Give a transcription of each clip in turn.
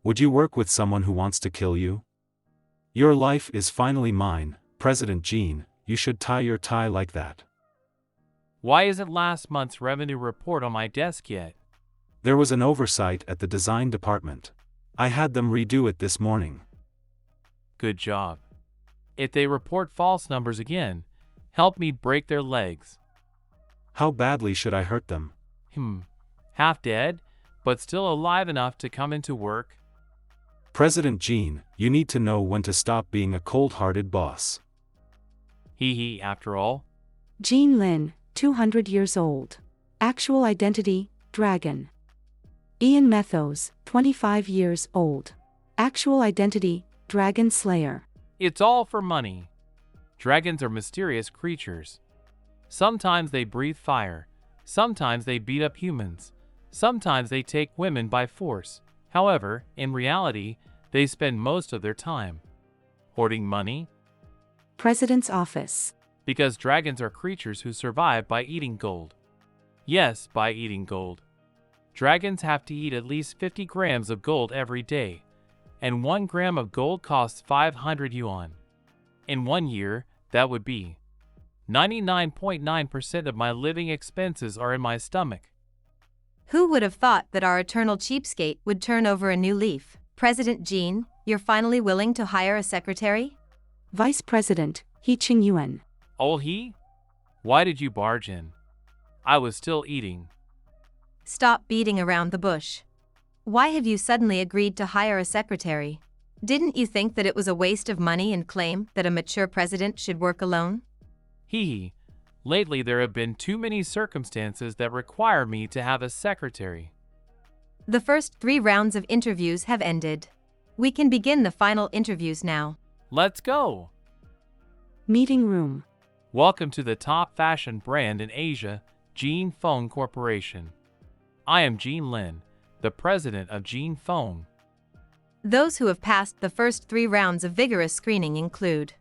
Would you work with someone who wants to kill you? Your life is finally mine, President Gene. You should tie your tie like that. Why isn't last month's revenue report on my desk yet? There was an oversight at the design department. I had them redo it this morning. Good job. If they report false numbers again, help me break their legs. How badly should I hurt them? Half dead, but still alive enough to come into work? President Gene, you need to know when to stop being a cold-hearted boss. After all. Gene Lin, 200 years old. Actual identity, dragon. Ian Methos, 25 years old. Actual identity, dragon slayer. It's all for money. Dragons are mysterious creatures. Sometimes they breathe fire. Sometimes they beat up humans. Sometimes they take women by force. However, in reality, they spend most of their time hoarding money. President's office. Because dragons are creatures who survive by eating gold. Yes, by eating gold. Dragons have to eat at least 50 grams of gold every day, and 1 gram of gold costs 500 yuan. In 1 year, that would be 99.9% of my living expenses are in my stomach. Who would have thought that our eternal cheapskate would turn over a new leaf? President Gene, you're finally willing to hire a secretary? Vice President, He Qingyuan. Oh, he? Why did you barge in? I was still eating. Stop beating around the bush. Why have you suddenly agreed to hire a secretary? Didn't you think that it was a waste of money and claim that a mature president should work alone? Lately there have been too many circumstances that require me to have a secretary. The first 3 rounds of interviews have ended. We can begin the final interviews now. Let's go! Meeting room. Welcome to the top fashion brand in Asia, Gene Feng Corporation. I am Gene Lin, the president of Gene Feng. Those who have passed the first 3 rounds of vigorous screening include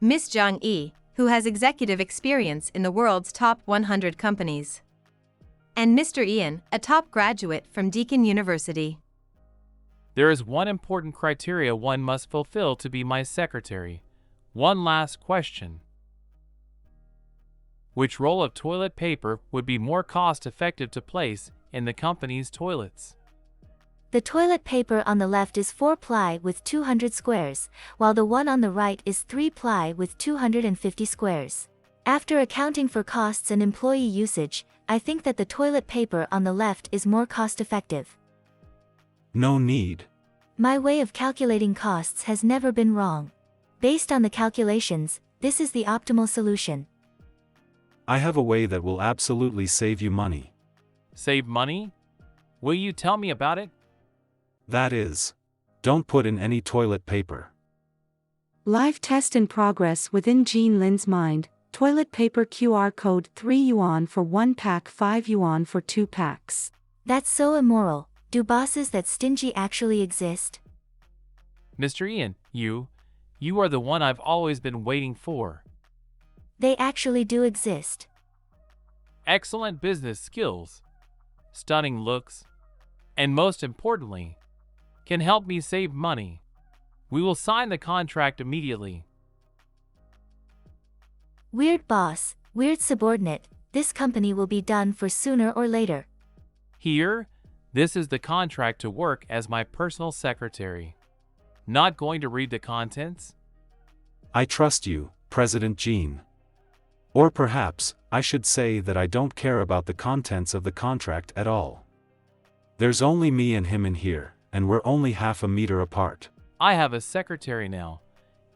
Miss Zhang Yi, who has executive experience in the world's top 100 companies, and Mr. Ian, a top graduate from Deakin University. There is one important criteria one must fulfill to be my secretary. One last question. Which roll of toilet paper would be more cost-effective to place in the company's toilets? The toilet paper on the left is 4-ply with 200 squares, while the one on the right is 3-ply with 250 squares. After accounting for costs and employee usage, I think that the toilet paper on the left is more cost-effective. No need. My way of calculating costs has never been wrong. Based on the calculations, this is the optimal solution. I have a way that will absolutely save you money. Save money? Will you tell me about it? That is, don't put in any toilet paper. Live test in progress within Gene Lin's mind. Toilet paper QR code 3 yuan for 1 pack, 5 yuan for 2 packs. That's so immoral. Do bosses that stingy actually exist? Mr. Ian, you are the one I've always been waiting for. They actually do exist. Excellent business skills, stunning looks, and most importantly, can help me save money. We will sign the contract immediately. Weird boss, weird subordinate, this company will be done for sooner or later. Here, this is the contract to work as my personal secretary. Not going to read the contents? I trust you, President Gene. Or perhaps, I should say that I don't care about the contents of the contract at all. There's only me and him in here, and we're only half a meter apart. I have a secretary now,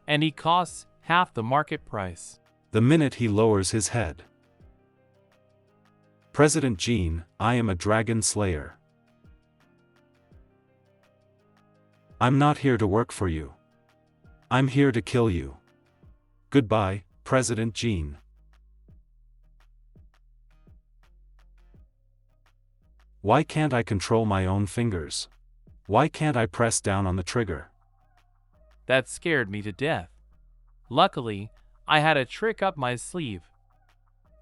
and he costs half the market price. The minute he lowers his head. President Gene, I am a dragon slayer. I'm not here to work for you. I'm here to kill you. Goodbye, President Gene. Why can't I control my own fingers? Why can't I press down on the trigger? That scared me to death. Luckily, I had a trick up my sleeve.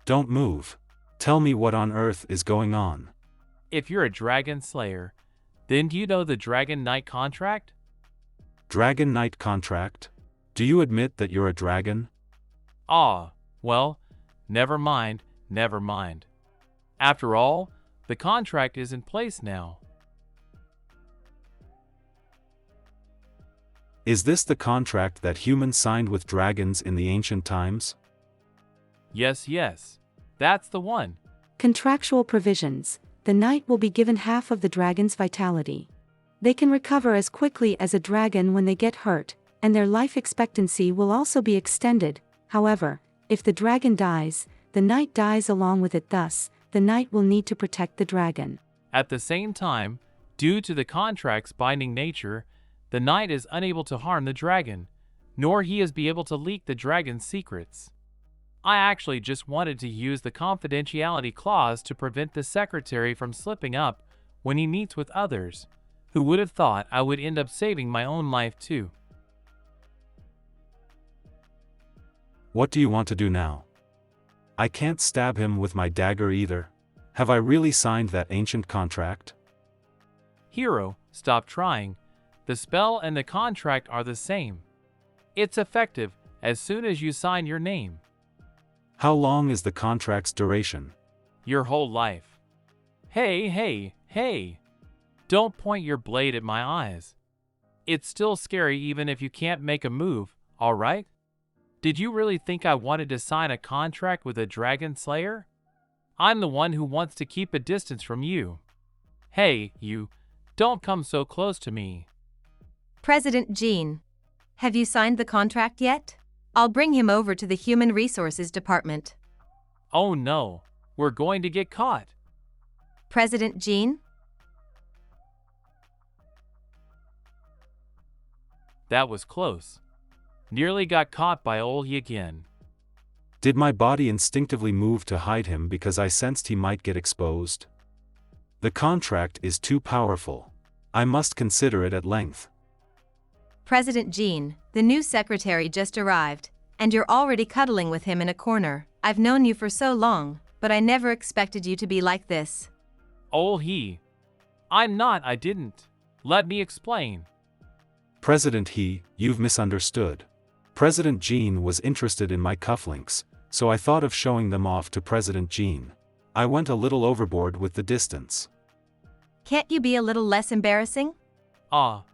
Don't move. Tell me what on earth is going on. If you're a dragon slayer, Then do you know the Dragon Knight contract? Dragon Knight contract? Do you admit that you're a dragon? Ah, well, never mind, never mind. After all, the contract is in place now. Is this the contract that humans signed with dragons in the ancient times? Yes, yes. That's the one. Contractual provisions. The knight will be given half of the dragon's vitality. They can recover as quickly as a dragon when they get hurt, and their life expectancy will also be extended. However, if the dragon dies, the knight dies along with it. Thus, the knight will need to protect the dragon. At the same time, due to the contract's binding nature, the knight is unable to harm the dragon, nor he is be able to leak the dragon's secrets. I actually just wanted to use the confidentiality clause to prevent the secretary from slipping up when he meets with others. Who would have thought I would end up saving my own life too? What do you want to do now? I can't stab him with my dagger either. Have I really signed that ancient contract? Hero, stop trying. The spell and the contract are the same. It's effective as soon as you sign your name. How long is the contract's duration? Your whole life. Hey, hey, hey! Don't point your blade at my eyes. It's still scary even if you can't make a move, alright? Did you really think I wanted to sign a contract with a dragon slayer? I'm the one who wants to keep a distance from you. Hey, you, don't come so close to me. President Jean, have you signed the contract yet? I'll bring him over to the Human Resources Department. Oh no, we're going to get caught. President Jean? That was close. Nearly got caught by Ollie again. Did my body instinctively move to hide him because I sensed he might get exposed? The contract is too powerful. I must consider it at length. President Jean, the new secretary just arrived, and you're already cuddling with him in a corner. I've known you for so long, but I never expected you to be like this. Ollie. I'm not, I didn't. Let me explain. President He, you've misunderstood. President Jean was interested in my cufflinks, so I thought of showing them off to President Jean. I went a little overboard with the distance. Can't you be a little less embarrassing? Ah.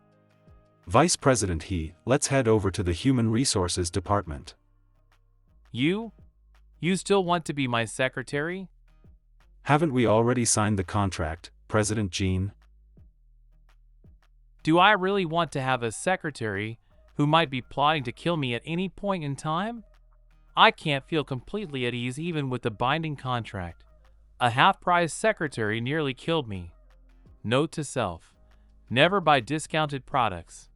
Vice President He, let's head over to the Human Resources Department. You? You still want to be my secretary? Haven't we already signed the contract, President Jean? Do I really want to have a secretary who might be plotting to kill me at any point in time? I can't feel completely at ease even with the binding contract. A half-price secretary nearly killed me. Note to self: never buy discounted products.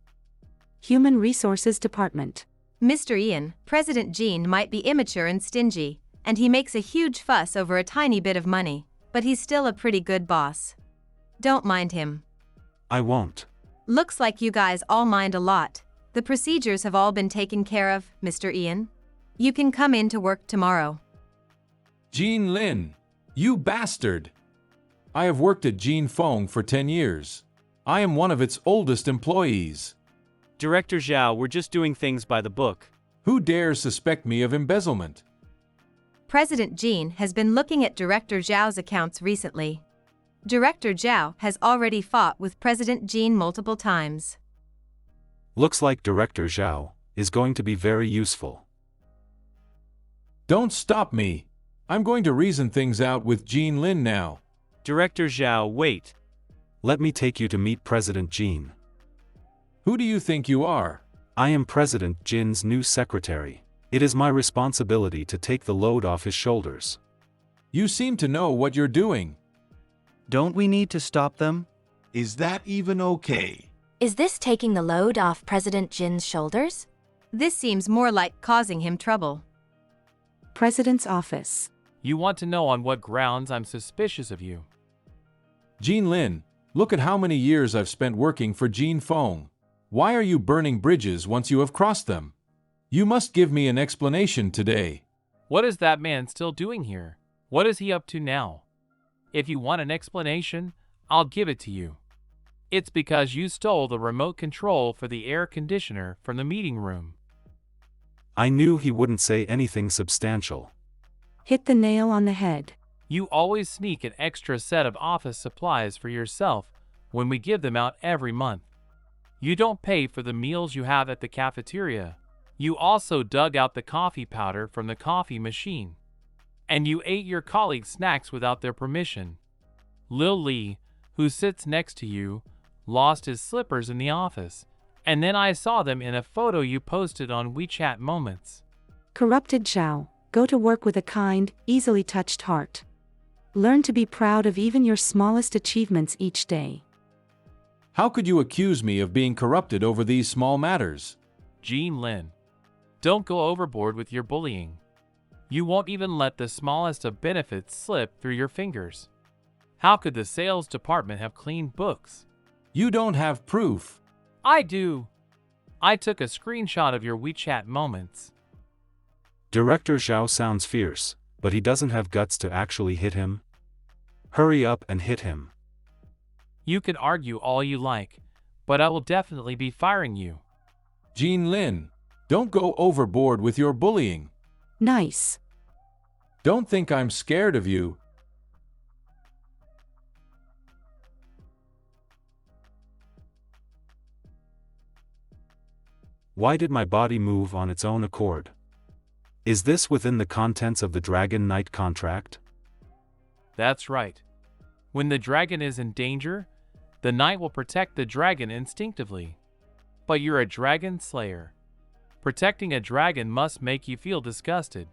Human Resources Department. Mr. Ian, President Jean might be immature and stingy, and he makes a huge fuss over a tiny bit of money, but he's still a pretty good boss. Don't mind him. I won't. Looks like you guys all mind a lot. The procedures have all been taken care of, Mr. Ian. You can come in to work tomorrow. Jean Lin, you bastard! I have worked at Jean Fong for 10 years. I am one of its oldest employees. Director Zhao, we're just doing things by the book. Who dares suspect me of embezzlement? President Jean has been looking at Director Zhao's accounts recently. Director Zhao has already fought with President Jean multiple times. Looks like Director Zhao is going to be very useful. Don't stop me. I'm going to reason things out with Jean Lin now. Director Zhao, wait. Let me take you to meet President Jean. Who do you think you are? I am President Jin's new secretary. It is my responsibility to take the load off his shoulders. You seem to know what you're doing. Don't we need to stop them? Is that even okay? Is this taking the load off President Jin's shoulders? This seems more like causing him trouble. President's Office. You want to know on what grounds I'm suspicious of you. Jean Lin, look at how many years I've spent working for Jean Fong. Why are you burning bridges once you have crossed them? You must give me an explanation today. What is that man still doing here? What is he up to now? If you want an explanation, I'll give it to you. It's because you stole the remote control for the air conditioner from the meeting room. I knew he wouldn't say anything substantial. Hit the nail on the head. You always sneak an extra set of office supplies for yourself when we give them out every month. You don't pay for the meals you have at the cafeteria. You also dug out the coffee powder from the coffee machine. And you ate your colleagues' snacks without their permission. Lil Lee, who sits next to you, lost his slippers in the office, and then I saw them in a photo you posted on WeChat Moments. Corrupted Zhao, go to work with a kind, easily touched heart. Learn to be proud of even your smallest achievements each day. How could you accuse me of being corrupted over these small matters? Jean Lin, don't go overboard with your bullying. You won't even let the smallest of benefits slip through your fingers. How could the sales department have clean books? You don't have proof. I do. I took a screenshot of your WeChat Moments. Director Zhao sounds fierce, but he doesn't have guts to actually hit him. Hurry up and hit him. You can argue all you like, but I will definitely be firing you. Jean Lin, don't go overboard with your bullying. Nice. Don't think I'm scared of you. Why did my body move on its own accord? Is this within the contents of the Dragon Knight contract? That's right. When the dragon is in danger, the knight will protect the dragon instinctively. But you're a dragon slayer. Protecting a dragon must make you feel disgusted.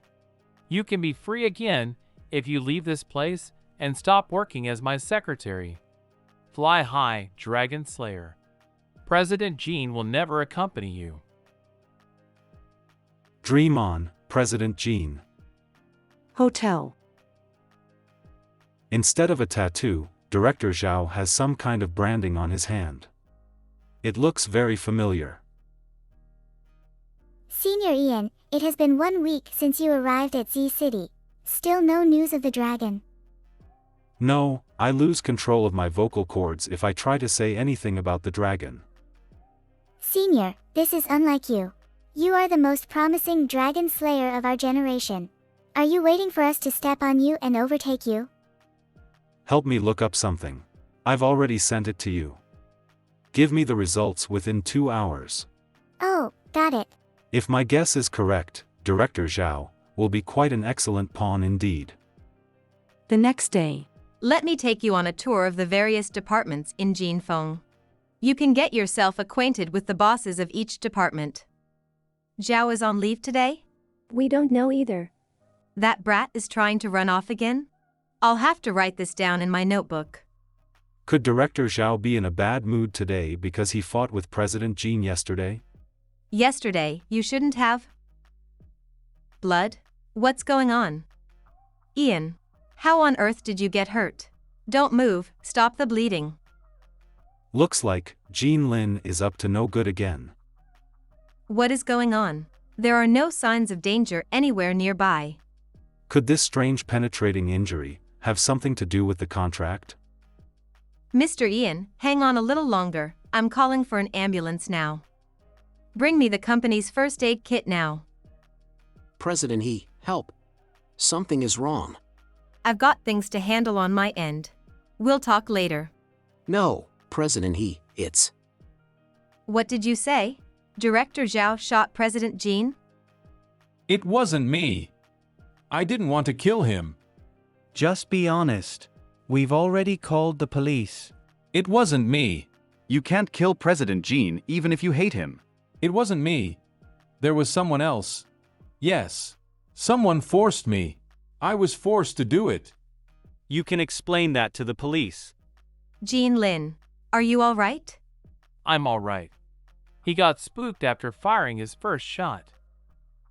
You can be free again if you leave this place and stop working as my secretary. Fly high, Dragon Slayer. President Jean will never accompany you. Dream on, President Jean. Hotel. Instead of a tattoo, Director Zhao has some kind of branding on his hand. It looks very familiar. Senior Ian, it has been 1 week since you arrived at Z City. Still no news of the dragon. No, I lose control of my vocal cords if I try to say anything about the dragon. Senior, this is unlike you. You are the most promising dragon slayer of our generation. Are you waiting for us to step on you and overtake you? Help me look up something. I've already sent it to you. Give me the results within 2 hours. Oh, got it. If my guess is correct, Director Zhao will be quite an excellent pawn indeed. The next day. Let me take you on a tour of the various departments in Jinfeng. You can get yourself acquainted with the bosses of each department. Zhao is on leave today? We don't know either. That brat is trying to run off again? I'll have to write this down in my notebook. Could Director Zhao be in a bad mood today because he fought with President Jean yesterday? Yesterday, you shouldn't have. Blood? What's going on? Ian, how on earth did you get hurt? Don't move, stop the bleeding. Looks like Jean Lin is up to no good again. What is going on? There are no signs of danger anywhere nearby. Could this strange penetrating injury have something to do with the contract? Mr. Ian, hang on a little longer. I'm calling for an ambulance now. Bring me the company's first aid kit now. President He, help. Something is wrong. I've got things to handle on my end. We'll talk later. No, President He, it's... What did you say? Director Zhao shot President Jean? It wasn't me. I didn't want to kill him. Just be honest. We've already called the police. It wasn't me. You can't kill President Jean even if you hate him. It wasn't me. There was someone else. Yes. Someone forced me. I was forced to do it. You can explain that to the police. Jean Lin, are you all right? I'm all right. He got spooked after firing his first shot.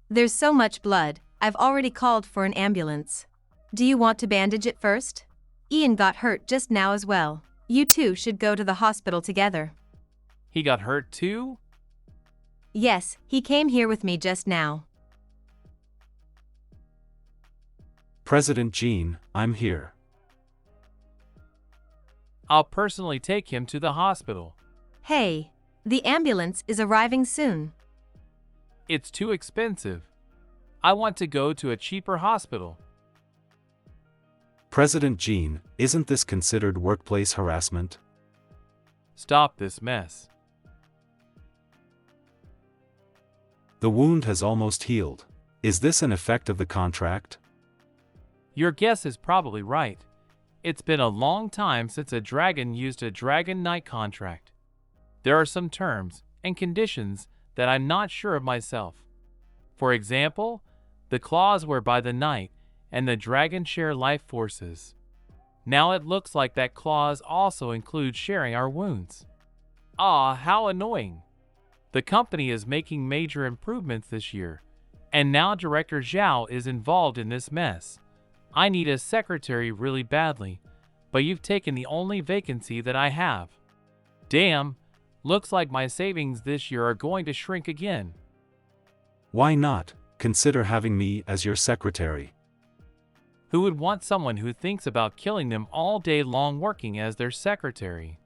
There's so much blood, I've already called for an ambulance. Do you want to bandage it first? Ian got hurt just now as well. You two should go to the hospital together. He got hurt too? Yes, he came here with me just now. President Jean, I'm here. I'll personally take him to the hospital. Hey, the ambulance is arriving soon. It's too expensive. I want to go to a cheaper hospital. President Jean, isn't this considered workplace harassment? Stop this mess. The wound has almost healed. Is this an effect of the contract? Your guess is probably right. It's been a long time since a dragon used a Dragon Knight contract. There are some terms and conditions that I'm not sure of myself. For example, the clause whereby the knight and the dragon share life forces. Now it looks like that clause also includes sharing our wounds. Ah, how annoying. The company is making major improvements this year, and now Director Zhao is involved in this mess. I need a secretary really badly, but you've taken the only vacancy that I have. Damn, looks like my savings this year are going to shrink again. Why not? Consider having me as your secretary. Who would want someone who thinks about killing them all day long working as their secretary?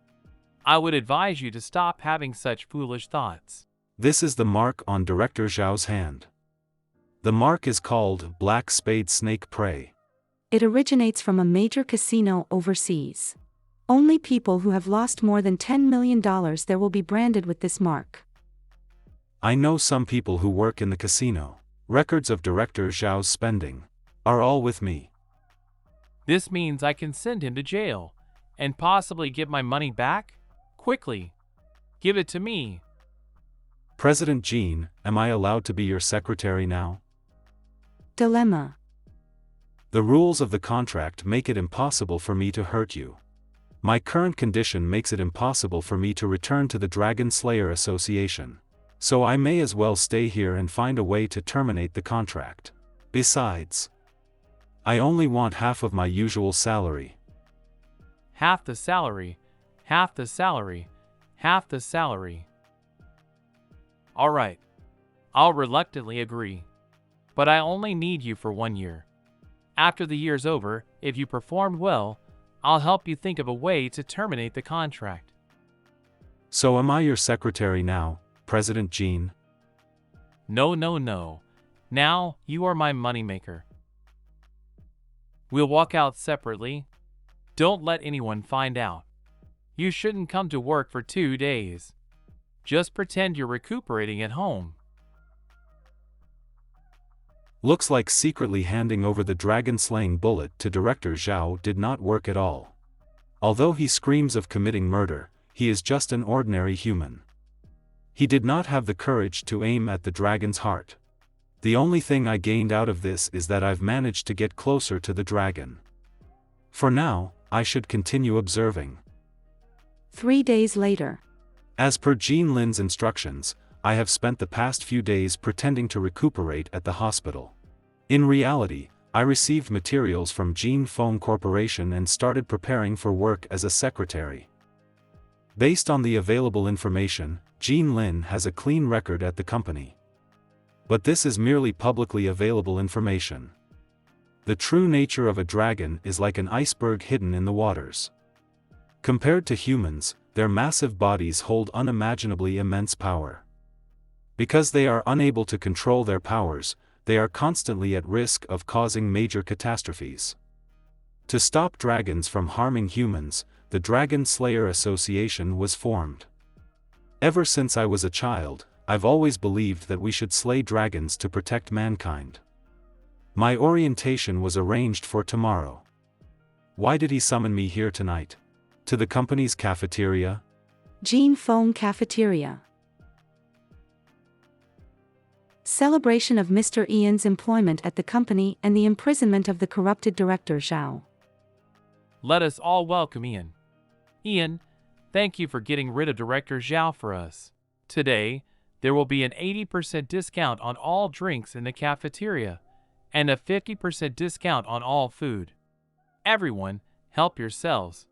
I would advise you to stop having such foolish thoughts. This is the mark on Director Zhao's hand. The mark is called Black Spade Snake Prey. It originates from a major casino overseas. Only people who have lost more than $10 million there will be branded with this mark. I know some people who work in the casino. Records of Director Zhao's spending are all with me. This means I can send him to jail and possibly get my money back? Quickly, give it to me. President Jean, am I allowed to be your secretary now? Dilemma. The rules of the contract make it impossible for me to hurt you. My current condition makes it impossible for me to return to the Dragon Slayer Association. So I may as well stay here and find a way to terminate the contract. Besides, I only want half of my usual salary. Half the salary, half the salary, half the salary. All right, I'll reluctantly agree. But I only need you for 1 year. After the year's over, if you performed well, I'll help you think of a way to terminate the contract. So am I your secretary now, President Jean? No, no, no. Now, you are my moneymaker. We'll walk out separately. Don't let anyone find out. You shouldn't come to work for 2 days. Just pretend you're recuperating at home. Looks like secretly handing over the dragon-slaying bullet to Director Zhao did not work at all. Although he screams of committing murder, he is just an ordinary human. He did not have the courage to aim at the dragon's heart. The only thing I gained out of this is that I've managed to get closer to the dragon. For now, I should continue observing. 3 days later. As per Jean Lin's instructions, I have spent the past few days pretending to recuperate at the hospital. In reality, I received materials from Jean Feng Corporation and started preparing for work as a secretary. Based on the available information, Jean Lin has a clean record at the company. But this is merely publicly available information. The true nature of a dragon is like an iceberg hidden in the waters. Compared to humans, their massive bodies hold unimaginably immense power. Because they are unable to control their powers, they are constantly at risk of causing major catastrophes. To stop dragons from harming humans, the Dragon Slayer Association was formed. Ever since I was a child, I've always believed that we should slay dragons to protect mankind. My orientation was arranged for tomorrow. Why did he summon me here tonight? To the company's cafeteria? Jean Feng Cafeteria. Celebration of Mr. Ian's employment at the company and the imprisonment of the corrupted Director Zhao. Let us all welcome Ian. Ian, thank you for getting rid of Director Zhao for us. Today, there will be an 80% discount on all drinks in the cafeteria, and a 50% discount on all food. Everyone, help yourselves.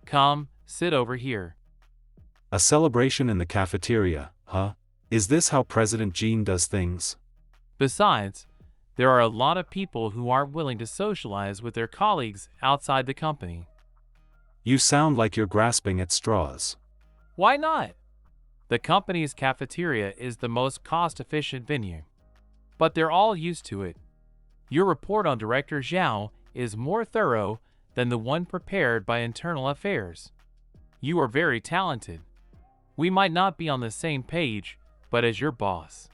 Come, sit over here. A celebration in the cafeteria, huh? Is this how President Jean does things? Besides, there are a lot of people who aren't willing to socialize with their colleagues outside the company. You sound like you're grasping at straws. Why not? The company's cafeteria is the most cost-efficient venue. But they're all used to it. Your report on Director Zhao is more thorough than the one prepared by Internal Affairs. You are very talented. We might not be on the same page, but as your boss,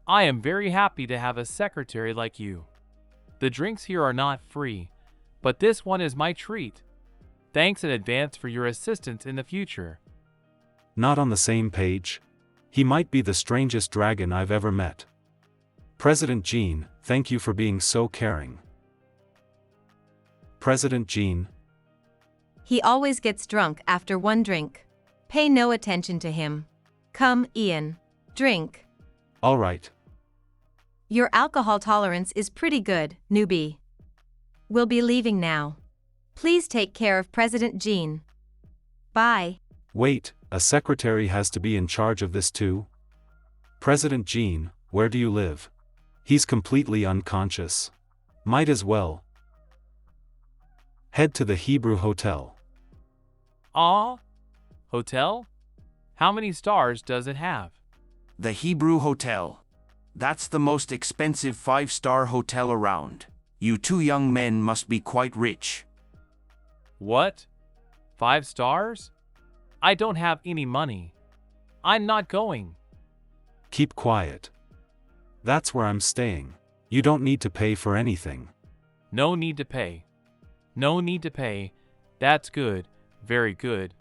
I am very happy to have a secretary like you. The drinks here are not free, but this one is my treat. Thanks in advance for your assistance in the future. Not on the same page? He might be the strangest dragon I've ever met. President Jean, thank you for being so caring. President Jean? He always gets drunk after one drink. Pay no attention to him. Come, Ian. Drink. All right. Your alcohol tolerance is pretty good, newbie. We'll be leaving now. Please take care of President Jean. Bye. Wait, a secretary has to be in charge of this too? President Jean, where do you live? He's completely unconscious. Might as well head to the Hebrew Hotel. Ah? Hotel? How many stars does it have? The Hebrew Hotel. That's the most expensive 5-star hotel around. You two young men must be quite rich. What? 5 stars? I don't have any money. I'm not going. Keep quiet. That's where I'm staying. You don't need to pay for anything. No need to pay. No need to pay. That's good. Very good.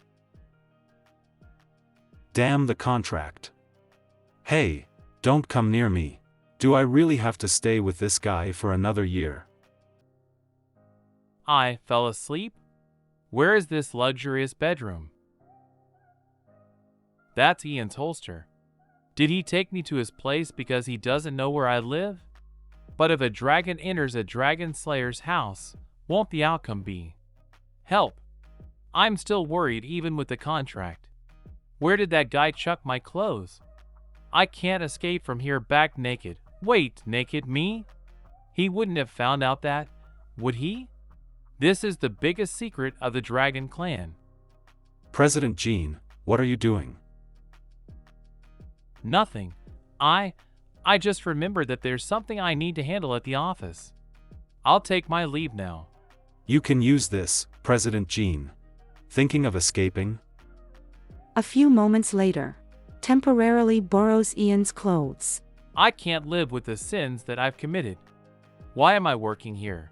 Damn the contract. Hey, don't come near me. Do I really have to stay with this guy for another year? I fell asleep? Where is this luxurious bedroom? That's Ian's holster. Did he take me to his place because he doesn't know where I live? But if a dragon enters a dragon slayer's house, won't the outcome be help? I'm still worried even with the contract. Where did that guy chuck my clothes? I can't escape from here back naked. Wait, naked me? He wouldn't have found out that, would he? This is the biggest secret of the Dragon Clan. President Jean, what are you doing? Nothing. I just remembered that there's something I need to handle at the office. I'll take my leave now. You can use this, President Jean. Thinking of escaping? A few moments later, temporarily borrows Ian's clothes. I can't live with the sins that I've committed. Why am I working here?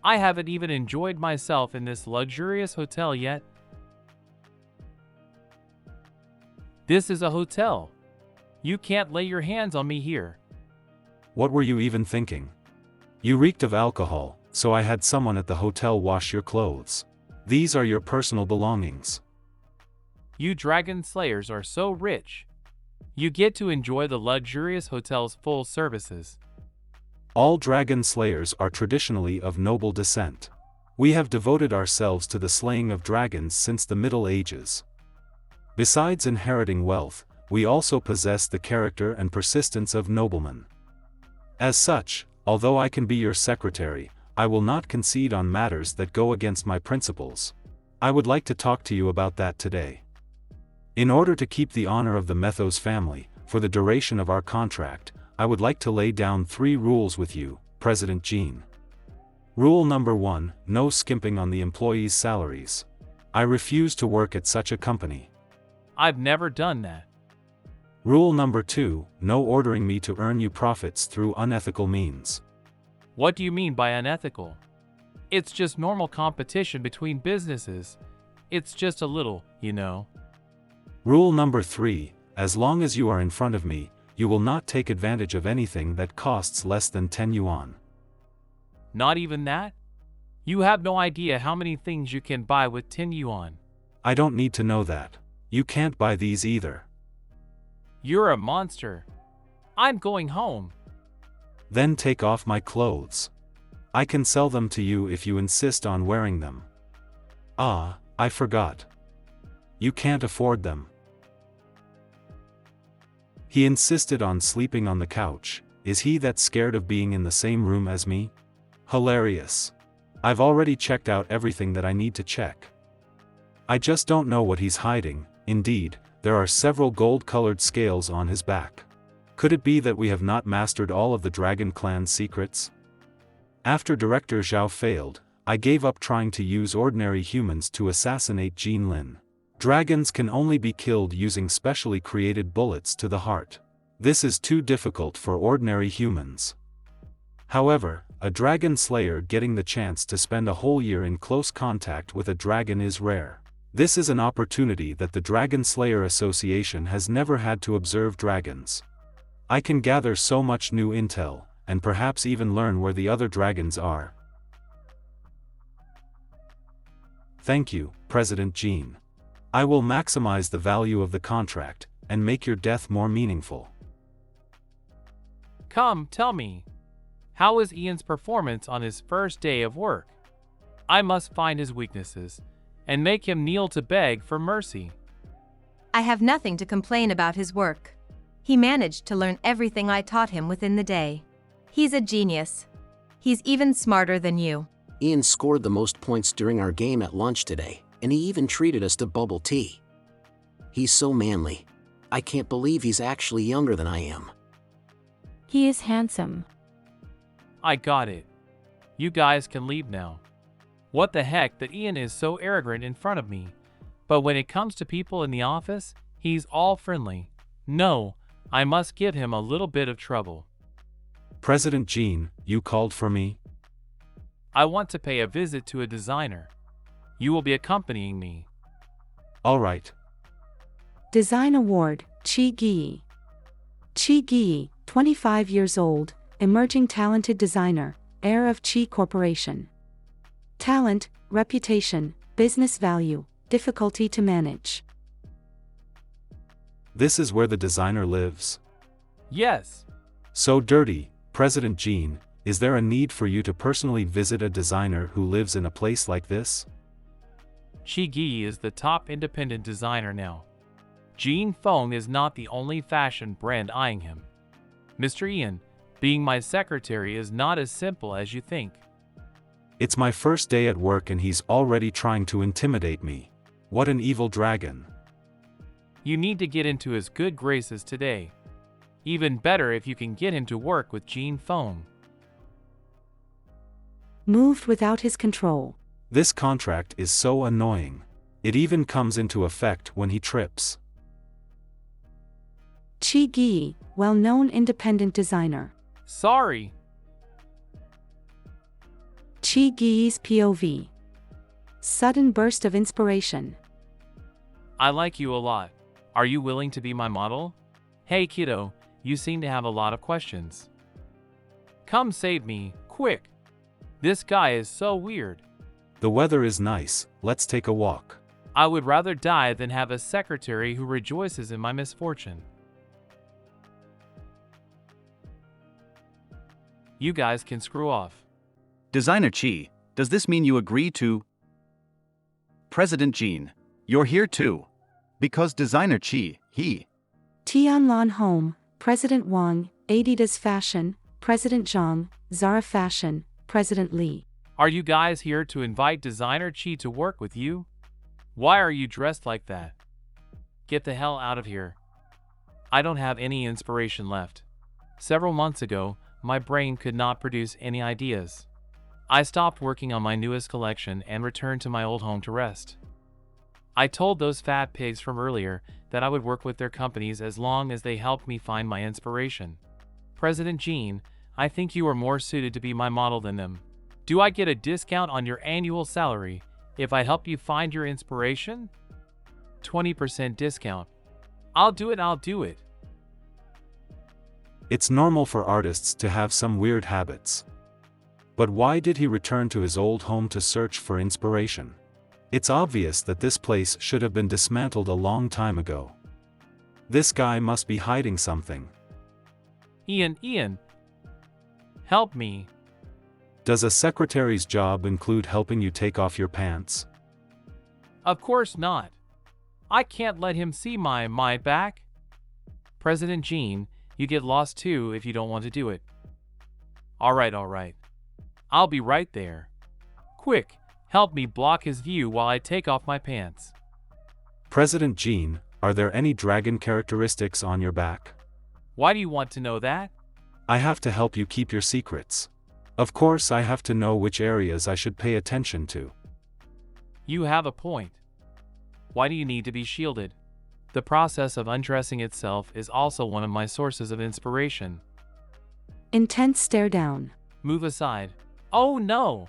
I haven't even enjoyed myself in this luxurious hotel yet. This is a hotel. You can't lay your hands on me here. What were you even thinking? You reeked of alcohol, so I had someone at the hotel wash your clothes. These are your personal belongings. You dragon slayers are so rich. You get to enjoy the luxurious hotel's full services. All dragon slayers are traditionally of noble descent. We have devoted ourselves to the slaying of dragons since the Middle Ages. Besides inheriting wealth, we also possess the character and persistence of noblemen. As such, although I can be your secretary, I will not concede on matters that go against my principles. I would like to talk to you about that today. In order to keep the honor of the Methos family, for the duration of our contract, I would like to lay down 3 rules with you, President Jean. Rule number 1, no skimping on the employees' salaries. I refuse to work at such a company. I've never done that. Rule number 2, no ordering me to earn you profits through unethical means. What do you mean by unethical? It's just normal competition between businesses. It's just a little, you know. Rule number 3, as long as you are in front of me, you will not take advantage of anything that costs less than 10 yuan. Not even that? You have no idea how many things you can buy with 10 yuan. I don't need to know that. You can't buy these either. You're a monster. I'm going home. Then take off my clothes. I can sell them to you if you insist on wearing them. Ah, I forgot. You can't afford them. He insisted on sleeping on the couch. Is he that scared of being in the same room as me? Hilarious. I've already checked out everything that I need to check. I just don't know what he's hiding. Indeed, there are several gold-colored scales on his back. Could it be that we have not mastered all of the Dragon Clan's secrets? After Director Zhao failed, I gave up trying to use ordinary humans to assassinate Jean Lin. Dragons can only be killed using specially created bullets to the heart. This is too difficult for ordinary humans. However, a dragon slayer getting the chance to spend a whole year in close contact with a dragon is rare. This is an opportunity that the Dragon Slayer Association has never had to observe dragons. I can gather so much new intel, and perhaps even learn where the other dragons are. Thank you, President Jean. I will maximize the value of the contract, and make your death more meaningful. Come, tell me. How was Ian's performance on his first day of work? I must find his weaknesses, and make him kneel to beg for mercy. I have nothing to complain about his work. He managed to learn everything I taught him within the day. He's a genius. He's even smarter than you. Ian scored the most points during our game at lunch today, and he even treated us to bubble tea. He's so manly. I can't believe he's actually younger than I am. He is handsome. I got it. You guys can leave now. What the heck that Ian is so arrogant in front of me, but when it comes to people in the office, he's all friendly. No, I must give him a little bit of trouble. President Jean, you called for me? I want to pay a visit to a designer. You will be accompanying me. All right. Design Award, Qi Gi. Qi Gi, 25 years old, emerging talented designer, heir of Qi Corporation. Talent, reputation, business value, difficulty to manage. This is where the designer lives? Yes. So dirty, President Jean, is there a need for you to personally visit a designer who lives in a place like this? Qi Gi is the top independent designer now. Jean Feng is not the only fashion brand eyeing him. Mr. Ian, being my secretary is not as simple as you think. It's my first day at work and he's already trying to intimidate me. What an evil dragon. You need to get into his good graces today. Even better if you can get him to work with Jean Feng. Moved without his control. This contract is so annoying. It even comes into effect when he trips. Qi Gi, well-known independent designer. Sorry. Qi Gi's POV. Sudden burst of inspiration. I like you a lot. Are you willing to be my model? Hey kiddo, you seem to have a lot of questions. Come save me, quick. This guy is so weird. The weather is nice, let's take a walk. I would rather die than have a secretary who rejoices in my misfortune. You guys can screw off. Designer Qi, does this mean you agree to... President Jean, you're here too. Because Designer Qi, he... Tianlan Home, President Wang, Adidas Fashion, President Zhang, Zara Fashion, President Li. Are you guys here to invite Designer Qi to work with you? Why are you dressed like that? Get the hell out of here. I don't have any inspiration left. Several months ago, my brain could not produce any ideas. I stopped working on my newest collection and returned to my old home to rest. I told those fat pigs from earlier that I would work with their companies as long as they helped me find my inspiration. President Jean, I think you are more suited to be my model than them. Do I get a discount on your annual salary if I help you find your inspiration? 20% discount. I'll do it. It's normal for artists to have some weird habits. But why did he return to his old home to search for inspiration? It's obvious that this place should have been dismantled a long time ago. This guy must be hiding something. Ian. Help me. Does a secretary's job include helping you take off your pants? Of course not. I can't let him see my back. President Jean, you get lost too if you don't want to do it. All right. I'll be right there. Quick, Help me block his view while I take off my pants. President Jean, are there any dragon characteristics on your back? Why do you want to know that? I have to help you keep your secrets. Of course, I have to know which areas I should pay attention to. You have a point. Why do you need to be shielded? The process of undressing itself is also one of my sources of inspiration. Intense stare down. Move aside. Oh no!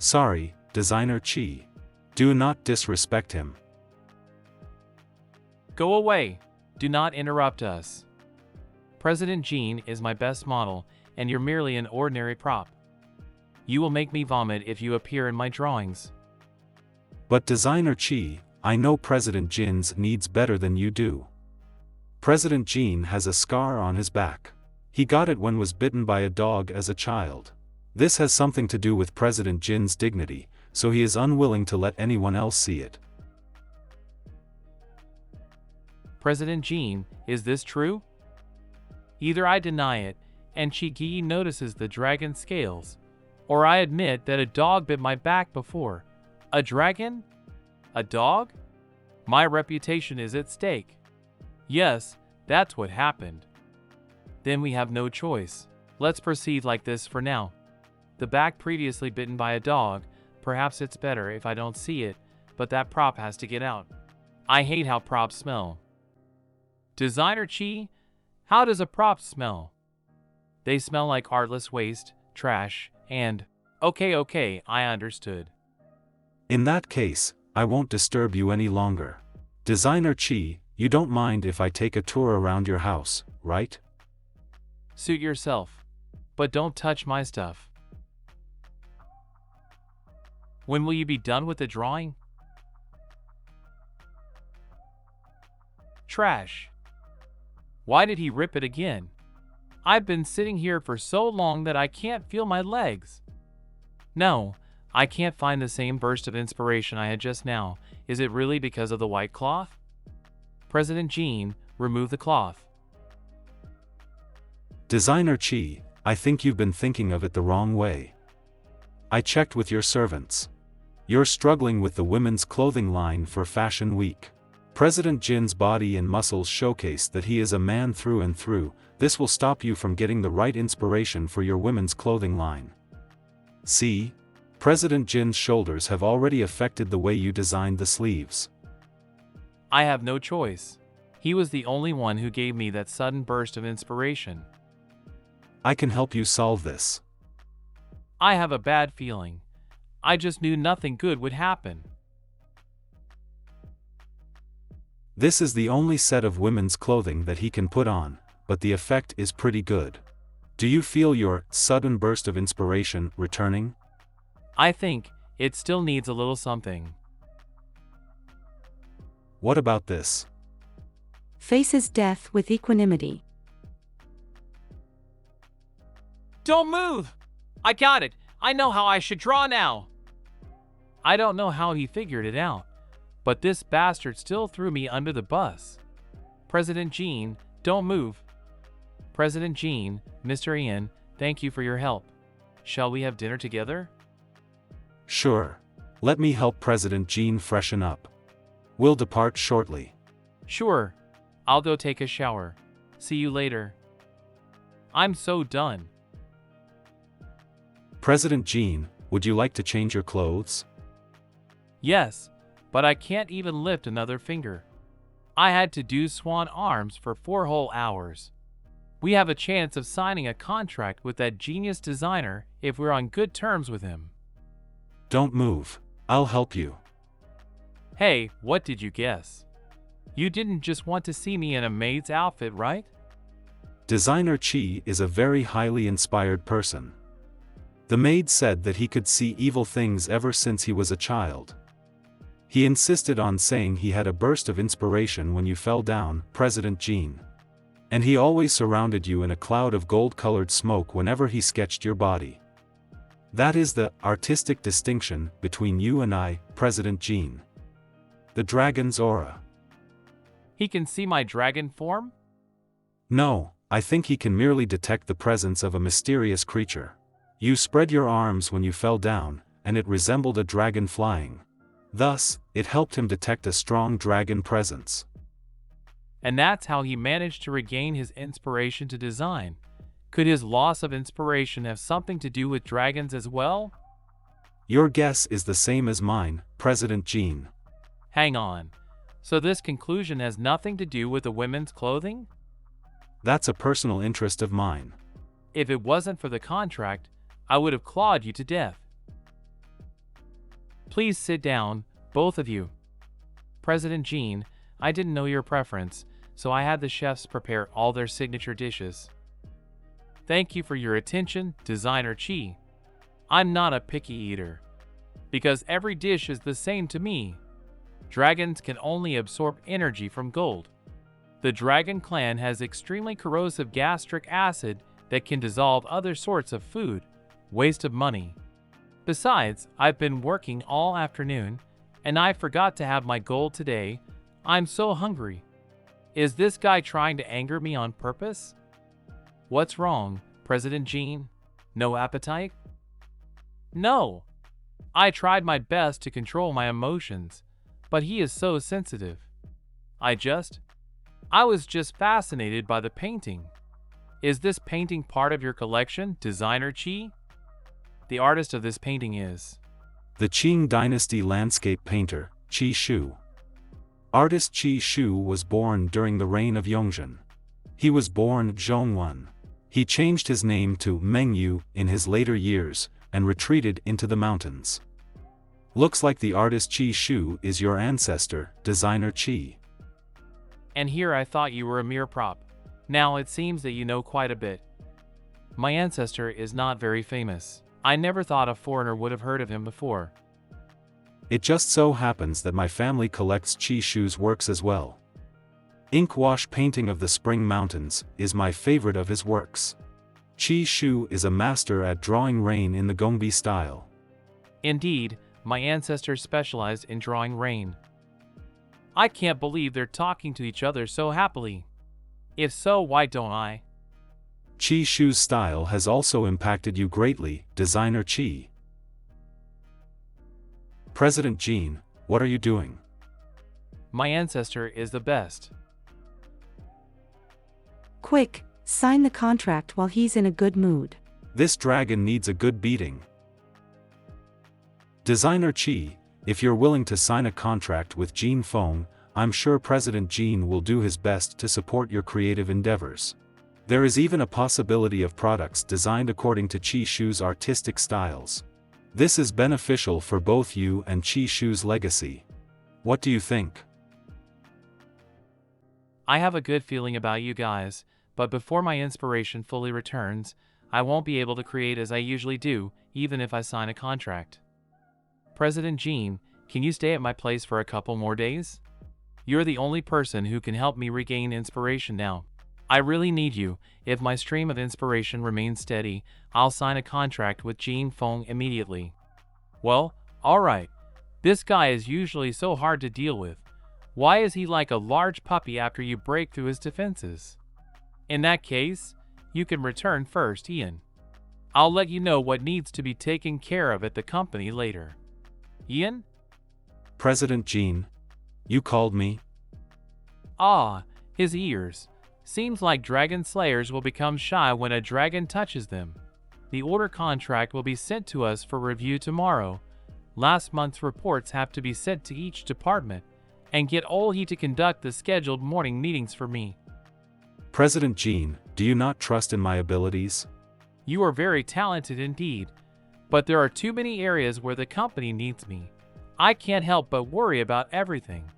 Sorry, Designer Chi. Do not disrespect him. Go away. Do not interrupt us. President Jean is my best model, and you're merely an ordinary prop. You will make me vomit if you appear in my drawings. But Designer Chi, I know President Jin's needs better than you do. President Jean has a scar on his back. He got it when was bitten by a dog as a child. This has something to do with President Jin's dignity, so he is unwilling to let anyone else see it. President Jean, is this true? Either I deny it, and Chi notices the dragon scales, or I admit that a dog bit my back before. A dragon? A dog? My reputation is at stake. Yes, that's what happened. Then we have no choice. Let's proceed like this for now. The back previously bitten by a dog, perhaps it's better if I don't see it, but that prop has to get out. I hate how props smell. Designer Chi, how does a prop smell? They smell like heartless waste, trash, and... Okay, I understood. In that case, I won't disturb you any longer. Designer Chi, you don't mind if I take a tour around your house, right? Suit yourself. But don't touch my stuff. When will you be done with the drawing? Trash. Why did he rip it again? I've been sitting here for so long that I can't feel my legs. No, I can't find the same burst of inspiration I had just now. Is it really because of the white cloth? President Jean, remove the cloth. Designer Chi, I think you've been thinking of it the wrong way. I checked with your servants. You're struggling with the women's clothing line for Fashion Week. President Jin's body and muscles showcase that he is a man through and through. This will stop you from getting the right inspiration for your women's clothing line. See? President Jin's shoulders have already affected the way you designed the sleeves. I have no choice. He was the only one who gave me that sudden burst of inspiration. I can help you solve this. I have a bad feeling. I just knew nothing good would happen. This is the only set of women's clothing that he can put on, but the effect is pretty good. Do you feel your sudden burst of inspiration returning? I think it still needs a little something. What about this? Faces death with equanimity. Don't move! I got it! I know how I should draw now! I don't know how he figured it out, but this bastard still threw me under the bus. President Jean, don't move. President Jean, Mr. Ian, thank you for your help. Shall we have dinner together? Sure. Let me help President Jean freshen up. We'll depart shortly. Sure. I'll go take a shower. See you later. I'm so done. President Jean, would you like to change your clothes? Yes, but I can't even lift another finger. I had to do swan arms for 4 whole hours. We have a chance of signing a contract with that genius designer if we're on good terms with him. Don't move. I'll help you. Hey, what did you guess? You didn't just want to see me in a maid's outfit, right? Designer Chi is a very highly inspired person. The maid said that he could see evil things ever since he was a child. He insisted on saying he had a burst of inspiration when you fell down, President Jean. And he always surrounded you in a cloud of gold-colored smoke whenever he sketched your body. That is the artistic distinction between you and I, President Jean. The dragon's aura. He can see my dragon form? No, I think he can merely detect the presence of a mysterious creature. You spread your arms when you fell down, and it resembled a dragon flying. Thus, it helped him detect a strong dragon presence. And that's how he managed to regain his inspiration to design. Could his loss of inspiration have something to do with dragons as well? Your guess is the same as mine, President Jean. Hang on. So this conclusion has nothing to do with the women's clothing? That's a personal interest of mine. If it wasn't for the contract, I would have clawed you to death. Please sit down, both of you. President Jean, I didn't know your preference, so I had the chefs prepare all their signature dishes. Thank you for your attention, Designer Chi. I'm not a picky eater, because every dish is the same to me. Dragons can only absorb energy from gold. The dragon clan has extremely corrosive gastric acid that can dissolve other sorts of food. Waste of money. Besides, I've been working all afternoon, and I forgot to have my gold today. I'm so hungry. Is this guy trying to anger me on purpose? What's wrong, President Jean? No appetite? No. I tried my best to control my emotions, but he is so sensitive. I was just fascinated by the painting. Is this painting part of your collection, Designer Chi? The artist of this painting is the Qing Dynasty landscape painter, Qi Shu. Artist Qi Shu was born during the reign of Yongzheng. He was born Zhongwan. He changed his name to Mengyu in his later years and retreated into the mountains. Looks like the artist Qi Shu is your ancestor, Designer Qi. And here I thought you were a mere prop. Now it seems that you know quite a bit. My ancestor is not very famous. I never thought a foreigner would have heard of him before. It just so happens that my family collects Qi Shu's works as well. Ink wash painting of the Spring Mountains is my favorite of his works. Qi Shu is a master at drawing rain in the Gongbi style. Indeed, my ancestors specialized in drawing rain. I can't believe they're talking to each other so happily. If so, why don't I? Qi Shu's style has also impacted you greatly, Designer Qi. President Jean, what are you doing? My ancestor is the best. Quick, sign the contract while he's in a good mood. This dragon needs a good beating. Designer Qi, if you're willing to sign a contract with Jean Feng, I'm sure President Jean will do his best to support your creative endeavors. There is even a possibility of products designed according to Qi Shu's artistic styles. This is beneficial for both you and Qi Shu's legacy. What do you think? I have a good feeling about you guys, but before my inspiration fully returns, I won't be able to create as I usually do, even if I sign a contract. President Jean, can you stay at my place for a couple more days? You're the only person who can help me regain inspiration now. I really need you. If my stream of inspiration remains steady, I'll sign a contract with Jean Feng immediately. Well, alright. This guy is usually so hard to deal with. Why is he like a large puppy after you break through his defenses? In that case, you can return first, Ian. I'll let you know what needs to be taken care of at the company later. Ian? President Jean, you called me? Ah, his ears. Seems like dragon slayers will become shy when a dragon touches them. The order contract will be sent to us for review tomorrow. Last month's reports have to be sent to each department, and get Olhe to conduct the scheduled morning meetings for me. President Jean, do you not trust in my abilities? You are very talented indeed, but there are too many areas where the company needs me. I can't help but worry about everything.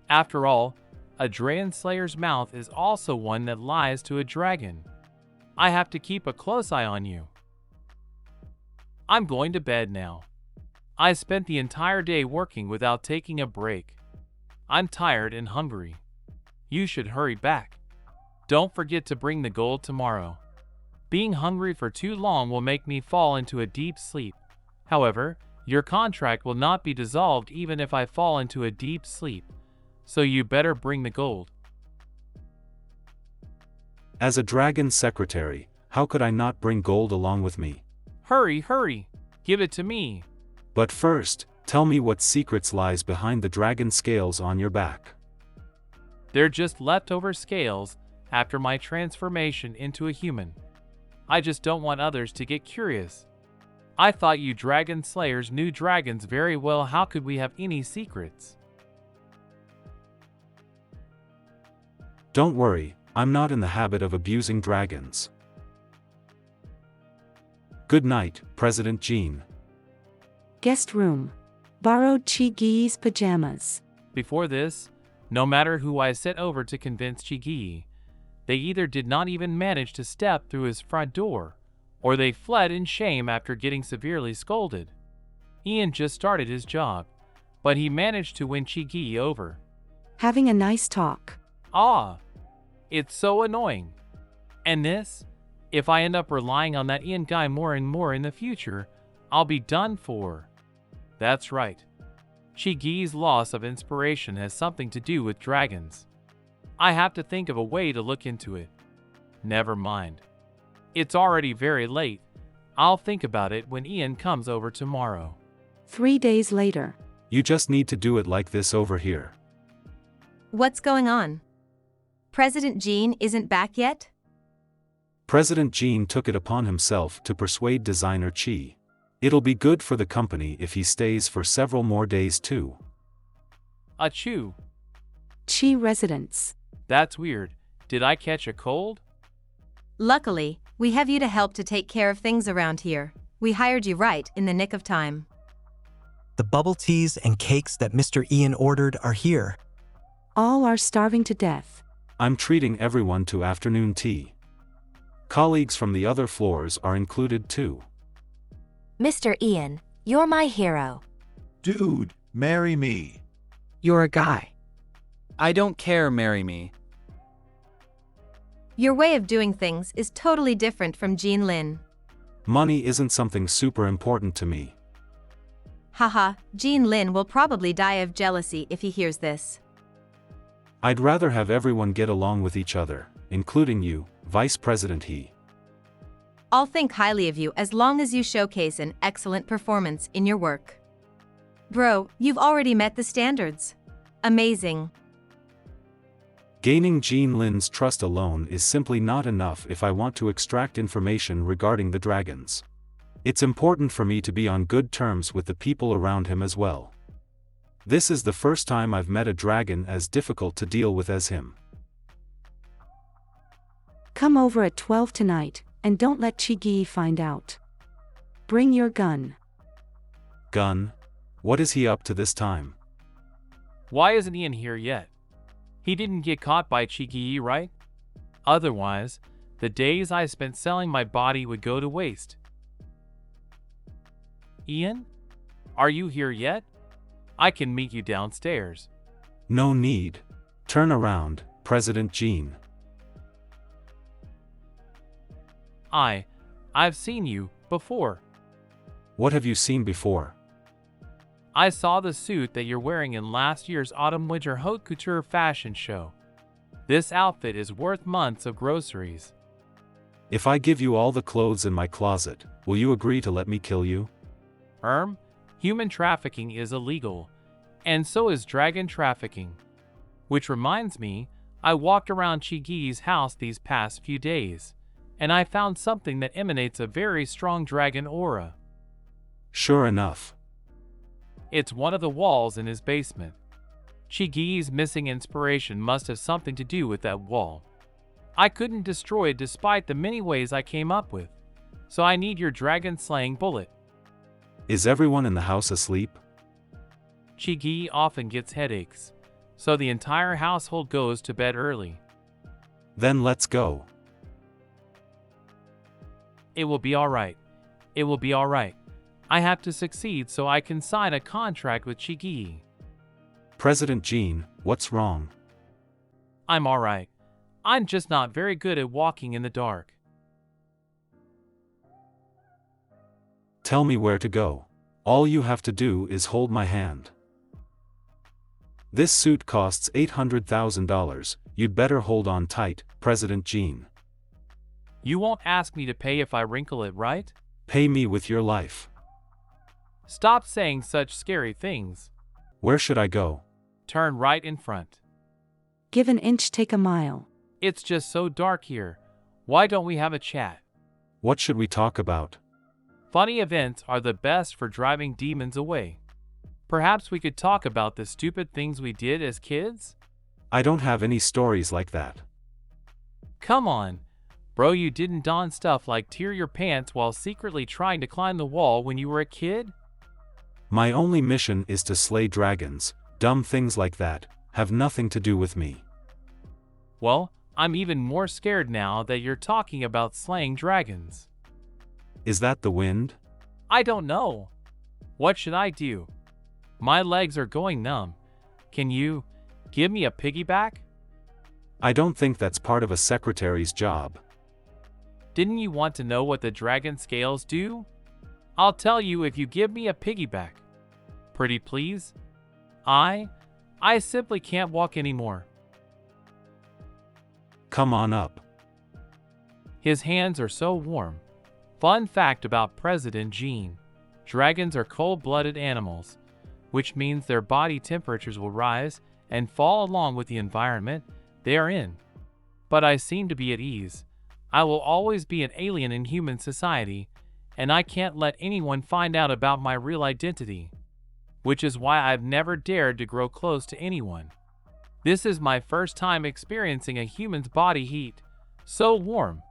After all, a dragon slayer's mouth is also one that lies to a dragon. I have to keep a close eye on you. I'm going to bed now. I spent the entire day working without taking a break. I'm tired and hungry. You should hurry back. Don't forget to bring the gold tomorrow. Being hungry for too long will make me fall into a deep sleep. However, your contract will not be dissolved even if I fall into a deep sleep. So you better bring the gold. As a dragon secretary, how could I not bring gold along with me? Hurry, hurry! Give it to me! But first, tell me what secrets lies behind the dragon scales on your back. They're just leftover scales after my transformation into a human. I just don't want others to get curious. I thought you dragon slayers knew dragons very well. How could we have any secrets? Don't worry, I'm not in the habit of abusing dragons. Good night, President Jean. Guest room. Borrowed Chi-Gi's pajamas. Before this, no matter who I sent over to convince Chi-Gi, they either did not even manage to step through his front door, or they fled in shame after getting severely scolded. Ian just started his job, but he managed to win Chi-Gi over. Having a nice talk. Ah, it's so annoying. And this, if I end up relying on that Ian guy more and more in the future, I'll be done for. That's right. Chi-Gi's loss of inspiration has something to do with dragons. I have to think of a way to look into it. Never mind. It's already very late. I'll think about it when Ian comes over tomorrow. 3 days later. You just need to do it like this over here. What's going on? President Jean isn't back yet? President Jean took it upon himself to persuade designer Chi. It'll be good for the company if he stays for several more days too. Achoo. Chi residence. That's weird. Did I catch a cold? Luckily, we have you to help to take care of things around here. We hired you right in the nick of time. The bubble teas and cakes that Mr. Ian ordered are here. All are starving to death. I'm treating everyone to afternoon tea. Colleagues from the other floors are included too. Mr. Ian, you're my hero. Dude, marry me. You're a guy. I don't care, marry me. Your way of doing things is totally different from Jean Lin. Money isn't something super important to me. Haha, Jean Lin will probably die of jealousy if he hears this. I'd rather have everyone get along with each other, including you, Vice President He. I'll think highly of you as long as you showcase an excellent performance in your work. Bro, you've already met the standards. Amazing. Gaining Jean Lin's trust alone is simply not enough if I want to extract information regarding the dragons. It's important for me to be on good terms with the people around him as well. This is the first time I've met a dragon as difficult to deal with as him. Come over at 12 tonight, and don't let Chi-Gi find out. Bring your gun. Gun? What is he up to this time? Why isn't Ian here yet? He didn't get caught by Chi-Gi, right? Otherwise, the days I spent selling my body would go to waste. Ian? Are you here yet? I can meet you downstairs. No need. Turn around, President Jean. I've seen you before. What have you seen before? I saw the suit that you're wearing in last year's autumn-winter haute couture fashion show. This outfit is worth months of groceries. If I give you all the clothes in my closet, will you agree to let me kill you? Human trafficking is illegal, and so is dragon trafficking. Which reminds me, I walked around Chi-Gi's house these past few days, and I found something that emanates a very strong dragon aura. Sure enough. It's one of the walls in his basement. Chi-Gi's missing inspiration must have something to do with that wall. I couldn't destroy it despite the many ways I came up with, so I need your dragon-slaying bullet. Is everyone in the house asleep? Chi-Gi often gets headaches, so the entire household goes to bed early. Then let's go. It will be alright. It will be alright. I have to succeed so I can sign a contract with Chi-Gi. President Jean, what's wrong? I'm alright. I'm just not very good at walking in the dark. Tell me where to go. All you have to do is hold my hand. This suit costs $800,000, you'd better hold on tight, President Jean. You won't ask me to pay if I wrinkle it, right? Pay me with your life. Stop saying such scary things. Where should I go? Turn right in front. Give an inch, take a mile. It's just so dark here. Why don't we have a chat? What should we talk about? Funny events are the best for driving demons away. Perhaps we could talk about the stupid things we did as kids? I don't have any stories like that. Come on. Bro, you didn't don stuff like tear your pants while secretly trying to climb the wall when you were a kid? My only mission is to slay dragons. Dumb things like that have nothing to do with me. Well, I'm even more scared now that you're talking about slaying dragons. Is that the wind? I don't know. What should I do? My legs are going numb. Can you give me a piggyback? I don't think that's part of a secretary's job. Didn't you want to know what the dragon scales do? I'll tell you if you give me a piggyback. Pretty please? I simply can't walk anymore. Come on up. His hands are so warm. Fun fact about President Gene. Dragons are cold-blooded animals, which means their body temperatures will rise and fall along with the environment they are in. But I seem to be at ease. I will always be an alien in human society, and I can't let anyone find out about my real identity, which is why I've never dared to grow close to anyone. This is my first time experiencing a human's body heat. So warm.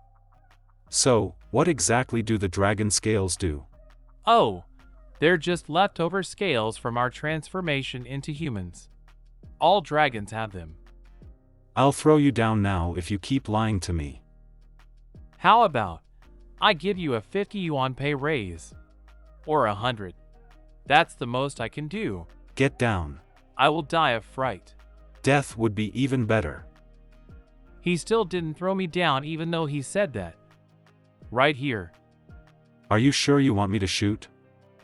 So, what exactly do the dragon scales do? Oh, they're just leftover scales from our transformation into humans. All dragons have them. I'll throw you down now if you keep lying to me. How about I give you a 50 yuan pay raise? Or 100. That's the most I can do. Get down. I will die of fright. Death would be even better. He still didn't throw me down even though he said that. Right here. Are you sure you want me to shoot?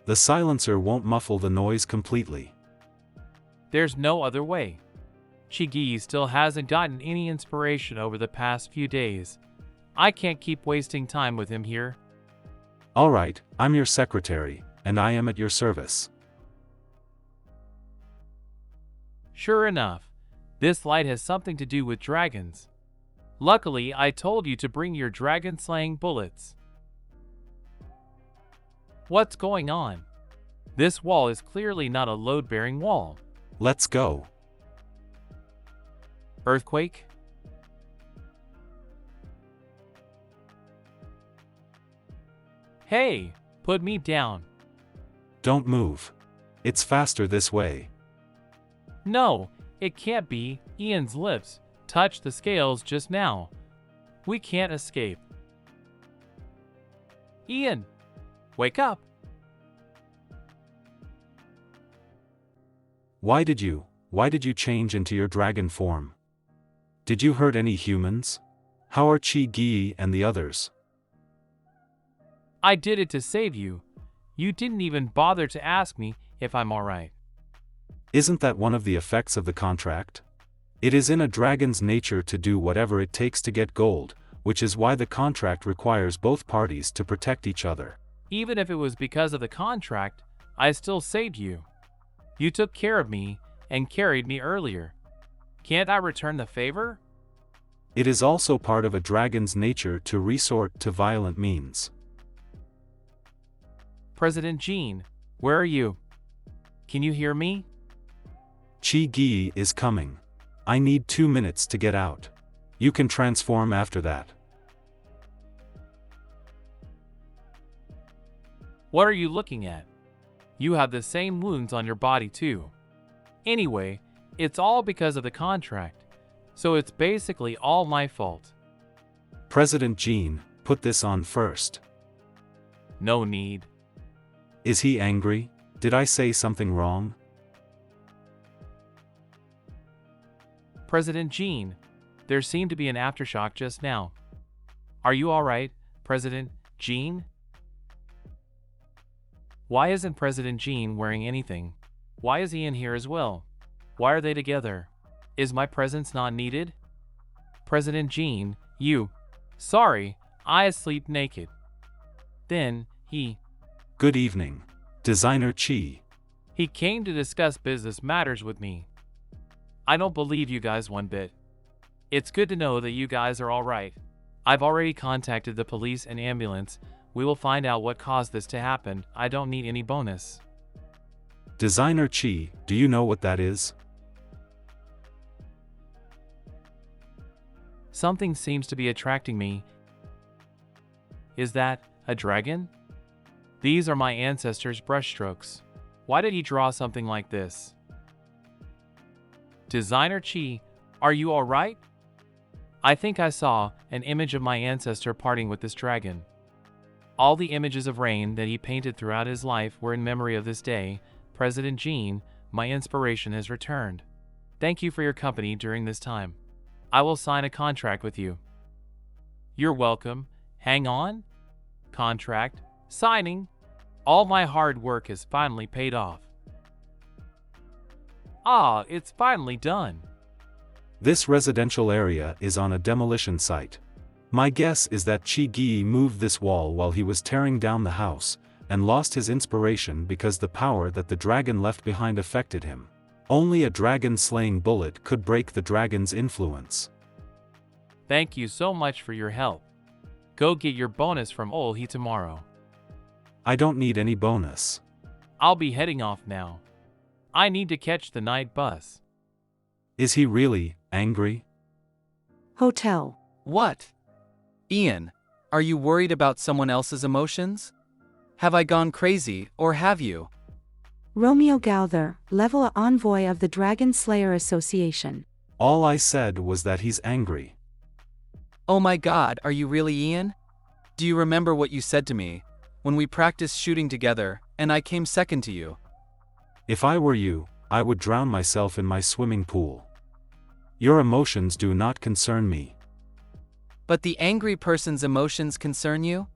The silencer won't muffle the noise completely. There's no other way. Chigi still hasn't gotten any inspiration over the past few days. I can't keep wasting time with him here. All right, I'm your secretary, and I am at your service. Sure enough, this light has something to do with dragons. Luckily, I told you to bring your dragon-slaying bullets. What's going on? This wall is clearly not a load-bearing wall. Let's go. Earthquake? Hey, put me down. Don't move. It's faster this way. No, it can't be. Ian's lips touched the scales just now. We can't escape. Ian, wake up. Why did you change into your dragon form? Did you hurt any humans? How are Chi Gi and the others? I did it to save you. You didn't even bother to ask me if I'm alright. Isn't that one of the effects of the contract? It is in a dragon's nature to do whatever it takes to get gold, which is why the contract requires both parties to protect each other. Even if it was because of the contract, I still saved you. You took care of me and carried me earlier. Can't I return the favor? It is also part of a dragon's nature to resort to violent means. President Gene, where are you? Can you hear me? Chi Gi is coming. I need 2 minutes to get out. You can transform after that. What are you looking at? You have the same wounds on your body too. Anyway, it's all because of the contract, so it's basically all my fault. President Gene, put this on first. No need. Is he angry? Did I say something wrong? President Gene, there seemed to be an aftershock just now. Are you alright, President Gene? Why isn't President Gene wearing anything? Why is he in here as well? Why are they together? Is my presence not needed? President Gene, you... Sorry, I sleep naked. Then, Good evening, Designer Chi. he came to discuss business matters with me. I don't believe you guys one bit. It's good to know that you guys are all right. I've already contacted the police and ambulance. We will find out what caused this to happen. I don't need any bonus. Designer Chi, do you know what that is? Something seems to be attracting me. Is that a dragon? These are my ancestors' brushstrokes. Why did he draw something like this? Designer Chi, are you all right? I think I saw an image of my ancestor parting with this dragon. All the images of rain that he painted throughout his life were in memory of this day. President Jean, my inspiration has returned. Thank you for your company during this time. I will sign a contract with you. You're welcome. Hang on. Contract. Signing. All my hard work has finally paid off. Ah, it's finally done. This residential area is on a demolition site. My guess is that Chi Gi moved this wall while he was tearing down the house, and lost his inspiration because the power that the dragon left behind affected him. Only a dragon-slaying bullet could break the dragon's influence. Thank you so much for your help. Go get your bonus from Olhe tomorrow. I don't need any bonus. I'll be heading off now. I need to catch the night bus. Is he really angry? Hotel. What? Ian, are you worried about someone else's emotions? Have I gone crazy, or have you? Romeo Gauther, level A envoy of the Dragon Slayer Association. All I said was that he's angry. Oh my god, are you really Ian? Do you remember what you said to me when we practiced shooting together and I came second to you? If I were you, I would drown myself in my swimming pool. Your emotions do not concern me. But the angry person's emotions concern you?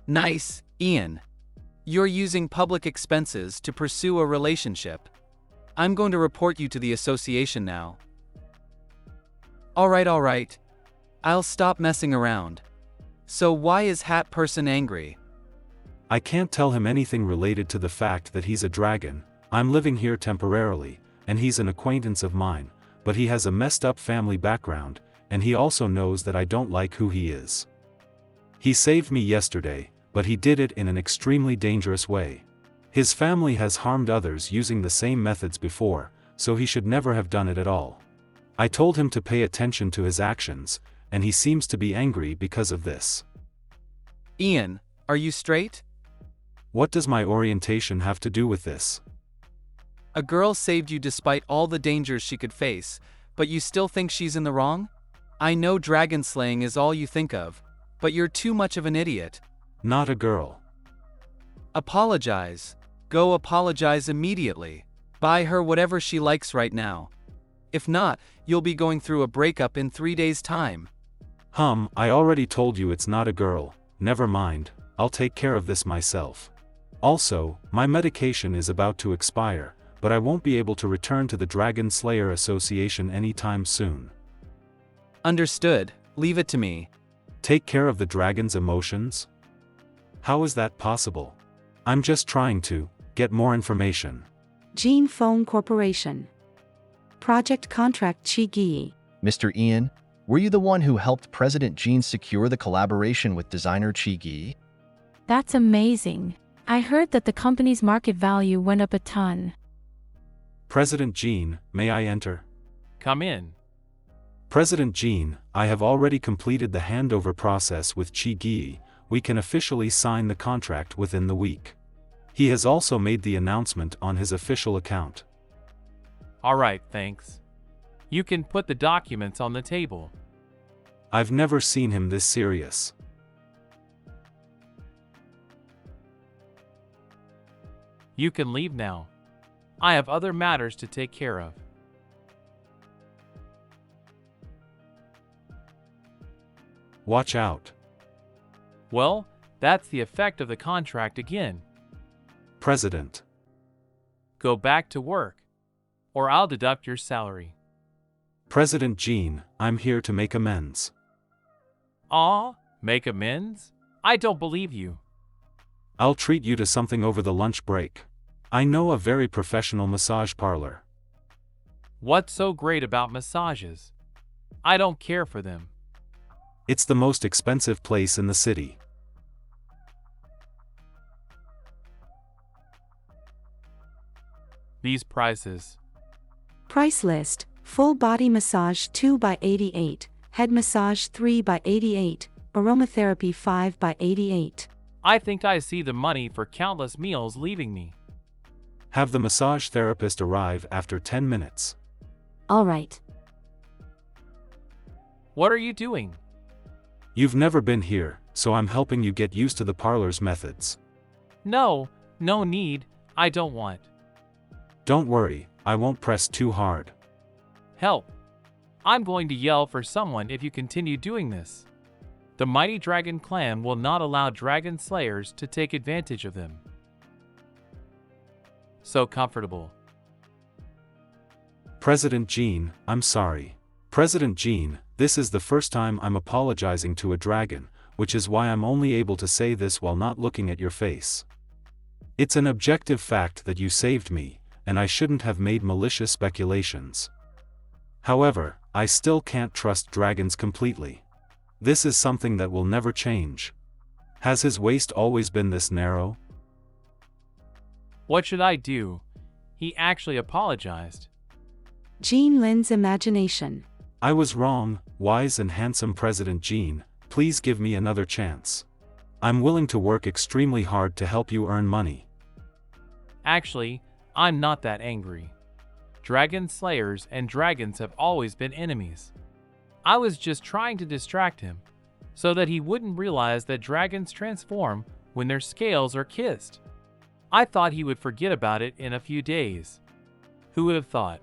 Nice, Ian. You're using public expenses to pursue a relationship. I'm going to report you to the association now. Alright. I'll stop messing around. So why is Hat Person angry? I can't tell him anything related to the fact that he's a dragon. I'm living here temporarily, and he's an acquaintance of mine, but he has a messed up family background, and he also knows that I don't like who he is. He saved me yesterday, but he did it in an extremely dangerous way. His family has harmed others using the same methods before, so he should never have done it at all. I told him to pay attention to his actions, and he seems to be angry because of this. Ian, are you straight? What does my orientation have to do with this? A girl saved you despite all the dangers she could face, but you still think she's in the wrong? I know dragon slaying is all you think of, but you're too much of an idiot. Not a girl. Apologize. Go apologize immediately. Buy her whatever she likes right now. If not, you'll be going through a breakup in 3 days' time. I already told you it's not a girl. Never mind, I'll take care of this myself. Also, my medication is about to expire, but I won't be able to return to the Dragon Slayer Association anytime soon. Understood, leave it to me. Take care of the dragon's emotions? How is that possible? I'm just trying to get more information. Gene Phone Corporation. Project Contract Chi Gi. Mr. Ian, were you the one who helped President Jean secure the collaboration with designer Chi Gi? That's amazing. I heard that the company's market value went up a ton. President Jean, may I enter? Come in. President Jean, I have already completed the handover process with Chi Gi. We can officially sign the contract within the week. He has also made the announcement on his official account. Alright, thanks. You can put the documents on the table. I've never seen him this serious. You can leave now. I have other matters to take care of. Watch out. Well, that's the effect of the contract again. President. Go back to work, or I'll deduct your salary. President Jean, I'm here to make amends. Aw, make amends? I don't believe you. I'll treat you to something over the lunch break. I know a very professional massage parlor. What's so great about massages? I don't care for them. It's the most expensive place in the city. These prices. Price list: full body massage 2 by 88, head massage 3 by 88, aromatherapy 5 by 88. I think I see the money for countless meals leaving me. Have the massage therapist arrive after 10 minutes. All right. What are you doing? You've never been here, so I'm helping you get used to the parlor's methods. No need, I don't want. Don't worry, I won't press too hard. Help! I'm going to yell for someone if you continue doing this. The mighty dragon clan will not allow dragon slayers to take advantage of them. So comfortable. President Jean, I'm sorry. President Jean, this is the first time I'm apologizing to a dragon, which is why I'm only able to say this while not looking at your face. It's an objective fact that you saved me, and I shouldn't have made malicious speculations. However, I still can't trust dragons completely. This is something that will never change. Has his waist always been this narrow? What should I do? He actually apologized. Jean Lin's imagination. I was wrong, wise and handsome President Jean, please give me another chance. I'm willing to work extremely hard to help you earn money. Actually, I'm not that angry. Dragon slayers and dragons have always been enemies. I was just trying to distract him, so that he wouldn't realize that dragons transform when their scales are kissed. I thought he would forget about it in a few days. Who would have thought?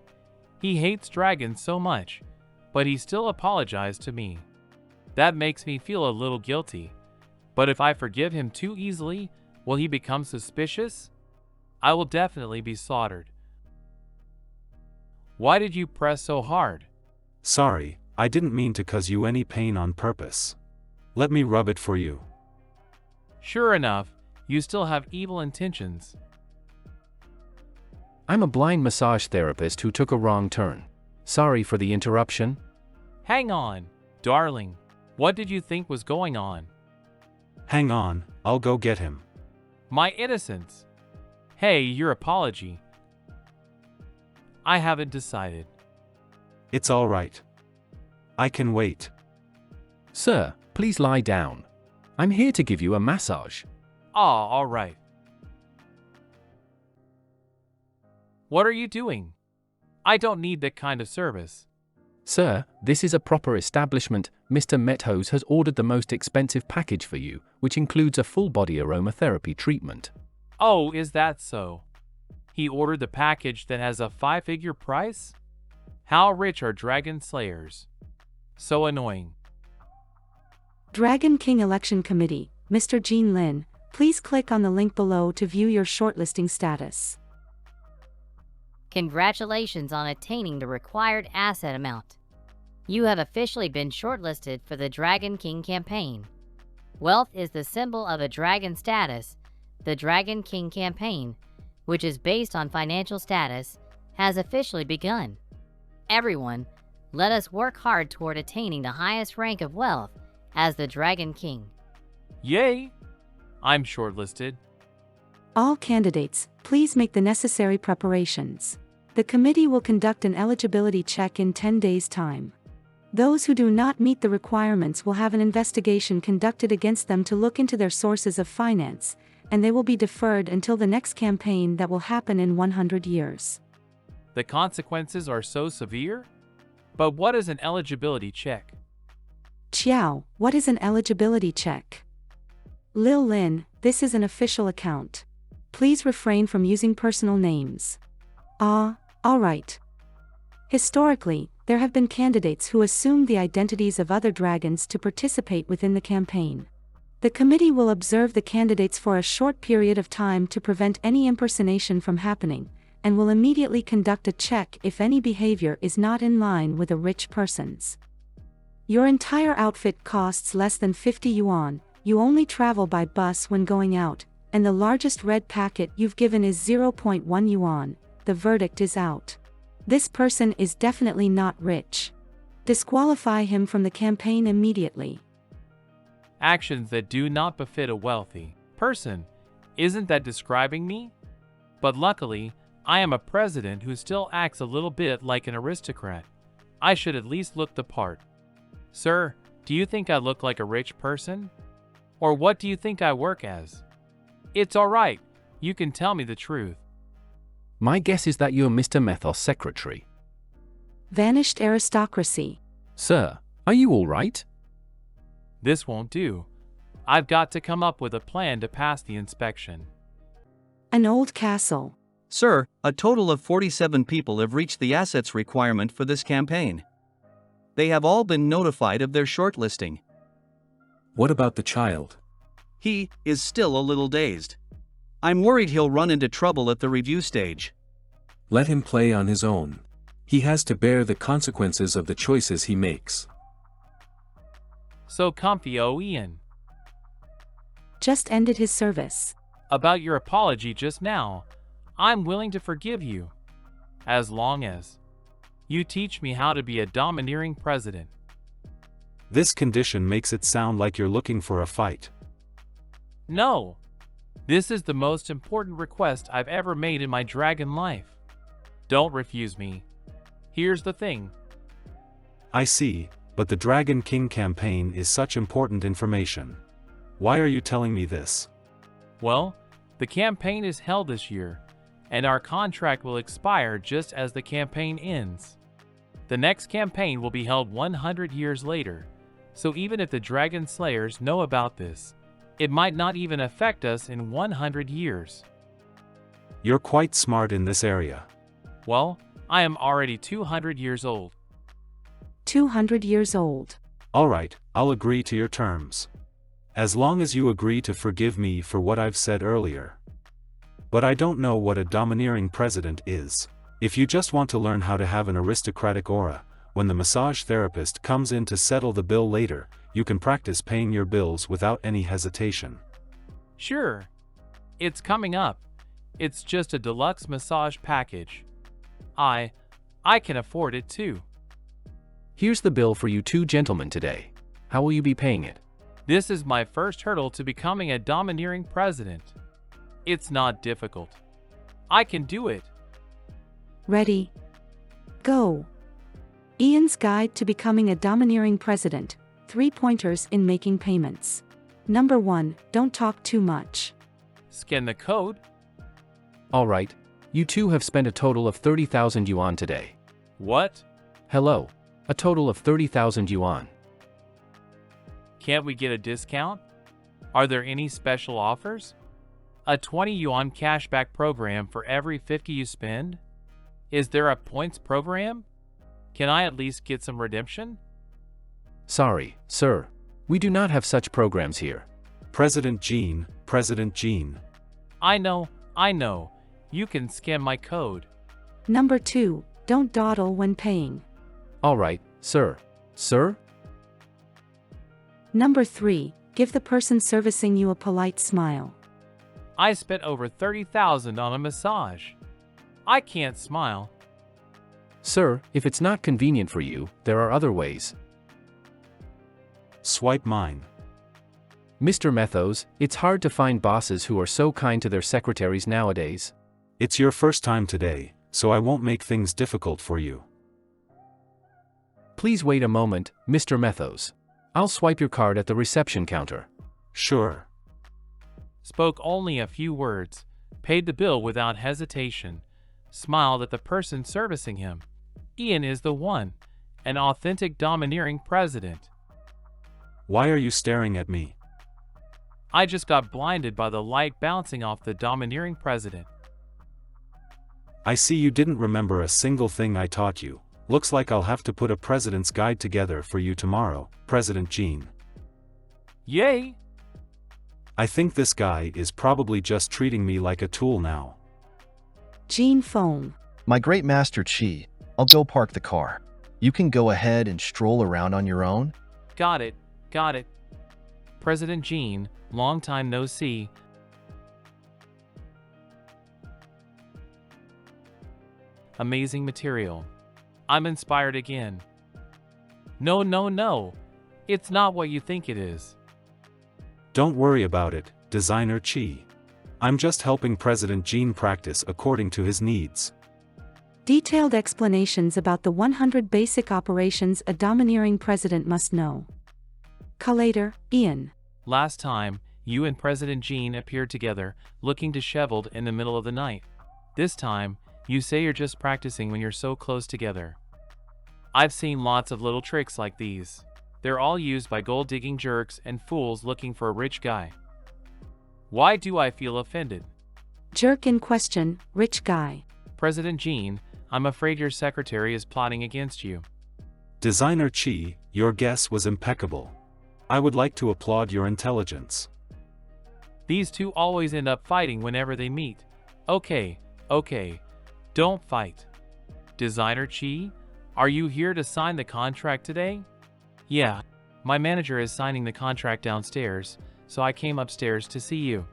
He hates dragons so much, but he still apologized to me. That makes me feel a little guilty. But if I forgive him too easily, will he become suspicious? I will definitely be slaughtered. Why did you press so hard? Sorry, I didn't mean to cause you any pain on purpose. Let me rub it for you. Sure enough, you still have evil intentions. I'm a blind massage therapist who took a wrong turn. Sorry for the interruption. Hang on, darling. What did you think was going on? Hang on, I'll go get him. My innocence. Hey, your apology. I haven't decided. It's all right. I can wait. Sir, please lie down. I'm here to give you a massage. All right. What are you doing? I don't need that kind of service. Sir, this is a proper establishment. Mr. Methos has ordered the most expensive package for you, which includes a full-body aromatherapy treatment. Oh, is that so? He ordered the package that has a 5-figure price? How rich are dragon slayers? So annoying. Dragon King Election Committee, Mr. Jean Lin, please click on the link below to view your shortlisting status. Congratulations on attaining the required asset amount. You have officially been shortlisted for the Dragon King campaign. Wealth is the symbol of a dragon status. The Dragon King campaign, which is based on financial status, has officially begun. Everyone, let us work hard toward attaining the highest rank of wealth as the Dragon King. Yay! I'm shortlisted. All candidates, please make the necessary preparations. The committee will conduct an eligibility check in 10 days' time. Those who do not meet the requirements will have an investigation conducted against them to look into their sources of finance, and they will be deferred until the next campaign that will happen in 100 years. The consequences are so severe? But what is an eligibility check? Qiao, what is an eligibility check? Lil Lin, this is an official account. Please refrain from using personal names. Alright. Historically, there have been candidates who assumed the identities of other dragons to participate within the campaign. The committee will observe the candidates for a short period of time to prevent any impersonation from happening, and will immediately conduct a check if any behavior is not in line with a rich person's. Your entire outfit costs less than 50 yuan, you only travel by bus when going out, and the largest red packet you've given is 0.1 yuan, the verdict is out. This person is definitely not rich. Disqualify him from the campaign immediately. Actions that do not befit a wealthy person. Isn't that describing me? But luckily, I am a president who still acts a little bit like an aristocrat. I should at least look the part. Sir, do you think I look like a rich person? Or what do you think I work as? It's alright, you can tell me the truth. My guess is that you're Mr. Methos' secretary. Vanished aristocracy. Sir, are you all right? This won't do. I've got to come up with a plan to pass the inspection. An old castle. Sir, a total of 47 people have reached the assets requirement for this campaign. They have all been notified of their shortlisting. What about the child? He is still a little dazed. I'm worried he'll run into trouble at the review stage. Let him play on his own. He has to bear the consequences of the choices he makes. So comfy, oh Ian. Just ended his service. About your apology just now, I'm willing to forgive you. As long as you teach me how to be a domineering president. This condition makes it sound like you're looking for a fight. No. This is the most important request I've ever made in my dragon life. Don't refuse me. Here's the thing. I see, but the Dragon King campaign is such important information. Why are you telling me this? Well, the campaign is held this year, and our contract will expire just as the campaign ends. The next campaign will be held 100 years later, so even if the Dragon Slayers know about this, it might not even affect us in 100 years. You're quite smart in this area. Well, I am already 200 years old. 200 years old. Alright, I'll agree to your terms. As long as you agree to forgive me for what I've said earlier. But I don't know what a domineering president is. If you just want to learn how to have an aristocratic aura, when the massage therapist comes in to settle the bill later, you can practice paying your bills without any hesitation. Sure. It's coming up. It's just a deluxe massage package. I can afford it too. Here's the bill for you two gentlemen today. How will you be paying it? This is my first hurdle to becoming a domineering president. It's not difficult. I can do it. Ready. Go. Ian's Guide to Becoming a Domineering President. 3 pointers in making payments. Number 1. Don't talk too much. Scan the code. Alright, you two have spent a total of 30,000 yuan today. What? Hello, a total of 30,000 yuan. Can't we get a discount? Are there any special offers? A 20 yuan cashback program for every 50 you spend? Is there a points program? Can I at least get some redemption? Sorry, sir. We do not have such programs here. President Jean. I know. You can scan my code. Number 2. Don't dawdle when paying. Alright, sir. Sir? Number 3. Give the person servicing you a polite smile. I spent over 30,000 on a massage. I can't smile. Sir, if it's not convenient for you, there are other ways. Swipe mine. Mr. Methos, it's hard to find bosses who are so kind to their secretaries nowadays. It's your first time today, so I won't make things difficult for you. Please wait a moment, Mr. Methos. I'll swipe your card at the reception counter. Sure. Spoke only a few words, paid the bill without hesitation, smiled at the person servicing him. Ian is the one, an authentic domineering president. Why are you staring at me? I just got blinded by the light bouncing off the domineering president. I see you didn't remember a single thing I taught you. Looks like I'll have to put a president's guide together for you tomorrow, President Jean. Yay! I think this guy is probably just treating me like a tool now. Jean phone. My great master Chi, I'll go park the car. You can go ahead and stroll around on your own. Got it, got it. President Gene, long time no see. Amazing material. I'm inspired again. No, no, no. It's not what you think it is. Don't worry about it, Designer Chi. I'm just helping President Gene practice according to his needs. Detailed explanations about the 100 basic operations a domineering president must know. Collator, Ian. Last time, you and President Gene appeared together, looking disheveled in the middle of the night. This time, you say you're just practicing when you're so close together. I've seen lots of little tricks like these. They're all used by gold-digging jerks and fools looking for a rich guy. Why do I feel offended? Jerk in question, rich guy. President Gene, I'm afraid your secretary is plotting against you. Designer Chi, your guess was impeccable. I would like to applaud your intelligence. These two always end up fighting whenever they meet. Okay, don't fight. Designer Chi, are you here to sign the contract today? Yeah, my manager is signing the contract downstairs, so I came upstairs to see you.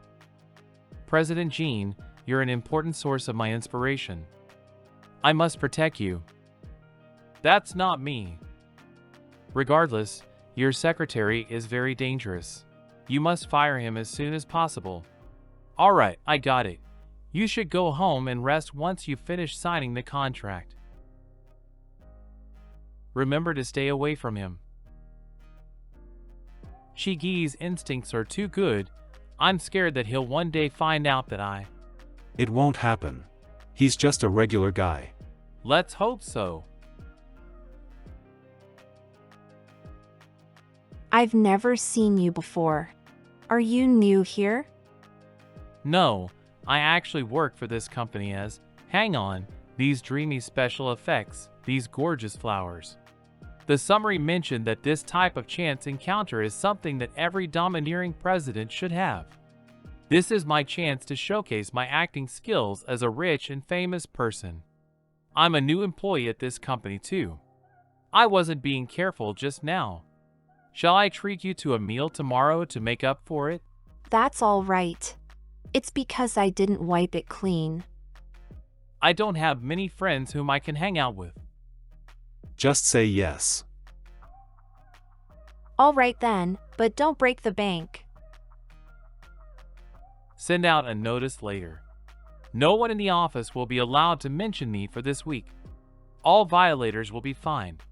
President Gene, you're an important source of my inspiration. I must protect you. That's not me. Regardless, your secretary is very dangerous. You must fire him as soon as possible. Alright, I got it. You should go home and rest once you finish signing the contract. Remember to stay away from him. Shige's instincts are too good. I'm scared that he'll one day find out that It won't happen. He's just a regular guy. Let's hope so. I've never seen you before. Are you new here? No, I actually work for this company as, hang on, these dreamy special effects, these gorgeous flowers. The summary mentioned that this type of chance encounter is something that every domineering president should have. This is my chance to showcase my acting skills as a rich and famous person. I'm a new employee at this company too. I wasn't being careful just now. Shall I treat you to a meal tomorrow to make up for it? That's all right. It's because I didn't wipe it clean. I don't have many friends whom I can hang out with. Just say yes. All right then, but don't break the bank. Send out a notice later. No one in the office will be allowed to mention me for this week. All violators will be fined.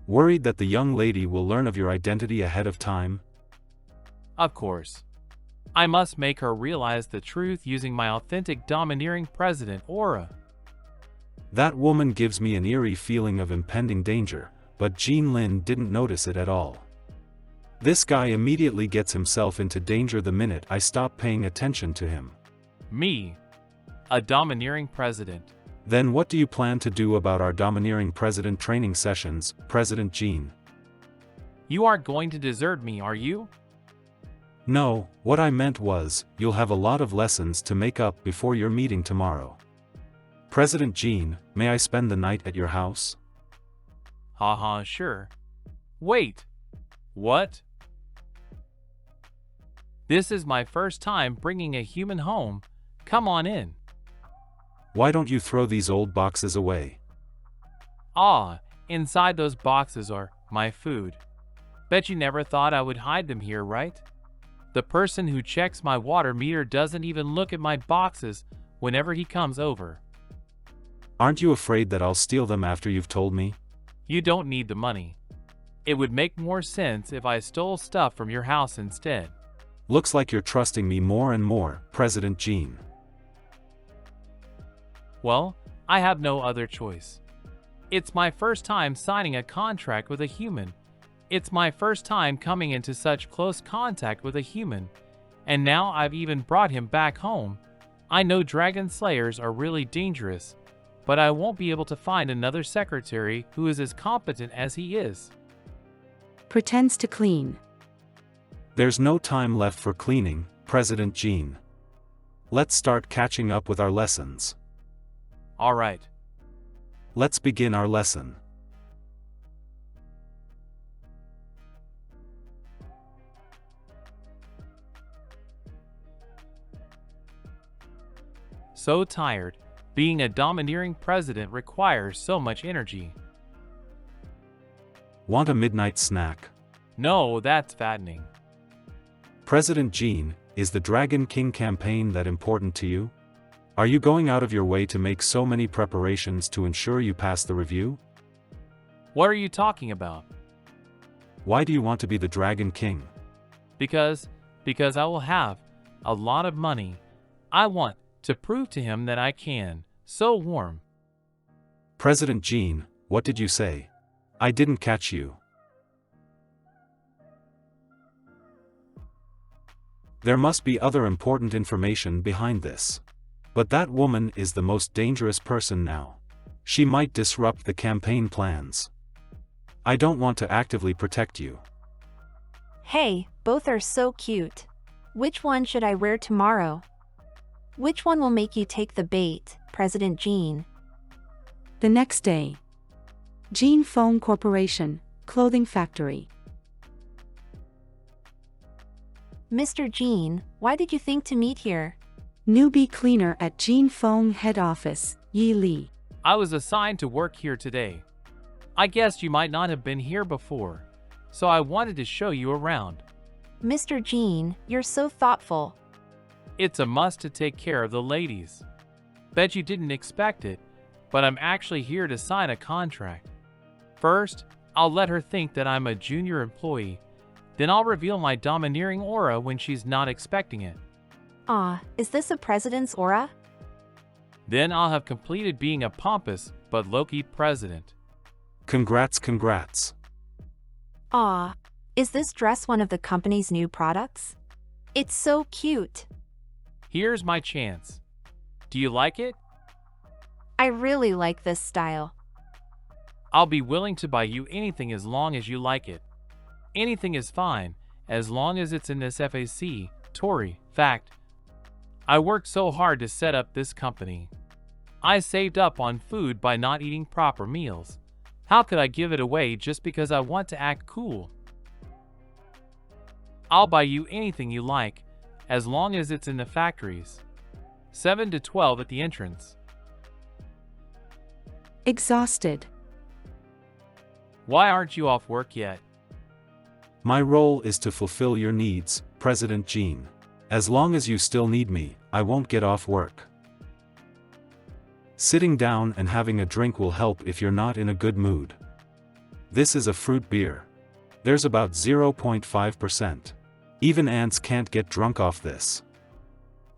Worried that the young lady will learn of your identity ahead of time? Of course. I must make her realize the truth using my authentic domineering president aura. That woman gives me an eerie feeling of impending danger, but Jean Lin didn't notice it at all. This guy immediately gets himself into danger the minute I stop paying attention to him. Me, a domineering president. Then what do you plan to do about our domineering president training sessions, President Jean? You aren't going to desert me, are you? No, what I meant was, you'll have a lot of lessons to make up before your meeting tomorrow. President Jean, may I spend the night at your house? Haha, sure. Wait. What? This is my first time bringing a human home. Come on in. Why don't you throw these old boxes away? Ah, inside those boxes are my food. Bet you never thought I would hide them here, right? The person who checks my water meter doesn't even look at my boxes whenever he comes over. Aren't you afraid that I'll steal them after you've told me? You don't need the money. It would make more sense if I stole stuff from your house instead. Looks like you're trusting me more and more, President Jean. Well, I have no other choice. It's my first time signing a contract with a human. It's my first time coming into such close contact with a human. And now I've even brought him back home. I know dragon slayers are really dangerous, but I won't be able to find another secretary who is as competent as he is. Pretends to clean. There's no time left for cleaning, President Jean. Let's start catching up with our lessons. All right. Let's begin our lesson. So tired. Being a domineering president requires so much energy. Want a midnight snack? No, that's fattening. President Jean, is the Dragon King campaign that important to you? Are you going out of your way to make so many preparations to ensure you pass the review? What are you talking about? Why do you want to be the Dragon King? Because I will have a lot of money. I want to prove to him that I can. So warm. President Jean, what did you say? I didn't catch you. There must be other important information behind this. But that woman is the most dangerous person now. She might disrupt the campaign plans. I don't want to actively protect you. Hey, both are so cute. Which one should I wear tomorrow? Which one will make you take the bait, President Jean? The next day. Jean Phone Corporation, Clothing Factory. Mr. Jean, why did you think to meet here? Newbie cleaner at Jean Phone head office, Yi Li. I was assigned to work here today. I guessed you might not have been here before, so I wanted to show you around. Mr. Jean, you're so thoughtful. It's a must to take care of the ladies. Bet you didn't expect it, but I'm actually here to sign a contract. First, I'll let her think that I'm a junior employee. Then I'll reveal my domineering aura when she's not expecting it. Is this a president's aura? Then I'll have completed being a pompous but low-key president. Congrats. Is this dress one of the company's new products? It's so cute. Here's my chance. Do you like it? I really like this style. I'll be willing to buy you anything as long as you like it. Anything is fine, as long as it's in this FAC, Tory, fact. I worked so hard to set up this company. I saved up on food by not eating proper meals. How could I give it away just because I want to act cool? I'll buy you anything you like, as long as it's in the factories. 7 to 12 at the entrance. Exhausted. Why aren't you off work yet? My role is to fulfill your needs, President Jean. As long as you still need me, I won't get off work. Sitting down and having a drink will help if you're not in a good mood. This is a fruit beer. There's about 0.5%. Even ants can't get drunk off this.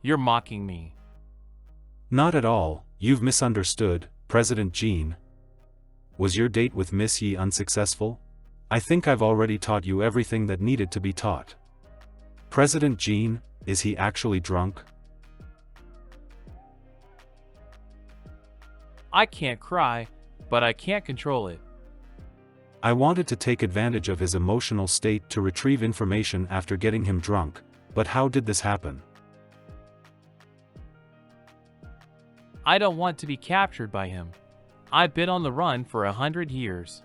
You're mocking me. Not at all, you've misunderstood, President Jean. Was your date with Miss Yi unsuccessful? I think I've already taught you everything that needed to be taught. President Jean, is he actually drunk? I can't cry, but I can't control it. I wanted to take advantage of his emotional state to retrieve information after getting him drunk, but how did this happen? I don't want to be captured by him. I've been on the run for 100 years.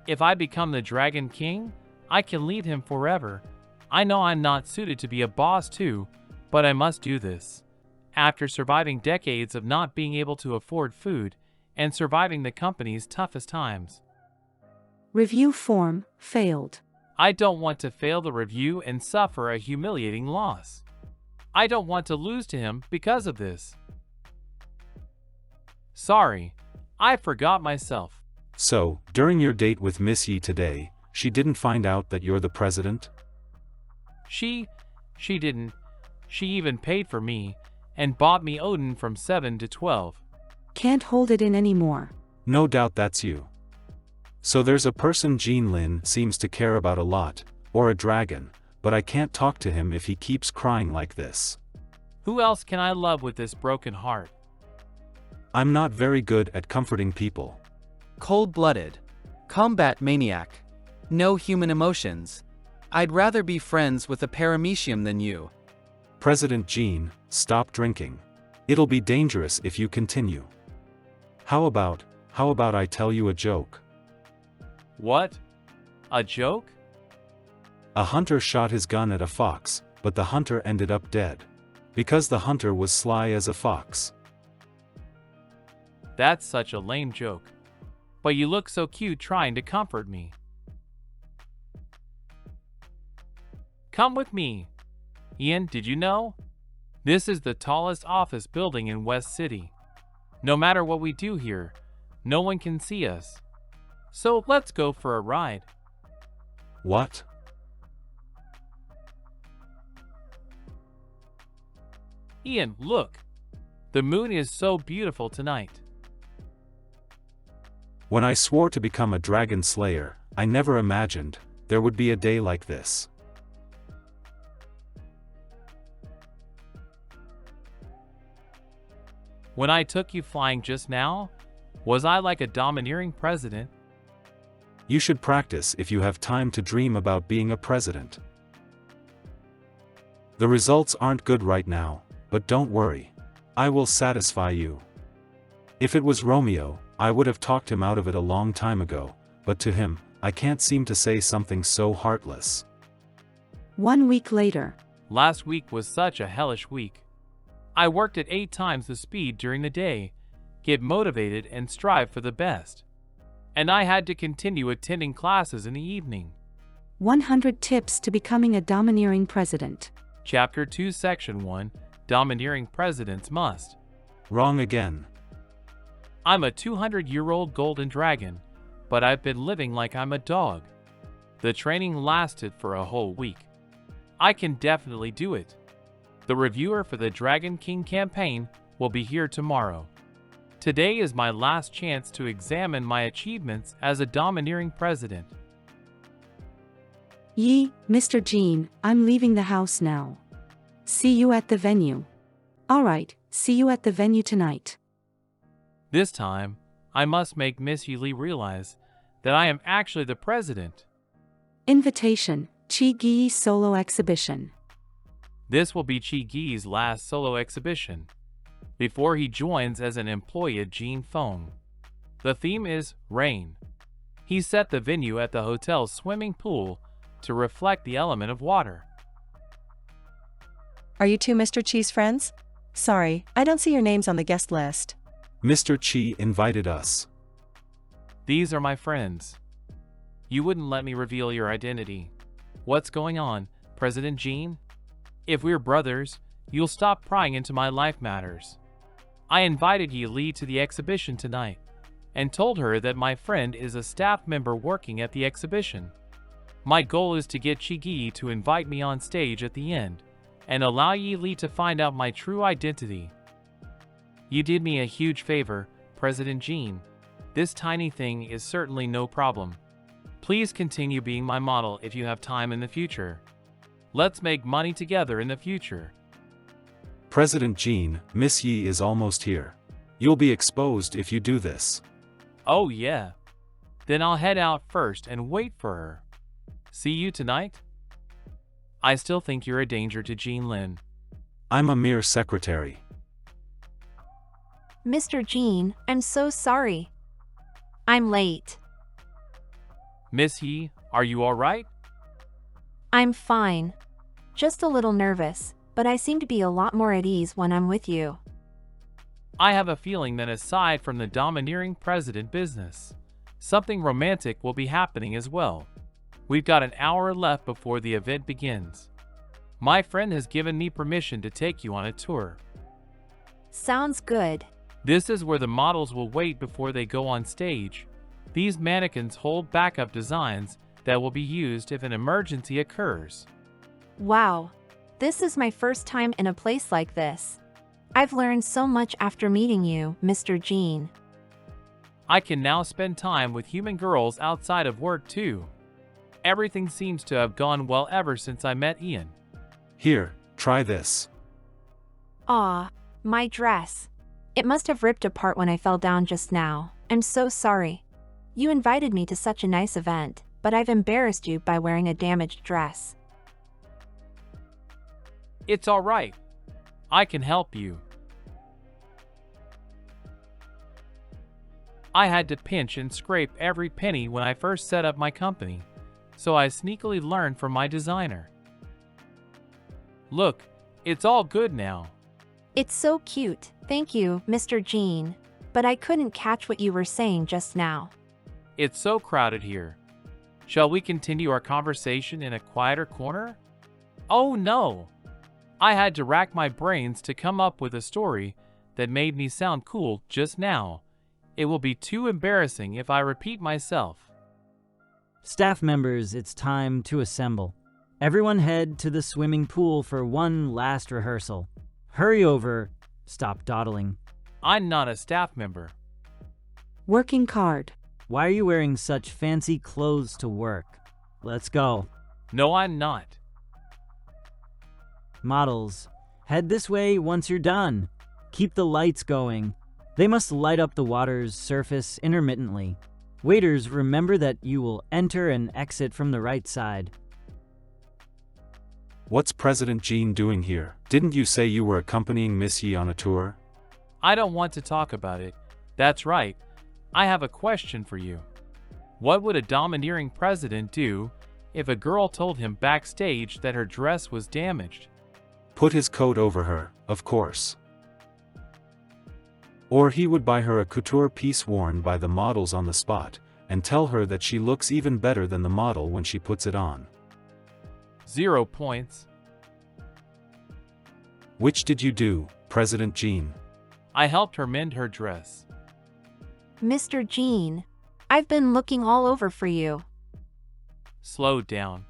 If I become the Dragon King, I can lead him forever. I know I'm not suited to be a boss too, but I must do this. After surviving decades of not being able to afford food, and surviving the company's toughest times. Review form, failed. I don't want to fail the review and suffer a humiliating loss. I don't want to lose to him because of this. Sorry, I forgot myself. So, during your date with Miss Yi today, she didn't find out that you're the president? She didn't. She even paid for me, and bought me Odin from 7 to 12. Can't hold it in anymore. No doubt that's you. So there's a person Jean Lin seems to care about a lot, or a dragon, but I can't talk to him if he keeps crying like this. Who else can I love with this broken heart? I'm not very good at comforting people. Cold-blooded. Combat maniac. No human emotions. I'd rather be friends with a paramecium than you. President Jean, stop drinking. It'll be dangerous if you continue. How about I tell you a joke? What? A joke? A hunter shot his gun at a fox, but the hunter ended up dead. Because the hunter was sly as a fox. That's such a lame joke. But you look so cute trying to comfort me. Come with me. Ian, did you know? This is the tallest office building in West City. No matter what we do here, no one can see us. So let's go for a ride. What? Ian, look. The moon is so beautiful tonight. When I swore to become a dragon slayer, I never imagined there would be a day like this. When I took you flying just now, was I like a domineering president? You should practice if you have time to dream about being a president. The results aren't good right now, but don't worry. I will satisfy you. If it was Romeo, I would have talked him out of it a long time ago, but to him, I can't seem to say something so heartless. 1 week later. Last week was such a hellish week. I worked at 8 times the speed during the day, get motivated and strive for the best. And I had to continue attending classes in the evening. 100 tips to becoming a domineering president. Chapter 2 Section 1 Domineering Presidents Must. Wrong again. I'm a 200-year-old golden dragon, but I've been living like I'm a dog. The training lasted for a whole week. I can definitely do it. The reviewer for the Dragon King campaign will be here tomorrow. Today is my last chance to examine my achievements as a domineering president. Mr. Jean, I'm leaving the house now. See you at the venue. Alright, see you at the venue tonight. This time, I must make Miss Yuli realize that I am actually the president. Invitation, Chi Gi Solo Exhibition. This will be Chi Gi's last solo exhibition, before he joins as an employee at Jean Fong. The theme is rain. He set the venue at the hotel's swimming pool to reflect the element of water. Are you two Mr. Chi's friends? Sorry, I don't see your names on the guest list. Mr. Chi invited us. These are my friends. You wouldn't let me reveal your identity. What's going on, President Jean? If we're brothers, you'll stop prying into my life matters. I invited Yili to the exhibition tonight, and told her that my friend is a staff member working at the exhibition. My goal is to get Chigi to invite me on stage at the end, and allow Yili to find out my true identity. You did me a huge favor, President Jean. This tiny thing is certainly no problem. Please continue being my model if you have time in the future. Let's make money together in the future. President Jean, Miss Yi is almost here. You'll be exposed if you do this. Oh yeah. Then I'll head out first and wait for her. See you tonight? I still think you're a danger to Jean Lin. I'm a mere secretary. Mr. Jean, I'm so sorry. I'm late. Miss Yi, are you alright? I'm fine. Just a little nervous, but I seem to be a lot more at ease when I'm with you. I have a feeling that aside from the domineering president business, something romantic will be happening as well. We've got an hour left before the event begins. My friend has given me permission to take you on a tour. Sounds good. This is where the models will wait before they go on stage. These mannequins hold backup designs that will be used if an emergency occurs. Wow. This is my first time in a place like this. I've learned so much after meeting you, Mr. Jean. I can now spend time with human girls outside of work too. Everything seems to have gone well ever since I met Ian. Here, try this. Aw, my dress. It must have ripped apart when I fell down just now. I'm so sorry. You invited me to such a nice event, but I've embarrassed you by wearing a damaged dress. It's all right. I can help you. I had to pinch and scrape every penny when I first set up my company, so I sneakily learned from my designer. Look, it's all good now. It's so cute. Thank you, Mr. Jean. but I couldn't catch what you were saying just now. It's so crowded here. Shall we continue our conversation in a quieter corner? Oh no! I had to rack my brains to come up with a story that made me sound cool just now. It will be too embarrassing if I repeat myself. Staff members, it's time to assemble. Everyone head to the swimming pool for one last rehearsal. Hurry over. Stop dawdling. I'm not a staff member. Working card. Why are you wearing such fancy clothes to work? Let's go. No, I'm not. Models, head this way once you're done. Keep the lights going. They must light up the water's surface intermittently. Waiters, remember that you will enter and exit from the right side. What's President Jean doing here? Didn't you say you were accompanying Miss Yi on a tour? I don't want to talk about it. That's right. I have a question for you. What would a domineering president do if a girl told him backstage that her dress was damaged? Put his coat over her, of course. Or he would buy her a couture piece worn by the models on the spot, and tell her that she looks even better than the model when she puts it on. 0 points. Which did you do, President Jean? I helped her mend her dress. Mr. Jean, I've been looking all over for you. Slow down.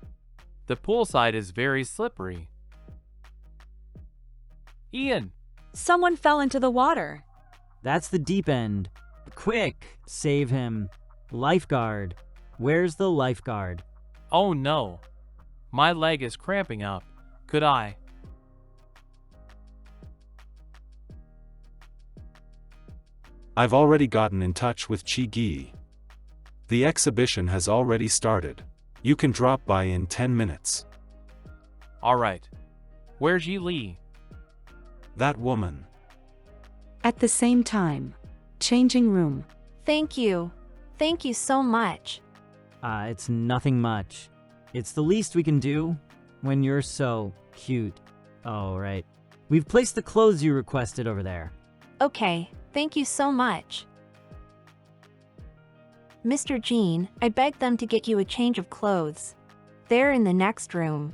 The poolside is very slippery. Ian! Someone fell into the water. That's the deep end. Quick, save him. Lifeguard. Where's the lifeguard? Oh no. My leg is cramping up. Could I? I've already gotten in touch with Chi Gi. The exhibition has already started. You can drop by in 10 minutes. Alright. Where's Yi Li? That woman. At the same time. Changing room. Thank you. Thank you so much. It's nothing much. It's the least we can do when you're so cute. Oh, right. We've placed the clothes you requested over there. Okay, thank you so much. Mr. Jean, I begged them to get you a change of clothes. They're in the next room.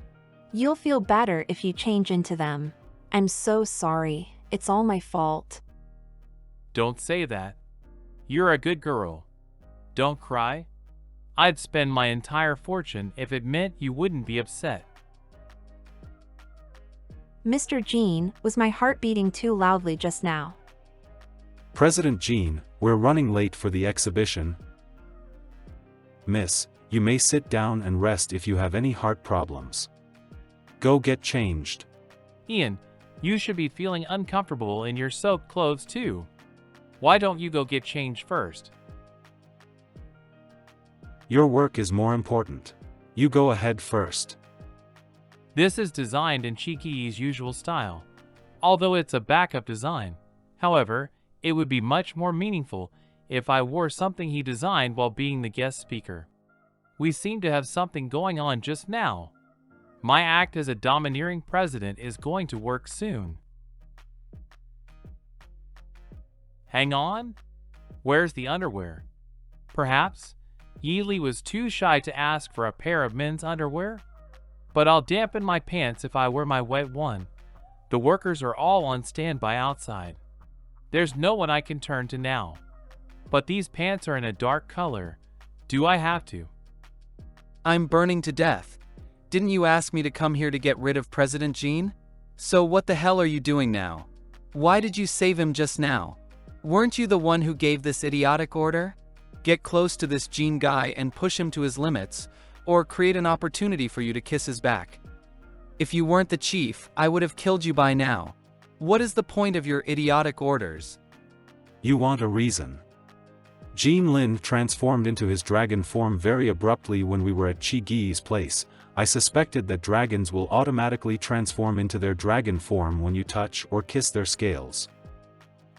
You'll feel better if you change into them. I'm so sorry. It's all my fault. Don't say that. You're a good girl. Don't cry. I'd spend my entire fortune if it meant you wouldn't be upset. Mr. Jean, was my heart beating too loudly just now? President Jean, we're running late for the exhibition. Miss, you may sit down and rest if you have any heart problems. Go get changed. Ian, you should be feeling uncomfortable in your soaked clothes too. Why don't you go get changed first? Your work is more important. You go ahead first. This is designed in Chi Gi's usual style, although it's a backup design. However, it would be much more meaningful if I wore something he designed while being the guest speaker. We seem to have something going on just now. My act as a domineering president is going to work soon. Hang on? Where's the underwear? Perhaps Yi Li was too shy to ask for a pair of men's underwear? But I'll dampen my pants if I wear my wet one. The workers are all on standby outside. There's no one I can turn to now. But these pants are in a dark color. Do I have to? I'm burning to death. Didn't you ask me to come here to get rid of President Jean? So what the hell are you doing now? Why did you save him just now? Weren't you the one who gave this idiotic order? Get close to this Jean guy and push him to his limits, or create an opportunity for you to kiss his back. If you weren't the chief, I would have killed you by now. What is the point of your idiotic orders? You want a reason. Jean Lin transformed into his dragon form very abruptly when we were at Chi Gi's place. I suspected that dragons will automatically transform into their dragon form when you touch or kiss their scales.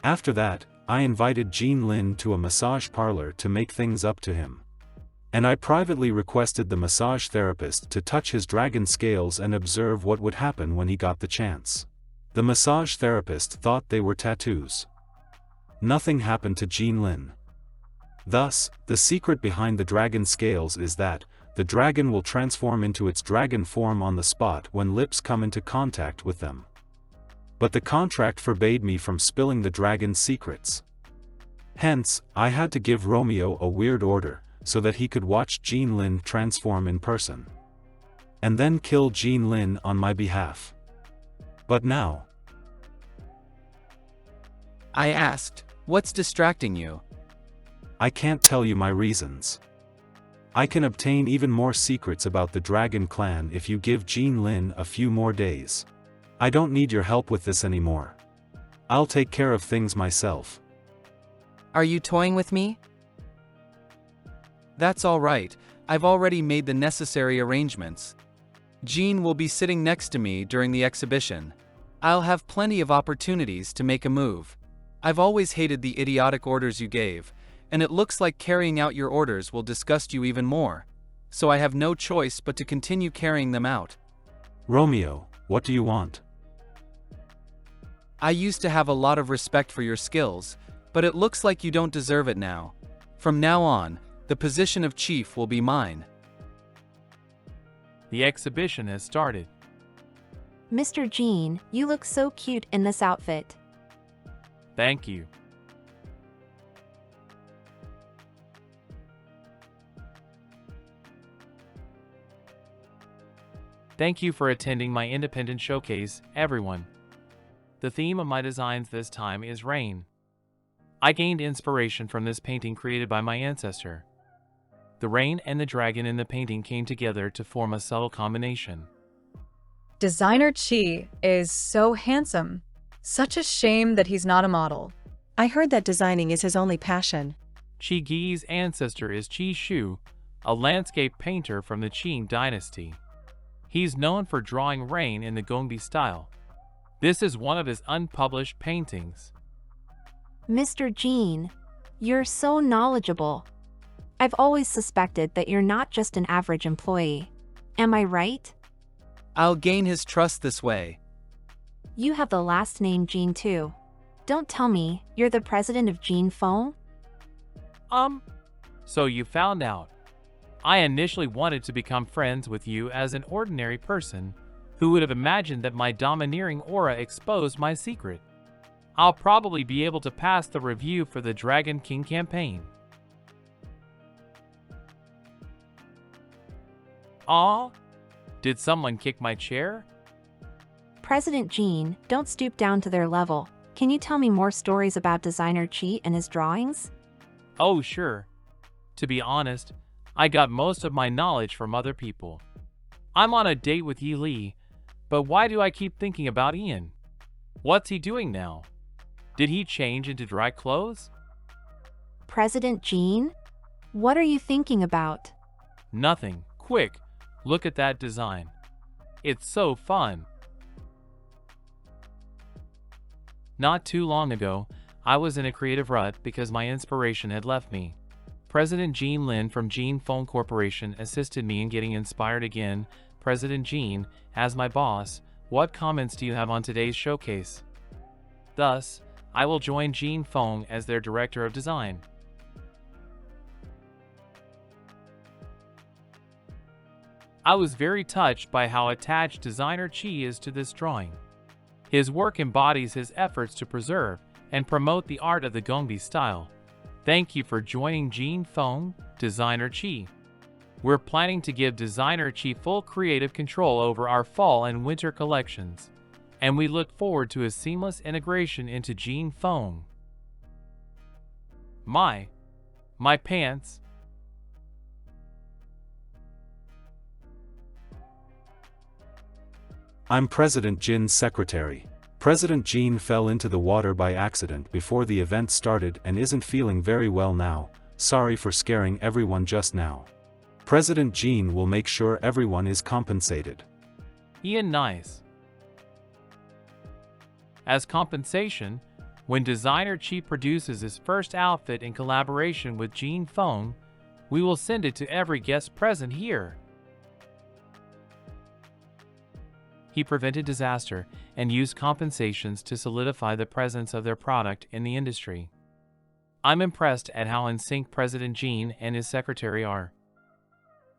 After that, I invited Jean Lin to a massage parlor to make things up to him. And I privately requested the massage therapist to touch his dragon scales and observe what would happen when he got the chance. The massage therapist thought they were tattoos. Nothing happened to Jean Lin. Thus, the secret behind the dragon scales is that, the dragon will transform into its dragon form on the spot when lips come into contact with them. But the contract forbade me from spilling the dragon's secrets. Hence, I had to give Romeo a weird order, so that he could watch Jean Lin transform in person. And then kill Jean Lin on my behalf. But now, I asked, what's distracting you? I can't tell you my reasons. I can obtain even more secrets about the Dragon Clan if you give Jean Lin a few more days. I don't need your help with this anymore. I'll take care of things myself. Are you toying with me? That's all right, I've already made the necessary arrangements. Jean will be sitting next to me during the exhibition. I'll have plenty of opportunities to make a move. I've always hated the idiotic orders you gave, and it looks like carrying out your orders will disgust you even more. So I have no choice but to continue carrying them out. Romeo, what do you want? I used to have a lot of respect for your skills, but it looks like you don't deserve it now. From now on, the position of chief will be mine. The exhibition has started. Mr. Jean, you look so cute in this outfit. Thank you. Thank you for attending my independent showcase, everyone. The theme of my designs this time is rain. I gained inspiration from this painting created by my ancestor. The rain and the dragon in the painting came together to form a subtle combination. Designer Chi is so handsome. Such a shame that he's not a model. I heard that designing is his only passion. Chi Gi's ancestor is Qi Shu, a landscape painter from the Qing dynasty. He's known for drawing rain in the Gongbi style. This is one of his unpublished paintings. Mr. Jean, you're so knowledgeable. I've always suspected that you're not just an average employee. Am I right? I'll gain his trust this way. You have the last name Jean too. Don't tell me you're the president of Jean Feng? So you found out. I initially wanted to become friends with you as an ordinary person. Who would have imagined that my domineering aura exposed my secret? I'll probably be able to pass the review for the Dragon King campaign. Aw, did someone kick my chair? President Jean, don't stoop down to their level. Can you tell me more stories about designer Chi and his drawings? Oh, sure. To be honest, I got most of my knowledge from other people. I'm on a date with Yi Li, but why do I keep thinking about Ian? What's he doing now? Did he change into dry clothes? President Jean? What are you thinking about? Nothing. Quick, look at that design. It's so fun. Not too long ago, I was in a creative rut because my inspiration had left me. President Jean Lin from Jean Phone Corporation assisted me in getting inspired again. President Jean, as my boss, what comments do you have on today's showcase? Thus, I will join Jean Phone as their director of design. I was very touched by how attached designer Chi is to this drawing. His work embodies his efforts to preserve and promote the art of the Gongbi style. Thank you for joining Jean Phone, designer Chi. We're planning to give designer Chi full creative control over our fall and winter collections, and we look forward to his seamless integration into Jean Phone. My pants. I'm President Jin's secretary. President Jean fell into the water by accident before the event started and isn't feeling very well now. Sorry for scaring everyone just now. President Jean will make sure everyone is compensated. Ian nice. As compensation, when designer Chi produces his first outfit in collaboration with Jean Phone, we will send it to every guest present here. He prevented disaster and used compensations to solidify the presence of their product in the industry. I'm impressed at how in sync President Jean and his secretary are.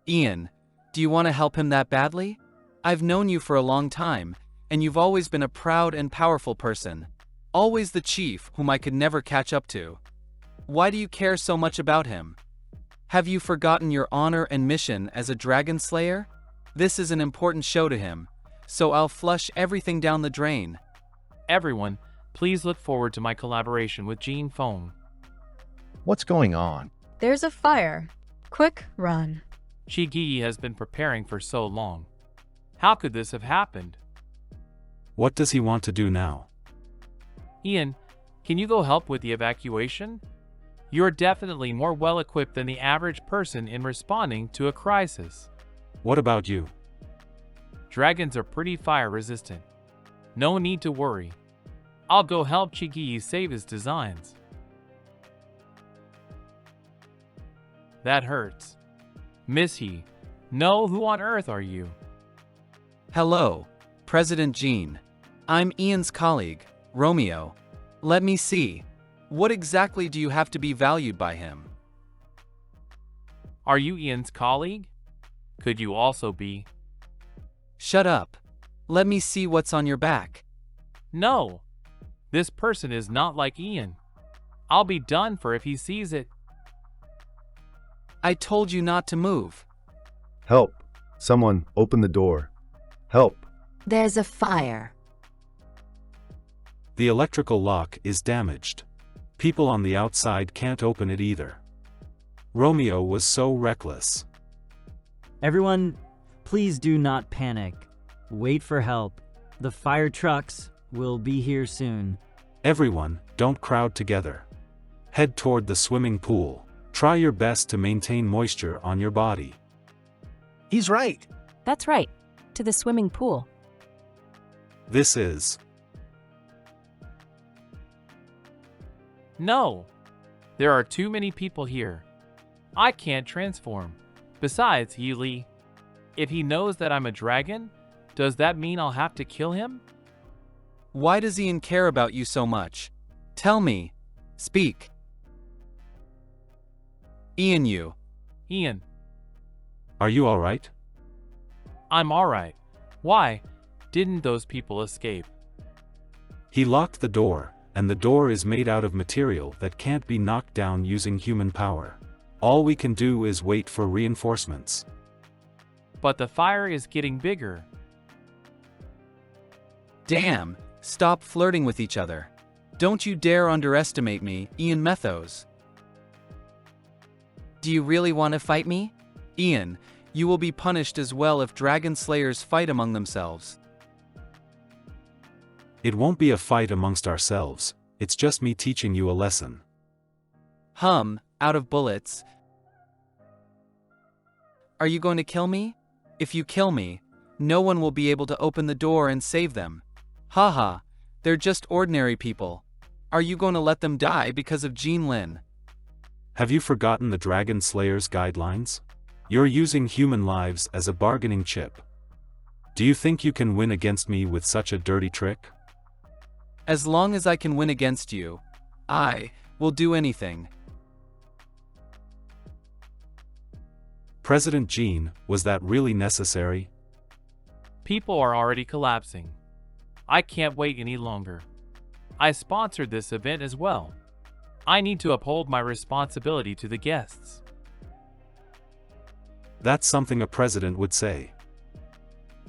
Ian, do you want to help him that badly? I've known you for a long time, and you've always been a proud and powerful person. Always the chief whom I could never catch up to. Why do you care so much about him? Have you forgotten your honor and mission as a dragon slayer? This is an important show to him, so I'll flush everything down the drain. Everyone, please look forward to my collaboration with Jean Fong. What's going on? There's a fire. Quick, run. Chi Gi has been preparing for so long. How could this have happened? What does he want to do now? Ian, can you go help with the evacuation? You're definitely more well-equipped than the average person in responding to a crisis. What about you? Dragons are pretty fire-resistant. No need to worry. I'll go help Chi Gi save his designs. That hurts. Miss He, no, who on earth are you? Hello, President Jean. I'm Ian's colleague, Romeo. Let me see. What exactly do you have to be valued by him? Are you Ian's colleague? Could you also be? Shut up. Let me see what's on your back. No. This person is not like Ian. I'll be done for if he sees it. I told you not to move. Help. Someone open the door. Help. There's a fire. The electrical lock is damaged. People on the outside can't open it either. Romeo was so reckless. Everyone, please do not panic. Wait for help. The fire trucks will be here soon. Everyone, don't crowd together. Head toward the swimming pool. Try your best to maintain moisture on your body. He's right. That's right. To the swimming pool. This is... No. There are too many people here. I can't transform. Besides, Healy, if he knows that I'm a dragon, does that mean I'll have to kill him? Why does Ian care about you so much? Tell me. Speak. Ian, you. Ian. Are you alright? I'm alright. Why? Didn't those people escape? He locked the door, and the door is made out of material that can't be knocked down using human power. All we can do is wait for reinforcements. But the fire is getting bigger. Damn, stop flirting with each other. Don't you dare underestimate me, Ian Methos. Do you really want to fight me? Ian, you will be punished as well if dragon slayers fight among themselves. It won't be a fight amongst ourselves, it's just me teaching you a lesson. Out of bullets. Are you going to kill me? If you kill me, no one will be able to open the door and save them. Haha, they're just ordinary people. Are you going to let them die because of Jean Lin? Have you forgotten the Dragon Slayer's guidelines? You're using human lives as a bargaining chip. Do you think you can win against me with such a dirty trick? As long as I can win against you, I will do anything. President Jean, was that really necessary? People are already collapsing. I can't wait any longer. I sponsored this event as well. I need to uphold my responsibility to the guests. That's something a president would say.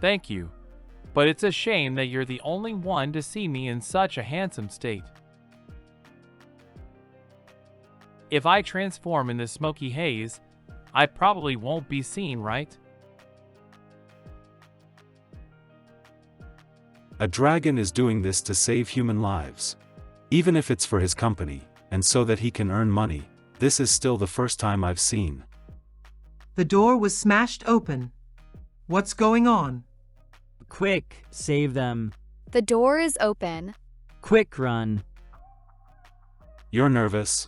Thank you. But it's a shame that you're the only one to see me in such a handsome state. If I transform in the smoky haze, I probably won't be seen, right? A dragon is doing this to save human lives. Even if it's for his company, and so that he can earn money, this is still the first time I've seen. The door was smashed open. What's going on? Quick, save them. The door is open. Quick, run. You're nervous.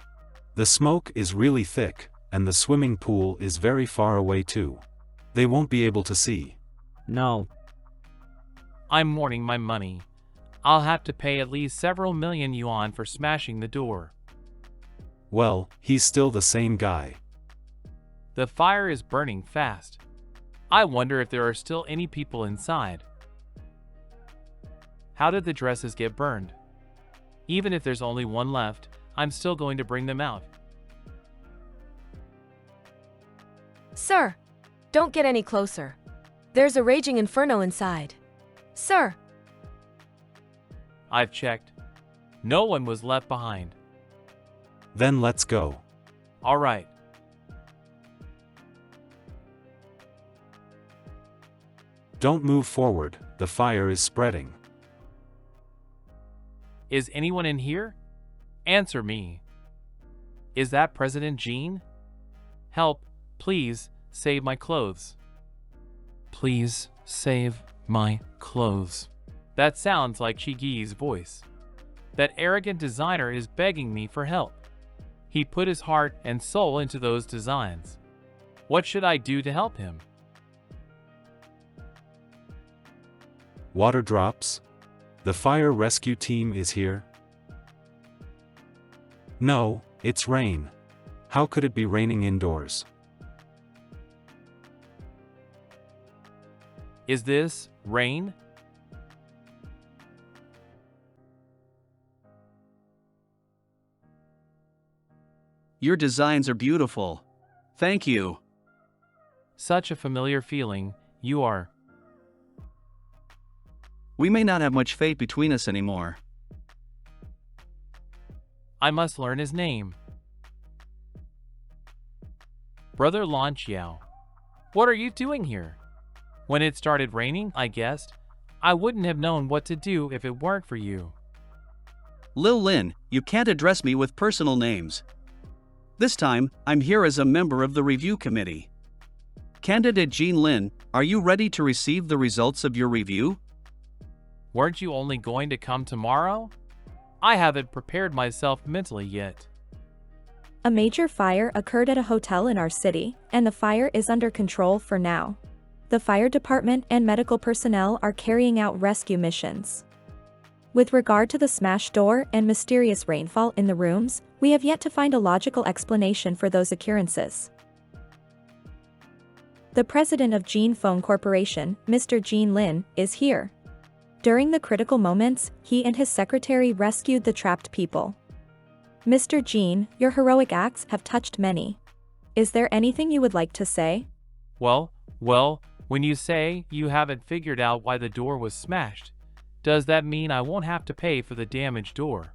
The smoke is really thick, and the swimming pool is very far away too. They won't be able to see. No. I'm mourning my money. I'll have to pay at least several million yuan for smashing the door. Well, he's still the same guy. The fire is burning fast. I wonder if there are still any people inside. How did the dresses get burned? Even if there's only one left, I'm still going to bring them out. Sir, don't get any closer. There's a raging inferno inside. Sir! I've checked. No one was left behind. Then let's go. All right. Don't move forward, the fire is spreading. Is anyone in here? Answer me. Is that President Jean? Help, please, save my clothes. Please, save my clothes. That sounds like Chigi's voice. That arrogant designer is begging me for help. He put his heart and soul into those designs. What should I do to help him? Water drops? The fire rescue team is here? No, it's rain. How could it be raining indoors? Is this rain? Your designs are beautiful. Thank you. Such a familiar feeling, you are. We may not have much fate between us anymore. I must learn his name. Brother Lan Xiao. What are you doing here? When it started raining, I guessed. I wouldn't have known what to do if it weren't for you. Lil Lin, you can't address me with personal names. This time, I'm here as a member of the review committee. Candidate Jean Lin, are you ready to receive the results of your review? Weren't you only going to come tomorrow? I haven't prepared myself mentally yet. A major fire occurred at a hotel in our city, and the fire is under control for now. The fire department and medical personnel are carrying out rescue missions. With regard to the smashed door and mysterious rainfall in the rooms, we have yet to find a logical explanation for those occurrences. The president of Jean Phone Corporation, Mr. Jean Lin, is here. During the critical moments, he and his secretary rescued the trapped people. Mr. Jean, your heroic acts have touched many. Is there anything you would like to say? Well, when you say you haven't figured out why the door was smashed, does that mean I won't have to pay for the damaged door?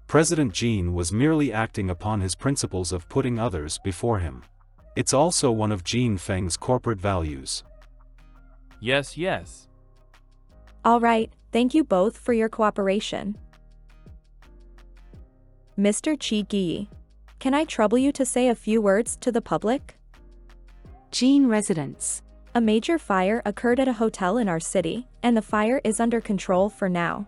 President Jean was merely acting upon his principles of putting others before him. It's also one of Jean Feng's corporate values. Yes. All right, thank you both for your cooperation. Mr. Chi Gi, can I trouble you to say a few words to the public? Jean residence. A major fire occurred at a hotel in our city, and the fire is under control for now.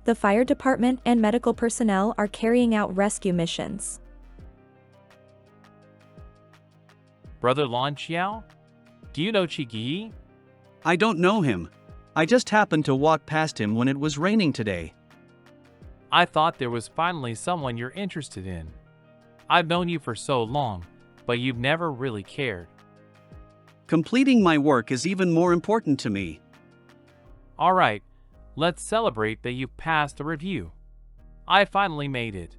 The fire department and medical personnel are carrying out rescue missions. Brother Lan Xiao? Do you know Chi? I don't know him. I just happened to walk past him when it was raining today. I thought there was finally someone you're interested in. I've known you for so long, but you've never really cared. Completing my work is even more important to me. All right, let's celebrate that you passed the review. I finally made it.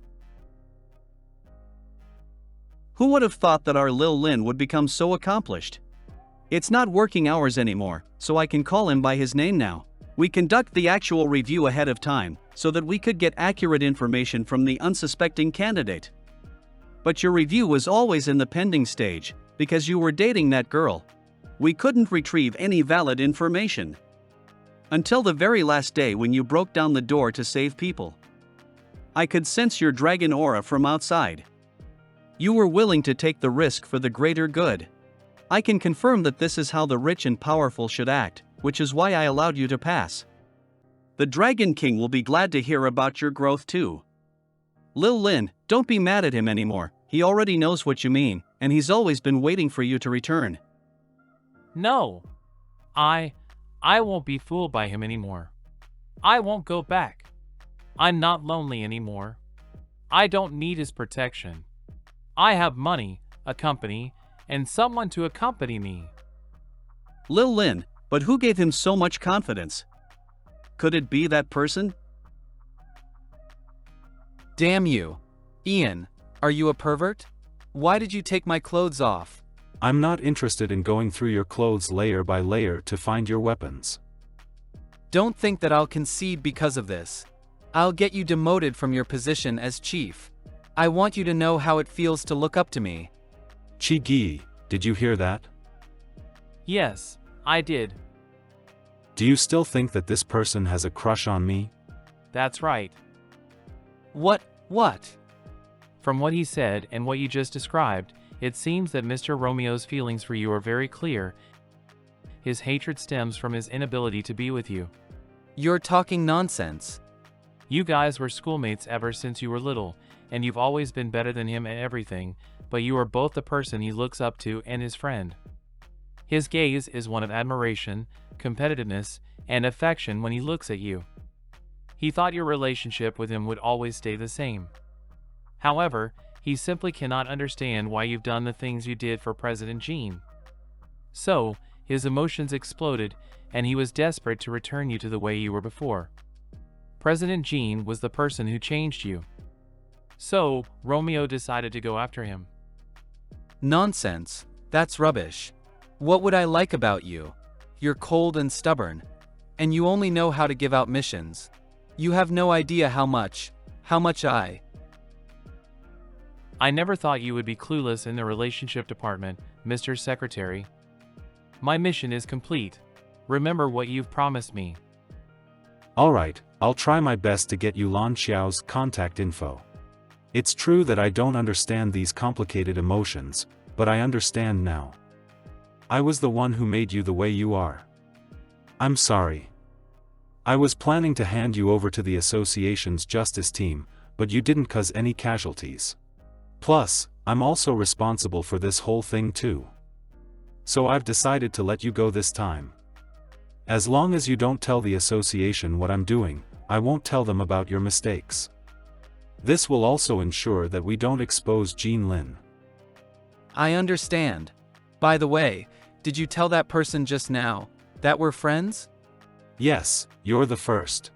Who would have thought that our Lil Lin would become so accomplished? It's not working hours anymore, so I can call him by his name now. We conduct the actual review ahead of time, so that we could get accurate information from the unsuspecting candidate. But your review was always in the pending stage, because you were dating that girl. We couldn't retrieve any valid information. Until the very last day when you broke down the door to save people. I could sense your dragon aura from outside. You were willing to take the risk for the greater good. I can confirm that this is how the rich and powerful should act, which is why I allowed you to pass. The Dragon King will be glad to hear about your growth too. Lil Lin, don't be mad at him anymore, he already knows what you mean, and he's always been waiting for you to return. No. I won't be fooled by him anymore. I won't go back. I'm not lonely anymore. I don't need his protection. I have money, a company, and someone to accompany me. Lil Lin, but who gave him so much confidence? Could it be that person? Damn you. Ian, are you a pervert? Why did you take my clothes off? I'm not interested in going through your clothes layer by layer to find your weapons. Don't think that I'll concede because of this. I'll get you demoted from your position as chief. I want you to know how it feels to look up to me. Chi-gi, did you hear that? Yes, I did. Do you still think that this person has a crush on me? That's right. What? From what he said and what you just described, it seems that Mr. Romeo's feelings for you are very clear. His hatred stems from his inability to be with you. You're talking nonsense. You guys were schoolmates ever since you were little, and you've always been better than him at everything, but you are both the person he looks up to and his friend. His gaze is one of admiration, competitiveness, and affection when he looks at you. He thought your relationship with him would always stay the same. However, he simply cannot understand why you've done the things you did for President Jean. So, his emotions exploded, and he was desperate to return you to the way you were before. President Jean was the person who changed you. So, Romeo decided to go after him. Nonsense. That's rubbish. What would I like about you? You're cold and stubborn. And you only know how to give out missions. You have no idea how much I never thought you would be clueless in the relationship department, Mr. Secretary. My mission is complete. Remember what you've promised me. Alright, I'll try my best to get you Lan Xiao's contact info. It's true that I don't understand these complicated emotions, but I understand now. I was the one who made you the way you are. I'm sorry. I was planning to hand you over to the association's justice team, but you didn't cause any casualties. Plus, I'm also responsible for this whole thing too. So I've decided to let you go this time. As long as you don't tell the association what I'm doing, I won't tell them about your mistakes. This will also ensure that we don't expose Jean Lin. I understand. By the way, did you tell that person just now that we're friends? Yes, you're the first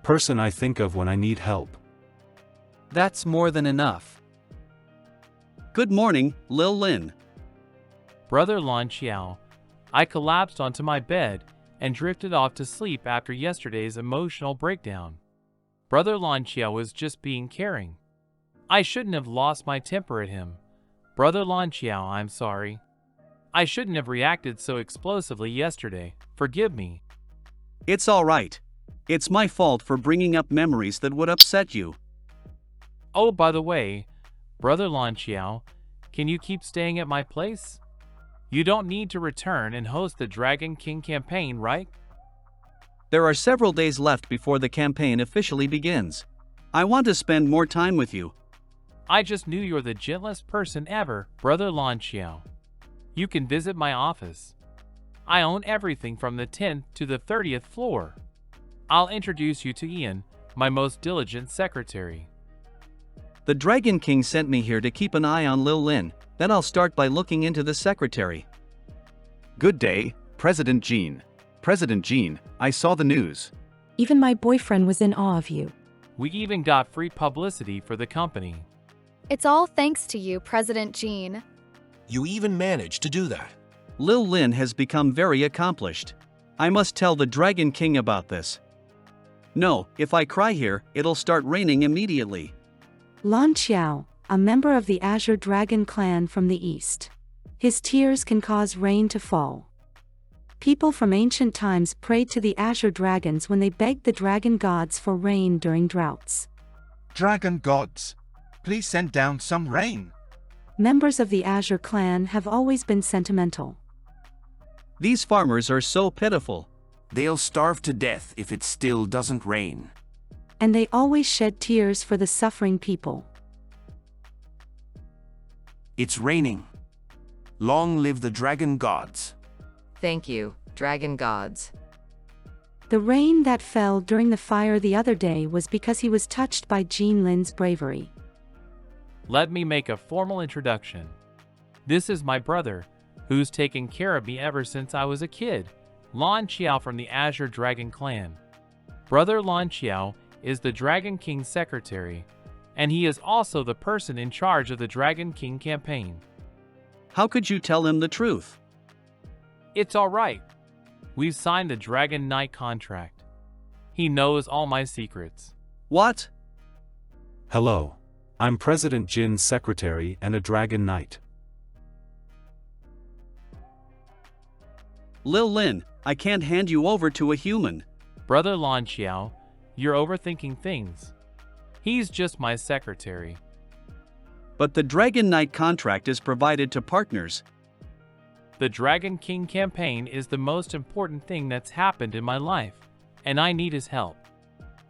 person I think of when I need help. That's more than enough. Good morning, Lil Lin. Brother Lan Xiao, I collapsed onto my bed and drifted off to sleep after yesterday's emotional breakdown. Brother Lan Xiao was just being caring. I shouldn't have lost my temper at him. Brother Lan Xiao, I'm sorry. I shouldn't have reacted so explosively yesterday. Forgive me. It's all right. It's my fault for bringing up memories that would upset you. Oh, by the way, Brother Lan Xiao, can you keep staying at my place? You don't need to return and host the Dragon King campaign, right? There are several days left before the campaign officially begins. I want to spend more time with you. I just knew you're the gentlest person ever, Brother Lan Xiao. You can visit my office. I own everything from the 10th to the 30th floor. I'll introduce you to Ian, my most diligent secretary. The Dragon King sent me here to keep an eye on Lil Lin, then I'll start by looking into the secretary. Good day, President Jean. President Jean, I saw the news. Even my boyfriend was in awe of you. We even got free publicity for the company. It's all thanks to you, President Jean. You even managed to do that. Lil Lin has become very accomplished. I must tell the Dragon King about this. No, if I cry here, it'll start raining immediately. Lan Xiao, a member of the Azure Dragon clan from the east. His tears can cause rain to fall. People from ancient times prayed to the Azure Dragons when they begged the dragon gods for rain during droughts. Dragon gods, please send down some rain. Members of the Azure clan have always been sentimental. These farmers are so pitiful. They'll starve to death if it still doesn't rain. And they always shed tears for the suffering people. It's raining. Long live the dragon gods. Thank you, dragon gods. The rain that fell during the fire the other day was because he was touched by Jean Lin's bravery. Let me make a formal introduction. This is my brother, who's taken care of me ever since I was a kid, Lan Qiao from the Azure Dragon clan. Brother Lan Qiao is the Dragon King's secretary, and he is also the person in charge of the Dragon King campaign. How could you tell him the truth? It's all right. We've signed the Dragon Knight contract. He knows all my secrets. What? Hello. I'm President Jin's secretary and a Dragon Knight. Lil Lin, I can't hand you over to a human. Brother Lan Qiao, you're overthinking things. He's just my secretary. But the Dragon Knight contract is provided to partners. The Dragon King campaign is the most important thing that's happened in my life, and I need his help.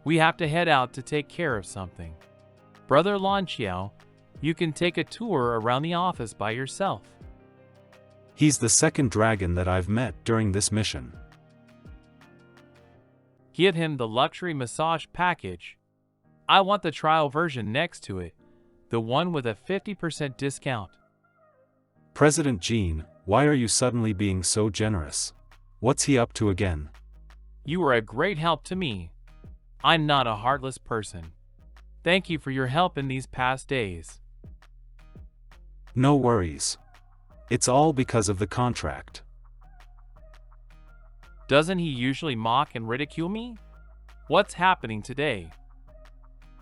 We have to head out to take care of something. Brother Lan Qiao, you can take a tour around the office by yourself. He's the second dragon that I've met during this mission. Give him the luxury massage package. I want the trial version next to it, the one with a 50% discount. President Jean, why are you suddenly being so generous? What's he up to again? You were a great help to me. I'm not a heartless person. Thank you for your help in these past days. No worries. It's all because of the contract. Doesn't he usually mock and ridicule me? What's happening today?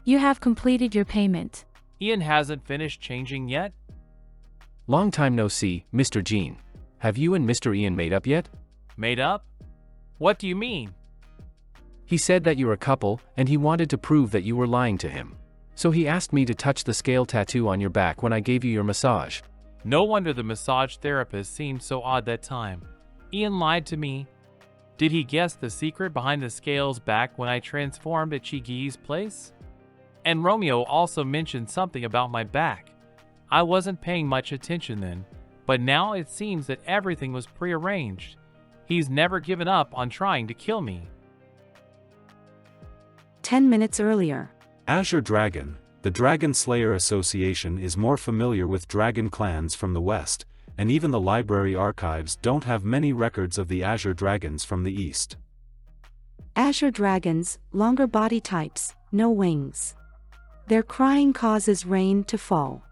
You have completed your payment. Ian hasn't finished changing yet? Long time no see, Mr. Jean. Have you and Mr. Ian made up yet? Made up? What do you mean? He said that you're a couple, and he wanted to prove that you were lying to him. So he asked me to touch the scale tattoo on your back when I gave you your massage. No wonder the massage therapist seemed so odd that time. Ian lied to me. Did he guess the secret behind the scales back when I transformed at Chigi's place? And Romeo also mentioned something about my back. I wasn't paying much attention then, but now it seems that everything was prearranged. He's never given up on trying to kill me. 10 minutes earlier. Azure Dragon, the Dragon Slayer Association is more familiar with dragon clans from the West, and even the library archives don't have many records of the Azure Dragons from the East. Azure Dragons, longer body types, no wings. Their crying causes rain to fall.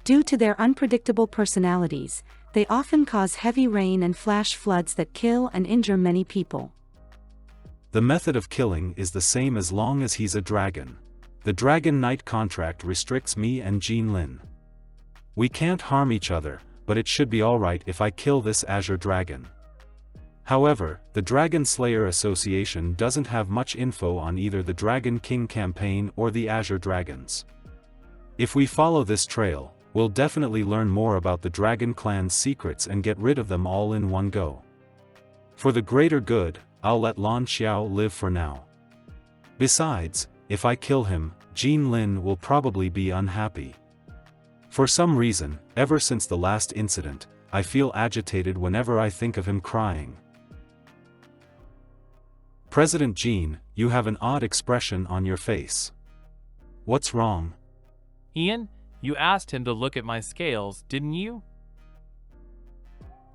Due to their unpredictable personalities, they often cause heavy rain and flash floods that kill and injure many people. The method of killing is the same as long as he's a dragon. The Dragon Knight contract restricts me and Jean Lin. We can't harm each other, but it should be alright if I kill this Azure Dragon. However, the Dragon Slayer Association doesn't have much info on either the Dragon King campaign or the Azure Dragons. If we follow this trail, we'll definitely learn more about the Dragon Clan's secrets and get rid of them all in one go. For the greater good, I'll let Lan Qiao live for now. Besides, if I kill him, Jean Lin will probably be unhappy. For some reason, ever since the last incident, I feel agitated whenever I think of him crying. President Jean, you have an odd expression on your face. What's wrong? Ian, you asked him to look at my scales, didn't you?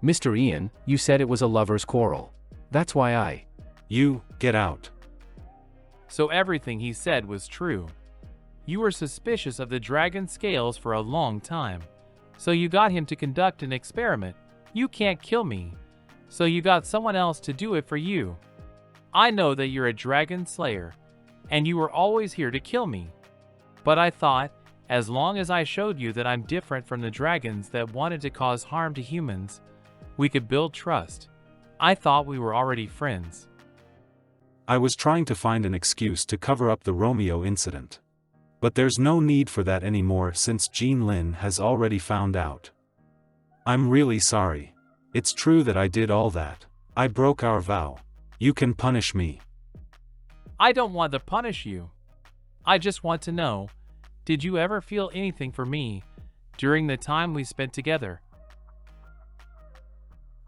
Mr. Ian, you said it was a lover's quarrel. That's why You, get out. So everything he said was true. You were suspicious of the dragon scales for a long time. So you got him to conduct an experiment. You can't kill me. So you got someone else to do it for you. I know that you're a dragon slayer, and you were always here to kill me. But I thought, as long as I showed you that I'm different from the dragons that wanted to cause harm to humans, we could build trust. I thought we were already friends. I was trying to find an excuse to cover up the Romeo incident. But there's no need for that anymore since Jean Lin has already found out. I'm really sorry. It's true that I did all that. I broke our vow. You can punish me. I don't want to punish you. I just want to know, did you ever feel anything for me during the time we spent together?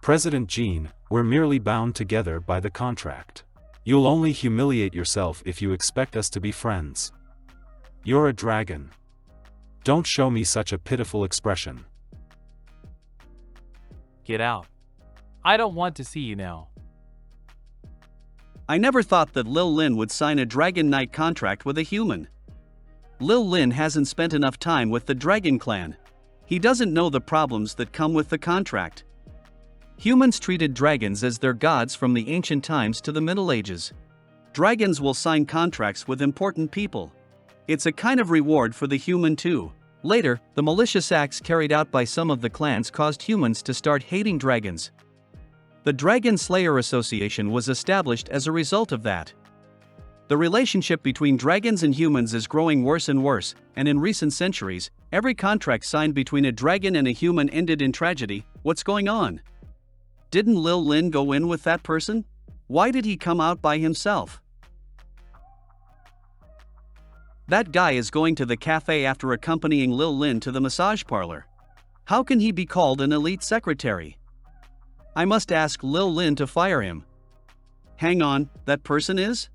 President Jean, we're merely bound together by the contract. You'll only humiliate yourself if you expect us to be friends. You're a dragon. Don't show me such a pitiful expression. Get out. I don't want to see you now. I never thought that Lil Lin would sign a Dragon Knight contract with a human. Lil Lin hasn't spent enough time with the Dragon Clan. He doesn't know the problems that come with the contract. Humans treated dragons as their gods from the ancient times to the Middle Ages. Dragons will sign contracts with important people. It's a kind of reward for the human too. Later, the malicious acts carried out by some of the clans caused humans to start hating dragons. The Dragon Slayer Association was established as a result of that. The relationship between dragons and humans is growing worse and worse, and in recent centuries, every contract signed between a dragon and a human ended in tragedy. What's going on? Didn't Lil Lin go in with that person? Why did he come out by himself? That guy is going to the cafe after accompanying Lil Lin to the massage parlor. How can he be called an elite secretary? I must ask Lil Lin to fire him. Hang on, that person is?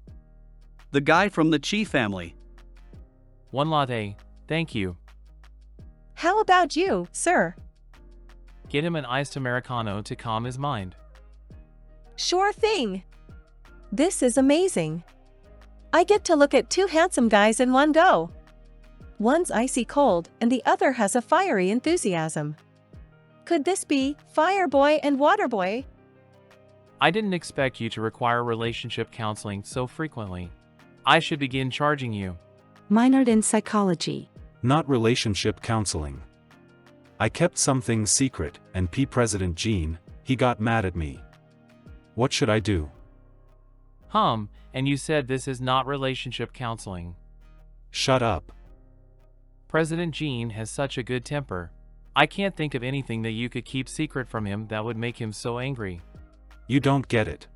The guy from the Chi family. One latte, thank you. How about you, sir? Get him an iced Americano to calm his mind. Sure thing. This is amazing. I get to look at two handsome guys in one go. One's icy cold and the other has a fiery enthusiasm. Could this be Fire Boy and Water Boy? I didn't expect you to require relationship counseling so frequently. I should begin charging you. Minored in psychology. Not relationship counseling. I kept some things secret, and President Jean, he got mad at me. What should I do? And you said this is not relationship counseling. Shut up. President Jean has such a good temper. I can't think of anything that you could keep secret from him that would make him so angry. You don't get it.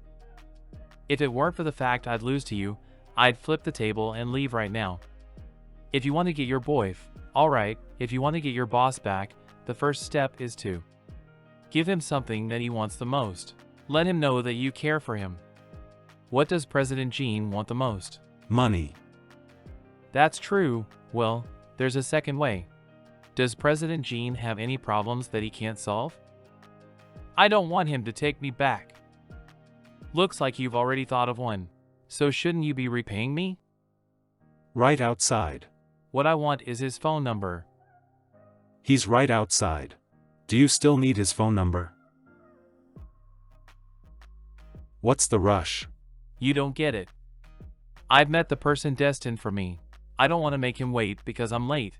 If it weren't for the fact I'd lose to you, I'd flip the table and leave right now. If you want to get your alright, if you want to get your boss back, the first step is to give him something that he wants the most. Let him know that you care for him. What does President Jean want the most? Money. That's true. Well, there's a second way. Does President Jean have any problems that he can't solve? I don't want him to take me back. Looks like you've already thought of one. So shouldn't you be repaying me? Right outside. What I want is his phone number. He's right outside. Do you still need his phone number? What's the rush? You don't get it. I've met the person destined for me. I don't want to make him wait because I'm late.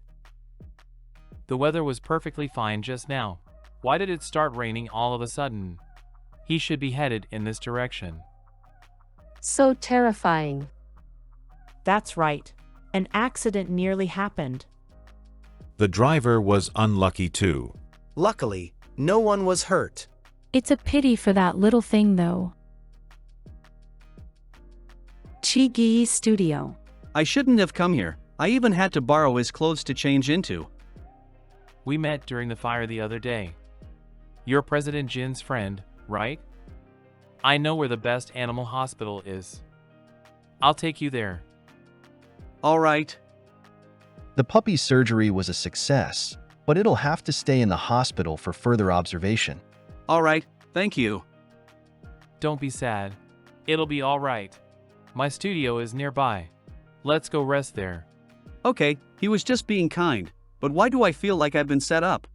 The weather was perfectly fine just now. Why did it start raining all of a sudden? He should be headed in this direction. So terrifying. That's right. An accident nearly happened. The driver was unlucky too. Luckily, no one was hurt. It's a pity for that little thing though. Chi Studio. I shouldn't have come here. I even had to borrow his clothes to change into. We met during the fire the other day. You're President Jin's friend, right? I know where the best animal hospital is. I'll take you there. All right. The puppy's surgery was a success, but it'll have to stay in the hospital for further observation. All right, thank you. Don't be sad. It'll be all right. My studio is nearby. Let's go rest there. Okay, he was just being kind, but why do I feel like I've been set up?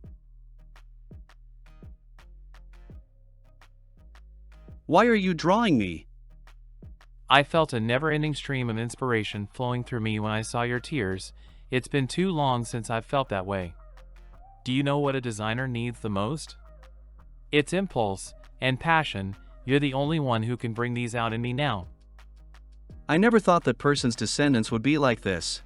Why are you drawing me? I felt a never-ending stream of inspiration flowing through me when I saw your tears. It's been too long since I've felt that way. Do you know what a designer needs the most? It's impulse and passion. You're the only one who can bring these out in me now. I never thought that person's descendants would be like this.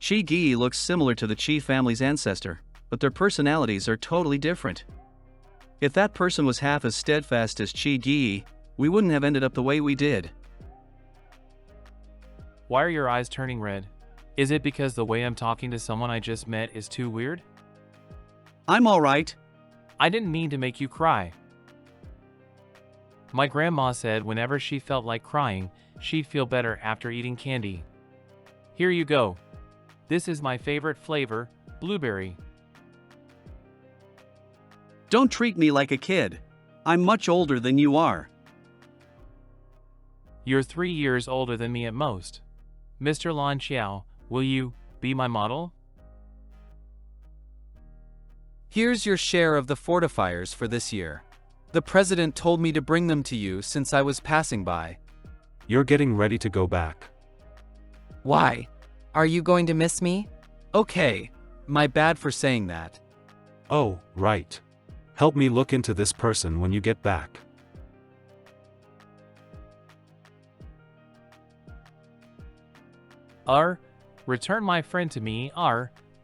Chi Gi looks similar to the Chi family's ancestor, but their personalities are totally different. If that person was half as steadfast as Chi Gi, we wouldn't have ended up the way we did. Why are your eyes turning red? Is it because the way I'm talking to someone I just met is too weird? I'm all right. I didn't mean to make you cry. My grandma said whenever she felt like crying, she'd feel better after eating candy. Here you go. This is my favorite flavor, blueberry. Don't treat me like a kid. I'm much older than you are. You're 3 years older than me at most. Mr. Lan Xiao, will you be my model? Here's your share of the fortifiers for this year. The president told me to bring them to you since I was passing by. You're getting ready to go back. Why? Are you going to miss me? Okay, my bad for saying that. Oh, right. Help me look into this person when you get back. Return my friend to me,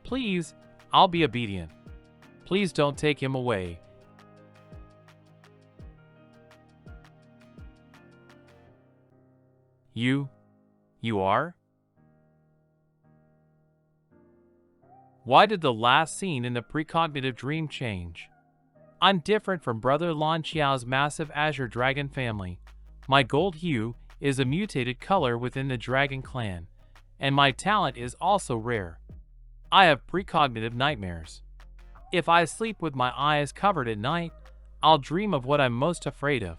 please. I'll be obedient. Please don't take him away. You are? Why did the last scene in the precognitive dream change? I'm different from Brother Lan Xiao's massive azure dragon family. My gold hue is a mutated color within the dragon clan, and my talent is also rare. I have precognitive nightmares. If I sleep with my eyes covered at night, I'll dream of what I'm most afraid of.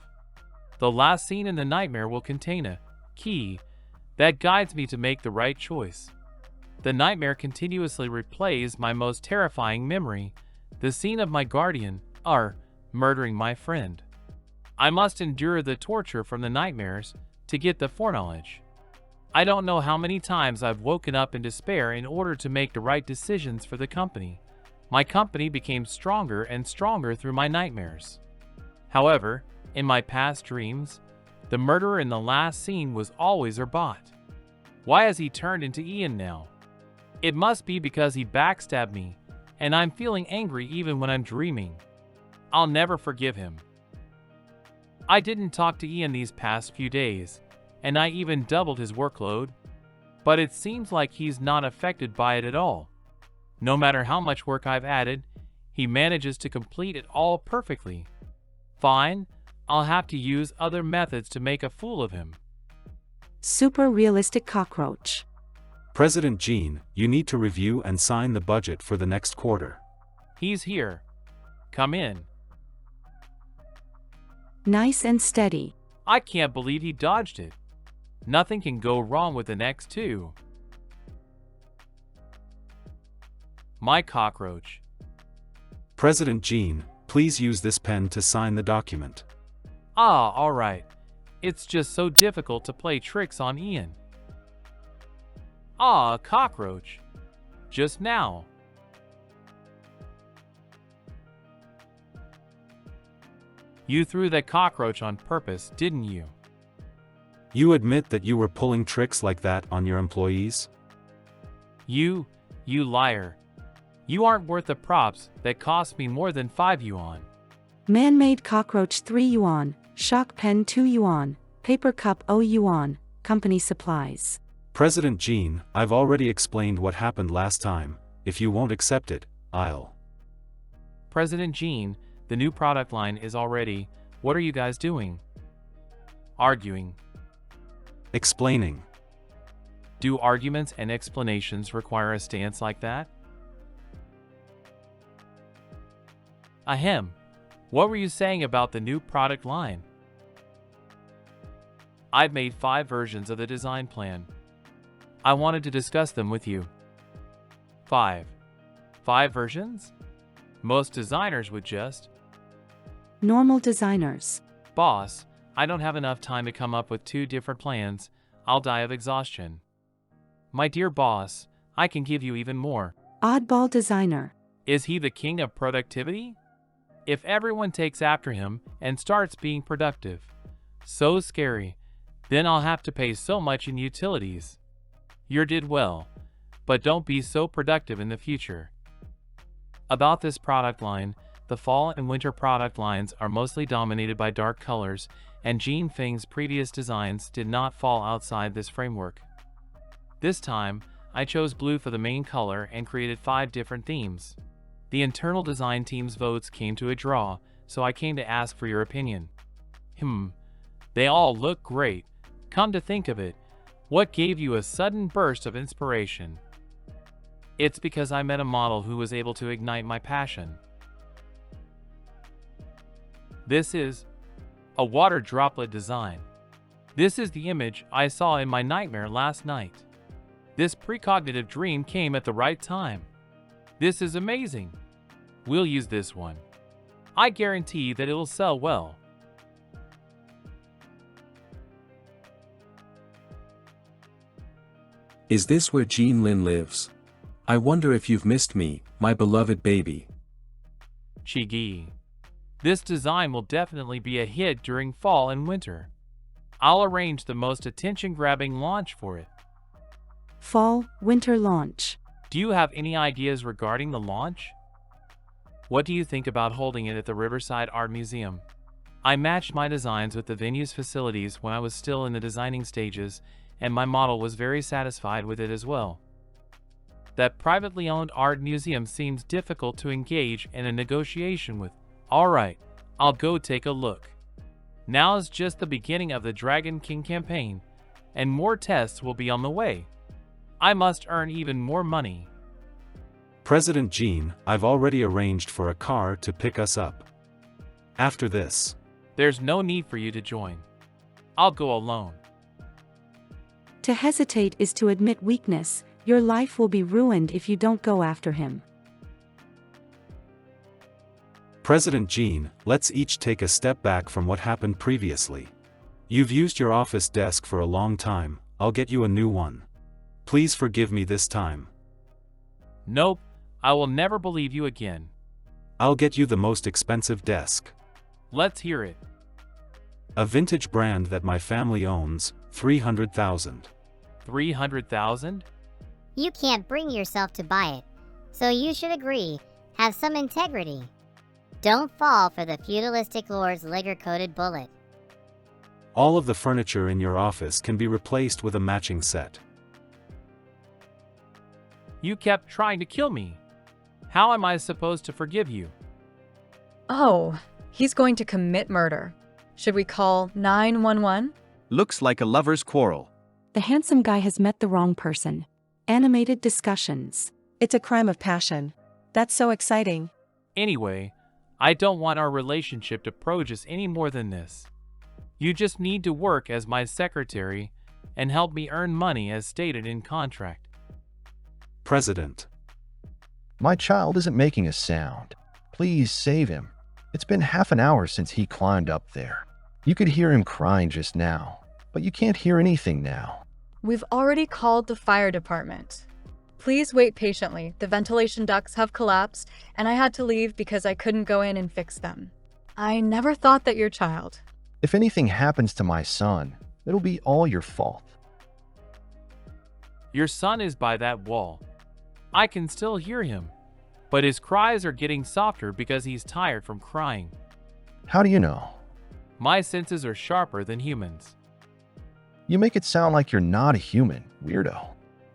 The last scene in the nightmare will contain a key that guides me to make the right choice. The nightmare continuously replays my most terrifying memory, the scene of my guardian, murdering my friend. I must endure the torture from the nightmares to get the foreknowledge. I don't know how many times I've woken up in despair in order to make the right decisions for the company. My company became stronger and stronger through my nightmares. However, in my past dreams, the murderer in the last scene was always our bot. Why has he turned into Ian now? It must be because he backstabbed me, and I'm feeling angry even when I'm dreaming. I'll never forgive him. I didn't talk to Ian these past few days, and I even doubled his workload, but it seems like he's not affected by it at all. No matter how much work I've added, he manages to complete it all perfectly. Fine, I'll have to use other methods to make a fool of him. Super realistic cockroach. President Jean, you need to review and sign the budget for the next quarter. He's here. Come in. Nice and steady. I can't believe he dodged it. Nothing can go wrong with the next two. My cockroach. President Jean, please use this pen to sign the document. All right. It's just so difficult to play tricks on Ian. Cockroach. Just now. You threw that cockroach on purpose, didn't you? You admit that you were pulling tricks like that on your employees? You liar. You aren't worth the props that cost me more than 5 yuan. Man-made cockroach 3 yuan, shock pen 2 yuan, paper cup 0 yuan, company supplies. President Jean, I've already explained what happened last time. If you won't accept it, I'll. President Jean, the new product line is all ready. What are you guys doing? Arguing. Explaining. Do arguments and explanations require a stance like that? Ahem. What were you saying about the new product line? I've made 5 versions of the design plan. I wanted to discuss them with you. 5 versions? Most designers would just. Normal designers. Boss, I don't have enough time to come up with 2 different plans. I'll die of exhaustion. My dear boss, I can give you even more. Oddball designer. Is he the king of productivity? If everyone takes after him and starts being productive. So scary. Then I'll have to pay so much in utilities. You did well, but don't be so productive in the future. About this product line, the fall and winter product lines are mostly dominated by dark colors, and Jean Feng's previous designs did not fall outside this framework. This time, I chose blue for the main color and created 5 different themes. The internal design team's votes came to a draw, so I came to ask for your opinion. They all look great. Come to think of it, what gave you a sudden burst of inspiration? It's because I met a model who was able to ignite my passion. This is a water droplet design. This is the image I saw in my nightmare last night. This precognitive dream came at the right time. This is amazing. We'll use this one. I guarantee that it'll sell well. Is this where Jean Lin lives? I wonder if you've missed me, my beloved baby. Chigi. This design will definitely be a hit during fall and winter. I'll arrange the most attention-grabbing launch for it. Fall, winter launch. Do you have any ideas regarding the launch? What do you think about holding it at the Riverside Art Museum? I matched my designs with the venue's facilities when I was still in the designing stages, and my model was very satisfied with it as well. That privately owned art museum seems difficult to engage in a negotiation with. Alright, I'll go take a look. Now is just the beginning of the Dragon King campaign, and more tests will be on the way. I must earn even more money. President Jean, I've already arranged for a car to pick us up. After this, there's no need for you to join. I'll go alone. To hesitate is to admit weakness. Your life will be ruined if you don't go after him. President Jean, let's each take a step back from what happened previously. You've used your office desk for a long time, I'll get you a new one. Please forgive me this time. Nope, I will never believe you again. I'll get you the most expensive desk. Let's hear it. A vintage brand that my family owns, 300,000. 300,000? You can't bring yourself to buy it, so you should agree. Have some integrity. Don't fall for the feudalistic lord's liquor-coated bullet. All of the furniture in your office can be replaced with a matching set. You kept trying to kill me. How am I supposed to forgive you? Oh, he's going to commit murder. Should we call 911? Looks like a lover's quarrel. The handsome guy has met the wrong person. Animated discussions. It's a crime of passion. That's so exciting. Anyway, I don't want our relationship to progress any more than this. You just need to work as my secretary and help me earn money as stated in contract. President. My child isn't making a sound. Please save him. It's been half an hour since he climbed up there. You could hear him crying just now, but you can't hear anything now. We've already called the fire department. Please wait patiently. The ventilation ducts have collapsed, and I had to leave because I couldn't go in and fix them. I never thought that your child. If anything happens to my son, it'll be all your fault. Your son is by that wall. I can still hear him, but his cries are getting softer because he's tired from crying. How do you know? My senses are sharper than humans. You make it sound like you're not a human, weirdo.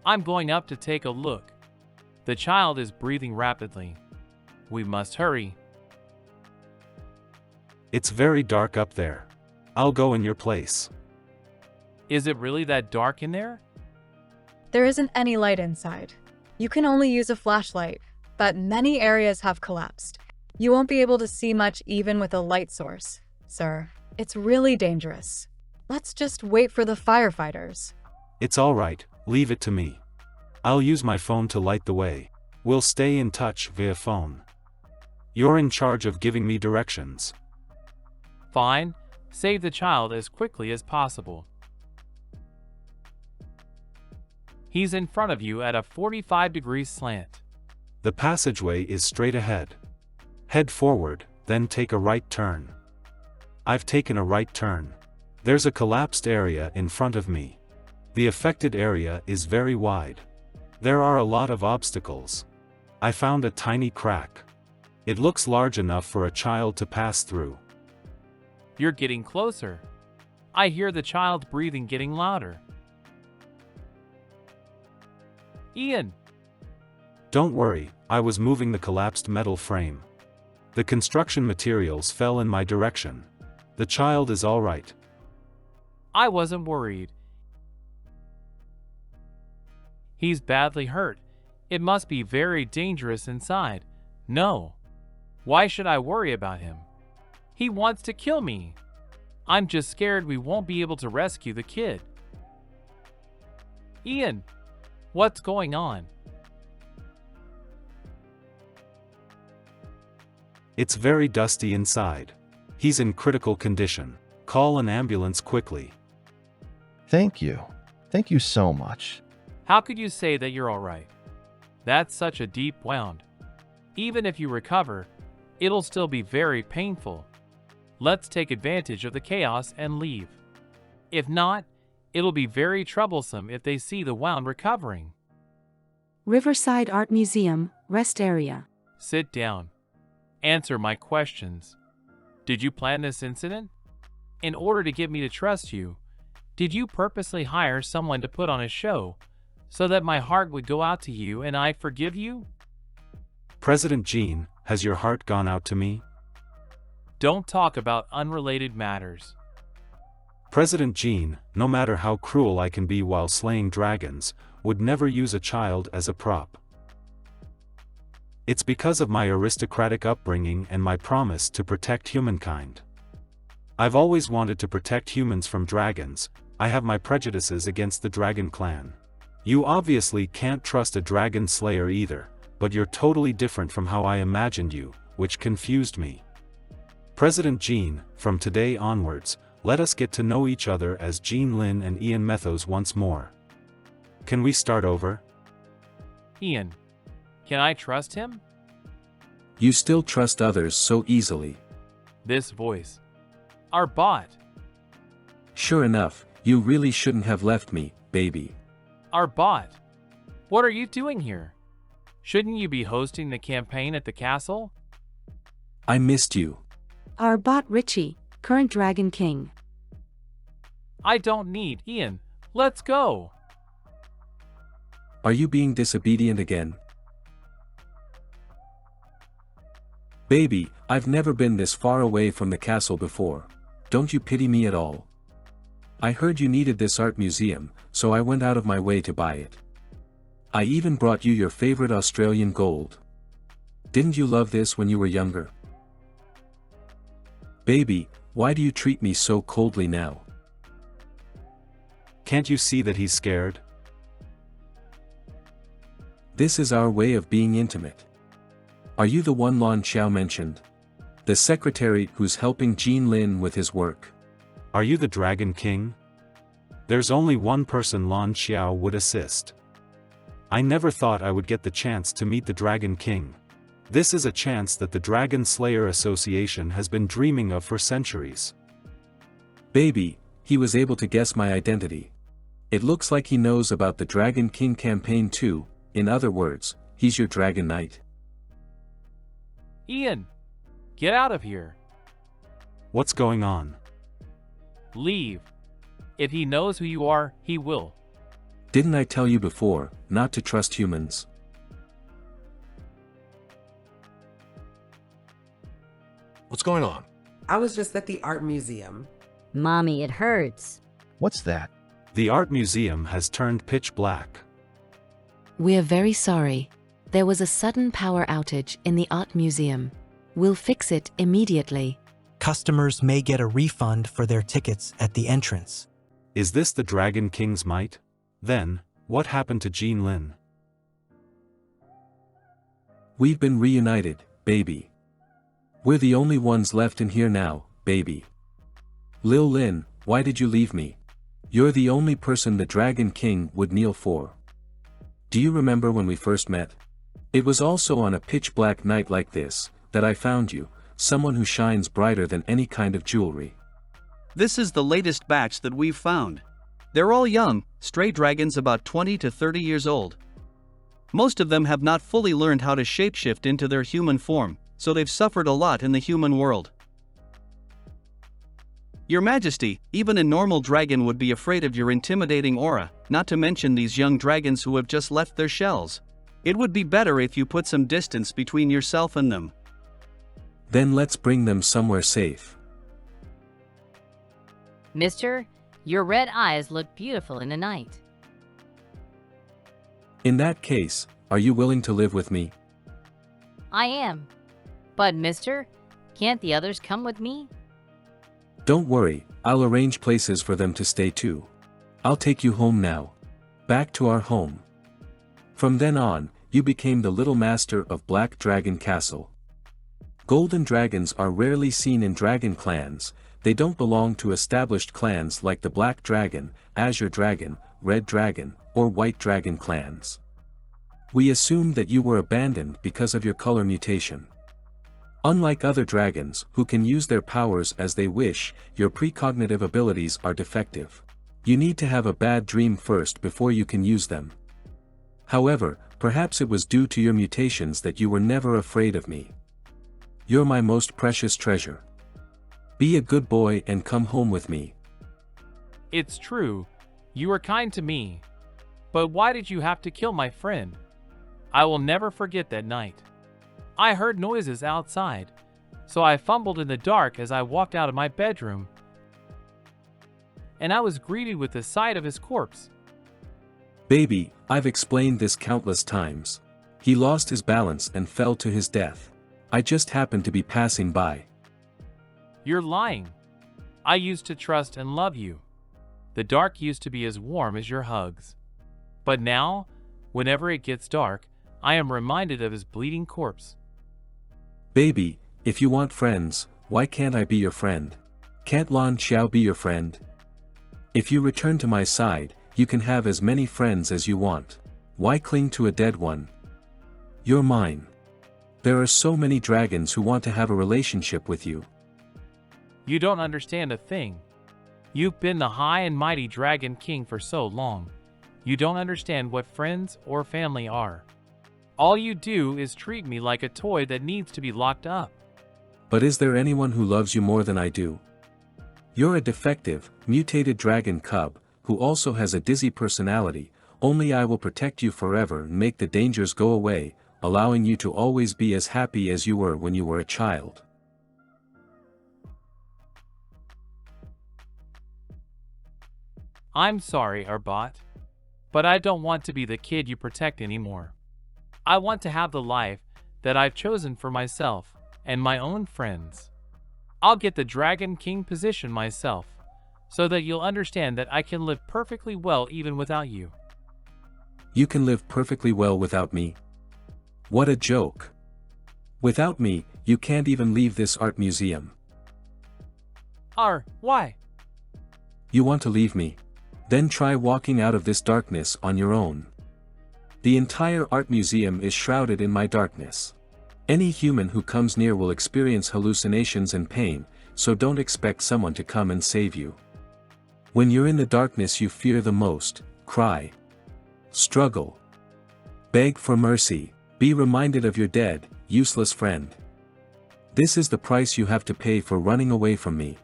I'm going up to take a look. The child is breathing rapidly. We must hurry. It's very dark up there. I'll go in your place. Is it really that dark in there? There isn't any light inside. You can only use a flashlight, but many areas have collapsed. You won't be able to see much even with a light source, sir. It's really dangerous. Let's just wait for the firefighters. It's all right, leave it to me. I'll use my phone to light the way. We'll stay in touch via phone. You're in charge of giving me directions. Fine, save the child as quickly as possible. He's in front of you at a 45-degree slant. The passageway is straight ahead. Head forward, then take a right turn. I've taken a right turn. There's a collapsed area in front of me. The affected area is very wide. There are a lot of obstacles. I found a tiny crack. It looks large enough for a child to pass through. You're getting closer. I hear the child breathing getting louder. Ian! Don't worry, I was moving the collapsed metal frame. The construction materials fell in my direction. The child is all right. I wasn't worried. He's badly hurt. It must be very dangerous inside. No. Why should I worry about him? He wants to kill me. I'm just scared we won't be able to rescue the kid. Ian, what's going on? It's very dusty inside. He's in critical condition. Call an ambulance quickly. Thank you. Thank you so much. How could you say that you're alright? That's such a deep wound. Even if you recover, it'll still be very painful. Let's take advantage of the chaos and leave. If not, it'll be very troublesome if they see the wound recovering. Riverside Art Museum, rest area. Sit down. Answer my questions. Did you plan this incident? In order to get me to trust you, did you purposely hire someone to put on a show so that my heart would go out to you and I'd forgive you? President Jean, has your heart gone out to me? Don't talk about unrelated matters. President Jean, no matter how cruel I can be while slaying dragons, would never use a child as a prop. It's because of my aristocratic upbringing and my promise to protect humankind. I've always wanted to protect humans from dragons. I have my prejudices against the dragon clan. You obviously can't trust a dragon slayer either, but you're totally different from how I imagined you, which confused me. President Jean, from today onwards, let us get to know each other as Jean Lin and Ian Methos once more. Can we start over? Ian, can I trust him? You still trust others so easily. This voice. Our bot. Sure enough, you really shouldn't have left me, baby. Our bot. What are you doing here? Shouldn't you be hosting the campaign at the castle? I missed you. Our bot Richie, current Dragon King. I don't need Ian. Let's go. Are you being disobedient again? Baby, I've never been this far away from the castle before. Don't you pity me at all? I heard you needed this art museum, so I went out of my way to buy it. I even brought you your favorite Australian gold. Didn't you love this when you were younger? Baby, why do you treat me so coldly now? Can't you see that he's scared? This is our way of being intimate. Are you the one Lon Xiao mentioned? The secretary who's helping Jean Lin with his work? Are you the Dragon King? There's only one person Lon Xiao would assist. I never thought I would get the chance to meet the Dragon King. This is a chance that the Dragon Slayer Association has been dreaming of for centuries. Baby, he was able to guess my identity. It looks like he knows about the Dragon King campaign too. In other words, he's your Dragon Knight. Ian, get out of here. What's going on? Leave. If he knows who you are, he will. Didn't I tell you before, not to trust humans? What's going on? I was just at the art museum. Mommy, it hurts. What's that? The art museum has turned pitch black. We're very sorry. There was a sudden power outage in the art museum. We'll fix it immediately. Customers may get a refund for their tickets at the entrance. Is this the Dragon King's might? Then, what happened to Jean Lin? We've been reunited, baby. We're the only ones left in here now, baby. Lil Lin, why did you leave me? You're the only person the Dragon King would kneel for. Do you remember when we first met? It was also on a pitch-black night like this, that I found you, someone who shines brighter than any kind of jewelry. This is the latest batch that we've found. They're all young, stray dragons about 20 to 30 years old. Most of them have not fully learned how to shapeshift into their human form, so they've suffered a lot in the human world. Your Majesty, even a normal dragon would be afraid of your intimidating aura, not to mention these young dragons who have just left their shells. It would be better if you put some distance between yourself and them. Then let's bring them somewhere safe. Mister, Your red eyes look beautiful in the night. In that case, are you willing to live with me? I am. But mister, can't the others come with me? Don't worry, I'll arrange places for them to stay too. I'll take you home now. Back to our home. From then on, you became the little master of Black Dragon Castle. Golden dragons are rarely seen in dragon clans. They don't belong to established clans like the Black Dragon, Azure Dragon, Red Dragon, or White Dragon clans. We assumed that you were abandoned because of your color mutation. Unlike other dragons, who can use their powers as they wish, your precognitive abilities are defective. You need to have a bad dream first before you can use them. However, perhaps it was due to your mutations that you were never afraid of me. You're my most precious treasure. Be a good boy and come home with me. It's true, you were kind to me. But why did you have to kill my friend? I will never forget that night. I heard noises outside, so I fumbled in the dark as I walked out of my bedroom, and I was greeted with the sight of his corpse. Baby, I've explained this countless times. He lost his balance and fell to his death. I just happened to be passing by. You're lying. I used to trust and love you. The dark used to be as warm as your hugs. But now, whenever it gets dark, I am reminded of his bleeding corpse. Baby, if you want friends, why can't I be your friend? Can't Lan Xiao be your friend? If you return to my side, you can have as many friends as you want. Why cling to a dead one? You're mine. There are so many dragons who want to have a relationship with you. You don't understand a thing. You've been the high and mighty Dragon King for so long. You don't understand what friends or family are. All you do is treat me like a toy that needs to be locked up. But is there anyone who loves you more than I do? You're a defective, mutated dragon cub, who also has a dizzy personality. Only I will protect you forever and make the dangers go away, allowing you to always be as happy as you were when you were a child. I'm sorry, Arbot, but I don't want to be the kid you protect anymore. I want to have the life that I've chosen for myself and my own friends. I'll get the Dragon King position myself, so that you'll understand that I can live perfectly well even without you. You can live perfectly well without me? What a joke. Without me, you can't even leave this art museum. Why? You want to leave me? Then try walking out of this darkness on your own. The entire art museum is shrouded in my darkness. Any human who comes near will experience hallucinations and pain, so don't expect someone to come and save you. When you're in the darkness you fear the most, cry. Struggle. Beg for mercy, be reminded of your dead, useless friend. This is the price you have to pay for running away from me.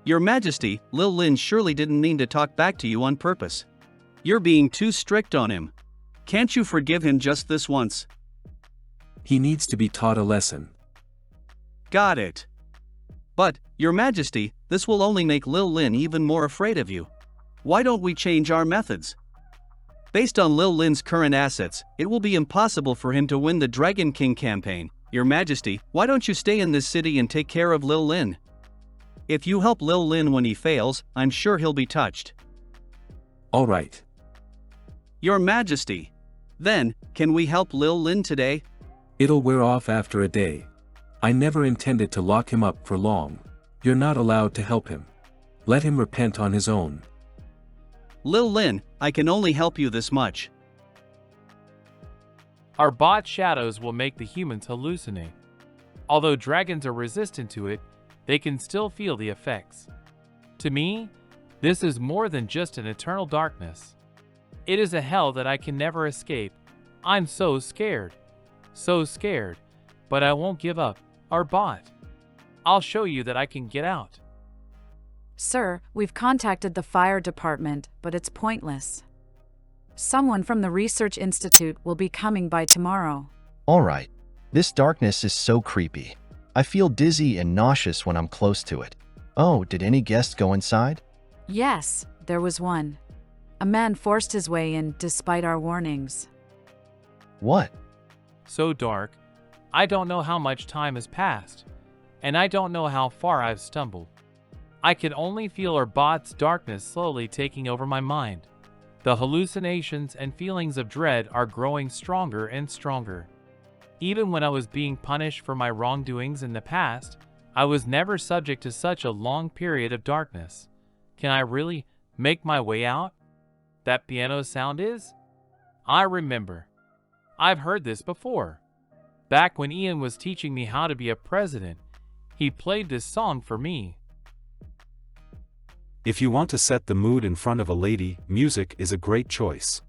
Your Majesty, Lil Lin surely didn't mean to talk back to you on purpose. You're being too strict on him. Can't you forgive him just this once? He needs to be taught a lesson. Got it. But, Your Majesty, this will only make Lil Lin even more afraid of you. Why don't we change our methods? Based on Lil Lin's current assets, it will be impossible for him to win the Dragon King campaign. Your Majesty, why don't you stay in this city and take care of Lil Lin? If you help Lil Lin when he fails, I'm sure he'll be touched. All right. Your Majesty. Then, can we help Lil Lin today? It'll wear off after a day. I never intended to lock him up for long. You're not allowed to help him. Let him repent on his own. Lil Lin, I can only help you this much. Our bot shadows will make the humans hallucinate. Although dragons are resistant to it, they can still feel the effects. To me, this is more than just an eternal darkness. It is a hell that I can never escape. I'm so scared, but I won't give up. Our bot. I'll show you that I can get out. Sir, we've contacted the fire department, but it's pointless. Someone from the Research Institute will be coming by tomorrow. All right. This darkness is so creepy. I feel dizzy and nauseous when I'm close to it. Oh, did any guests go inside? Yes, there was one. A man forced his way in despite our warnings. What? So dark, I don't know how much time has passed, and I don't know how far I've stumbled. I can only feel our bot's darkness slowly taking over my mind. The hallucinations and feelings of dread are growing stronger and stronger. Even when I was being punished for my wrongdoings in the past, I was never subject to such a long period of darkness. Can I really make my way out? That piano sound is? I remember. I've heard this before. Back when Ian was teaching me how to be a president, he played this song for me. If you want to set the mood in front of a lady, music is a great choice.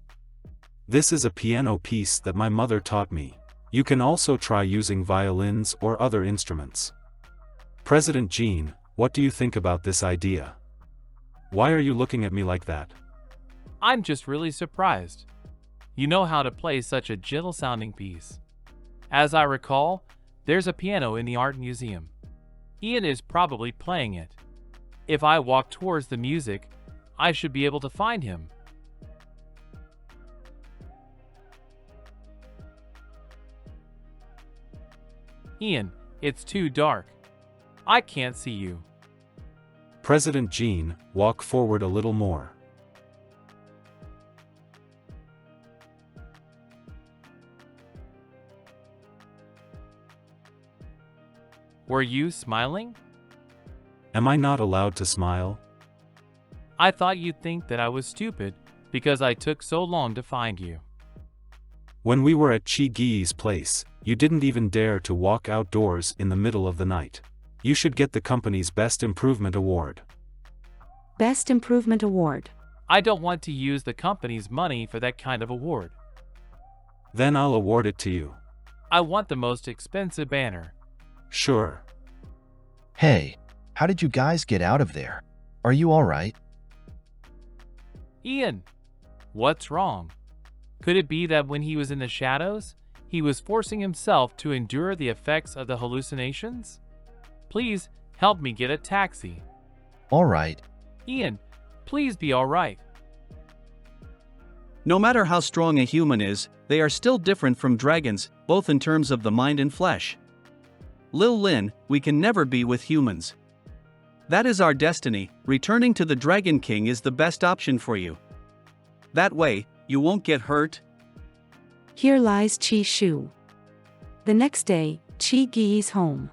This is a piano piece that my mother taught me. You can also try using violins or other instruments. President Jean, what do you think about this idea? Why are you looking at me like that? I'm just really surprised. You know how to play such a gentle-sounding piece. As I recall, there's a piano in the art museum. Ian is probably playing it. If I walk towards the music, I should be able to find him. Ian, it's too dark. I can't see you. President Jean, walk forward a little more. Were you smiling? Am I not allowed to smile? I thought you'd think that I was stupid because I took so long to find you. When we were at Chi Gi's place, you didn't even dare to walk outdoors in the middle of the night. You should get the company's Best Improvement Award. Best Improvement Award. I don't want to use the company's money for that kind of award. Then I'll award it to you. I want the most expensive banner. Sure. Hey, how did you guys get out of there? Are you all right? Ian, what's wrong? Could it be that when he was in the shadows, he was forcing himself to endure the effects of the hallucinations? Please help me get a taxi. All right. Ian, please be all right. No matter how strong a human is, they are still different from dragons, both in terms of the mind and flesh. Lil Lin, we can never be with humans. That is our destiny. Returning to the Dragon King is the best option for you. That way, you won't get hurt. Here lies Chi Shu. The next day, Chi Gi's home.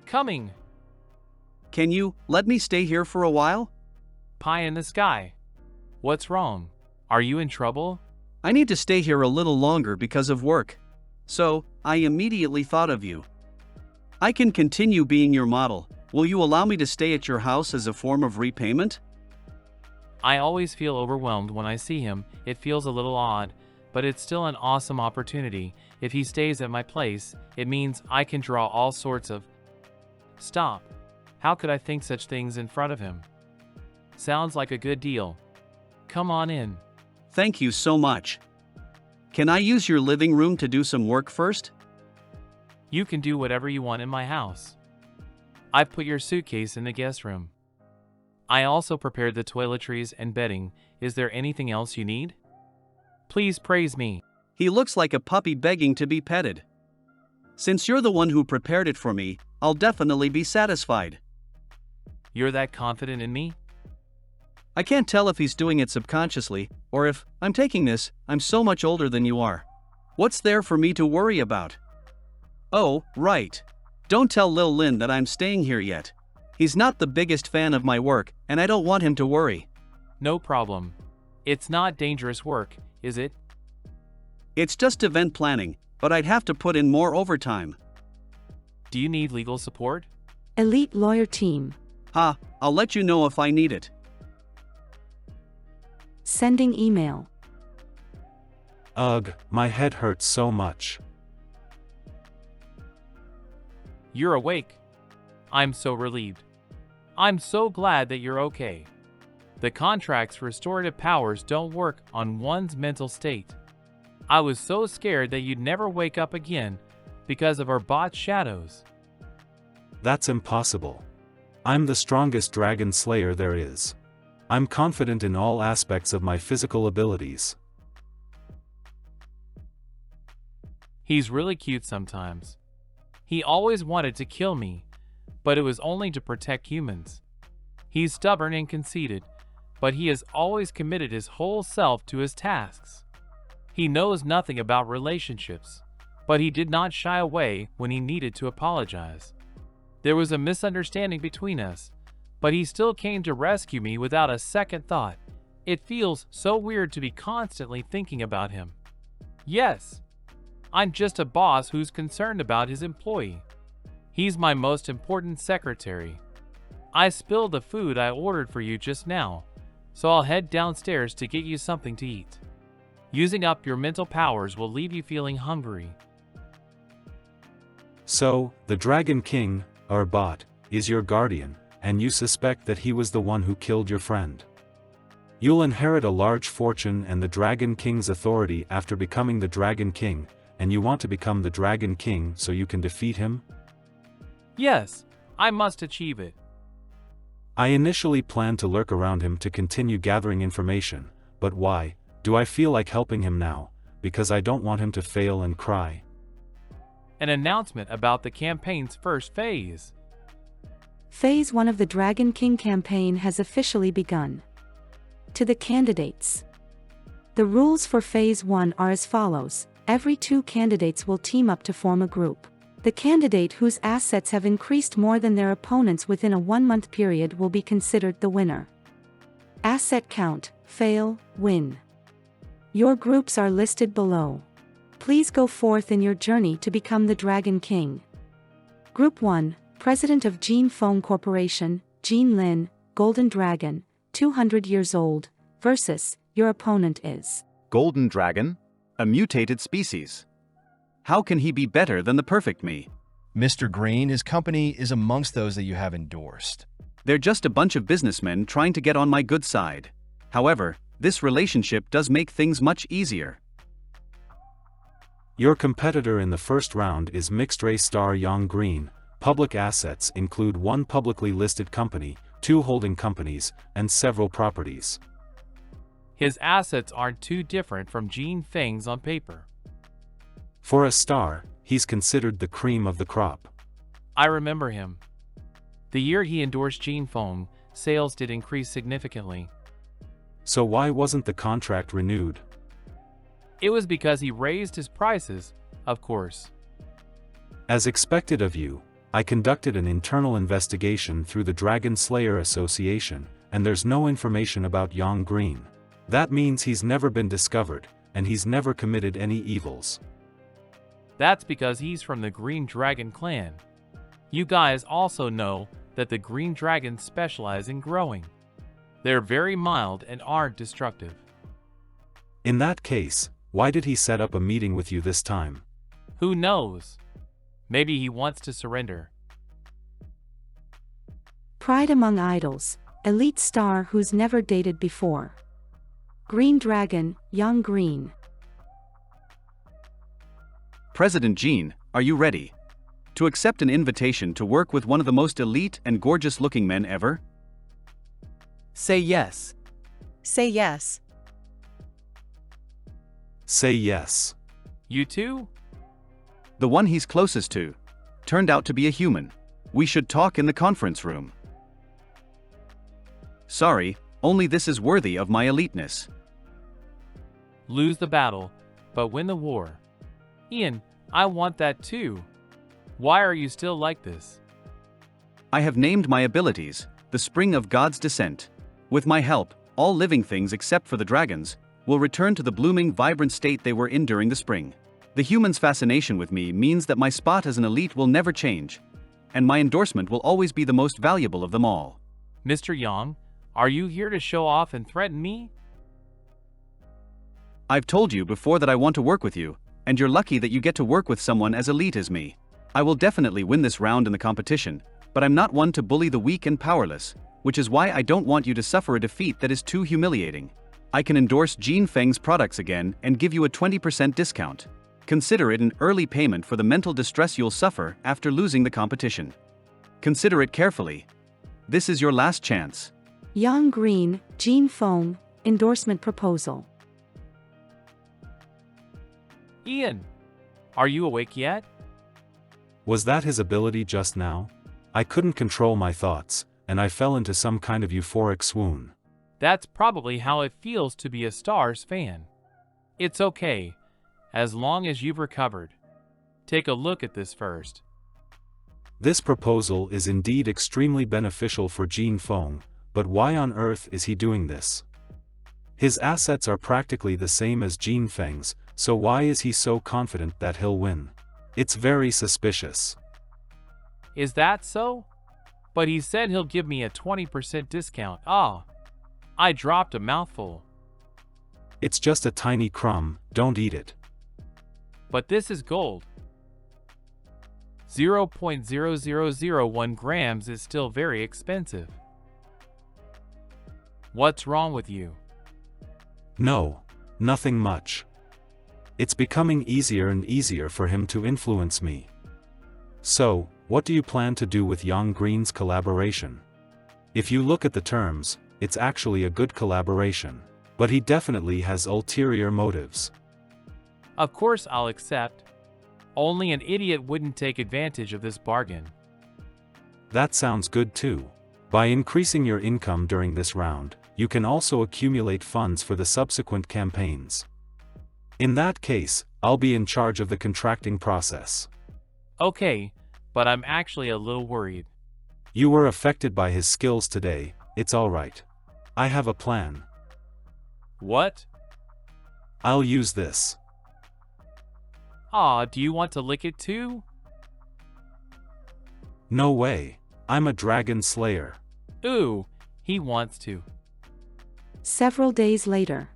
Coming. Can you let me stay here for a while? Pie in the sky. What's wrong? Are you in trouble? I need to stay here a little longer because of work. So, I immediately thought of you. I can continue being your model. Will you allow me to stay at your house as a form of repayment? I always feel overwhelmed when I see him. It feels a little odd, but it's still an awesome opportunity. If he stays at my place, it means I can draw all sorts of... Stop. How could I think such things in front of him? Sounds like a good deal. Come on in. Thank you so much. Can I use your living room to do some work first? You can do whatever you want in my house. I've put your suitcase in the guest room. I also prepared the toiletries and bedding. Is there anything else you need? Please praise me. He looks like a puppy begging to be petted. Since you're the one who prepared it for me, I'll definitely be satisfied. You're that confident in me? I can't tell if he's doing it subconsciously, or if I'm taking this. I'm so much older than you are. What's there for me to worry about? Oh, right. Don't tell Lil Lin that I'm staying here yet. He's not the biggest fan of my work, and I don't want him to worry. No problem. It's not dangerous work, is it? It's just event planning, but I'd have to put in more overtime. Do you need legal support? Elite lawyer team. I'll let you know if I need it. Sending email. Ugh, my head hurts so much. You're awake. I'm so relieved. I'm so glad that you're okay. The contracts for restorative powers don't work on one's mental state. I was so scared that you'd never wake up again because of our bot's shadows. That's impossible. I'm the strongest dragon slayer there is. I'm confident in all aspects of my physical abilities. He's really cute sometimes. He always wanted to kill me, but it was only to protect humans. He's stubborn and conceited, but he has always committed his whole self to his tasks. He knows nothing about relationships, but he did not shy away when he needed to apologize. There was a misunderstanding between us, but he still came to rescue me without a second thought. It feels so weird to be constantly thinking about him. Yes, I'm just a boss who's concerned about his employee. He's my most important secretary. I spilled the food I ordered for you just now, so I'll head downstairs to get you something to eat. Using up your mental powers will leave you feeling hungry. So, the Dragon King, or bot, is your guardian, and you suspect that he was the one who killed your friend. You'll inherit a large fortune and the Dragon King's authority after becoming the Dragon King, and you want to become the Dragon King so you can defeat him? Yes, I must achieve it. I initially planned to lurk around him to continue gathering information, but why do I feel like helping him now? Because I don't want him to fail and cry. An announcement about the campaign's first phase. Phase 1 of the Dragon King campaign has officially begun. To the candidates. The rules for Phase 1 are as follows. Every 2 candidates will team up to form a group. The candidate whose assets have increased more than their opponents within a 1-month period will be considered the winner. Asset count, fail, win. Your groups are listed below. Please go forth in your journey to become the Dragon King. Group 1, President of Gene Phone Corporation, Gene Lin, Golden Dragon, 200 years old, versus, your opponent is Golden Dragon? A mutated species. How can he be better than the perfect me? Mr. Green, his company is amongst those that you have endorsed. They're just a bunch of businessmen trying to get on my good side. However, this relationship does make things much easier. Your competitor in the first round is mixed-race star Yang Green. Public assets include 1 publicly listed company, 2 holding companies, and several properties. His assets aren't too different from Gene Feng's on paper. For a star, he's considered the cream of the crop. I remember him. The year he endorsed Gene Feng, sales did increase significantly. So why wasn't the contract renewed? It was because he raised his prices, of course. As expected of you, I conducted an internal investigation through the Dragon Slayer Association, and there's no information about Yang Green. That means he's never been discovered, and he's never committed any evils. That's because he's from the Green Dragon clan. You guys also know that the Green Dragons specialize in growing. They're very mild and aren't destructive. In that case, why did he set up a meeting with you this time? Who knows? Maybe he wants to surrender. Pride among idols, elite star who's never dated before. Green Dragon, Yang Green. President Gene, are you ready to accept an invitation to work with one of the most elite and gorgeous-looking men ever? Say yes. Say yes. Say yes. You too? The one he's closest to turned out to be a human. We should talk in the conference room. Sorry, only this is worthy of my eliteness. Lose the battle, but win the war. Ian, I want that too. Why are you still like this? I have named my abilities, the Spring of God's Descent. With my help, all living things except for the dragons will return to the blooming, vibrant state they were in during the spring. The humans' fascination with me means that my spot as an elite will never change, and my endorsement will always be the most valuable of them all. Mr. Yang, are you here to show off and threaten me? I've told you before that I want to work with you, and you're lucky that you get to work with someone as elite as me. I will definitely win this round in the competition, but I'm not one to bully the weak and powerless, which is why I don't want you to suffer a defeat that is too humiliating. I can endorse Gene Feng's products again and give you a 20% discount. Consider it an early payment for the mental distress you'll suffer after losing the competition. Consider it carefully. This is your last chance. Yang Green, Jean Feng, endorsement proposal. Ian, are you awake yet? Was that his ability just now? I couldn't control my thoughts, and I fell into some kind of euphoric swoon. That's probably how it feels to be a Stars fan. It's okay, as long as you've recovered. Take a look at this first. This proposal is indeed extremely beneficial for Jean Feng, but why on earth is he doing this? His assets are practically the same as Jean Feng's, so why is he so confident that he'll win? It's very suspicious. Is that so? But he said he'll give me a 20% discount. Ah, I dropped a mouthful. It's just a tiny crumb, don't eat it. But this is gold. 0.0001 grams is still very expensive. What's wrong with you? No, nothing much. It's becoming easier and easier for him to influence me. So, what do you plan to do with Yang Green's collaboration? If you look at the terms, it's actually a good collaboration, but he definitely has ulterior motives. Of course I'll accept. Only an idiot wouldn't take advantage of this bargain. That sounds good too. By increasing your income during this round, you can also accumulate funds for the subsequent campaigns. In that case, I'll be in charge of the contracting process. Okay, but I'm actually a little worried. You were affected by his skills today, it's alright. I have a plan. What? I'll use this. Aw, do you want to lick it too? No way. I'm a dragon slayer. Ooh, he wants to. Several days later.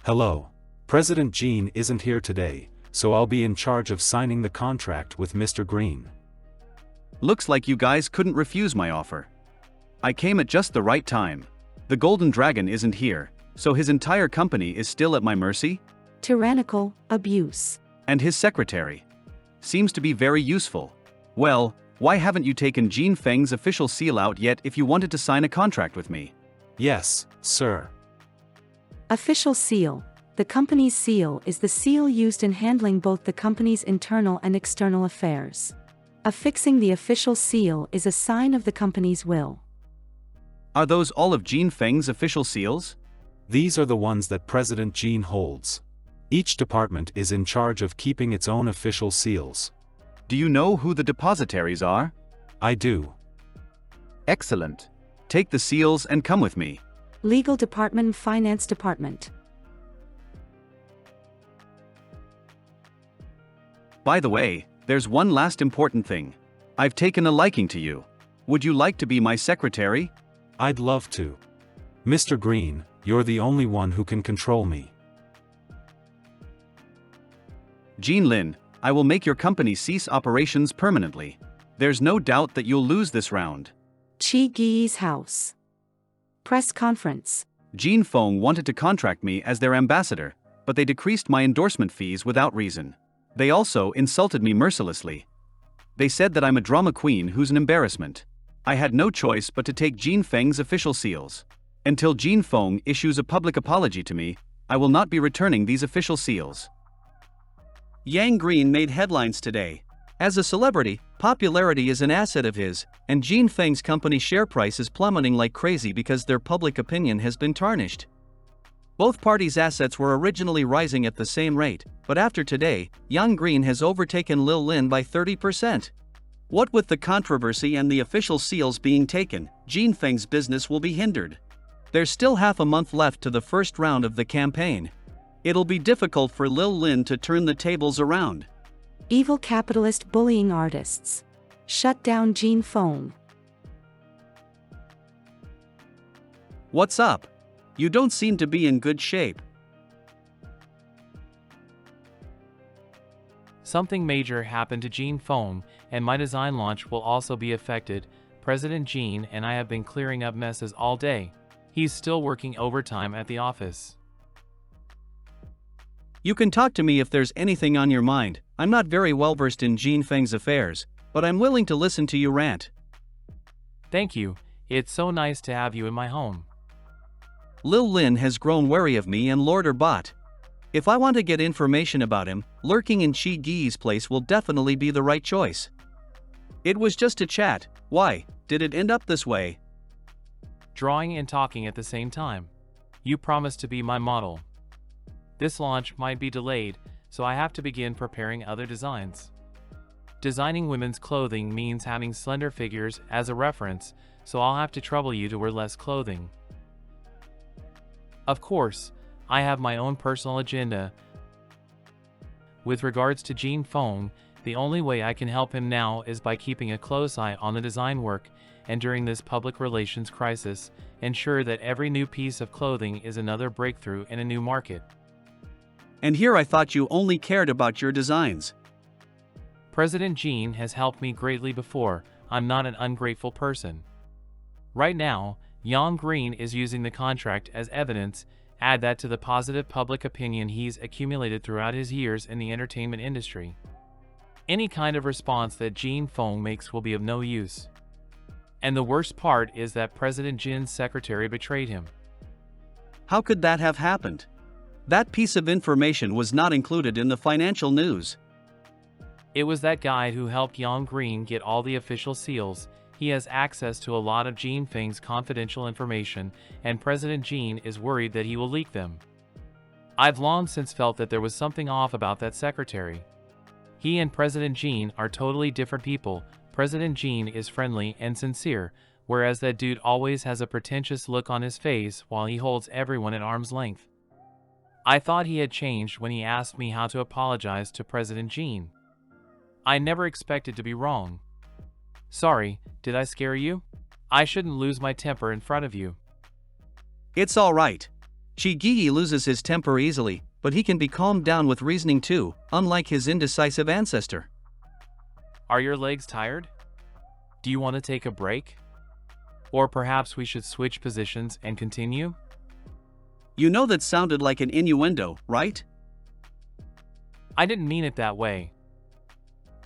Hello. President Jean isn't here today, so I'll be in charge of signing the contract with Mr. Green. Looks like you guys couldn't refuse my offer. I came at just the right time. The Golden Dragon isn't here, so his entire company is still at my mercy? Tyrannical abuse. And his secretary. Seems to be very useful. Well, why haven't you taken Jean Feng's official seal out yet if you wanted to sign a contract with me? Yes, sir. Official seal. The company's seal is the seal used in handling both the company's internal and external affairs. Affixing the official seal is a sign of the company's will. Are those all of Jean Feng's official seals? These are the ones that President Jean holds. Each department is in charge of keeping its own official seals. Do you know who the depositaries are? I do. Excellent. Take the seals and come with me. Legal Department, Finance Department. By the way, there's one last important thing. I've taken a liking to you. Would you like to be my secretary? I'd love to. Mr. Green, you're the only one who can control me. Jean Lin, I will make your company cease operations permanently. There's no doubt that you'll lose this round. Chi Gi's house. Press conference. Jean Feng wanted to contract me as their ambassador, but they decreased my endorsement fees without reason. They also insulted me mercilessly. They said that I'm a drama queen who's an embarrassment. I had no choice but to take Jean Feng's official seals. Until Jean Feng issues a public apology to me, I will not be returning these official seals. Yang Green made headlines today. As a celebrity, popularity is an asset of his, and Jean Feng's company share price is plummeting like crazy because their public opinion has been tarnished. Both parties' assets were originally rising at the same rate, but after today, Yang Green has overtaken Lil Lin by 30%. What with the controversy and the official seals being taken, Jean Feng's business will be hindered. There's still half a month left to the first round of the campaign. It'll be difficult for Lil Lin to turn the tables around. Evil capitalist bullying artists. Shut down Jean Feng. What's up? You don't seem to be in good shape. Something major happened to Jean Feng, and my design launch will also be affected. President Jean and I have been clearing up messes all day. He's still working overtime at the office. You can talk to me if there's anything on your mind. I'm not very well versed in Jean Feng's affairs, but I'm willing to listen to you rant. Thank you, it's so nice to have you in my home. Lil Lin has grown wary of me and Lord Bot. If I want to get information about him, lurking in Chi Gi's place will definitely be the right choice. It was just a chat. Why did it end up this way? Drawing and talking at the same time. You promised to be my model. This launch might be delayed, so I have to begin preparing other designs. Designing women's clothing means having slender figures as a reference, so I'll have to trouble you to wear less clothing. Of course, I have my own personal agenda. With regards to Jean Fong, the only way I can help him now is by keeping a close eye on the design work, and during this public relations crisis, ensure that every new piece of clothing is another breakthrough in a new market. And here I thought you only cared about your designs. President Jean has helped me greatly before. I'm not an ungrateful person. Right now, Yang Green is using the contract as evidence. Add that to the positive public opinion he's accumulated throughout his years in the entertainment industry. Any kind of response that Jean Fong makes will be of no use. And the worst part is that President Jin's secretary betrayed him. How could that have happened? That piece of information was not included in the financial news. It was that guy who helped Yang Green get all the official seals. He has access to a lot of Jean Feng's confidential information, and President Jean is worried that he will leak them. I've long since felt that there was something off about that secretary. He and President Jean are totally different people. President Jean is friendly and sincere, whereas that dude always has a pretentious look on his face while he holds everyone at arm's length. I thought he had changed when he asked me how to apologize to President Jean. I never expected to be wrong. Sorry, did I scare you? I shouldn't lose my temper in front of you. It's all right. Chi Gi loses his temper easily, but he can be calmed down with reasoning too, unlike his indecisive ancestor. Are your legs tired? Do you want to take a break? Or perhaps we should switch positions and continue? You know that sounded like an innuendo, right? I didn't mean it that way.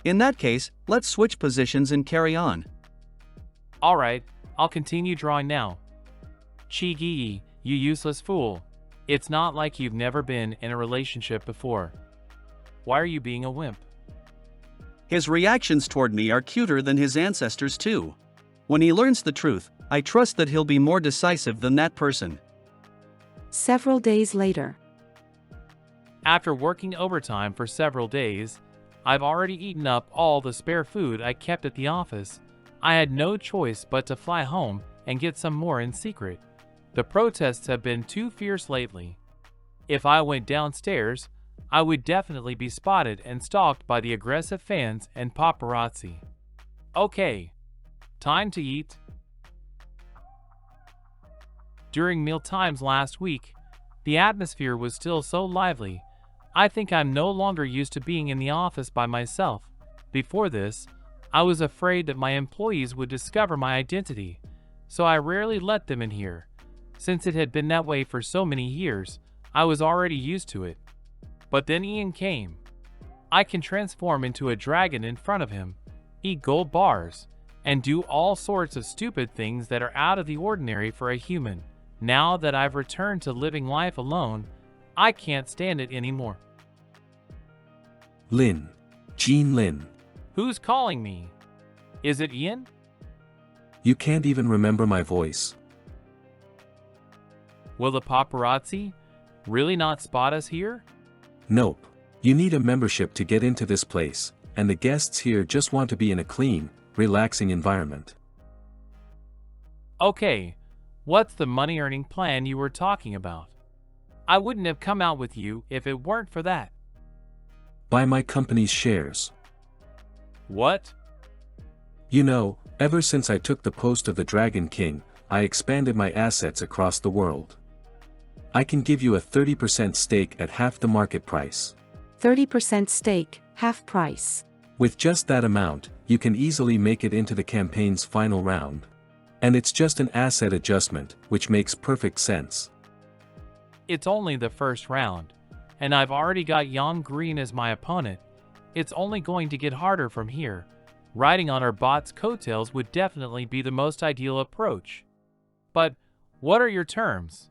In that case, let's switch positions and carry on. Alright, I'll continue drawing now. Chi Gi, you useless fool. It's not like you've never been in a relationship before. Why are you being a wimp? His reactions toward me are cuter than his ancestors too. When he learns the truth, I trust that he'll be more decisive than that person. Several days later. After working overtime for several days, I've already eaten up all the spare food I kept at the office. I had no choice but to fly home and get some more in secret. The protests have been too fierce lately. If I went downstairs, I would definitely be spotted and stalked by the aggressive fans and paparazzi. Okay, time to eat. During mealtimes last week, the atmosphere was still so lively. I think I'm no longer used to being in the office by myself. Before this, I was afraid that my employees would discover my identity, so I rarely let them in here. Since it had been that way for so many years, I was already used to it. But then Ian came. I can transform into a dragon in front of him, eat gold bars, and do all sorts of stupid things that are out of the ordinary for a human. Now that I've returned to living life alone, I can't stand it anymore. Lin. Jean Lin. Who's calling me? Is it Ian? You can't even remember my voice. Will the paparazzi really not spot us here? Nope. You need a membership to get into this place, and the guests here just want to be in a clean, relaxing environment. Okay, what's the money-earning plan you were talking about? I wouldn't have come out with you if it weren't for that. Buy my company's shares. What? You know, ever since I took the post of the Dragon King, I expanded my assets across the world. I can give you a 30% stake at half the market price. 30% stake, half price. With just that amount, you can easily make it into the campaign's final round. And it's just an asset adjustment, which makes perfect sense. It's only the first round, and I've already got Yang Green as my opponent. It's only going to get harder from here. Riding on our bot's coattails would definitely be the most ideal approach. But what are your terms?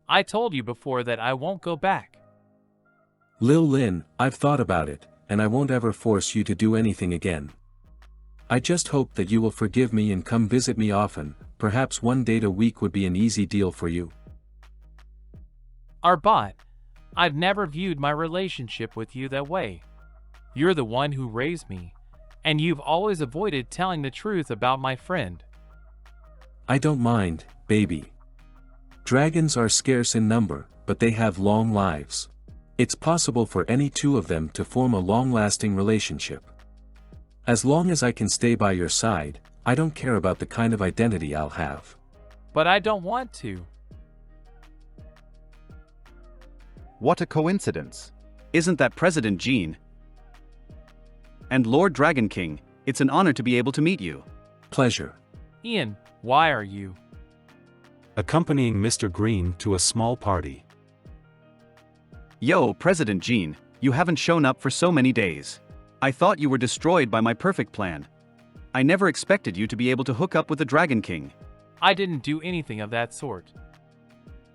I told you before that I won't go back. Lil Lin, I've thought about it, and I won't ever force you to do anything again. I just hope that you will forgive me and come visit me often. Perhaps one date a week would be an easy deal for you. Our bot, I've never viewed my relationship with you that way. You're the one who raised me, and you've always avoided telling the truth about my friend. I don't mind, baby. Dragons are scarce in number, but they have long lives. It's possible for any two of them to form a long-lasting relationship. As long as I can stay by your side, I don't care about the kind of identity I'll have. But I don't want to. What a coincidence. Isn't that President Jean? And Lord Dragon King, it's an honor to be able to meet you. Pleasure. Ian, why are you accompanying Mr. Green to a small party? Yo, President Jean, you haven't shown up for so many days. I thought you were destroyed by my perfect plan. I never expected you to be able to hook up with the Dragon King. I didn't do anything of that sort.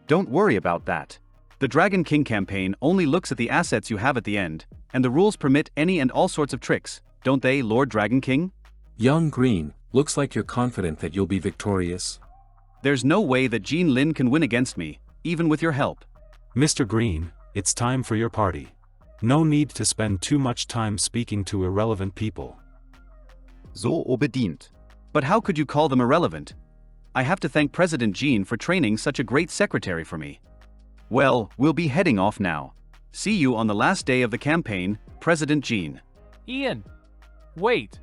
Don't worry about that. The Dragon King campaign only looks at the assets you have at the end, and the rules permit any and all sorts of tricks, don't they, Lord Dragon King? Young Green, looks like you're confident that you'll be victorious. There's no way that Jean Lin can win against me, even with your help. Mr. Green, it's time for your party. No need to spend too much time speaking to irrelevant people. So obedient. But how could you call them irrelevant? I have to thank President Jean for training such a great secretary for me. Well, we'll be heading off now. See you on the last day of the campaign, President Jean. Ian, wait.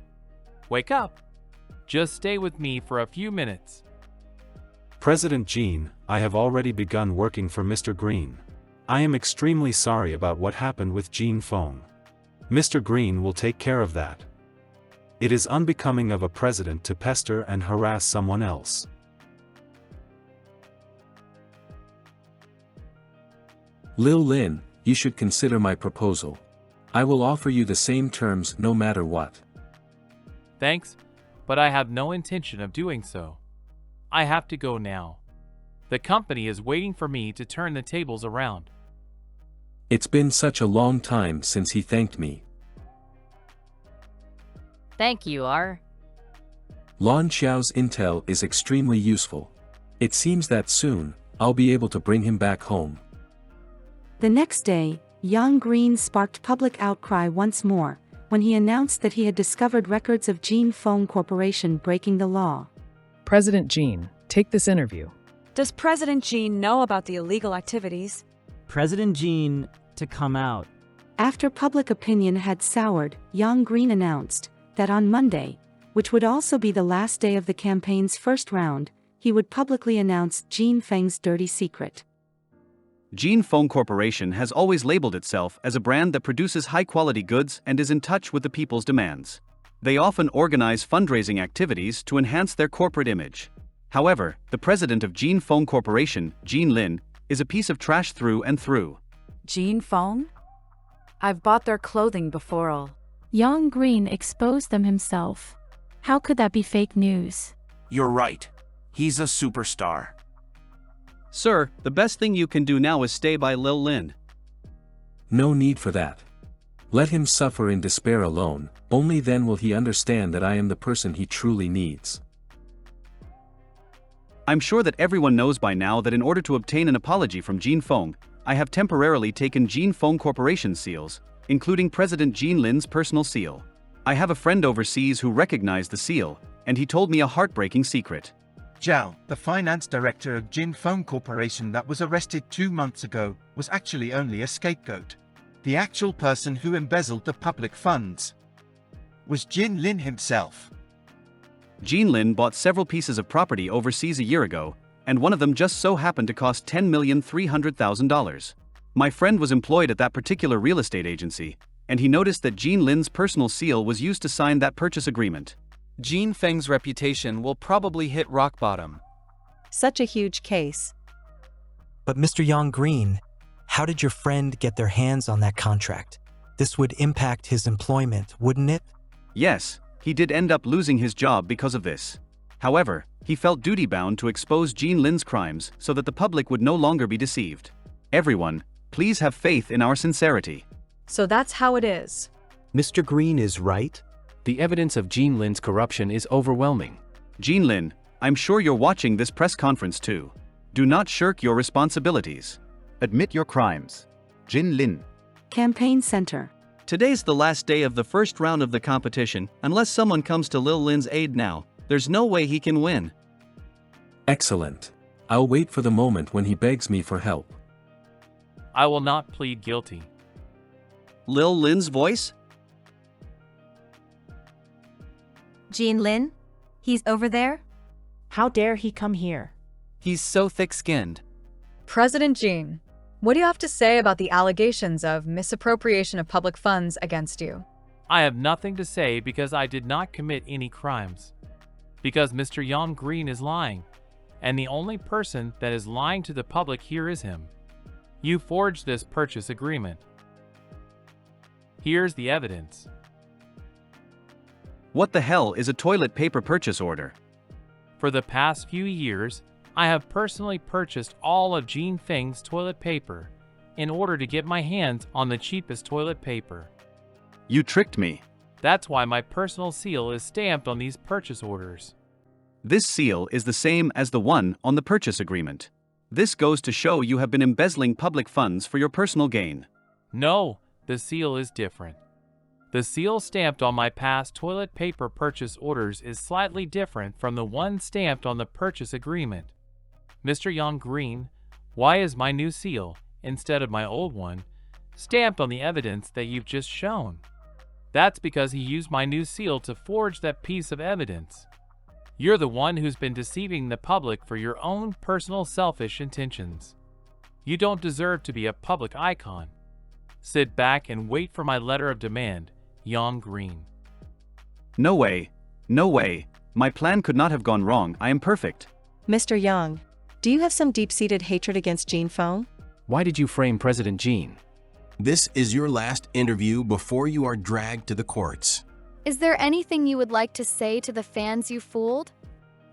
Wake up. Just stay with me for a few minutes. President Jean, I have already begun working for Mr. Green. I am extremely sorry about what happened with Jean Fong. Mr. Green will take care of that. It is unbecoming of a president to pester and harass someone else. Lil Lin, you should consider my proposal. I will offer you the same terms no matter what. Thanks, but I have no intention of doing so. I have to go now. The company is waiting for me to turn the tables around. It's been such a long time since he thanked me. Thank you, R. Lon Xiao's intel is extremely useful. It seems that soon, I'll be able to bring him back home. The next day, Young Green sparked public outcry once more, when he announced that he had discovered records of Jean Fong Corporation breaking the law. President Jean, take this interview. Does President Jean know about the illegal activities? President Jean to come out. After public opinion had soured, Young Green announced that on Monday, which would also be the last day of the campaign's first round, he would publicly announce Jean Feng's dirty secret. Jean Fong Corporation has always labeled itself as a brand that produces high-quality goods and is in touch with the people's demands. They often organize fundraising activities to enhance their corporate image. However, the president of Jean Fong Corporation, Jean Lin, is a piece of trash through and through. Jean Fong? I've bought their clothing before all. Young Green exposed them himself. How could that be fake news? You're right. He's a superstar. Sir, the best thing you can do now is stay by Lil Lin. No need for that. Let him suffer in despair alone, only then will he understand that I am the person he truly needs. I'm sure that everyone knows by now that in order to obtain an apology from Jean Fong, I have temporarily taken Jean Fong Corporation's seals, including President Jean Lin's personal seal. I have a friend overseas who recognized the seal, and he told me a heartbreaking secret. Zhao, the finance director of Jin Fong Corporation that was arrested 2 months ago, was actually only a scapegoat. The actual person who embezzled the public funds was Jin Lin himself. Jean Lin bought several pieces of property overseas a year ago, and one of them just so happened to cost $10,300,000. My friend was employed at that particular real estate agency, and he noticed that Jean Lin's personal seal was used to sign that purchase agreement. Jean Feng's reputation will probably hit rock bottom. Such a huge case. But Mr. Yang Green, how did your friend get their hands on that contract? This would impact his employment, wouldn't it? Yes, He did end up losing his job because of this. However, he felt duty-bound to expose Jean Lin's crimes so that the public would no longer be deceived. Everyone, please have faith in our sincerity. So that's how it is. Mr. Green is right? The evidence of Jean Lin's corruption is overwhelming. Jean Lin, I'm sure you're watching this press conference too. Do not shirk your responsibilities. Admit your crimes. Jean Lin. Campaign Center. Today's the last day of the first round of the competition. Unless someone comes to Lil Lin's aid now, there's no way he can win. Excellent. I'll wait for the moment when he begs me for help. I will not plead guilty. Lil Lin's voice? Jean Lin? He's over there? How dare he come here? He's so thick-skinned. President Jean, what do you have to say about the allegations of misappropriation of public funds against you? I have nothing to say because I did not commit any crimes. Because Mr. Yang Green is lying, and the only person that is lying to the public here is him. You forged this purchase agreement. Here's the evidence. What the hell is a toilet paper purchase order? For the past few years, I have personally purchased all of Jean Feng's toilet paper in order to get my hands on the cheapest toilet paper. You tricked me. That's why my personal seal is stamped on these purchase orders. This seal is the same as the one on the purchase agreement. This goes to show you have been embezzling public funds for your personal gain. No, the seal is different. The seal stamped on my past toilet paper purchase orders is slightly different from the one stamped on the purchase agreement. Mr. Yang Green, why is my new seal, instead of my old one, stamped on the evidence that you've just shown? That's because he used my new seal to forge that piece of evidence. You're the one who's been deceiving the public for your own personal selfish intentions. You don't deserve to be a public icon. Sit back and wait for my letter of demand, Yang Green. No way. No way. My plan could not have gone wrong. I am perfect. Mr. Yang, do you have some deep-seated hatred against Jean Feng? Why did you frame President Jean? This is your last interview before you are dragged to the courts. Is there anything you would like to say to the fans you fooled?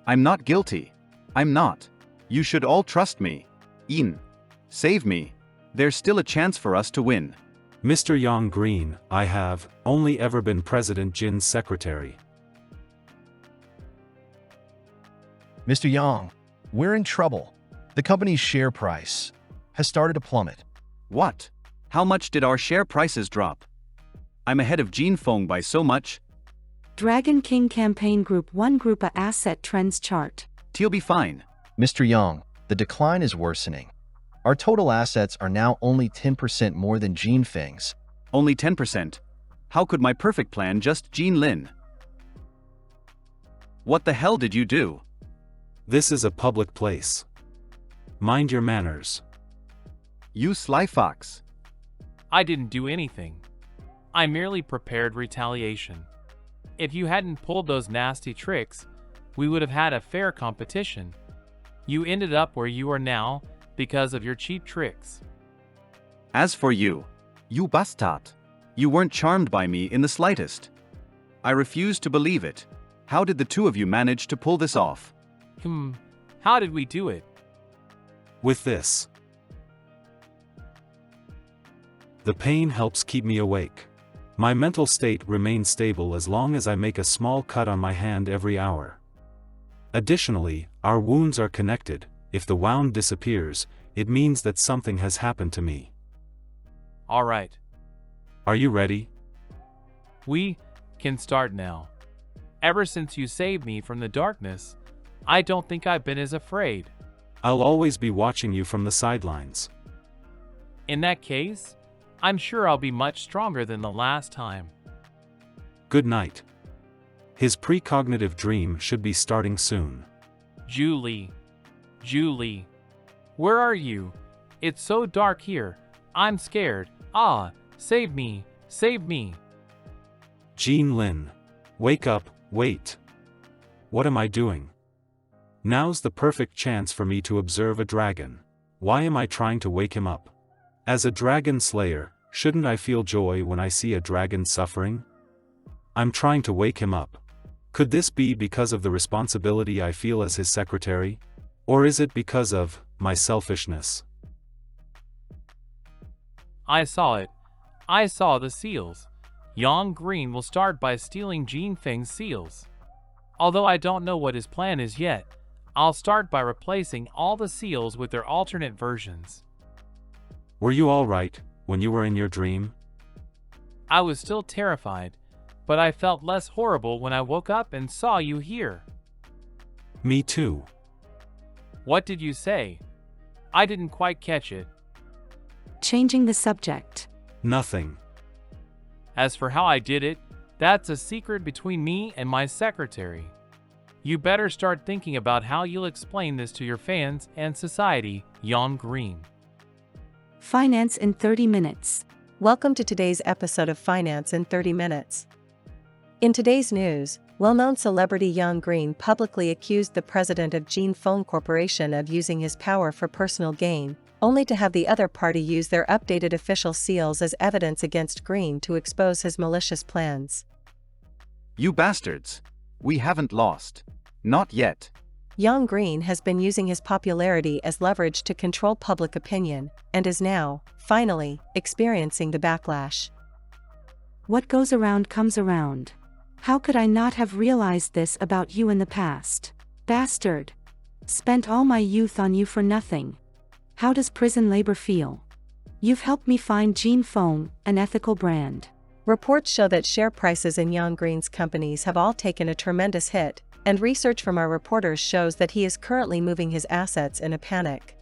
I'm not guilty. I'm not. You should all trust me. Yin. Save me. There's still a chance for us to win. Mr. Yang Green, I have only ever been President Jin's secretary. Mr. Yang, we're in trouble. The company's share price has started to plummet. What? How much did our share prices drop? I'm ahead of Jean Feng by so much. Dragon King Campaign Group 1 Group A Asset Trends Chart. He'll be fine. Mr. Yang, the decline is worsening. Our total assets are now only 10% more than Jean Feng's. Only 10%? How could my perfect plan just Jean Lin? What the hell did you do? This is a public place. Mind your manners. You sly fox. I didn't do anything. I merely prepared retaliation. If you hadn't pulled those nasty tricks, we would have had a fair competition. You ended up where you are now because of your cheap tricks. As for you, you bastard, you weren't charmed by me in the slightest. I refuse to believe it. How did the two of you manage to pull this off? How did we do it? With this. The pain helps keep me awake. My mental state remains stable as long as I make a small cut on my hand every hour. Additionally, our wounds are connected. If the wound disappears, it means that something has happened to me. All right. Are you ready? We can start now. Ever since you saved me from the darkness, I don't think I've been as afraid. I'll always be watching you from the sidelines. In that case, I'm sure I'll be much stronger than the last time. Good night. His precognitive dream should be starting soon. Julie. Julie. Where are you? It's so dark here. I'm scared. Save me. Save me. Jean Lin. Wake up, wait. What am I doing? Now's the perfect chance for me to observe a dragon. Why am I trying to wake him up? As a dragon slayer, shouldn't I feel joy when I see a dragon suffering? I'm trying to wake him up. Could this be because of the responsibility I feel as his secretary? Or is it because of my selfishness? I saw it. I saw the seals. Yang Green will start by stealing Jean Feng's seals. Although I don't know what his plan is yet, I'll start by replacing all the seals with their alternate versions. Were you all right when you were in your dream? I was still terrified, but I felt less horrible when I woke up and saw you here. Me too. What did you say? I didn't quite catch it. Changing the subject. Nothing. As for how I did it, that's a secret between me and my secretary. You better start thinking about how you'll explain this to your fans and society, Yang Green. Finance in 30 minutes. Welcome to today's episode of Finance in 30 Minutes. In today's news, well-known celebrity Yang Green publicly accused the president of Jean Phone Corporation of using his power for personal gain, only to have the other party use their updated official seals as evidence against Green to expose his malicious plans. You bastards! We haven't lost. Not yet. Yang Green has been using his popularity as leverage to control public opinion, and is now, finally, experiencing the backlash. What goes around comes around. How could I not have realized this about you in the past? Bastard! Spent all my youth on you for nothing. How does prison labor feel? You've helped me find Jean Phone, an ethical brand. Reports show that share prices in Yang Green's companies have all taken a tremendous hit, and research from our reporters shows that he is currently moving his assets in a panic.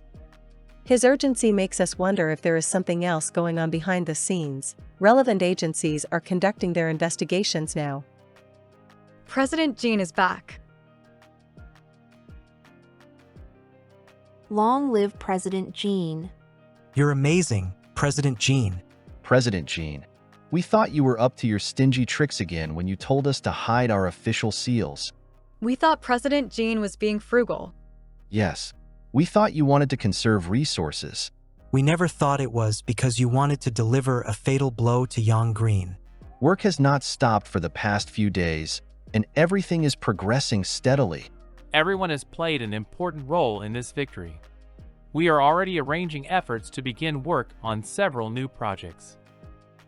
His urgency makes us wonder if there is something else going on behind the scenes. Relevant agencies are conducting their investigations now. President Jean is back. Long live President Jean. You're amazing, President Jean. President Jean, we thought you were up to your stingy tricks again when you told us to hide our official seals. We thought President Jean was being frugal. Yes, we thought you wanted to conserve resources. We never thought it was because you wanted to deliver a fatal blow to Yang Green. Work has not stopped for the past few days, and everything is progressing steadily. Everyone has played an important role in this victory. We are already arranging efforts to begin work on several new projects.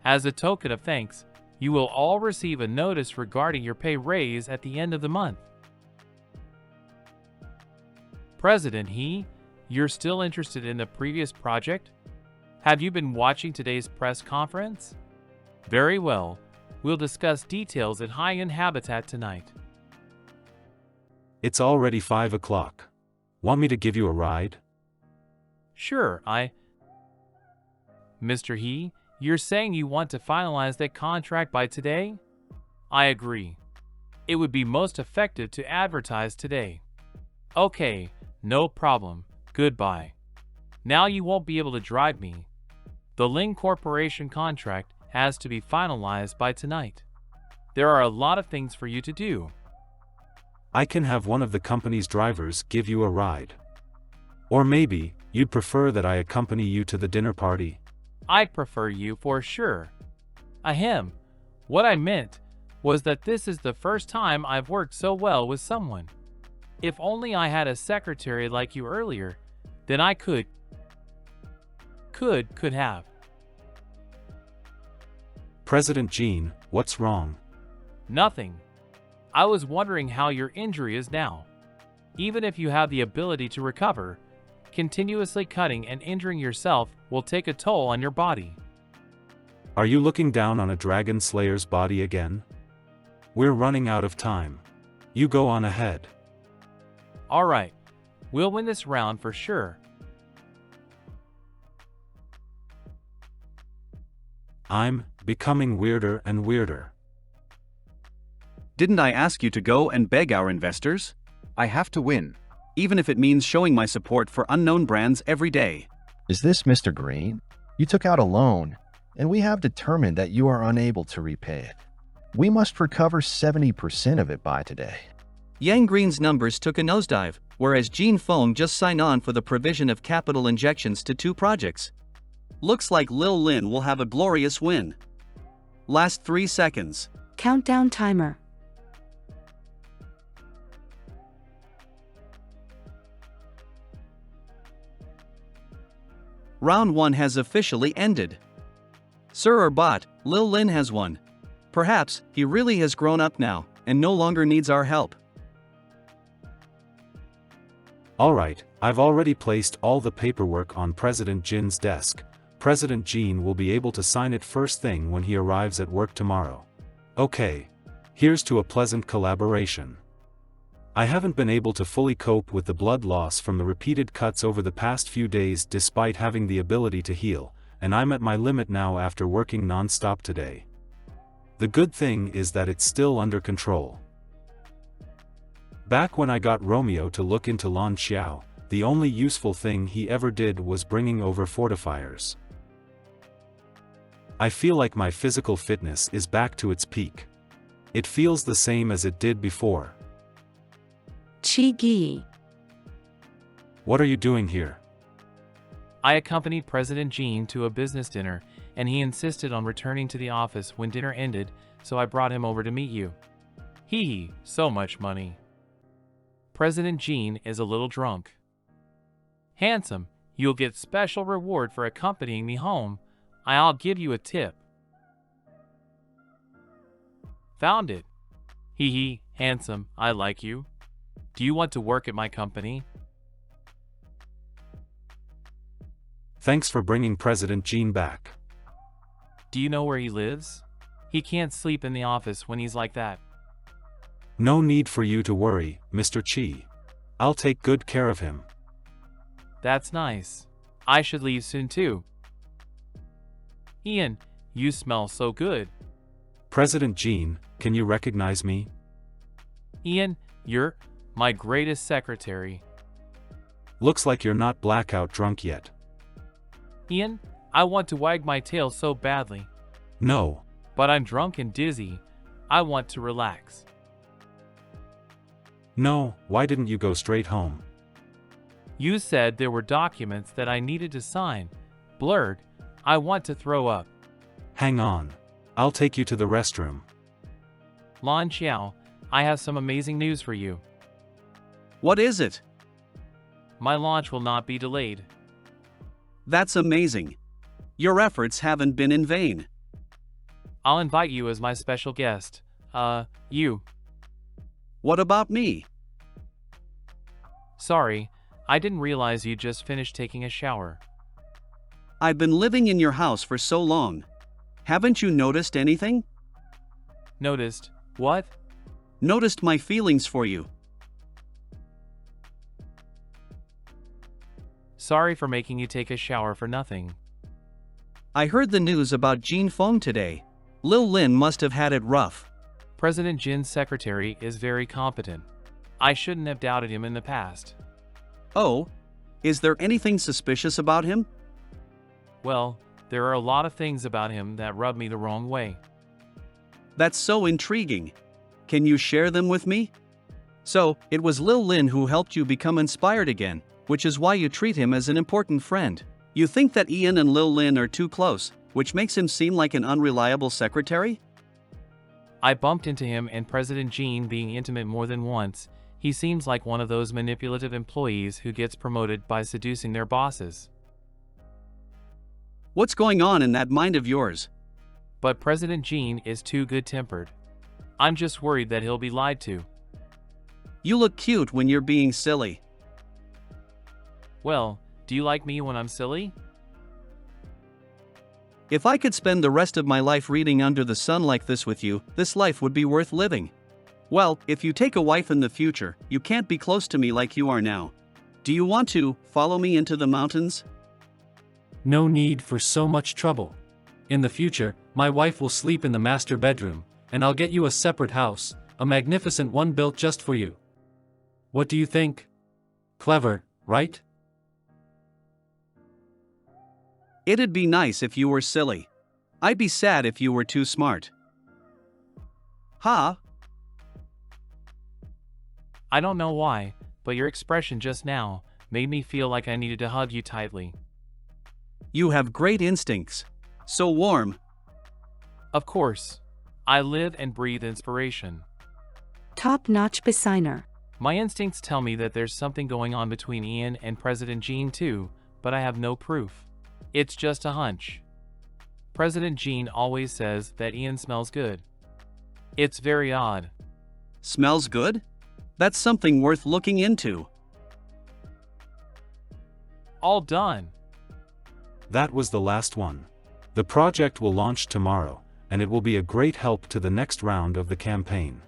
As a token of thanks, you will all receive a notice regarding your pay raise at the end of the month. President He, you're still interested in the previous project? Have you been watching today's press conference? Very well. We'll discuss details at High-End Habitat tonight. It's already 5 o'clock. Want me to give you a ride? Sure, Mr. He, you're saying you want to finalize that contract by today? I agree. It would be most effective to advertise today. Okay, no problem. Goodbye. Now you won't be able to drive me. The Ling Corporation contract has to be finalized by tonight. There are a lot of things for you to do. I can have one of the company's drivers give you a ride. Or maybe, you'd prefer that I accompany you to the dinner party? I'd prefer you for sure. Ahem. What I meant was that this is the first time I've worked so well with someone. If only I had a secretary like you earlier, then I could have. President Jean, what's wrong? Nothing. I was wondering how your injury is now. Even if you have the ability to recover, continuously cutting and injuring yourself will take a toll on your body. Are you looking down on a dragon slayer's body again? We're running out of time. You go on ahead. Alright, we'll win this round for sure. I'm becoming weirder and weirder. Didn't I ask you to go and beg our investors? I have to win, even if it means showing my support for unknown brands every day. Is this Mr. Green? You took out a loan, and we have determined that you are unable to repay it. We must recover 70% of it by today. Yang Green's numbers took a nosedive, whereas Jean Phone just signed on for the provision of capital injections to 2 projects. Looks like Lil Lin will have a glorious win. Last 3 seconds. Countdown timer. Round 1 has officially ended. Sir or bot, Lil Lin has won. Perhaps he really has grown up now and no longer needs our help. Alright, I've already placed all the paperwork on President Jin's desk. President Jin will be able to sign it first thing when he arrives at work tomorrow. Okay. Here's to a pleasant collaboration. I haven't been able to fully cope with the blood loss from the repeated cuts over the past few days despite having the ability to heal, and I'm at my limit now after working non-stop today. The good thing is that it's still under control. Back when I got Romeo to look into Lan Xiao, the only useful thing he ever did was bringing over fortifiers. I feel like my physical fitness is back to its peak. It feels the same as it did before. Chi Gi. What are you doing here? I accompanied President Jin to a business dinner, and he insisted on returning to the office when dinner ended, so I brought him over to meet you. Hee, so much money. President Jin is a little drunk. Handsome, you'll get special reward for accompanying me home. I'll give you a tip. Found it. Hee, handsome, I like you. Do you want to work at my company? Thanks for bringing President Jin back. Do you know where he lives? He can't sleep in the office when he's like that. No need for you to worry, Mr. Chi. I'll take good care of him. That's nice. I should leave soon too. Ian, you smell so good. President Jin, can you recognize me? Ian, you're my greatest secretary. Looks like you're not blackout drunk yet. Ian, I want to wag my tail so badly. No. But I'm drunk and dizzy. I want to relax. No, why didn't you go straight home? You said there were documents that I needed to sign. Blurred, I want to throw up. Hang on. I'll take you to the restroom. Lan Xiao, I have some amazing news for you. What is it? My launch will not be delayed. That's amazing. Your efforts haven't been in vain. I'll invite you as my special guest. You. What about me? Sorry, I didn't realize you just finished taking a shower. I've been living in your house for so long. Haven't you noticed anything? Noticed? What? Noticed my feelings for you. Sorry for making you take a shower for nothing. I heard the news about Jin Feng today. Lil Lin must have had it rough. President Jin's secretary is very competent. I shouldn't have doubted him in the past. Oh? Is there anything suspicious about him? Well, there are a lot of things about him that rub me the wrong way. That's so intriguing. Can you share them with me? So, it was Lil Lin who helped you become inspired again, which is why you treat him as an important friend. You think that Ian and Lil Lin are too close, which makes him seem like an unreliable secretary? I bumped into him and President Jin being intimate more than once. He seems like one of those manipulative employees who gets promoted by seducing their bosses. What's going on in that mind of yours? But President Jin is too good-tempered. I'm just worried that he'll be lied to. You look cute when you're being silly. Well, do you like me when I'm silly? If I could spend the rest of my life reading under the sun like this with you, this life would be worth living. Well, if you take a wife in the future, you can't be close to me like you are now. Do you want to follow me into the mountains? No need for so much trouble. In the future, my wife will sleep in the master bedroom, and I'll get you a separate house, a magnificent one built just for you. What do you think? Clever, right? It'd be nice if you were silly. I'd be sad if you were too smart. Ha! I don't know why, but your expression just now made me feel like I needed to hug you tightly. You have great instincts. So warm. Of course. I live and breathe inspiration. Top-notch designer. My instincts tell me that there's something going on between Ian and President Jean too, but I have no proof. It's just a hunch. President Jean always says that Ian smells good. It's very odd. Smells good? That's something worth looking into. All done. That was the last one. The project will launch tomorrow, and it will be a great help to the next round of the campaign.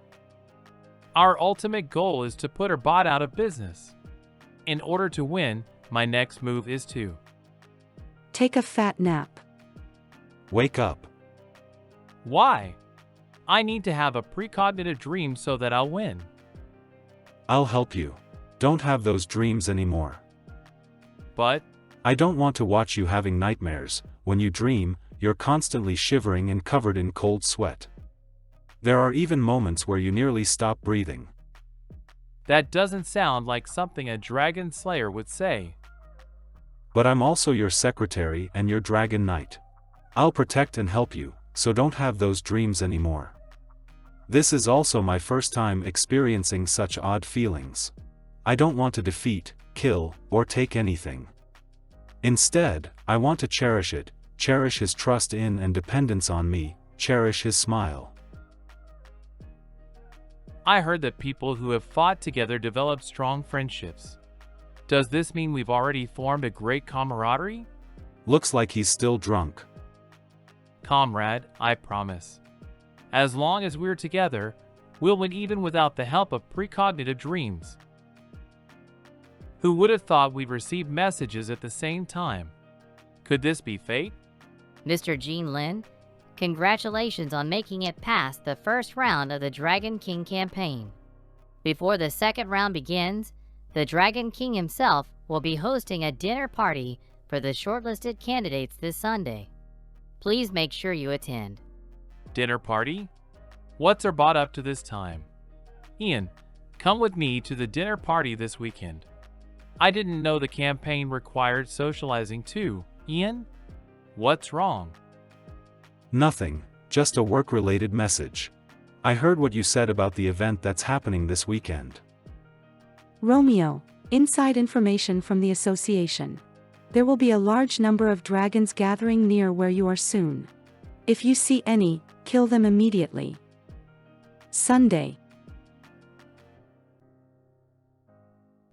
Our ultimate goal is to put her bot out of business. In order to win, my next move is to take a fat nap. Wake up. Why? I need to have a precognitive dream so that I'll win. I'll help you. Don't have those dreams anymore. But I don't want to watch you having nightmares. When you dream, you're constantly shivering and covered in cold sweat. There are even moments where you nearly stop breathing. That doesn't sound like something a dragon slayer would say. But I'm also your secretary and your dragon knight. I'll protect and help you, so don't have those dreams anymore. This is also my first time experiencing such odd feelings. I don't want to defeat, kill, or take anything. Instead, I want to cherish it, cherish his trust in and dependence on me, cherish his smile. I heard that people who have fought together develop strong friendships. Does this mean we've already formed a great camaraderie? Looks like he's still drunk. Comrade, I promise. As long as we're together, we'll win even without the help of precognitive dreams. Who would have thought we'd receive messages at the same time? Could this be fate? Mr. Jean Lin, congratulations on making it past the first round of the Dragon King campaign. Before the second round begins, the Dragon King himself will be hosting a dinner party for the shortlisted candidates this Sunday. Please make sure you attend. Dinner party? What's our bot up to this time? Ian, come with me to the dinner party this weekend. I didn't know the campaign required socializing too. Ian? What's wrong? Nothing, just a work-related message. I heard what you said about the event that's happening this weekend. Romeo, inside information from the association. There will be a large number of dragons gathering near where you are soon. If you see any, kill them immediately. Sunday.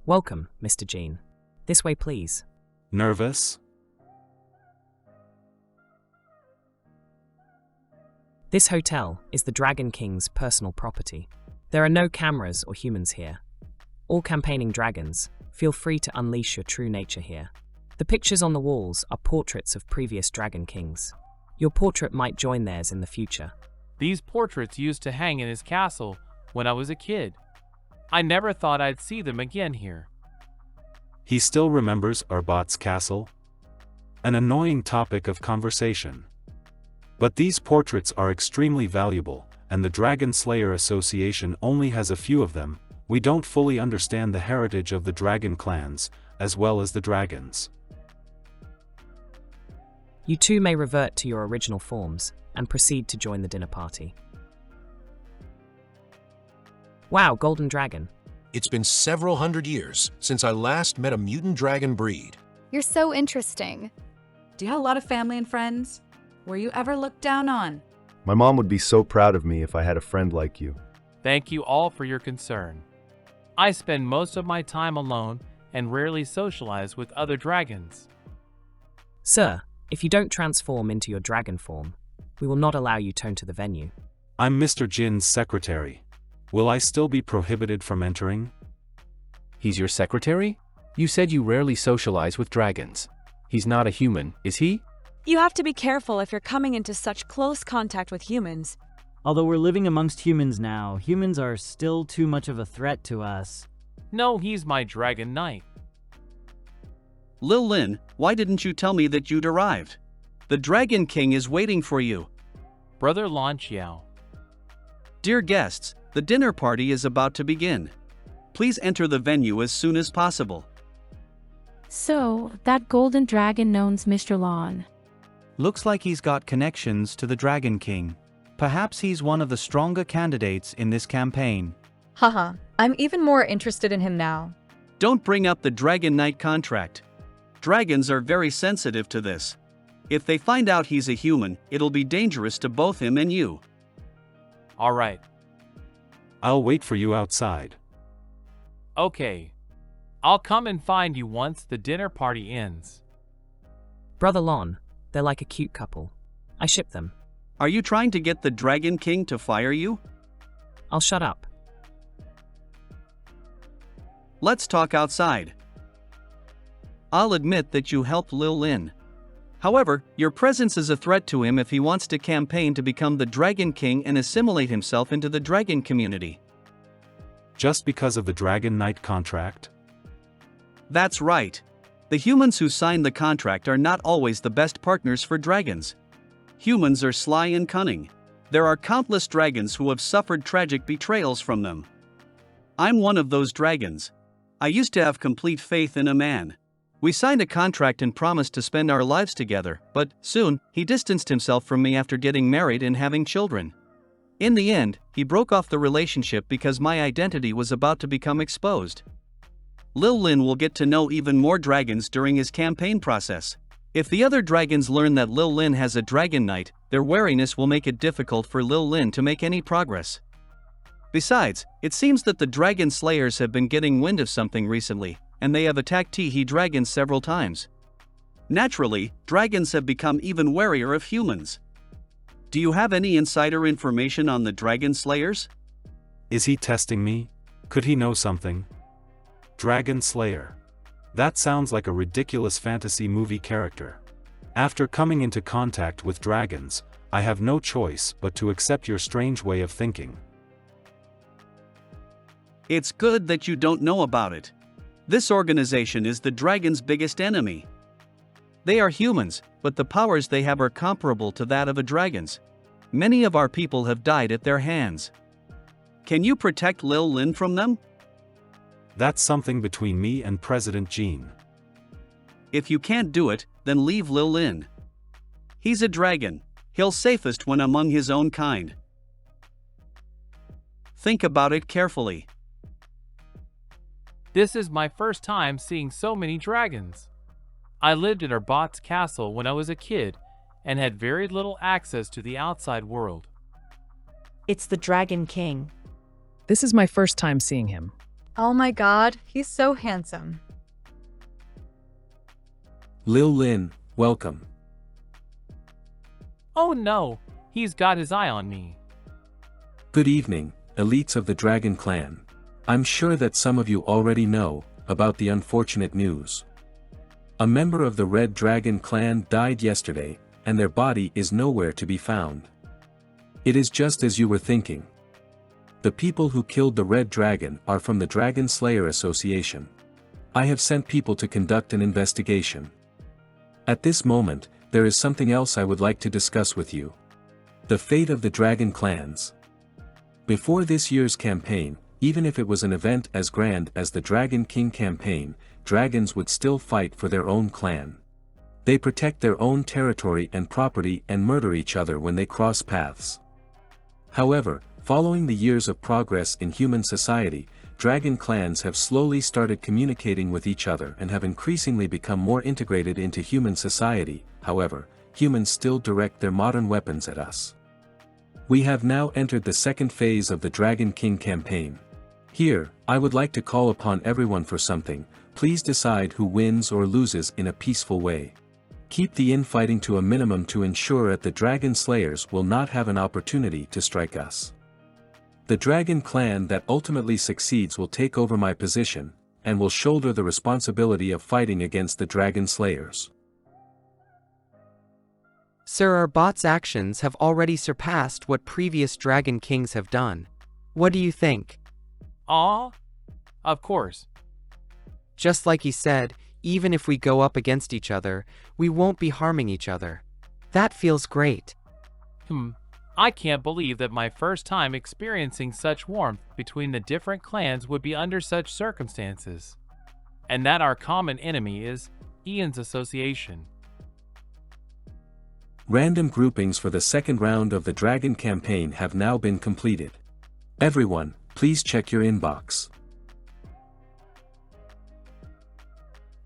Welcome, Mr. Jean. This way, please. Nervous? This hotel is the Dragon King's personal property. There are no cameras or humans here. All campaigning dragons, feel free to unleash your true nature here. The pictures on the walls are portraits of previous Dragon Kings. Your portrait might join theirs in the future. These portraits used to hang in his castle when I was a kid. I never thought I'd see them again here. He still remembers our bot's castle? An annoying topic of conversation. But these portraits are extremely valuable, and the Dragon Slayer Association only has a few of them. We don't fully understand the heritage of the dragon clans, as well as the dragons. You two may revert to your original forms and proceed to join the dinner party. Wow, Golden Dragon. It's been several hundred years since I last met a mutant dragon breed. You're so interesting. Do you have a lot of family and friends? Were you ever looked down on? My mom would be so proud of me if I had a friend like you. Thank you all for your concern. I spend most of my time alone and rarely socialize with other dragons. Sir, if you don't transform into your dragon form, we will not allow you to enter the venue. I'm Mr. Jin's secretary. Will I still be prohibited from entering? He's your secretary? You said you rarely socialize with dragons. He's not a human, is he? You have to be careful if you're coming into such close contact with humans. Although we're living amongst humans now, humans are still too much of a threat to us. No, he's my dragon knight. Lil Lin, why didn't you tell me that you'd arrived? The Dragon King is waiting for you. Brother Lan Xiao. Dear guests, the dinner party is about to begin. Please enter the venue as soon as possible. So, that golden dragon knows Mr. Lan. Looks like he's got connections to the Dragon King. Perhaps he's one of the stronger candidates in this campaign. Haha, I'm even more interested in him now. Don't bring up the Dragon Knight contract. Dragons are very sensitive to this. If they find out he's a human, it'll be dangerous to both him and you. All right. I'll wait for you outside. Okay. I'll come and find you once the dinner party ends. Brother Lon, they're like a cute couple. I ship them. Are you trying to get the Dragon King to fire you? I'll shut up. Let's talk outside. I'll admit that you helped Lil Lin. However, your presence is a threat to him if he wants to campaign to become the Dragon King and assimilate himself into the dragon community. Just because of the Dragon Knight contract? That's right. The humans who sign the contract are not always the best partners for dragons. Humans are sly and cunning. There are countless dragons who have suffered tragic betrayals from them. I'm one of those dragons. I used to have complete faith in a man. We signed a contract and promised to spend our lives together, but soon, he distanced himself from me after getting married and having children. In the end, he broke off the relationship because my identity was about to become exposed. Lil Lin will get to know even more dragons during his campaign process. If the other dragons learn that Lil Lin has a Dragon Knight, their wariness will make it difficult for Lil Lin to make any progress. Besides, it seems that the Dragon Slayers have been getting wind of something recently, and they have attacked Teehee dragons several times. Naturally, dragons have become even warier of humans. Do you have any insider information on the Dragon Slayers? Is he testing me? Could he know something? Dragon Slayer. That sounds like a ridiculous fantasy movie character. After coming into contact with dragons, I have no choice but to accept your strange way of thinking. It's good that you don't know about it. This organization is the dragon's biggest enemy. They are humans, but the powers they have are comparable to that of a dragon's. Many of our people have died at their hands. Can you protect Lil Lin from them? That's something between me and President Jean. If you can't do it, then leave Lil Lin. He's a dragon. He'll safest when among his own kind. Think about it carefully. This is my first time seeing so many dragons. I lived in Erbat's castle when I was a kid and had very little access to the outside world. It's the Dragon King. This is my first time seeing him. Oh my god, he's so handsome. Lil Lin, welcome. Oh no, he's got his eye on me. Good evening, elites of the Dragon Clan. I'm sure that some of you already know about the unfortunate news. A member of the Red Dragon Clan died yesterday, and their body is nowhere to be found. It is just as you were thinking. The people who killed the Red Dragon are from the Dragon Slayer Association. I have sent people to conduct an investigation. At this moment, there is something else I would like to discuss with you. The fate of the Dragon Clans. Before this year's campaign, even if it was an event as grand as the Dragon King campaign, dragons would still fight for their own clan. They protect their own territory and property and murder each other when they cross paths. However, following the years of progress in human society, dragon clans have slowly started communicating with each other and have increasingly become more integrated into human society. However, humans still direct their modern weapons at us. We have now entered the second phase of the Dragon King campaign. Here, I would like to call upon everyone for something. Please decide who wins or loses in a peaceful way. Keep the infighting to a minimum to ensure that the Dragon Slayers will not have an opportunity to strike us. The Dragon Clan that ultimately succeeds will take over my position, and will shoulder the responsibility of fighting against the Dragon Slayers. Sir, Erbat's actions have already surpassed what previous Dragon Kings have done. What do you think? Of course. Just like he said, even if we go up against each other, we won't be harming each other. That feels great. I can't believe that my first time experiencing such warmth between the different clans would be under such circumstances. And that our common enemy is ENG's association. Random groupings for the second round of the Dragon campaign have now been completed. Everyone, please check your inbox.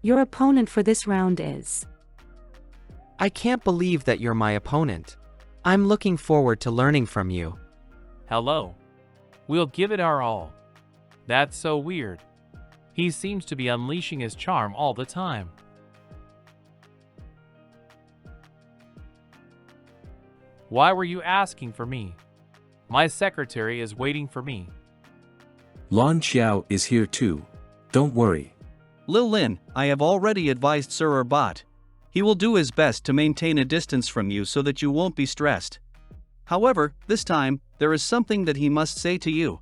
Your opponent for this round is... I can't believe that you're my opponent. I'm looking forward to learning from you. Hello. We'll give it our all. That's so weird. He seems to be unleashing his charm all the time. Why were you asking for me? My secretary is waiting for me. Lan Xiao is here too. Don't worry. Lil Lin, I have already advised Sir Erbat. He will do his best to maintain a distance from you so that you won't be stressed. However, this time, there is something that he must say to you.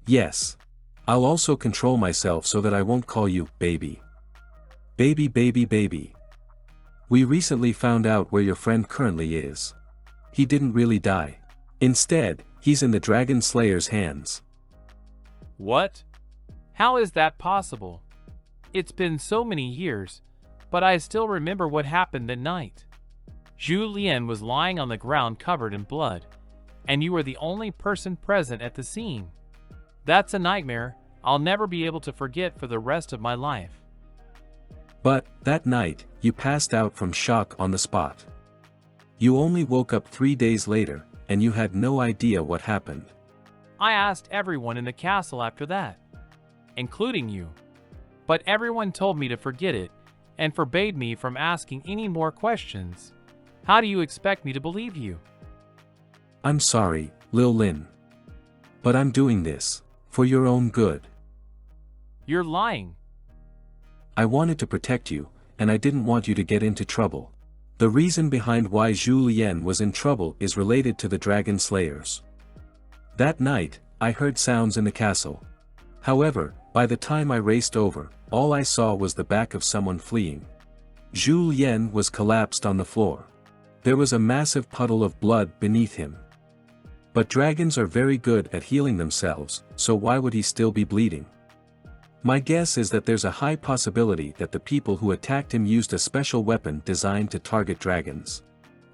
Yes. I'll also control myself so that I won't call you baby. Baby, baby, baby. We recently found out where your friend currently is. He didn't really die. Instead, he's in the Dragon Slayer's hands. What? How is that possible? It's been so many years, but I still remember what happened that night. Zhu Lian was lying on the ground covered in blood, and you were the only person present at the scene. That's a nightmare I'll never be able to forget for the rest of my life. But, that night, you passed out from shock on the spot. You only woke up 3 days later, and you had no idea what happened. I asked everyone in the castle after that, including you. But everyone told me to forget it, and forbade me from asking any more questions. How do you expect me to believe you? I'm sorry, Lil Lin. But I'm doing this, for your own good. You're lying. I wanted to protect you, and I didn't want you to get into trouble. The reason behind why Zhu Lian was in trouble is related to the Dragon Slayers. That night, I heard sounds in the castle. However, by the time I raced over, all I saw was the back of someone fleeing. Zhu Lian was collapsed on the floor. There was a massive puddle of blood beneath him. But dragons are very good at healing themselves, so why would he still be bleeding? My guess is that there's a high possibility that the people who attacked him used a special weapon designed to target dragons.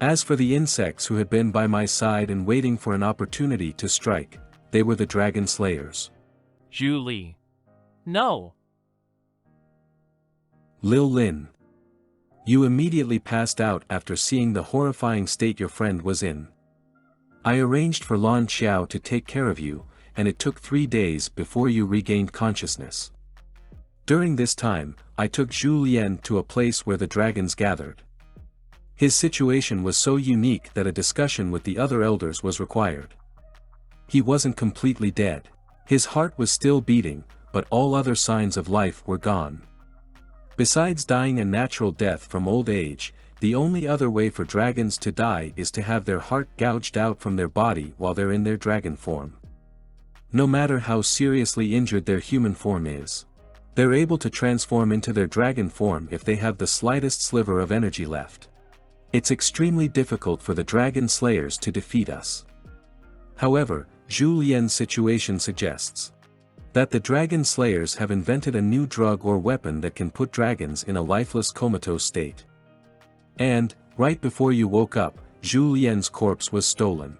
As for the insects who had been by my side and waiting for an opportunity to strike, they were the Dragon Slayers. Zhu Li. No. Lil Lin. You immediately passed out after seeing the horrifying state your friend was in. I arranged for Lan Xiao to take care of you, and it took 3 days before you regained consciousness. During this time, I took Zhu Lian to a place where the dragons gathered. His situation was so unique that a discussion with the other elders was required. He wasn't completely dead. His heart was still beating, but all other signs of life were gone. Besides dying a natural death from old age, the only other way for dragons to die is to have their heart gouged out from their body while they're in their dragon form. No matter how seriously injured their human form is, they're able to transform into their dragon form if they have the slightest sliver of energy left. It's extremely difficult for the Dragon Slayers to defeat us. However, Zhu Lian's situation suggests that the Dragon Slayers have invented a new drug or weapon that can put dragons in a lifeless comatose state. And, right before you woke up, Zhu Lian's corpse was stolen.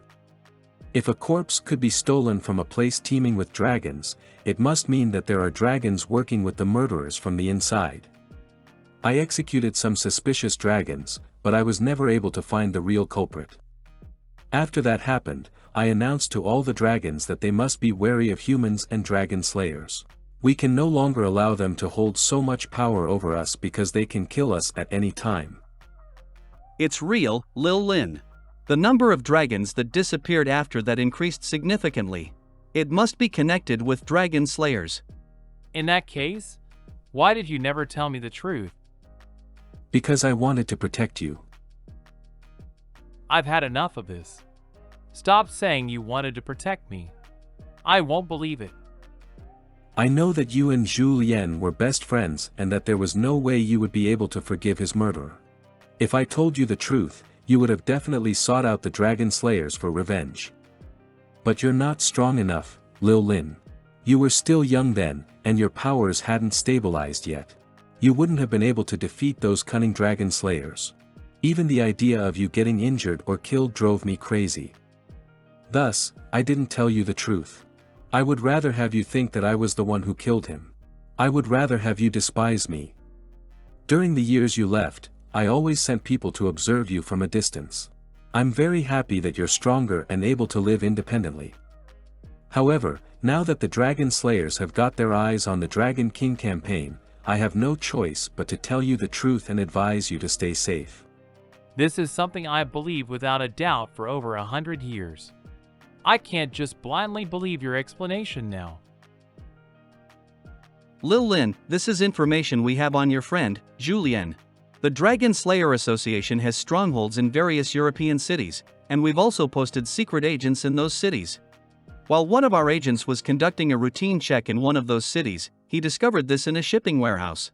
If a corpse could be stolen from a place teeming with dragons, it must mean that there are dragons working with the murderers from the inside. I executed some suspicious dragons, but I was never able to find the real culprit. After that happened, I announced to all the dragons that they must be wary of humans and dragon slayers. We can no longer allow them to hold so much power over us because they can kill us at any time. It's real, Lil Lin. The number of dragons that disappeared after that increased significantly. It must be connected with dragon slayers. In that case, why did you never tell me the truth? Because I wanted to protect you. I've had enough of this. Stop saying you wanted to protect me. I won't believe it. I know that you and Zhu Lian were best friends and that there was no way you would be able to forgive his murderer. If I told you the truth, you would have definitely sought out the Dragon Slayers for revenge. But you're not strong enough, Lil Lin. You were still young then, and your powers hadn't stabilized yet. You wouldn't have been able to defeat those cunning Dragon Slayers. Even the idea of you getting injured or killed drove me crazy. Thus, I didn't tell you the truth. I would rather have you think that I was the one who killed him. I would rather have you despise me. During the years you left, I always sent people to observe you from a distance. I'm very happy that you're stronger and able to live independently. However, now that the Dragon Slayers have got their eyes on the Dragon King campaign, I have no choice but to tell you the truth and advise you to stay safe. This is something I believe without a doubt for over 100 years. I can't just blindly believe your explanation now. Lil Lin, this is information we have on your friend, Julien. The Dragon Slayer Association has strongholds in various European cities, and we've also posted secret agents in those cities. While one of our agents was conducting a routine check in one of those cities, he discovered this in a shipping warehouse.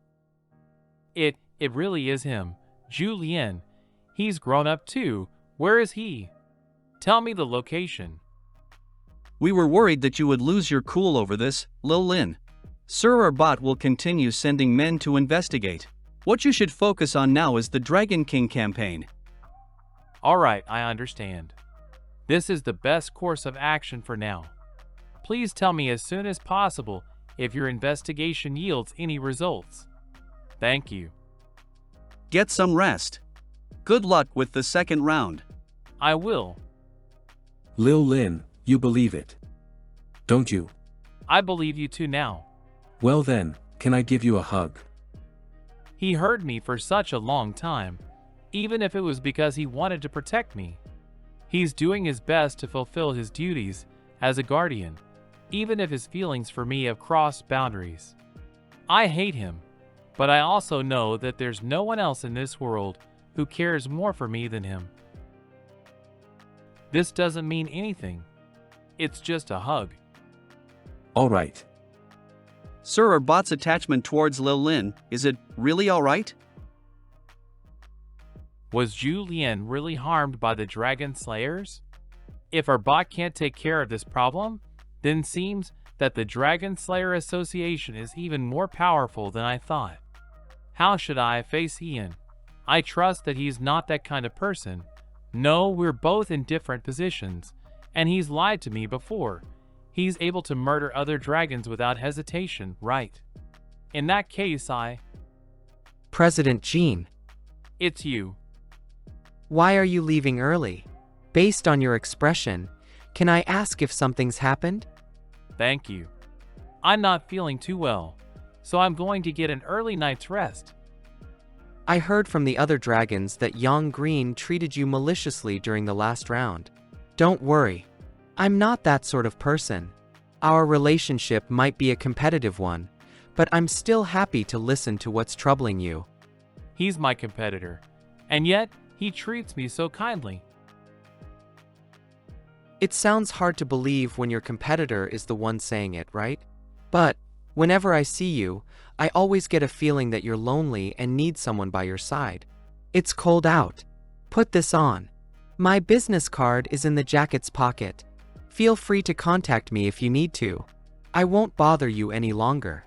It really is him, Julien. He's grown up too. Where is he? Tell me the location. We were worried that you would lose your cool over this, Lil Lin. Sir or bot will continue sending men to investigate. What you should focus on now is the Dragon King campaign. Alright, I understand. This is the best course of action for now. Please tell me as soon as possible if your investigation yields any results. Thank you. Get some rest. Good luck with the second round. I will. Lil Lin, you believe it, don't you? I believe you too now. Well then, can I give you a hug? He heard me for such a long time, even if it was because he wanted to protect me. He's doing his best to fulfill his duties as a guardian, even if his feelings for me have crossed boundaries. I hate him, but I also know that there's no one else in this world who cares more for me than him. This doesn't mean anything. It's just a hug. Alright. Sir or bot's attachment towards Lil Lin, is it really alright? Was Julien really harmed by the Dragon Slayers? If our bot can't take care of this problem, then seems that the Dragon Slayer Association is even more powerful than I thought. How should I face Ian? I trust that he's not that kind of person. No, we're both in different positions, and he's lied to me before. He's able to murder other dragons without hesitation, right? In that case, President Jean. It's you. Why are you leaving early? Based on your expression, can I ask if something's happened? Thank you. I'm not feeling too well, so I'm going to get an early night's rest. I heard from the other dragons that Yang Green treated you maliciously during the last round. Don't worry. I'm not that sort of person. Our relationship might be a competitive one, but I'm still happy to listen to what's troubling you. He's my competitor, and yet he treats me so kindly. It sounds hard to believe when your competitor is the one saying it, right? But whenever I see you, I always get a feeling that you're lonely and need someone by your side. It's cold out. Put this on. My business card is in the jacket's pocket. Feel free to contact me if you need to. I won't bother you any longer.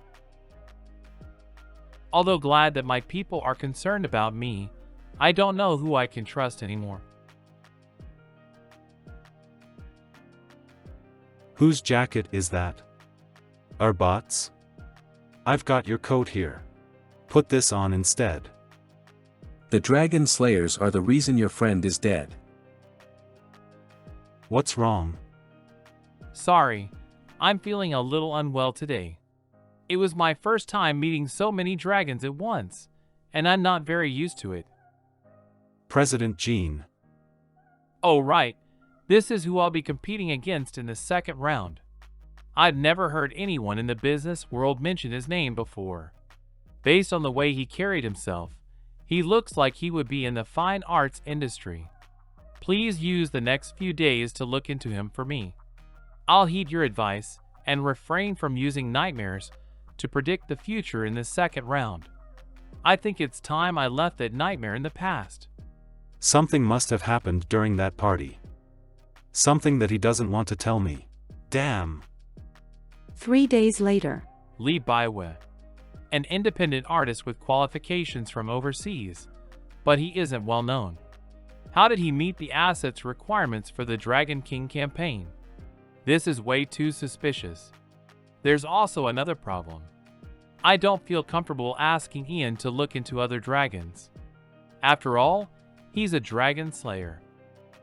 Although glad that my people are concerned about me, I don't know who I can trust anymore. Whose jacket is that? Our bot's? I've got your coat here. Put this on instead. The Dragon Slayers are the reason your friend is dead. What's wrong? Sorry, I'm feeling a little unwell today. It was my first time meeting so many dragons at once, and I'm not very used to it. President Jean. Oh right, this is who I'll be competing against in the second round. I've never heard anyone in the business world mention his name before. Based on the way he carried himself, he looks like he would be in the fine arts industry. Please use the next few days to look into him for me. I'll heed your advice and refrain from using nightmares to predict the future in the second round. I think it's time I left that nightmare in the past. Something must have happened during that party. Something that he doesn't want to tell me. Damn. 3 days later. Li Baiwe, an independent artist with qualifications from overseas, but he isn't well known. How did he meet the assets requirements for the Dragon King campaign? This is way too suspicious. There's also another problem. I don't feel comfortable asking Ian to look into other dragons. After all, he's a dragon slayer.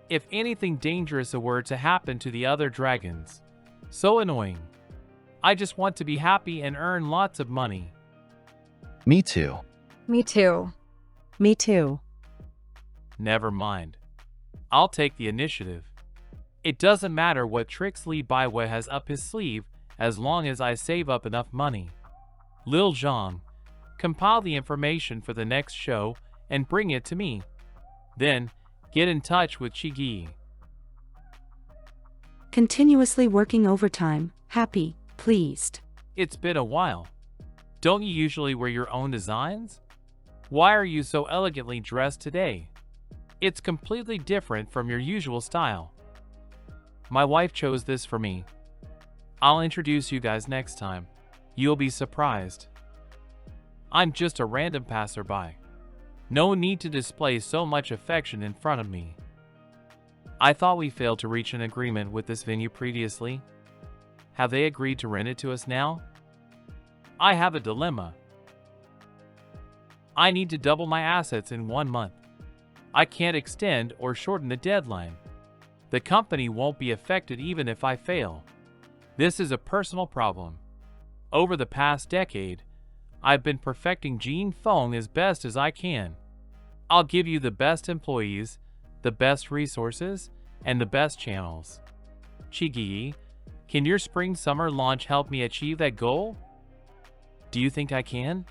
If anything dangerous were to happen to the other dragons, so annoying. I just want to be happy and earn lots of money. Me too. Me too. Me too. Never mind. I'll take the initiative. It doesn't matter what tricks Li Baiwei has up his sleeve as long as I save up enough money. Lil Zhang, compile the information for the next show and bring it to me. Then, get in touch with Qi. Continuously working overtime, happy, pleased. It's been a while. Don't you usually wear your own designs? Why are you so elegantly dressed today? It's completely different from your usual style. My wife chose this for me. I'll introduce you guys next time. You'll be surprised. I'm just a random passerby. No need to display so much affection in front of me. I thought we failed to reach an agreement with this venue previously. Have they agreed to rent it to us now? I have a dilemma. I need to double my assets in 1 month. I can't extend or shorten the deadline. The company won't be affected even if I fail. This is a personal problem. Over the past decade, I've been perfecting Jin Feng as best as I can. I'll give you the best employees, the best resources, and the best channels. Qi, can your spring-summer launch help me achieve that goal? Do you think I can?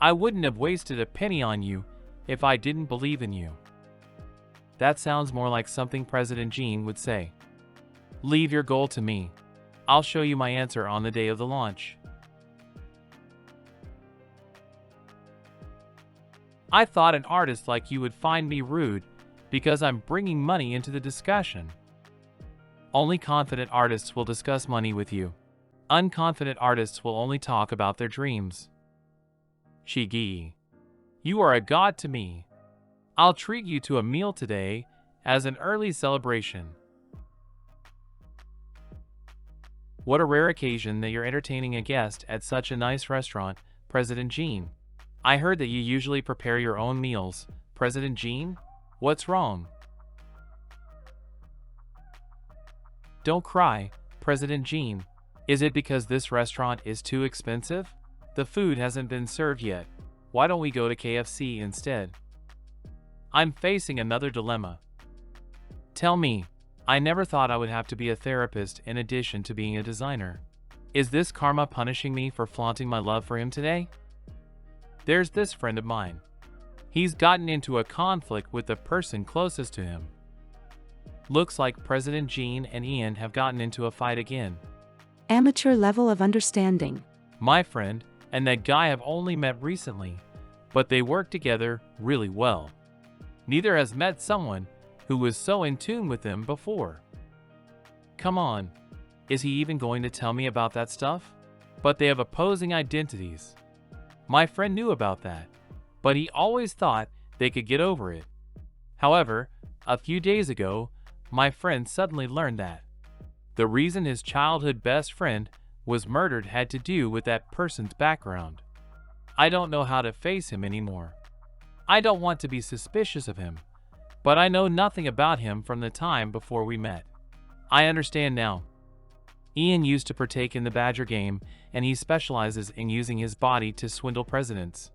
I wouldn't have wasted a penny on you if I didn't believe in you. That sounds more like something President Jin would say. Leave your goal to me. I'll show you my answer on the day of the launch. I thought an artist like you would find me rude because I'm bringing money into the discussion. Only confident artists will discuss money with you. Unconfident artists will only talk about their dreams. Qi, you are a god to me. I'll treat you to a meal today as an early celebration. What a rare occasion that you're entertaining a guest at such a nice restaurant, President Jin. I heard that you usually prepare your own meals, President Jin. What's wrong? Don't cry, President Jin. Is it because this restaurant is too expensive? The food hasn't been served yet. Why don't we go to KFC instead? I'm facing another dilemma. Tell me, I never thought I would have to be a therapist in addition to being a designer. Is this karma punishing me for flaunting my love for him today? There's this friend of mine. He's gotten into a conflict with the person closest to him. Looks like President Jin and Ian have gotten into a fight again. Amateur level of understanding. My friend and that guy have only met recently, but they work together really well. Neither has met someone who was so in tune with them before. Come on, is he even going to tell me about that stuff? But they have opposing identities. My friend knew about that, but he always thought they could get over it. However, a few days ago, my friend suddenly learned that the reason his childhood best friend was murdered had to do with that person's background. I don't know how to face him anymore. I don't want to be suspicious of him, but I know nothing about him from the time before we met. I understand now. Ian used to partake in the Badger game, and he specializes in using his body to swindle presidents.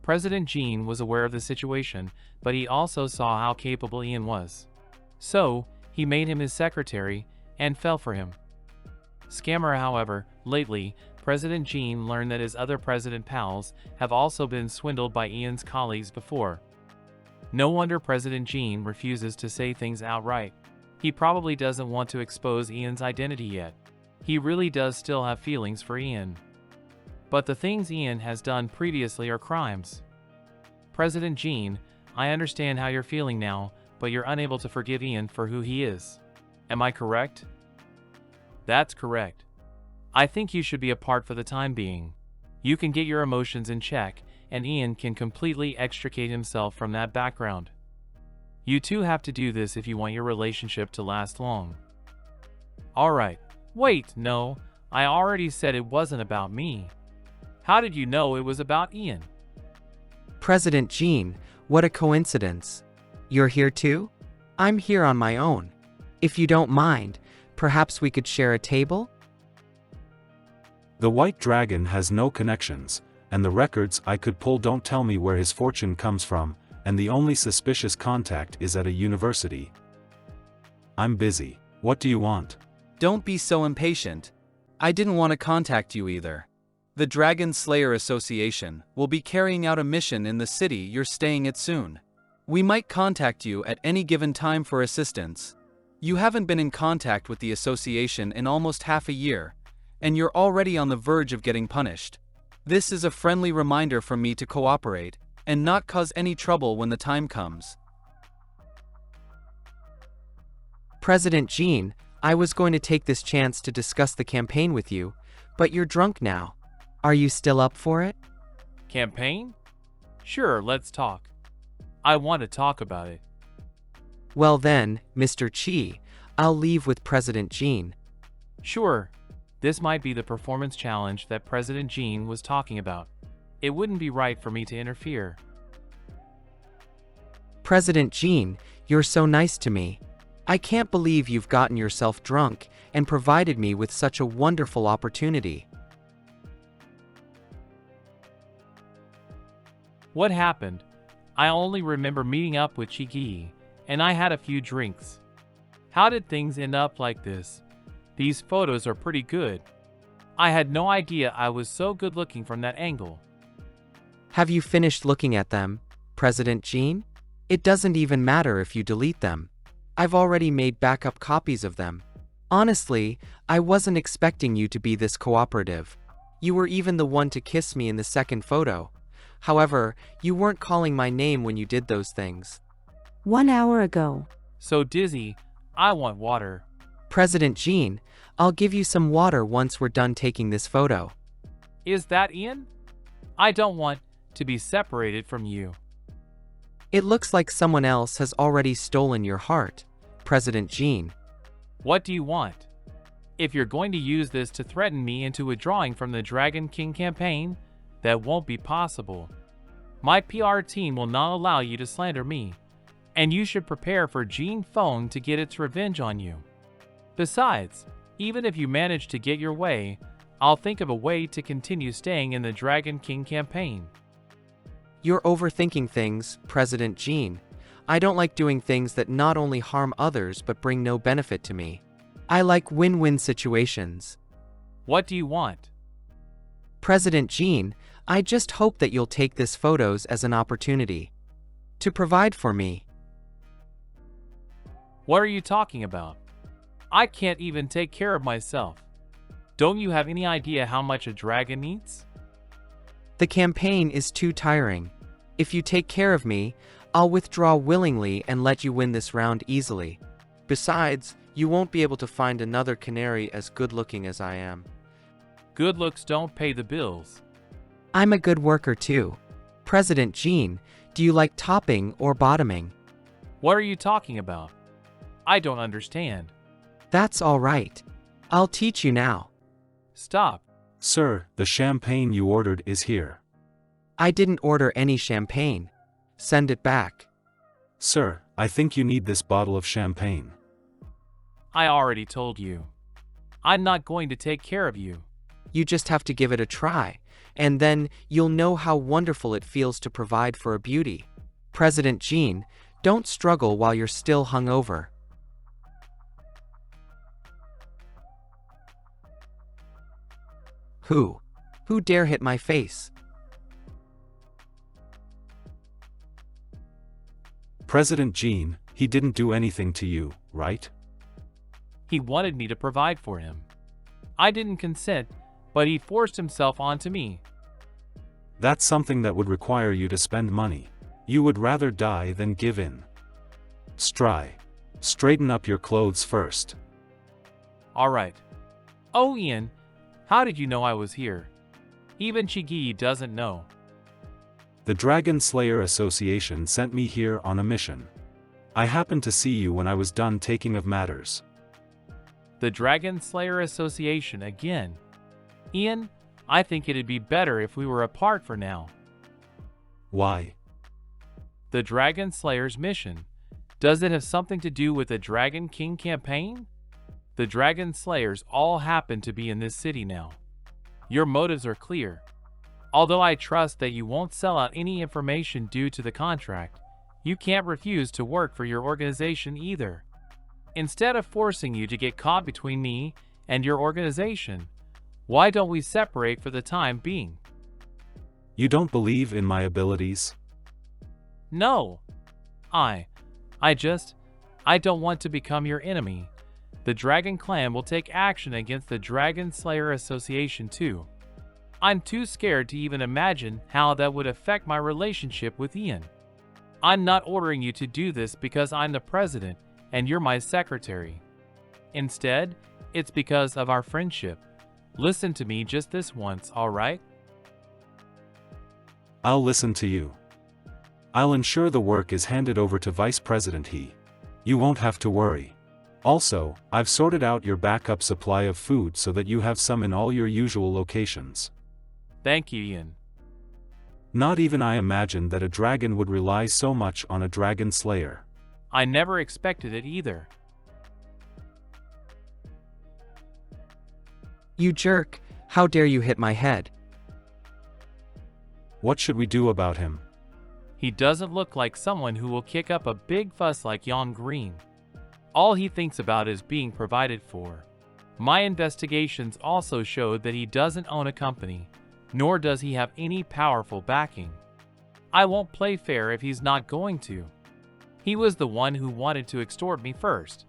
President Jin was aware of the situation, but he also saw how capable Ian was. So, he made him his secretary and fell for him. Scammer, however, lately, President Jin learned that his other president pals have also been swindled by Ian's colleagues before. No wonder President Jin refuses to say things outright. He probably doesn't want to expose Ian's identity yet. He really does still have feelings for Ian. But the things Ian has done previously are crimes. President Jin, I understand how you're feeling now, but you're unable to forgive Ian for who he is. Am I correct? That's correct. I think you should be apart for the time being. You can get your emotions in check and Ian can completely extricate himself from that background. You two have to do this if you want your relationship to last long. Alright, wait, no, I already said it wasn't about me. How did you know it was about Ian? President Jean, what a coincidence. You're here too? I'm here on my own. If you don't mind, perhaps we could share a table? The White Dragon has no connections, and the records I could pull don't tell me where his fortune comes from, and the only suspicious contact is at a university. I'm busy. What do you want? Don't be so impatient. I didn't want to contact you either. The Dragon Slayer Association will be carrying out a mission in the city you're staying at soon. We might contact you at any given time for assistance. You haven't been in contact with the association in almost half a year, and you're already on the verge of getting punished. This is a friendly reminder from me to cooperate, and not cause any trouble when the time comes. President Jean, I was going to take this chance to discuss the campaign with you, but you're drunk now. Are you still up for it? Campaign? Sure, let's talk. I want to talk about it. Well then, Mr. Chi, I'll leave with President Jean. Sure. This might be the performance challenge that President Jean was talking about. It wouldn't be right for me to interfere. President Jean, you're so nice to me. I can't believe you've gotten yourself drunk and provided me with such a wonderful opportunity. What happened? I only remember meeting up with Chigi, and I had a few drinks. How did things end up like this? These photos are pretty good. I had no idea I was so good looking from that angle. Have you finished looking at them, President Jean? It doesn't even matter if you delete them. I've already made backup copies of them. Honestly, I wasn't expecting you to be this cooperative. You were even the one to kiss me in the second photo. However, you weren't calling my name when you did those things. 1 hour ago. So dizzy, I want water. President Jean, I'll give you some water once we're done taking this photo. Is that Ian? I don't want to be separated from you. It looks like someone else has already stolen your heart, President Jean. What do you want? If you're going to use this to threaten me into withdrawing from the Dragon King campaign, that won't be possible. My PR team will not allow you to slander me, and you should prepare for Jean Phone to get its revenge on you. Besides, even if you manage to get your way, I'll think of a way to continue staying in the Dragon King campaign. You're overthinking things, President Jean. I don't like doing things that not only harm others but bring no benefit to me. I like win-win situations. What do you want? President Jean, I just hope that you'll take this photos as an opportunity to provide for me. What are you talking about? I can't even take care of myself. Don't you have any idea how much a dragon eats? The campaign is too tiring. If you take care of me, I'll withdraw willingly and let you win this round easily. Besides, you won't be able to find another canary as good-looking as I am. Good looks don't pay the bills. I'm a good worker too. President Jean, do you like topping or bottoming? What are you talking about? I don't understand. That's all right. I'll teach you now. Stop. Sir, the champagne you ordered is here. I didn't order any champagne. Send it back. Sir, I think you need this bottle of champagne. I already told you. I'm not going to take care of you. You just have to give it a try, and then you'll know how wonderful it feels to provide for a beauty. President Jean, don't struggle while you're still hungover. Who dare hit my face? President Jean, he didn't do anything to you, right? He wanted me to provide for him. I didn't consent, but he forced himself onto me. That's something that would require you to spend money. You would rather die than give in. Straighten up your clothes first. All right. Oh, Ian, how did you know I was here? Even Chigi doesn't know. The Dragon Slayer Association sent me here on a mission. I happened to see you when I was done taking of matters. The Dragon Slayer Association again. Ian, I think it'd be better if we were apart for now. Why? The Dragon Slayer's mission. Does it have something to do with the Dragon King campaign? The Dragon Slayers all happen to be in this city now. Your motives are clear. Although I trust that you won't sell out any information due to the contract, you can't refuse to work for your organization either. Instead of forcing you to get caught between me and your organization, why don't we separate for the time being? You don't believe in my abilities? No. I don't want to become your enemy. The Dragon Clan will take action against the Dragon Slayer Association too. I'm too scared to even imagine how that would affect my relationship with Ian. I'm not ordering you to do this because I'm the president and you're my secretary. Instead, it's because of our friendship. Listen to me just this once, all right? I'll listen to you. I'll ensure the work is handed over to Vice President He. You won't have to worry. Also, I've sorted out your backup supply of food so that you have some in all your usual locations. Thank you, Ian. Not even I imagined that a dragon would rely so much on a dragon slayer. I never expected it either. You jerk, how dare you hit my head? What should we do about him? He doesn't look like someone who will kick up a big fuss like Yon Green. All he thinks about is being provided for. My investigations also showed that he doesn't own a company, nor does he have any powerful backing. I won't play fair if he's not going to. He was the one who wanted to extort me first.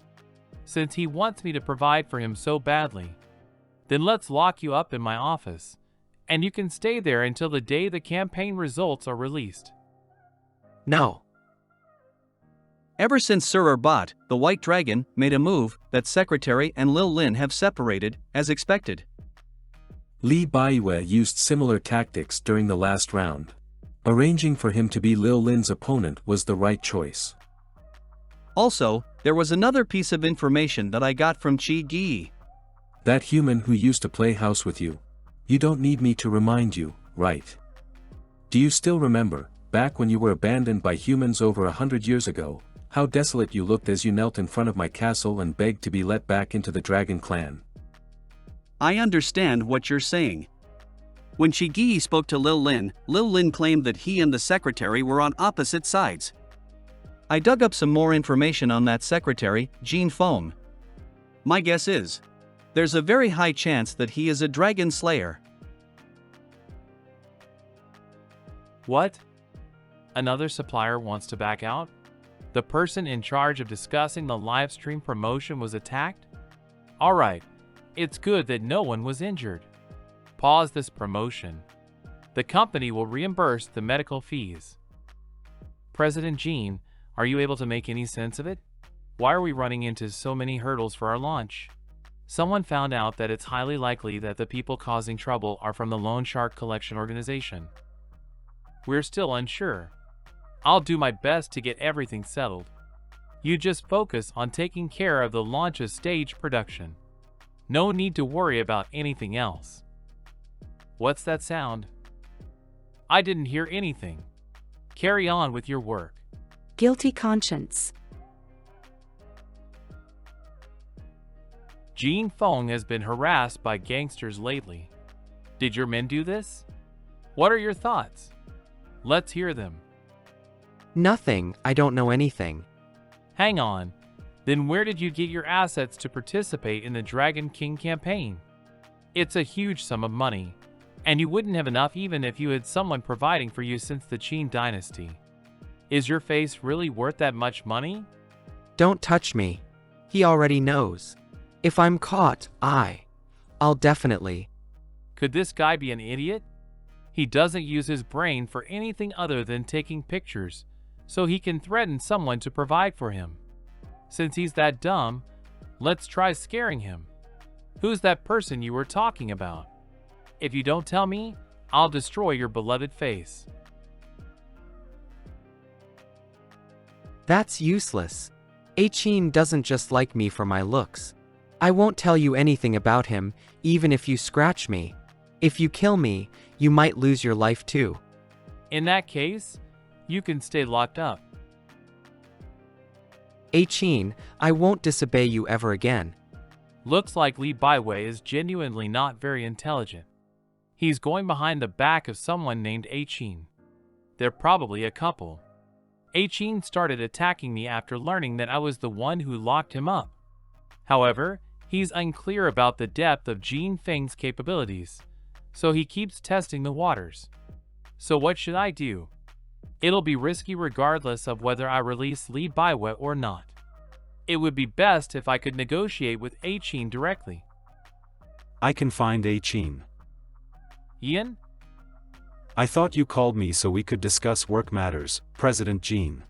Since he wants me to provide for him so badly, then let's lock you up in my office, and you can stay there until the day the campaign results are released. No. Ever since Sir Urbot, the White Dragon, made a move, that Secretary and Lil Lin have separated, as expected. Li Baiwei used similar tactics during the last round. Arranging for him to be Lil Lin's opponent was the right choice. Also, there was another piece of information that I got from Chi Gi. That human who used to play house with you. You don't need me to remind you, right? Do you still remember, back when you were abandoned by humans over 100 years ago, how desolate you looked as you knelt in front of my castle and begged to be let back into the Dragon Clan? I understand what you're saying. When Shigi spoke to Lil Lin claimed that he and the secretary were on opposite sides. I dug up some more information on that secretary, Jean Foam. My guess is, there's a very high chance that he is a dragon slayer. What? Another supplier wants to back out? The person in charge of discussing the live stream promotion was attacked? Alright, it's good that no one was injured. Pause this promotion. The company will reimburse the medical fees. President Jean, are you able to make any sense of it? Why are we running into so many hurdles for our launch? Someone found out that it's highly likely that the people causing trouble are from the Loan Shark Collection Organization. We're still unsure. I'll do my best to get everything settled. You just focus on taking care of the launch's stage production. No need to worry about anything else. What's that sound? I didn't hear anything. Carry on with your work. Guilty conscience. Jean Fong has been harassed by gangsters lately. Did your men do this? What are your thoughts? Let's hear them. Nothing, I don't know anything. Hang on. Then where did you get your assets to participate in the Dragon King campaign? It's a huge sum of money, and you wouldn't have enough even if you had someone providing for you since the Qin dynasty. Is your face really worth that much money? Don't touch me. He already knows. If I'm caught, I'll definitely. Could this guy be an idiot? He doesn't use his brain for anything other than taking pictures, so he can threaten someone to provide for him. Since he's that dumb, let's try scaring him. Who's that person you were talking about? If you don't tell me, I'll destroy your beloved face. That's useless. Achin doesn't just like me for my looks. I won't tell you anything about him, even if you scratch me. If you kill me, you might lose your life too. In that case, you can stay locked up. Achin, I won't disobey you ever again. Looks like Lee Baiwei is genuinely not very intelligent. He's going behind the back of someone named Achin. They're probably a couple. Achin started attacking me after learning that I was the one who locked him up. However, he's unclear about the depth of Jin Feng's capabilities, so he keeps testing the waters. So what should I do? It'll be risky regardless of whether I release Lee Baiwei or not. It would be best if I could negotiate with Achin directly. I can find Achin. Ian? I thought you called me so we could discuss work matters, President Jin.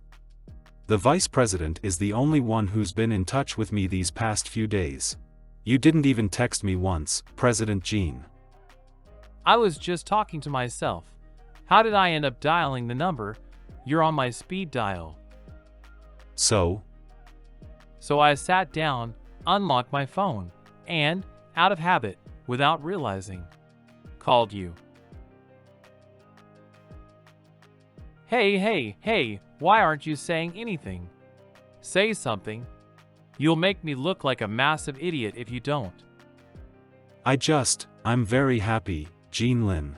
The Vice President is the only one who's been in touch with me these past few days. You didn't even text me once, President Jin. I was just talking to myself. How did I end up dialing the number? You're on my speed dial. So I sat down, unlocked my phone, and, out of habit, without realizing, called you. Hey, why aren't you saying anything? Say something. You'll make me look like a massive idiot if you don't. I'm very happy, Jean Lin.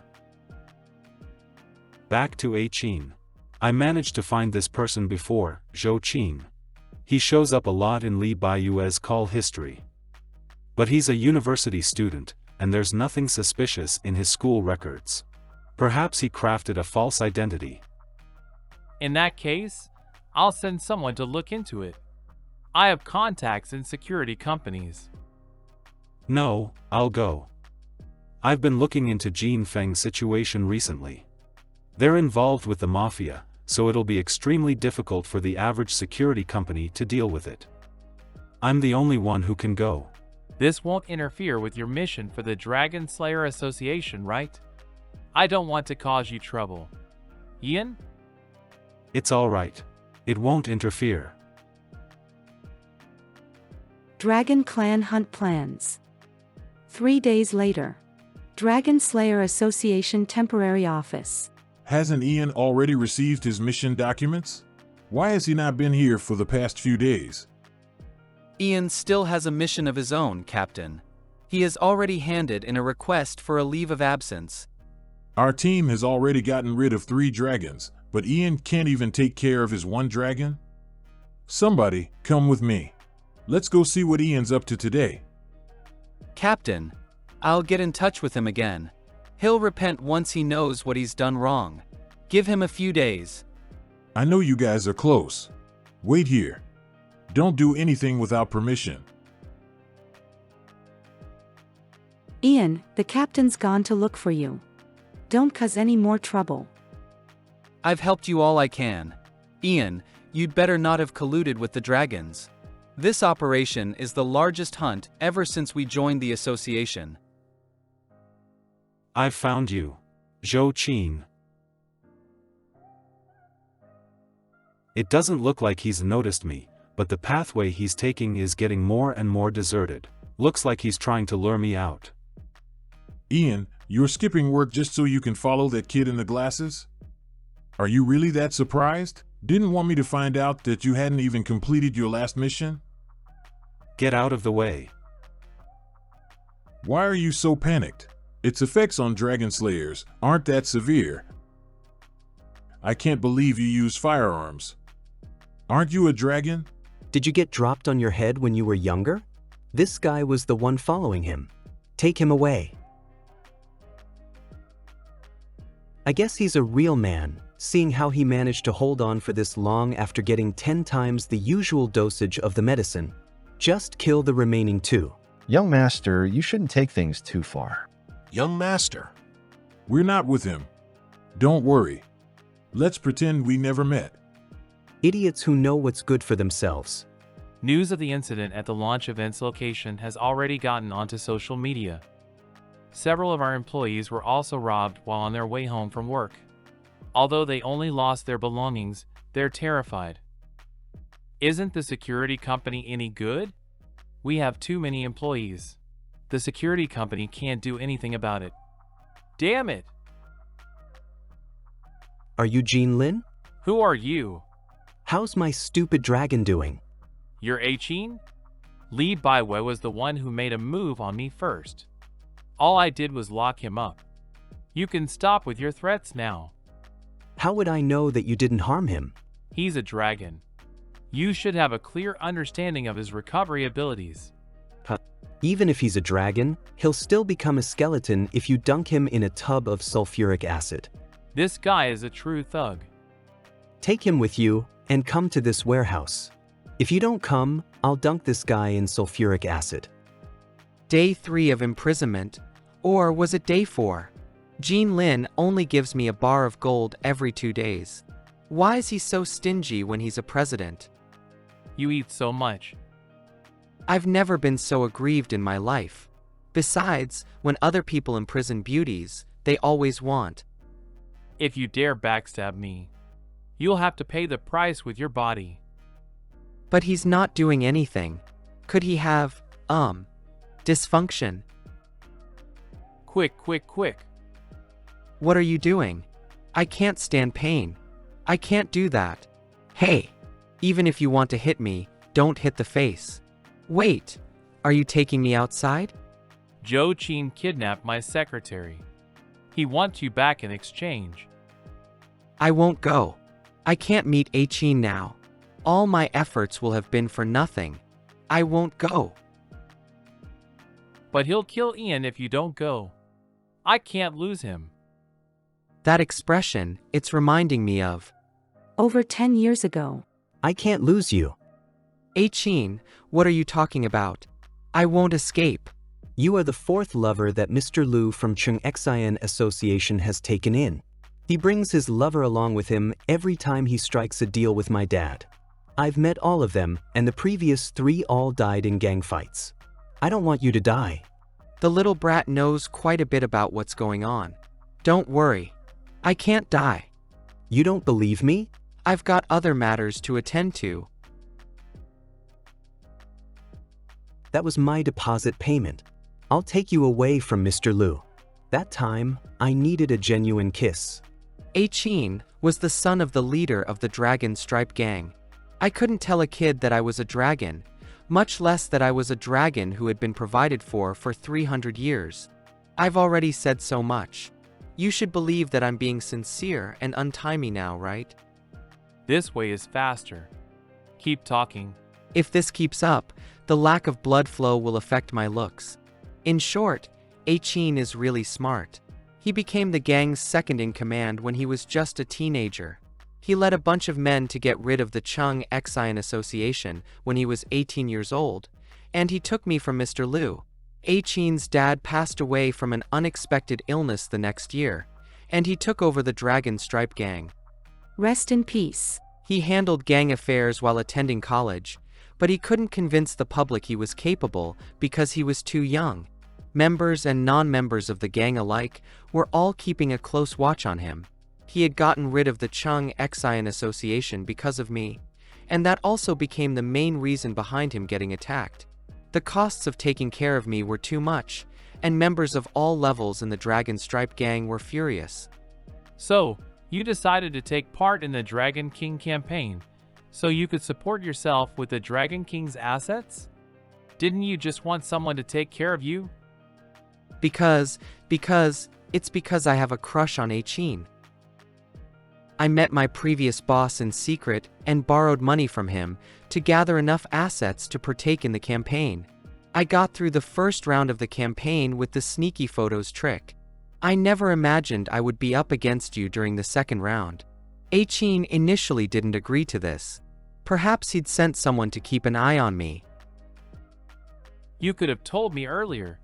Back to Achin. I managed to find this person before, Zhou Qin. He shows up a lot in Li Baiyue's call history. But he's a university student, and there's nothing suspicious in his school records. Perhaps he crafted a false identity. In that case, I'll send someone to look into it. I have contacts in security companies. No, I'll go. I've been looking into Jin Feng's situation recently. They're involved with the mafia, so it'll be extremely difficult for the average security company to deal with it. I'm the only one who can go. This won't interfere with your mission for the Dragon Slayer Association, right? I don't want to cause you trouble. Ian? It's all right. It won't interfere. Dragon Clan Hunt Plans. 3 days later. Dragon Slayer Association Temporary Office. Hasn't Ian already received his mission documents? Why has he not been here for the past few days? Ian still has a mission of his own, Captain. He has already handed in a request for a leave of absence. Our team has already gotten rid of 3 dragons, but Ian can't even take care of his 1 dragon? Somebody, come with me. Let's go see what Ian's up to today. Captain, I'll get in touch with him again. He'll repent once he knows what he's done wrong. Give him a few days. I know you guys are close. Wait here. Don't do anything without permission. Ian, the captain's gone to look for you. Don't cause any more trouble. I've helped you all I can. Ian, you'd better not have colluded with the dragons. This operation is the largest hunt ever since we joined the association. I've found you, Zhou Qin. It doesn't look like he's noticed me, but the pathway he's taking is getting more and more deserted. Looks like he's trying to lure me out. Ian, you're skipping work just so you can follow that kid in the glasses? Are you really that surprised? Didn't want me to find out that you hadn't even completed your last mission? Get out of the way. Why are you so panicked? Its effects on dragon slayers aren't that severe. I can't believe you use firearms. Aren't you a dragon? Did you get dropped on your head when you were younger? This guy was the one following him. Take him away. I guess he's a real man, seeing how he managed to hold on for this long after getting 10 times the usual dosage of the medicine. Just kill the remaining 2. Young master, you shouldn't take things too far. Young master. We're not with him. Don't worry. Let's pretend we never met. Idiots who know what's good for themselves. News of the incident at the launch event's location has already gotten onto social media. Several of our employees were also robbed while on their way home from work. Although they only lost their belongings, they're terrified. Isn't the security company any good? We have too many employees. The security company can't do anything about it. Damn it! Are you Jean Lin? Who are you? How's my stupid dragon doing? You're Achin? Li Baiwei was the one who made a move on me first. All I did was lock him up. You can stop with your threats now. How would I know that you didn't harm him? He's a dragon. You should have a clear understanding of his recovery abilities. Even if he's a dragon, he'll still become a skeleton if you dunk him in a tub of sulfuric acid. This guy is a true thug. Take him with you and come to this warehouse. If you don't come, I'll dunk this guy in sulfuric acid. Day 3 of imprisonment, or was it day 4? Jean Lin only gives me a bar of gold every 2 days. Why is he so stingy when he's a president? You eat so much. I've never been so aggrieved in my life. Besides, when other people imprison beauties, they always want. If you dare backstab me, you'll have to pay the price with your body. But he's not doing anything. Could he have, dysfunction? Quick. What are you doing? I can't stand pain. I can't do that. Hey, even if you want to hit me, don't hit the face. Wait, are you taking me outside? Zhou Qin kidnapped my secretary. He wants you back in exchange. I won't go. I can't meet Achin now. All my efforts will have been for nothing. I won't go. But he'll kill Ian if you don't go. I can't lose him. That expression, it's reminding me of. Over 10 years ago. I can't lose you. Achin, what are you talking about? I won't escape. You are the 4th lover that Mr. Liu from Chung Xian Association has taken in. He brings his lover along with him every time he strikes a deal with my dad. I've met all of them, and the previous 3 all died in gang fights. I don't want you to die. The little brat knows quite a bit about what's going on. Don't worry. I can't die. You don't believe me? I've got other matters to attend to. That was my deposit payment. I'll take you away from Mr. Liu. That time, I needed a genuine kiss. Achin was the son of the leader of the Dragon Stripe gang. I couldn't tell a kid that I was a dragon, much less that I was a dragon who had been provided for 300 years. I've already said so much. You should believe that I'm being sincere and untie me now, right? This way is faster. Keep talking. If this keeps up, the lack of blood flow will affect my looks. In short, Achin is really smart. He became the gang's second in command when he was just a teenager. He led a bunch of men to get rid of the Chung Xian Association when he was 18 years old, and he took me from Mr. Liu. Achin's dad passed away from an unexpected illness the next year, and he took over the Dragon Stripe gang. Rest in peace. He handled gang affairs while attending college, but he couldn't convince the public he was capable because he was too young. Members and non-members of the gang alike were all keeping a close watch on him. He had gotten rid of the Chung Xian Association because of me, and that also became the main reason behind him getting attacked. The costs of taking care of me were too much, and members of all levels in the Dragon Stripe gang were furious. So, you decided to take part in the Dragon King campaign, so you could support yourself with the Dragon King's assets? Didn't you just want someone to take care of you? Because I have a crush on Achin. I met my previous boss in secret and borrowed money from him to gather enough assets to partake in the campaign. I got through the first round of the campaign with the sneaky photos trick. I never imagined I would be up against you during the second round. Achin initially didn't agree to this. Perhaps he'd sent someone to keep an eye on me. You could have told me earlier.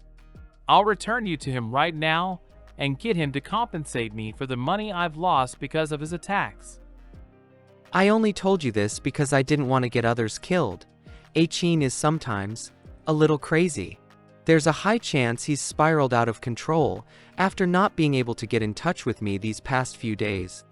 I'll return you to him right now and get him to compensate me for the money I've lost because of his attacks. I only told you this because I didn't want to get others killed. Achin is sometimes a little crazy. There's a high chance he's spiraled out of control after not being able to get in touch with me these past few days.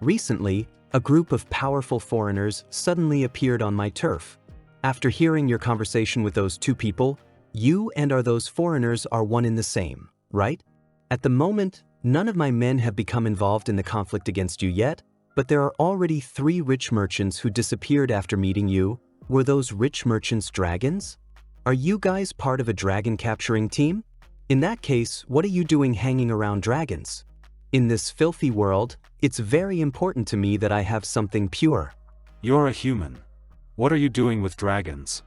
Recently, A group of powerful foreigners suddenly appeared on my turf. After hearing your conversation with those two people, you and those foreigners are one in the same, right? At the moment, none of my men have become involved in the conflict against you yet, but there are already 3 rich merchants who disappeared after meeting you. Were those rich merchants dragons? Are you guys part of a dragon capturing team? In that case, what are you doing hanging around dragons? In this filthy world, it's very important to me that I have something pure. You're a human. What are you doing with dragons?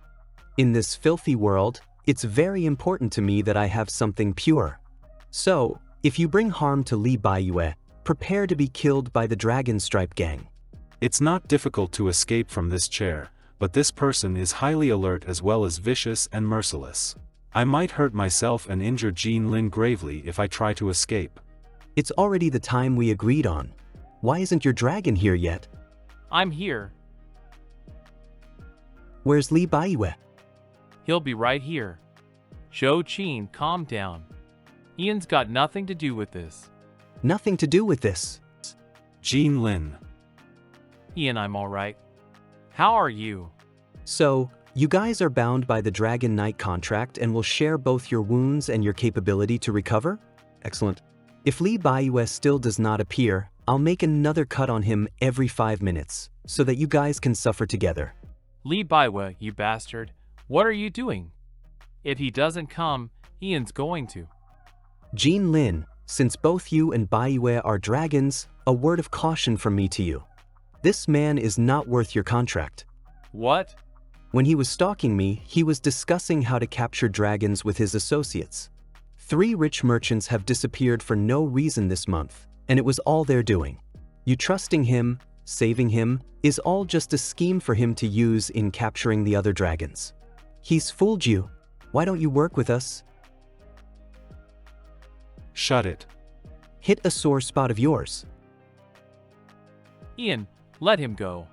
In this filthy world, it's very important to me that I have something pure. So, if you bring harm to Li Baiyue, prepare to be killed by the Dragon Stripe Gang. It's not difficult to escape from this chair, but this person is highly alert as well as vicious and merciless. I might hurt myself and injure Jean Lin gravely if I try to escape. It's already the time we agreed on. Why isn't your dragon here yet? I'm here. Where's Li Baiyue? He'll be right here. Zhou Qin, calm down. Ian's got nothing to do with this. Nothing to do with this. Jean Lin. Ian, I'm alright. How are you? So, you guys are bound by the Dragon Knight contract and will share both your wounds and your capability to recover? Excellent. If Li Baiyue still does not appear, I'll make another cut on him every 5 minutes, so that you guys can suffer together. Li Baiyue, you bastard. What are you doing? If he doesn't come, Ian's going to. Jean Lin, since both you and Baiyue are dragons, a word of caution from me to you. This man is not worth your contract. What? When he was stalking me, he was discussing how to capture dragons with his associates. 3 rich merchants have disappeared for no reason this month, and it was all they're doing. You trusting him, saving him, is all just a scheme for him to use in capturing the other dragons. He's fooled you. Why don't you work with us? Shut it. Hit a sore spot of yours. Ian, let him go.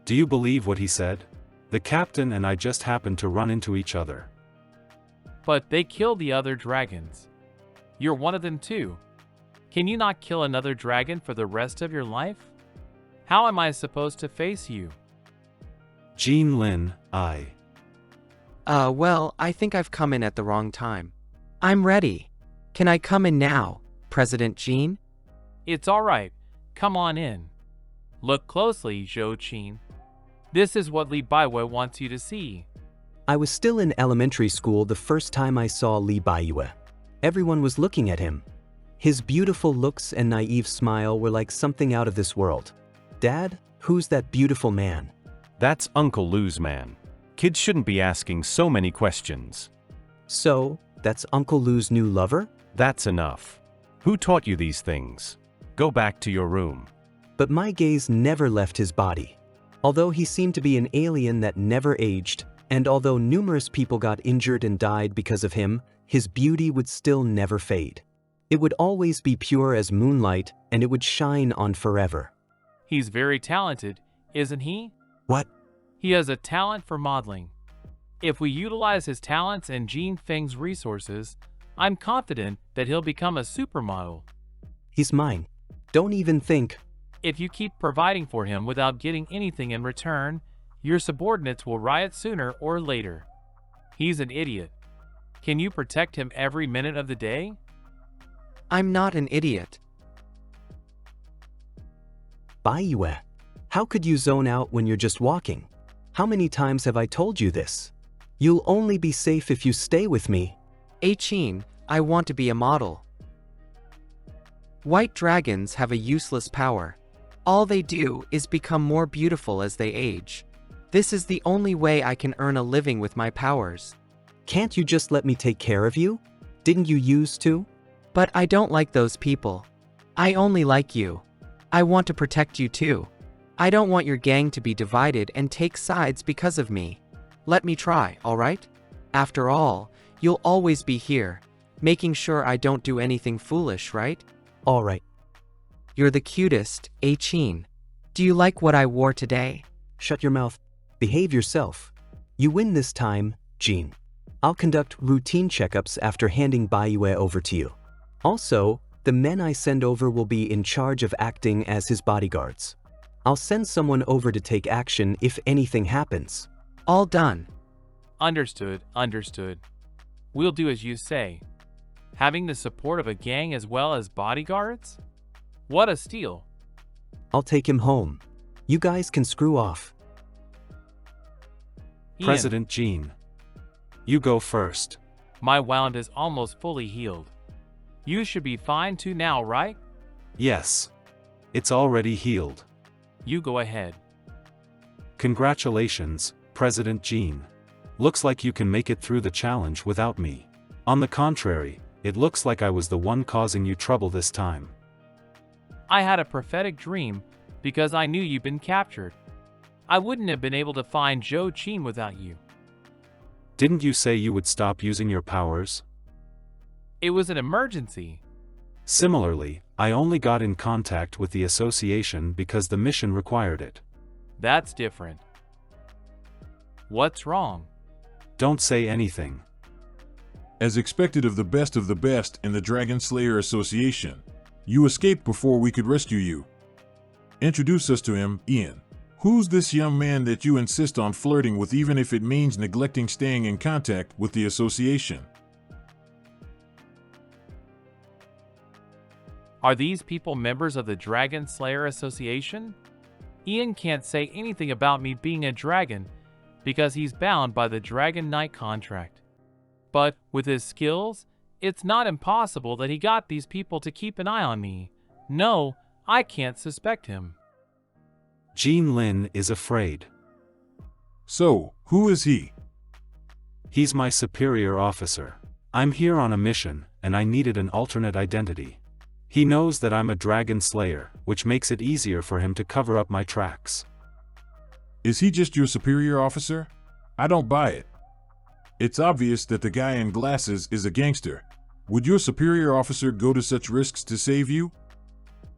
Do you believe what he said? The captain and I just happened to run into each other. But they killed the other dragons. You're one of them too. Can you not kill another dragon for the rest of your life? How am I supposed to face you? Jean Lin, Well, I think I've come in at the wrong time. I'm ready. Can I come in now, President Jean? It's alright. Come on in. Look closely, Zhou Qin. This is what Li Baiyue wants you to see. I was still in elementary school the first time I saw Li Baiyue. Everyone was looking at him. His beautiful looks and naive smile were like something out of this world. Dad, who's that beautiful man? That's Uncle Lou's man. Kids shouldn't be asking so many questions. So, that's Uncle Lou's new lover? That's enough. Who taught you these things? Go back to your room. But my gaze never left his body. Although he seemed to be an alien that never aged, and although numerous people got injured and died because of him, his beauty would still never fade. It would always be pure as moonlight, and it would shine on forever. He's very talented, isn't he? What? He has a talent for modeling. If we utilize his talents and Jean Feng's resources, I'm confident that he'll become a supermodel. He's mine. Don't even think. If you keep providing for him without getting anything in return, your subordinates will riot sooner or later. He's an idiot. Can you protect him every minute of the day? I'm not an idiot. Baiyue, how could you zone out when you're just walking? How many times have I told you this? You'll only be safe if you stay with me. Qin, I want to be a model. White dragons have a useless power. All they do is become more beautiful as they age. This is the only way I can earn a living with my powers. Can't you just let me take care of you? Didn't you used to? But I don't like those people. I only like you. I want to protect you too. I don't want your gang to be divided and take sides because of me. Let me try, alright? After all, you'll always be here, making sure I don't do anything foolish, right? Alright. You're the cutest, Qin. Do you like what I wore today? Shut your mouth. Behave yourself. You win this time, Jean. I'll conduct routine checkups after handing Baiyue over to you. Also, the men I send over will be in charge of acting as his bodyguards. I'll send someone over to take action if anything happens. All done. Understood, understood. We'll do as you say. Having the support of a gang as well as bodyguards? What a steal. I'll take him home. You guys can screw off. Ian, President Jean. You go first. my wound is almost fully healed. You should be fine too now, right? Yes. It's already healed. You go ahead. Congratulations, President Jean. Looks like you can make it through the challenge without me. On the contrary, it looks like I was the one causing you trouble this time. I had a prophetic dream because I knew you'd been captured. I wouldn't have been able to find Joe Chin without you. Didn't you say you would stop using your powers? It was an emergency. Similarly, I only got in contact with the association because the mission required it. That's different. What's wrong? Don't say anything. As expected of the best in the Dragon Slayer Association, you escaped before we could rescue you. Introduce us to him, Ian. Who's this young man that you insist on flirting with even if it means neglecting staying in contact with the association? Are these people members of the Dragon Slayer Association? Ian can't say anything about me being a dragon because he's bound by the Dragon Knight contract. But with his skills, it's not impossible that he got these people to keep an eye on me. No, I can't suspect him. Jean Lin is afraid. So, who is he? He's my superior officer. I'm here on a mission, and I needed an alternate identity. He knows that I'm a dragon slayer, which makes it easier for him to cover up my tracks. Is he just your superior officer? I don't buy it. It's obvious that the guy in glasses is a gangster. Would your superior officer go to such risks to save you?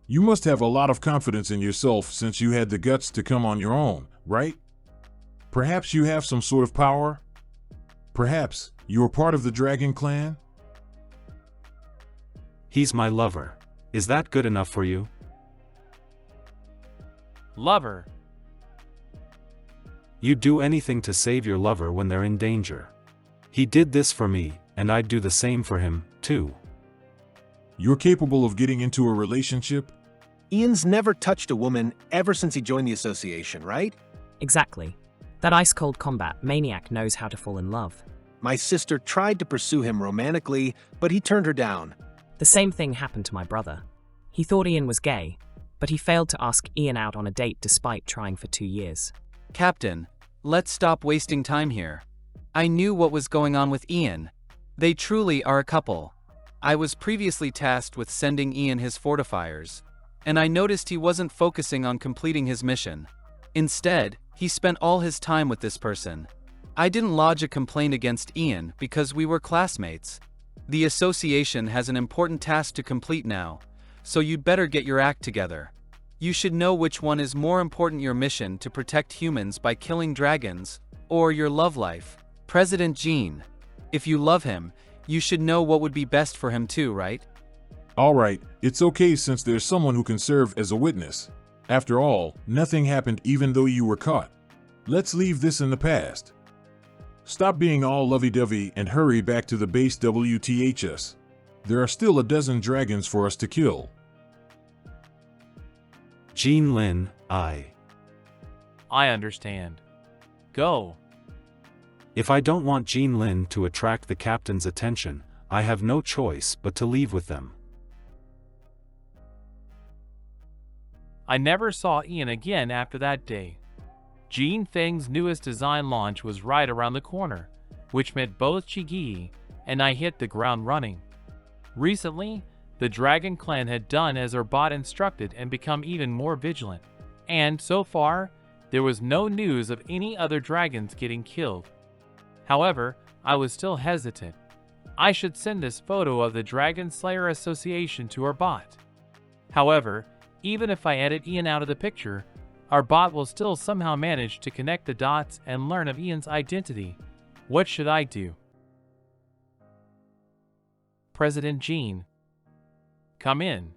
You must have a lot of confidence in yourself since you had the guts to come on your own, right? Perhaps you have some sort of power? Perhaps you're part of the Dragon Clan? He's my lover. Is that good enough for you? Lover. You'd do anything to save your lover when they're in danger. He did this for me, and I'd do the same for him, too. You're capable of getting into a relationship? Ian's never touched a woman ever since he joined the association, right? Exactly. That ice-cold combat maniac knows how to fall in love. My sister tried to pursue him romantically, but he turned her down. The same thing happened to my brother. He thought Ian was gay, but he failed to ask Ian out on a date despite trying for 2 years. Captain, let's stop wasting time here. I knew what was going on with Ian. They truly are a couple. I was previously tasked with sending Ian his fortifiers, and I noticed he wasn't focusing on completing his mission. Instead, he spent all his time with this person. I didn't lodge a complaint against Ian because we were classmates. The association has an important task to complete now, so you'd better get your act together. You should know which one is more important, your mission to protect humans by killing dragons, or your love life. President Jean. If you love him, you should know what would be best for him too, right? Alright, it's okay since there's someone who can serve as a witness. After all, nothing happened even though you were caught. Let's leave this in the past. Stop being all lovey-dovey and hurry back to the base WTHS. There are still a dozen dragons for us to kill. Jean Lin, I understand. Go. If I don't want Jean Lin to attract the captain's attention, I have no choice but to leave with them. I never saw Ian again after that day. Jean Feng's newest design launch was right around the corner, which meant both Chigi and I hit the ground running. Recently, the Dragon Clan had done as our bot instructed and become even more vigilant, and so far, there was no news of any other dragons getting killed. However, I was still hesitant. I should send this photo of the Dragon Slayer Association to our bot. However, even if I edit Ian out of the picture, our bot will still somehow manage to connect the dots and learn of Ian's identity. What should I do? President Jean. Come in.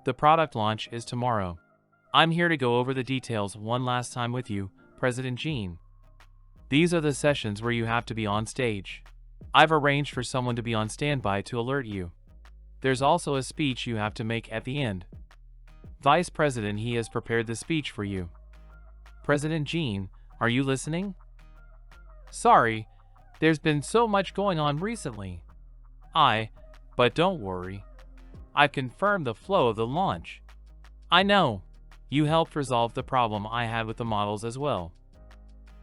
The product launch is tomorrow. I'm here to go over the details one last time with you, President Jean. These are the sessions where you have to be on stage. I've arranged for someone to be on standby to alert you. There's also a speech you have to make at the end. Vice President, he has prepared the speech for you. President Jean, are you listening? Sorry, there's been so much going on recently. But don't worry. I've confirmed the flow of the launch. I know. You helped resolve the problem I had with the models as well.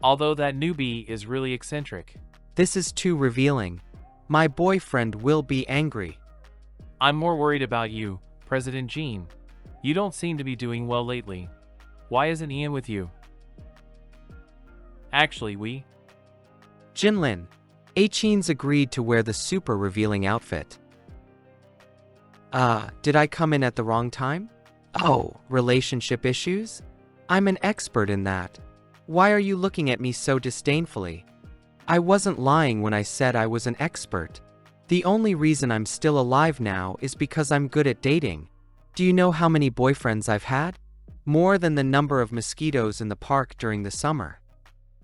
Although that newbie is really eccentric. This is too revealing. My boyfriend will be angry. I'm more worried about you, President Jean. You don't seem to be doing well lately. Why isn't Ian with you? Actually, Jinlin, Achin's agreed to wear the super revealing outfit. Did I come in at the wrong time? Oh, relationship issues? I'm an expert in that. Why are you looking at me so disdainfully? I wasn't lying when I said I was an expert. The only reason I'm still alive now is because I'm good at dating. Do you know how many boyfriends I've had? More than the number of mosquitoes in the park during the summer.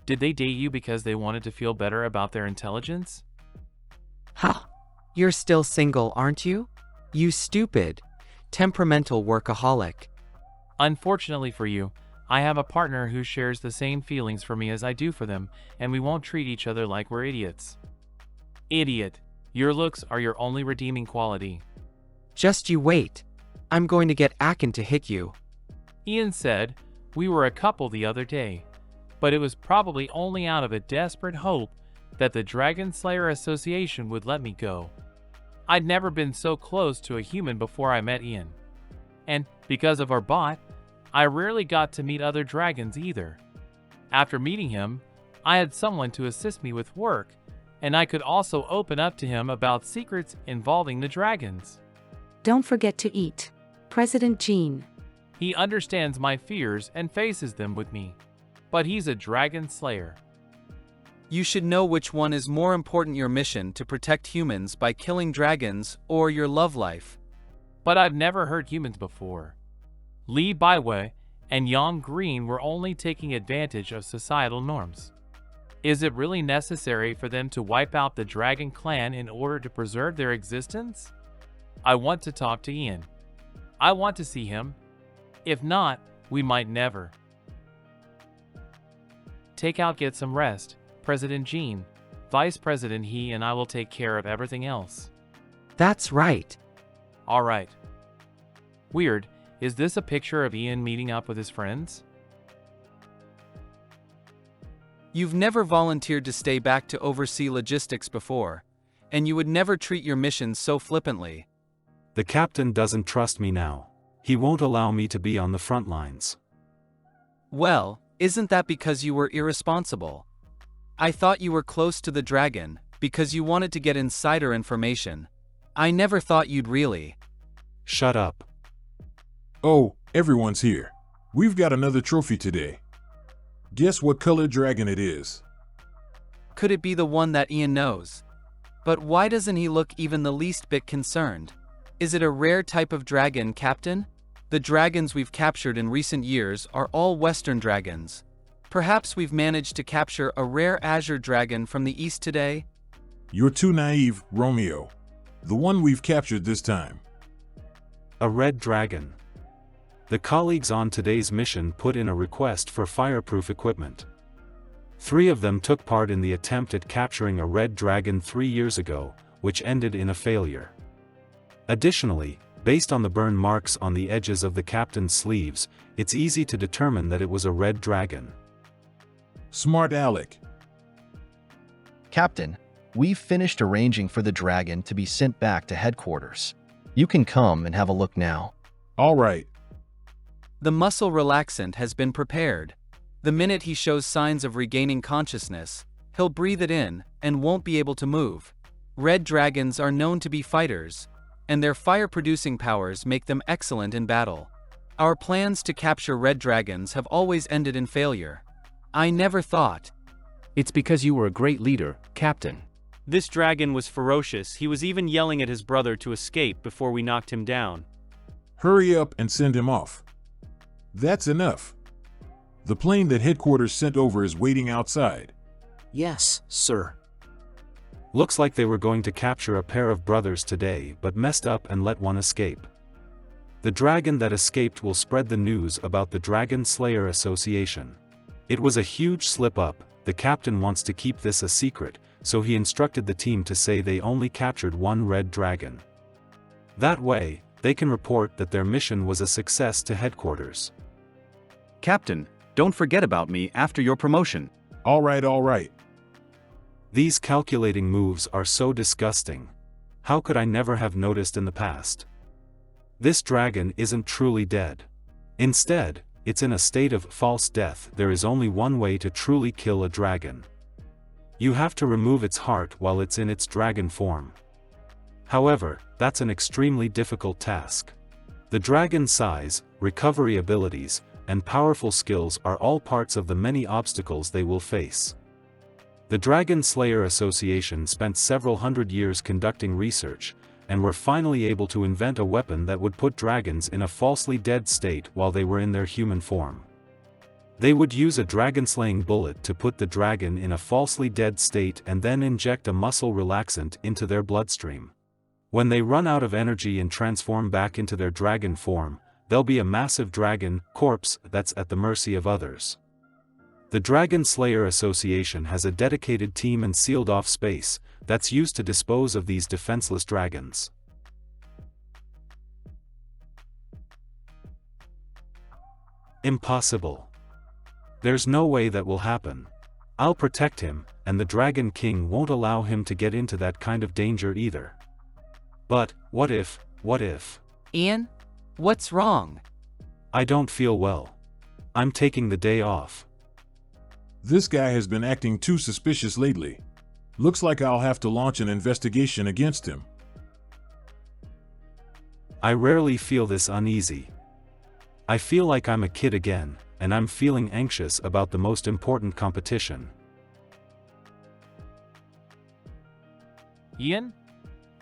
Did they date you because they wanted to feel better about their intelligence? Huh. You're still single, aren't you? You stupid, temperamental workaholic. Unfortunately for you, I have a partner who shares the same feelings for me as I do for them, and we won't treat each other like we're idiots. Idiot. Your looks are your only redeeming quality. Just you wait. I'm going to get Akin to hit you. Ian said, we were a couple the other day, but it was probably only out of a desperate hope that the Dragon Slayer Association would let me go. I'd never been so close to a human before I met Ian. And because of our bot, I rarely got to meet other dragons either. After meeting him, I had someone to assist me with work, and I could also open up to him about secrets involving the dragons. Don't forget to eat. President Jean. He understands my fears and faces them with me. But he's a dragon slayer. You should know which one is more important, your mission to protect humans by killing dragons or your love life. But I've never hurt humans before. Li Baiwei and Yang Green were only taking advantage of societal norms. Is it really necessary for them to wipe out the Dragon Clan in order to preserve their existence? I want to talk to Ian. I want to see him. If not, we might never. Get some rest, President Jean. Vice President, he and I will take care of everything else. That's right. All right. Weird, is this a picture of Ian meeting up with his friends? You've never volunteered to stay back to oversee logistics before, and you would never treat your missions so flippantly. The captain doesn't trust me now. He won't allow me to be on the front lines. Well, isn't that because you were irresponsible? I thought you were close to the dragon, because you wanted to get insider information. I never thought you'd really. Shut up. Oh, everyone's here. We've got another trophy today. Guess what color dragon it is? Could it be the one that Ian knows? But why doesn't he look even the least bit concerned? Is it a rare type of dragon, Captain? The dragons we've captured in recent years are all Western dragons. Perhaps we've managed to capture a rare azure dragon from the east today? You're too naive, Romeo. The one we've captured this time. A red dragon. The colleagues on today's mission put in a request for fireproof equipment. 3 of them took part in the attempt at capturing a red dragon 3 years ago, which ended in a failure. Additionally, based on the burn marks on the edges of the captain's sleeves, it's easy to determine that it was a red dragon. Smart Alec. Captain, we've finished arranging for the dragon to be sent back to headquarters. You can come and have a look now. All right. The muscle relaxant has been prepared. The minute he shows signs of regaining consciousness, he'll breathe it in and won't be able to move. Red dragons are known to be fighters, and their fire-producing powers make them excellent in battle. Our plans to capture red dragons have always ended in failure. I never thought. It's because you were a great leader, Captain. This dragon was ferocious. He was even yelling at his brother to escape before we knocked him down. Hurry up and send him off. That's enough. The plane that headquarters sent over is waiting outside. Yes, sir. Looks like they were going to capture a pair of brothers today but messed up and let one escape. The dragon that escaped will spread the news about the Dragon Slayer Association. It was a huge slip-up. The captain wants to keep this a secret, so he instructed the team to say they only captured one red dragon. That way, they can report that their mission was a success to headquarters. Captain, don't forget about me after your promotion. All right. These calculating moves are so disgusting. How could I never have noticed in the past? This dragon isn't truly dead. Instead, it's in a state of false death. There is only one way to truly kill a dragon. You have to remove its heart while it's in its dragon form. However, that's an extremely difficult task. The dragon's size, recovery abilities, and powerful skills are all parts of the many obstacles they will face. The Dragon Slayer Association spent several hundred years conducting research, and were finally able to invent a weapon that would put dragons in a falsely dead state while they were in their human form. They would use a dragon-slaying bullet to put the dragon in a falsely dead state and then inject a muscle relaxant into their bloodstream. When they run out of energy and transform back into their dragon form, they'll be a massive dragon corpse that's at the mercy of others. The Dragon Slayer Association has a dedicated team and sealed-off space that's used to dispose of these defenseless dragons. Impossible. There's no way that will happen. I'll protect him, and the Dragon King won't allow him to get into that kind of danger either. But, what if? Ian? What's wrong? I don't feel well. I'm taking the day off. This guy has been acting too suspicious lately. Looks like I'll have to launch an investigation against him. I rarely feel this uneasy. I feel like I'm a kid again, and I'm feeling anxious about the most important competition. Ian?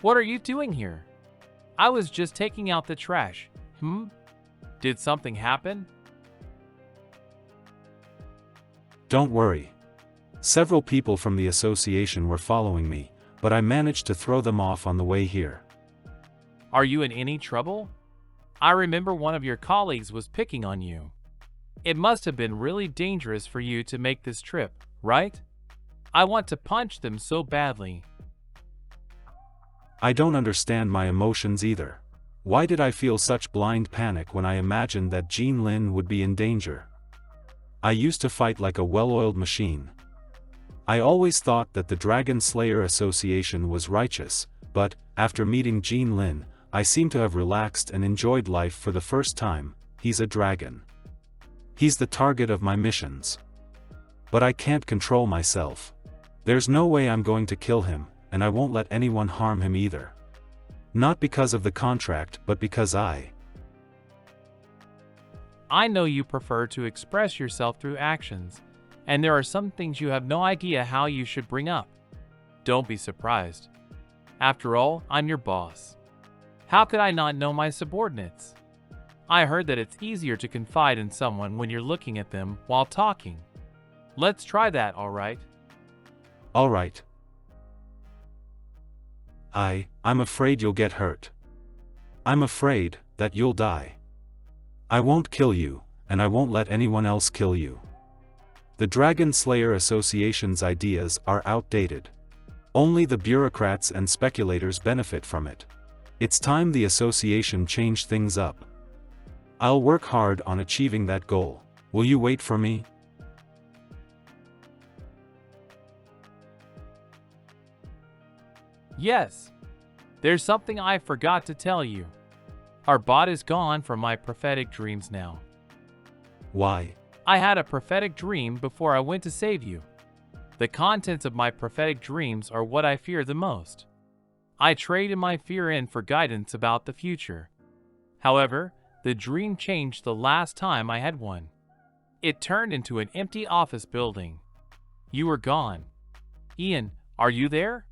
What are you doing here? I was just taking out the trash. Did something happen? Don't worry. Several people from the association were following me, but I managed to throw them off on the way here. Are you in any trouble? I remember one of your colleagues was picking on you. It must have been really dangerous for you to make this trip, right? I want to punch them so badly. I don't understand my emotions either. Why did I feel such blind panic when I imagined that Jean Lin would be in danger? I used to fight like a well-oiled machine. I always thought that the Dragon Slayer Association was righteous, but, after meeting Jean Lin, I seem to have relaxed and enjoyed life for the first time. He's a dragon. He's the target of my missions. But I can't control myself. There's no way I'm going to kill him, and I won't let anyone harm him either. Not because of the contract, but because I know you prefer to express yourself through actions, and there are some things you have no idea how you should bring up. Don't be surprised. After all, I'm your boss. How could I not know my subordinates? I heard that it's easier to confide in someone when you're looking at them while talking. Let's try that, all right? All right. I'm afraid you'll get hurt. I'm afraid that you'll die. I won't kill you, and I won't let anyone else kill you. The Dragon Slayer Association's ideas are outdated. Only the bureaucrats and speculators benefit from it. It's time the association changed things up. I'll work hard on achieving that goal. Will you wait for me? Yes. There's something I forgot to tell you. Our bot is gone from my prophetic dreams now. Why? I had a prophetic dream before I went to save you. The contents of my prophetic dreams are what I fear the most. I traded my fear in for guidance about the future. However, the dream changed the last time I had one. It turned into an empty office building. You were gone. Ian, are you there?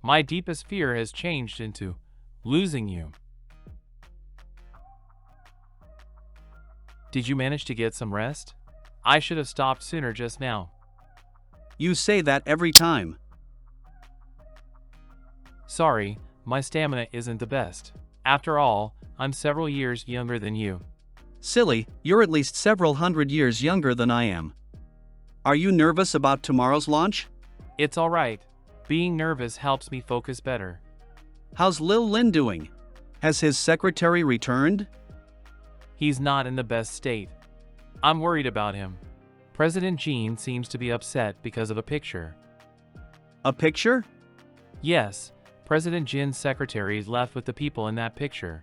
My deepest fear has changed into losing you. Did you manage to get some rest? I should have stopped sooner just now. You say that every time. Sorry, my stamina isn't the best. After all, I'm several years younger than you. Silly, you're at least several hundred years younger than I am. Are you nervous about tomorrow's launch? It's alright. Being nervous helps me focus better. How's Lil Lin doing? Has his secretary returned? He's not in the best state. I'm worried about him. President Jean seems to be upset because of a picture. A picture? Yes, President Jin's secretaries left with the people in that picture.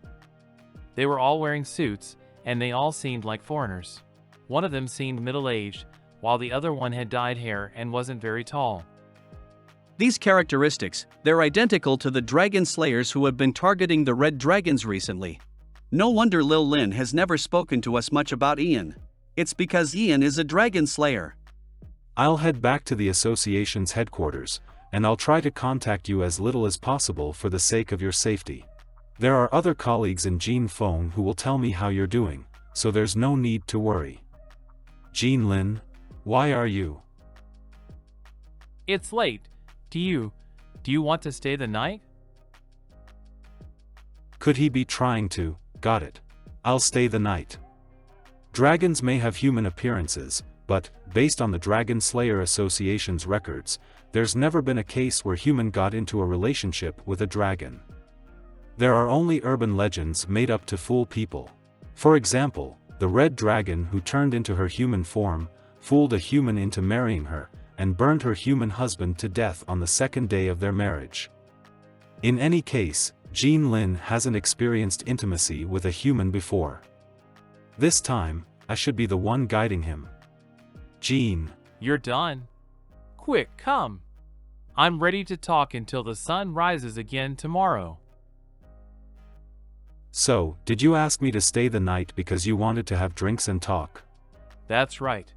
They were all wearing suits, and they all seemed like foreigners. One of them seemed middle-aged, while the other one had dyed hair and wasn't very tall. These characteristics, they're identical to the dragon slayers who have been targeting the red dragons recently. No wonder Lil Lin has never spoken to us much about Ian. It's because Ian is a dragon slayer. I'll head back to the association's headquarters, and I'll try to contact you as little as possible for the sake of your safety. There are other colleagues in Jean Phone who will tell me how you're doing, so there's no need to worry. Jean Lin, why are you? It's late. Do you want to stay the night? Could he be trying to? Got it. I'll stay the night. Dragons may have human appearances, but, based on the Dragon Slayer Association's records, there's never been a case where human got into a relationship with a dragon. There are only urban legends made up to fool people. For example, the red dragon who turned into her human form, fooled a human into marrying her, and burned her human husband to death on the second day of their marriage. In any case, Jean Lin hasn't experienced intimacy with a human before. This time, I should be the one guiding him. Jean. You're done. Quick, come. I'm ready to talk until the sun rises again tomorrow. So, did you ask me to stay the night because you wanted to have drinks and talk? That's right.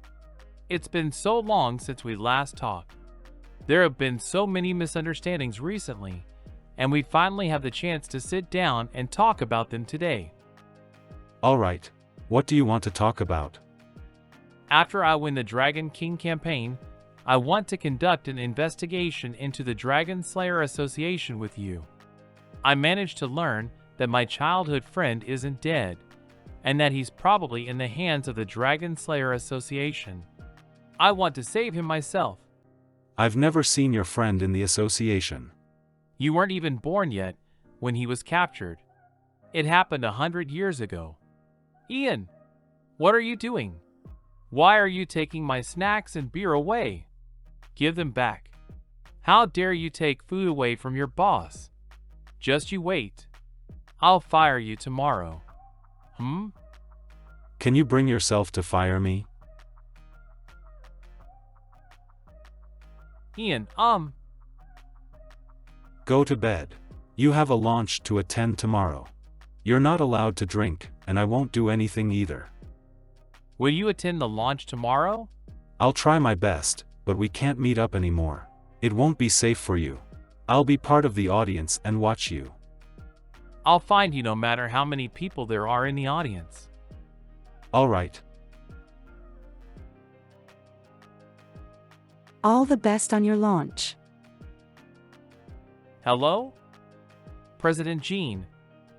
It's been so long since we last talked. There have been so many misunderstandings recently, and we finally have the chance to sit down and talk about them today. Alright, what do you want to talk about? After I win the Dragon King campaign, I want to conduct an investigation into the Dragon Slayer Association with you. I managed to learn that my childhood friend isn't dead, and that he's probably in the hands of the Dragon Slayer Association. I want to save him myself. I've never seen your friend in the association. You weren't even born yet when he was captured. It happened 100 years ago. Ian, what are you doing? Why are you taking my snacks and beer away? Give them back. How dare you take food away from your boss? Just you wait. I'll fire you tomorrow. Can you bring yourself to fire me? Ian, Go to bed. You have a launch to attend tomorrow. You're not allowed to drink, and I won't do anything either. Will you attend the launch tomorrow? I'll try my best, but we can't meet up anymore. It won't be safe for you. I'll be part of the audience and watch you. I'll find you no matter how many people there are in the audience. Alright. All the best on your launch. Hello? President Jean,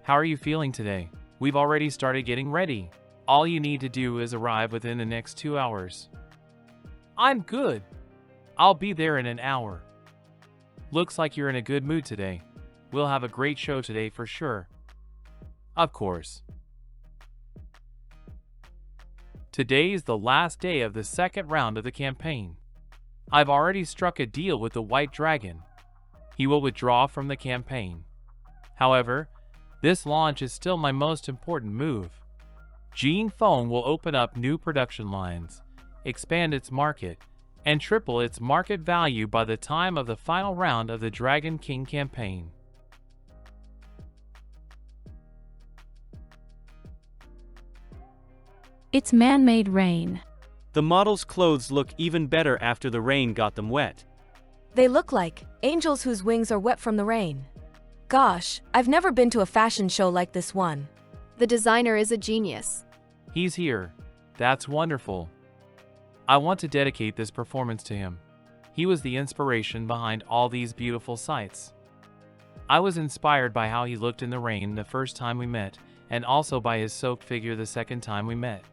how are you feeling today? We've already started getting ready. All you need to do is arrive within the next 2 hours. I'm good. I'll be there in an hour. Looks like you're in a good mood today. We'll have a great show today for sure. Of course. Today is the last day of the second round of the campaign. I've already struck a deal with the White Dragon. He will withdraw from the campaign. However, this launch is still my most important move. Jean Phone will open up new production lines, expand its market, and triple its market value by the time of the final round of the Dragon King campaign. It's man-made rain. The model's clothes look even better after the rain got them wet. They look like angels whose wings are wet from the rain. Gosh, I've never been to a fashion show like this one. The designer is a genius. He's here. That's wonderful. I want to dedicate this performance to him. He was the inspiration behind all these beautiful sights. I was inspired by how he looked in the rain the first time we met, and also by his soaked figure the second time we met.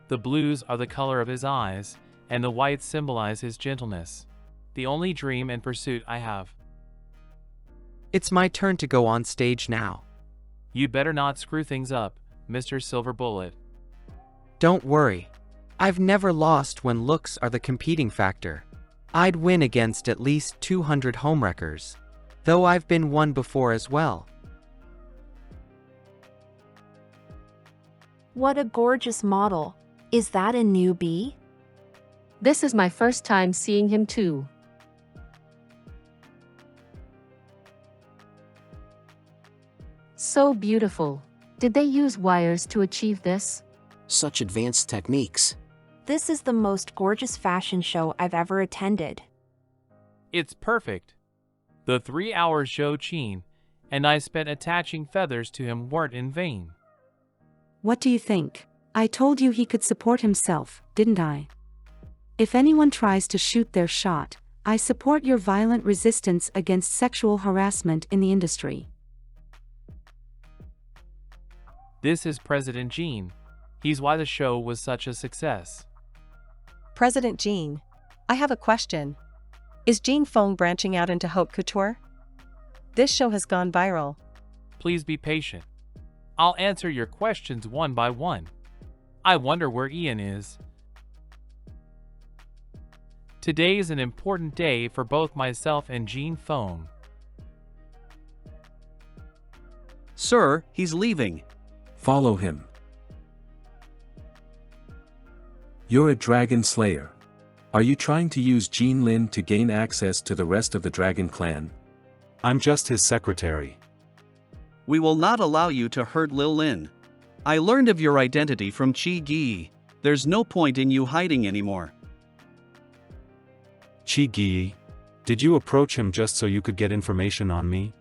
The blues are the color of his eyes, and the whites symbolize his gentleness. The only dream and pursuit I have. It's my turn to go on stage now. You'd better not screw things up, Mr. Silver Bullet. Don't worry. I've never lost when looks are the competing factor. I'd win against at least 200 homewreckers. Though I've been one before as well. What a gorgeous model. Is that a newbie? This is my first time seeing him too. So beautiful. Did they use wires to achieve this? Such advanced techniques. This is the most gorgeous fashion show I've ever attended. It's perfect. The 3 hours Zhou Qin and I spent attaching feathers to him weren't in vain. What do you think? I told you he could support himself, didn't I? If anyone tries to shoot their shot, I support your violent resistance against sexual harassment in the industry. This is President Jean. He's why the show was such a success. President Jean, I have a question. Is Jean Feng branching out into haute couture? This show has gone viral. Please be patient. I'll answer your questions one by one. I wonder where Ian is. Today is an important day for both myself and Jean Feng. Sir, he's leaving. Follow him. You're a dragon slayer. Are you trying to use Jean Lin to gain access to the rest of the dragon clan? I'm just his secretary. We will not allow you to hurt Lil Lin. I learned of your identity from Chi Gi. There's no point in you hiding anymore. Chi Gi, did you approach him just so you could get information on me?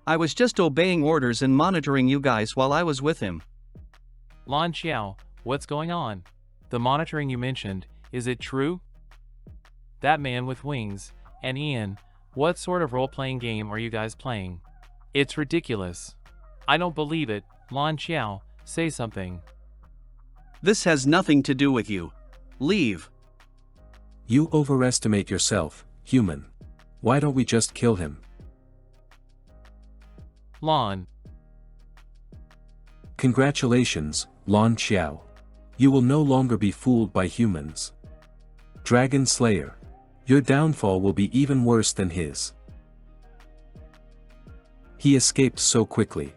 I was just obeying orders and monitoring you guys while I was with him. Lan Xiao, what's going on? The monitoring you mentioned, is it true? That man with wings, and Ian, what sort of role-playing game are you guys playing? It's ridiculous. I don't believe it. Lan Xiao, say something. This has nothing to do with you. Leave. You overestimate yourself, human. Why don't we just kill him? Lan. Congratulations, Lan Xiao. You will no longer be fooled by humans. Dragon Slayer. Your downfall will be even worse than his. He escaped so quickly.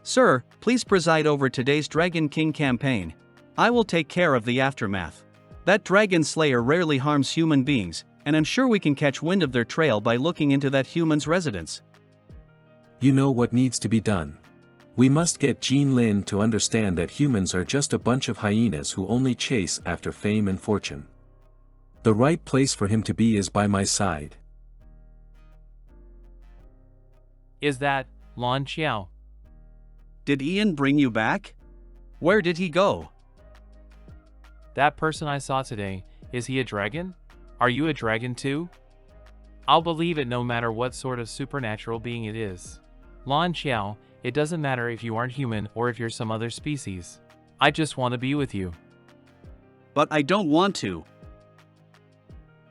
Sir, please preside over today's Dragon King campaign. I will take care of the aftermath. That Dragon Slayer rarely harms human beings, and I'm sure we can catch wind of their trail by looking into that human's residence. You know what needs to be done. We must get Jean Lin to understand that humans are just a bunch of hyenas who only chase after fame and fortune. The right place for him to be is by my side. Is that Lan Xiao? Did Ian bring you back? Where did he go? That person I saw today, is he a dragon? Are you a dragon too? I'll believe it no matter what sort of supernatural being it is. Lan Xiao, it doesn't matter if you aren't human or if you're some other species. I just want to be with you. But I don't want to.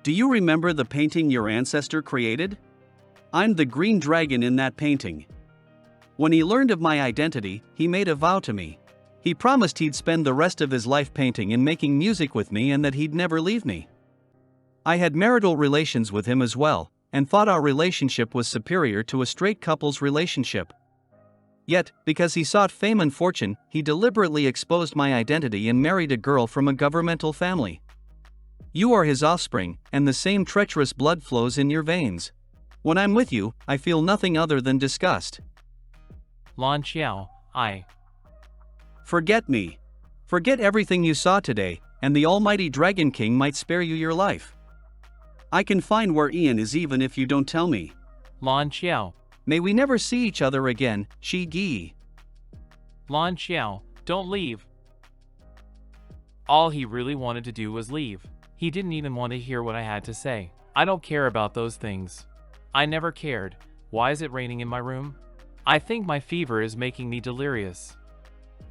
Do you remember the painting your ancestor created? I'm the green dragon in that painting. When he learned of my identity, he made a vow to me. He promised he'd spend the rest of his life painting and making music with me and that he'd never leave me. I had marital relations with him as well, and thought our relationship was superior to a straight couple's relationship. Yet, because he sought fame and fortune, he deliberately exposed my identity and married a girl from a governmental family. You are his offspring, and the same treacherous blood flows in your veins. When I'm with you, I feel nothing other than disgust. Lan Xiao, Forget me. Forget everything you saw today, and the almighty Dragon King might spare you your life. I can find where Ian is even if you don't tell me. Lan Xiao. May we never see each other again, Shi Gi. Lan Xiao, don't leave. All he really wanted to do was leave. He didn't even want to hear what I had to say. I don't care about those things. I never cared. Why is it raining in my room? I think my fever is making me delirious.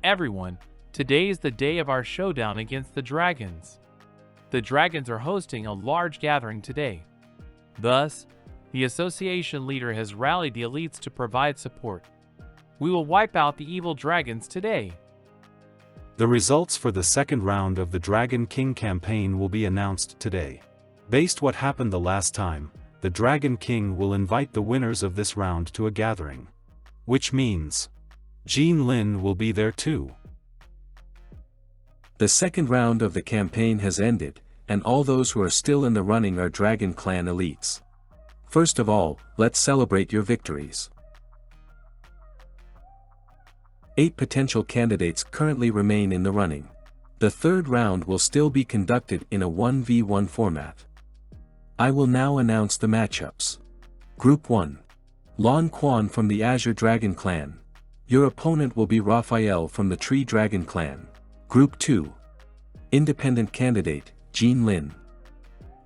Everyone, today is the day of our showdown against the dragons. The dragons are hosting a large gathering today. Thus, the association leader has rallied the elites to provide support. We will wipe out the evil dragons today. The results for the second round of the Dragon King campaign will be announced today. Based what happened the last time, the Dragon King will invite the winners of this round to a gathering. Which means, Jean Lin will be there too. The second round of the campaign has ended, and all those who are still in the running are Dragon Clan elites. First of all, let's celebrate your victories. 8 potential candidates currently remain in the running. The third round will still be conducted in a 1v1 format. I will now announce the matchups. Group 1. Lon Quan from the Azure Dragon Clan. Your opponent will be Raphael from the Tree Dragon Clan. Group 2. Independent candidate, Jean Lin.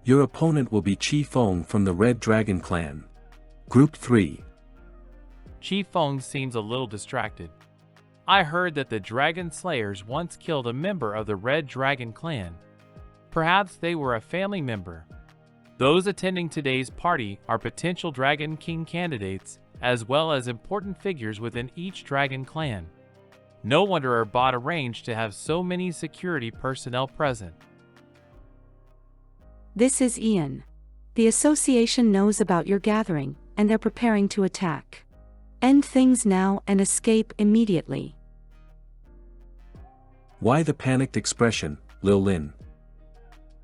Your opponent will be Chi Feng from the Red Dragon Clan. Group 3. Chi Feng seems a little distracted. I heard that the Dragon Slayers once killed a member of the Red Dragon Clan. Perhaps they were a family member. Those attending today's party are potential Dragon King candidates, as well as important figures within each Dragon Clan. No wonder our bot arranged to have so many security personnel present. This is Ian. The association knows about your gathering, and they're preparing to attack. End things now and escape immediately. Why the panicked expression, Lil Lin?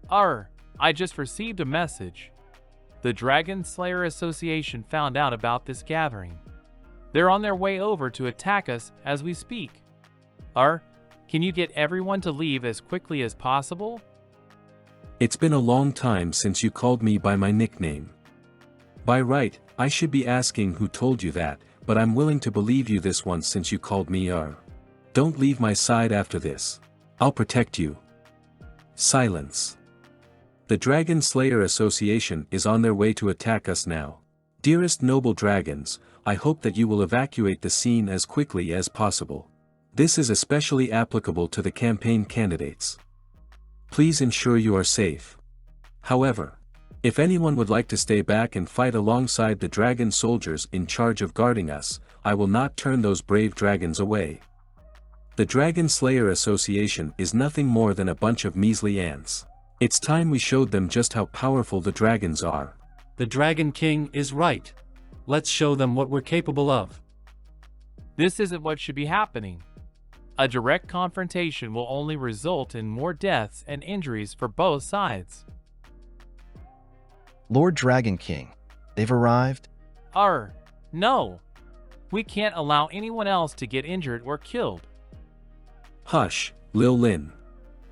I just received a message. The Dragon Slayer Association found out about this gathering. They're on their way over to attack us as we speak. Can you get everyone to leave as quickly as possible? It's been a long time since you called me by my nickname. By right, I should be asking who told you that, but I'm willing to believe you this once since you called me Don't leave my side after this. I'll protect you. Silence. The Dragon Slayer Association is on their way to attack us now. Dearest noble dragons, I hope that you will evacuate the scene as quickly as possible. This is especially applicable to the campaign candidates. Please ensure you are safe. However, if anyone would like to stay back and fight alongside the dragon soldiers in charge of guarding us, I will not turn those brave dragons away. The Dragon Slayer Association is nothing more than a bunch of measly ants. It's time we showed them just how powerful the dragons are. The Dragon King is right. Let's show them what we're capable of. This isn't what should be happening. A direct confrontation will only result in more deaths and injuries for both sides. Lord Dragon King, they've arrived? No. We can't allow anyone else to get injured or killed. Hush, Lil Lin.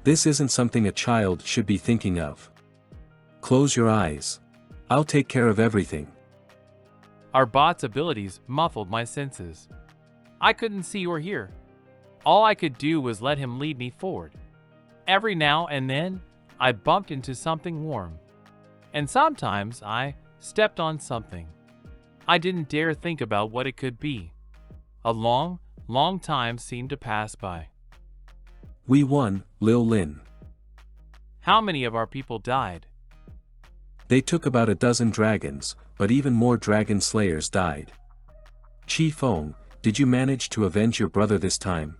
This isn't something a child should be thinking of. Close your eyes. I'll take care of everything. Our bot's abilities muffled my senses. I couldn't see or hear. All I could do was let him lead me forward. Every now and then, I bumped into something warm. And sometimes I stepped on something. I didn't dare think about what it could be. A long, long time seemed to pass by. We won, Lil Lin. How many of our people died? They took about a dozen dragons, but even more dragon slayers died. Chi Feng, did you manage to avenge your brother this time?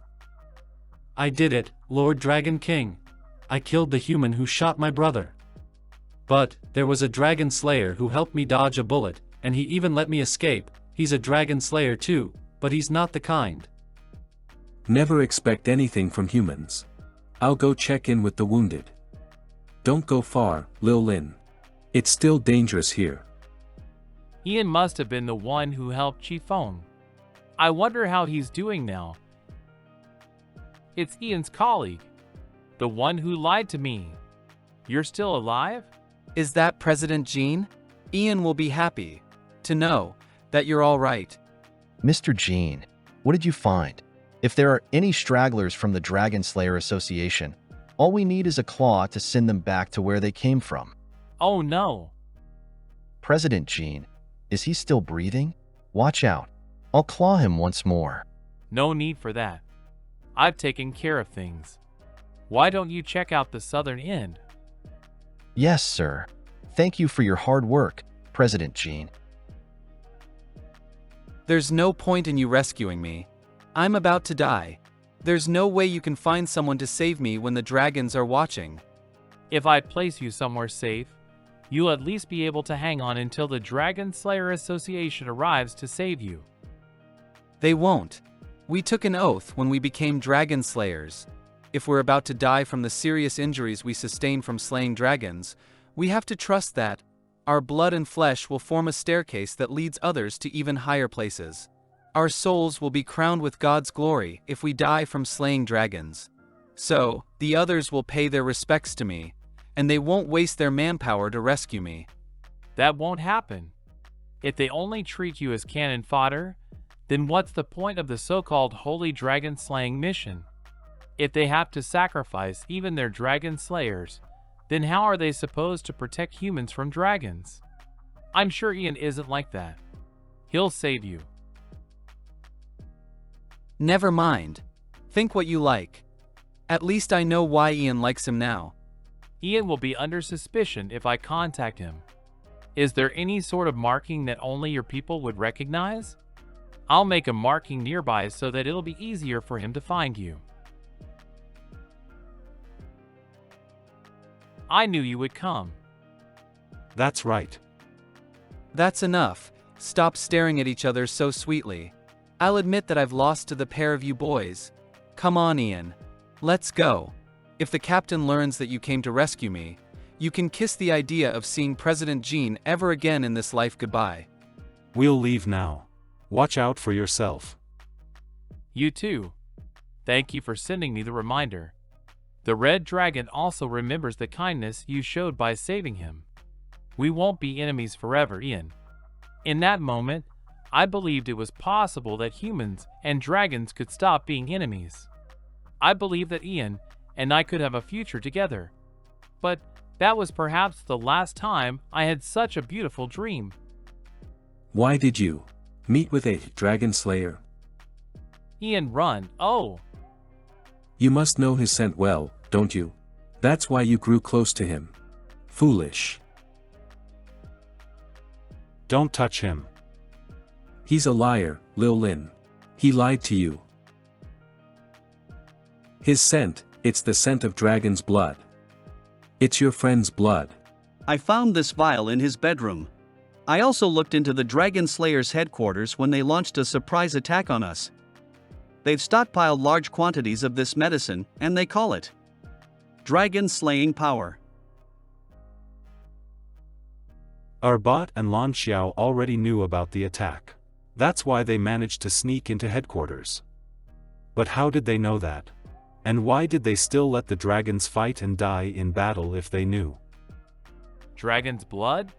I did it, Lord Dragon King. I killed the human who shot my brother. But, there was a dragon slayer who helped me dodge a bullet, and he even let me escape. He's a dragon slayer too, but he's not the kind. Never expect anything from humans. I'll go check in with the wounded. Don't go far, Lil Lin. It's still dangerous here. Ian must have been the one who helped Chi Feng. I wonder how he's doing now. It's Ian's colleague. The one who lied to me. You're still alive? Is that President Jean? Ian will be happy to know that you're all right. Mr. Jean, what did you find? If there are any stragglers from the Dragon Slayer Association, All we need is a claw to send them back to where they came from. Oh no. President Jean, is he still breathing? Watch out. I'll claw him once more. No need for that. I've taken care of things. Why don't you check out the southern end? Yes, sir. Thank you for your hard work, President Jean. There's no point in you rescuing me. I'm about to die. There's no way you can find someone to save me when the dragons are watching. If I place you somewhere safe, you'll at least be able to hang on until the Dragon Slayer Association arrives to save you. They won't. We took an oath when we became dragon slayers. If we're about to die from the serious injuries we sustain from slaying dragons, we have to trust that our blood and flesh will form a staircase that leads others to even higher places. Our souls will be crowned with God's glory if we die from slaying dragons. So, the others will pay their respects to me, and they won't waste their manpower to rescue me. That won't happen. If they only treat you as cannon fodder, then what's the point of the so-called holy dragon slaying mission? If they have to sacrifice even their dragon slayers, then how are they supposed to protect humans from dragons? I'm sure Ian isn't like that. He'll save you. Never mind. Think what you like. At least I know why Ian likes him now. Ian will be under suspicion if I contact him. Is there any sort of marking that only your people would recognize? I'll make a marking nearby so that it'll be easier for him to find you. I knew you would come. That's right. That's enough. Stop staring at each other so sweetly. I'll admit that I've lost to the pair of you boys. Come on, Ian. Let's go. If the captain learns that you came to rescue me, you can kiss the idea of seeing President Jean ever again in this life goodbye. We'll leave now. Watch out for yourself. You too. Thank you for sending me the reminder. The Red Dragon also remembers the kindness you showed by saving him. We won't be enemies forever, Ian. In that moment, I believed it was possible that humans and dragons could stop being enemies. I believed that Ian and I could have a future together. But that was perhaps the last time I had such a beautiful dream. Why did you meet with a dragon slayer? Ian, run. Oh! You must know his scent well, don't you? That's why you grew close to him. Foolish. Don't touch him. He's a liar, Lil Lin. He lied to you. His scent, it's the scent of dragon's blood. It's your friend's blood. I found this vial in his bedroom. I also looked into the Dragon Slayer's headquarters when they launched a surprise attack on us. They've stockpiled large quantities of this medicine, and they call it dragon slaying power. Our bot and Lan Xiao already knew about the attack. That's why they managed to sneak into headquarters. But how did they know that? And why did they still let the dragons fight and die in battle if they knew? Dragon's blood?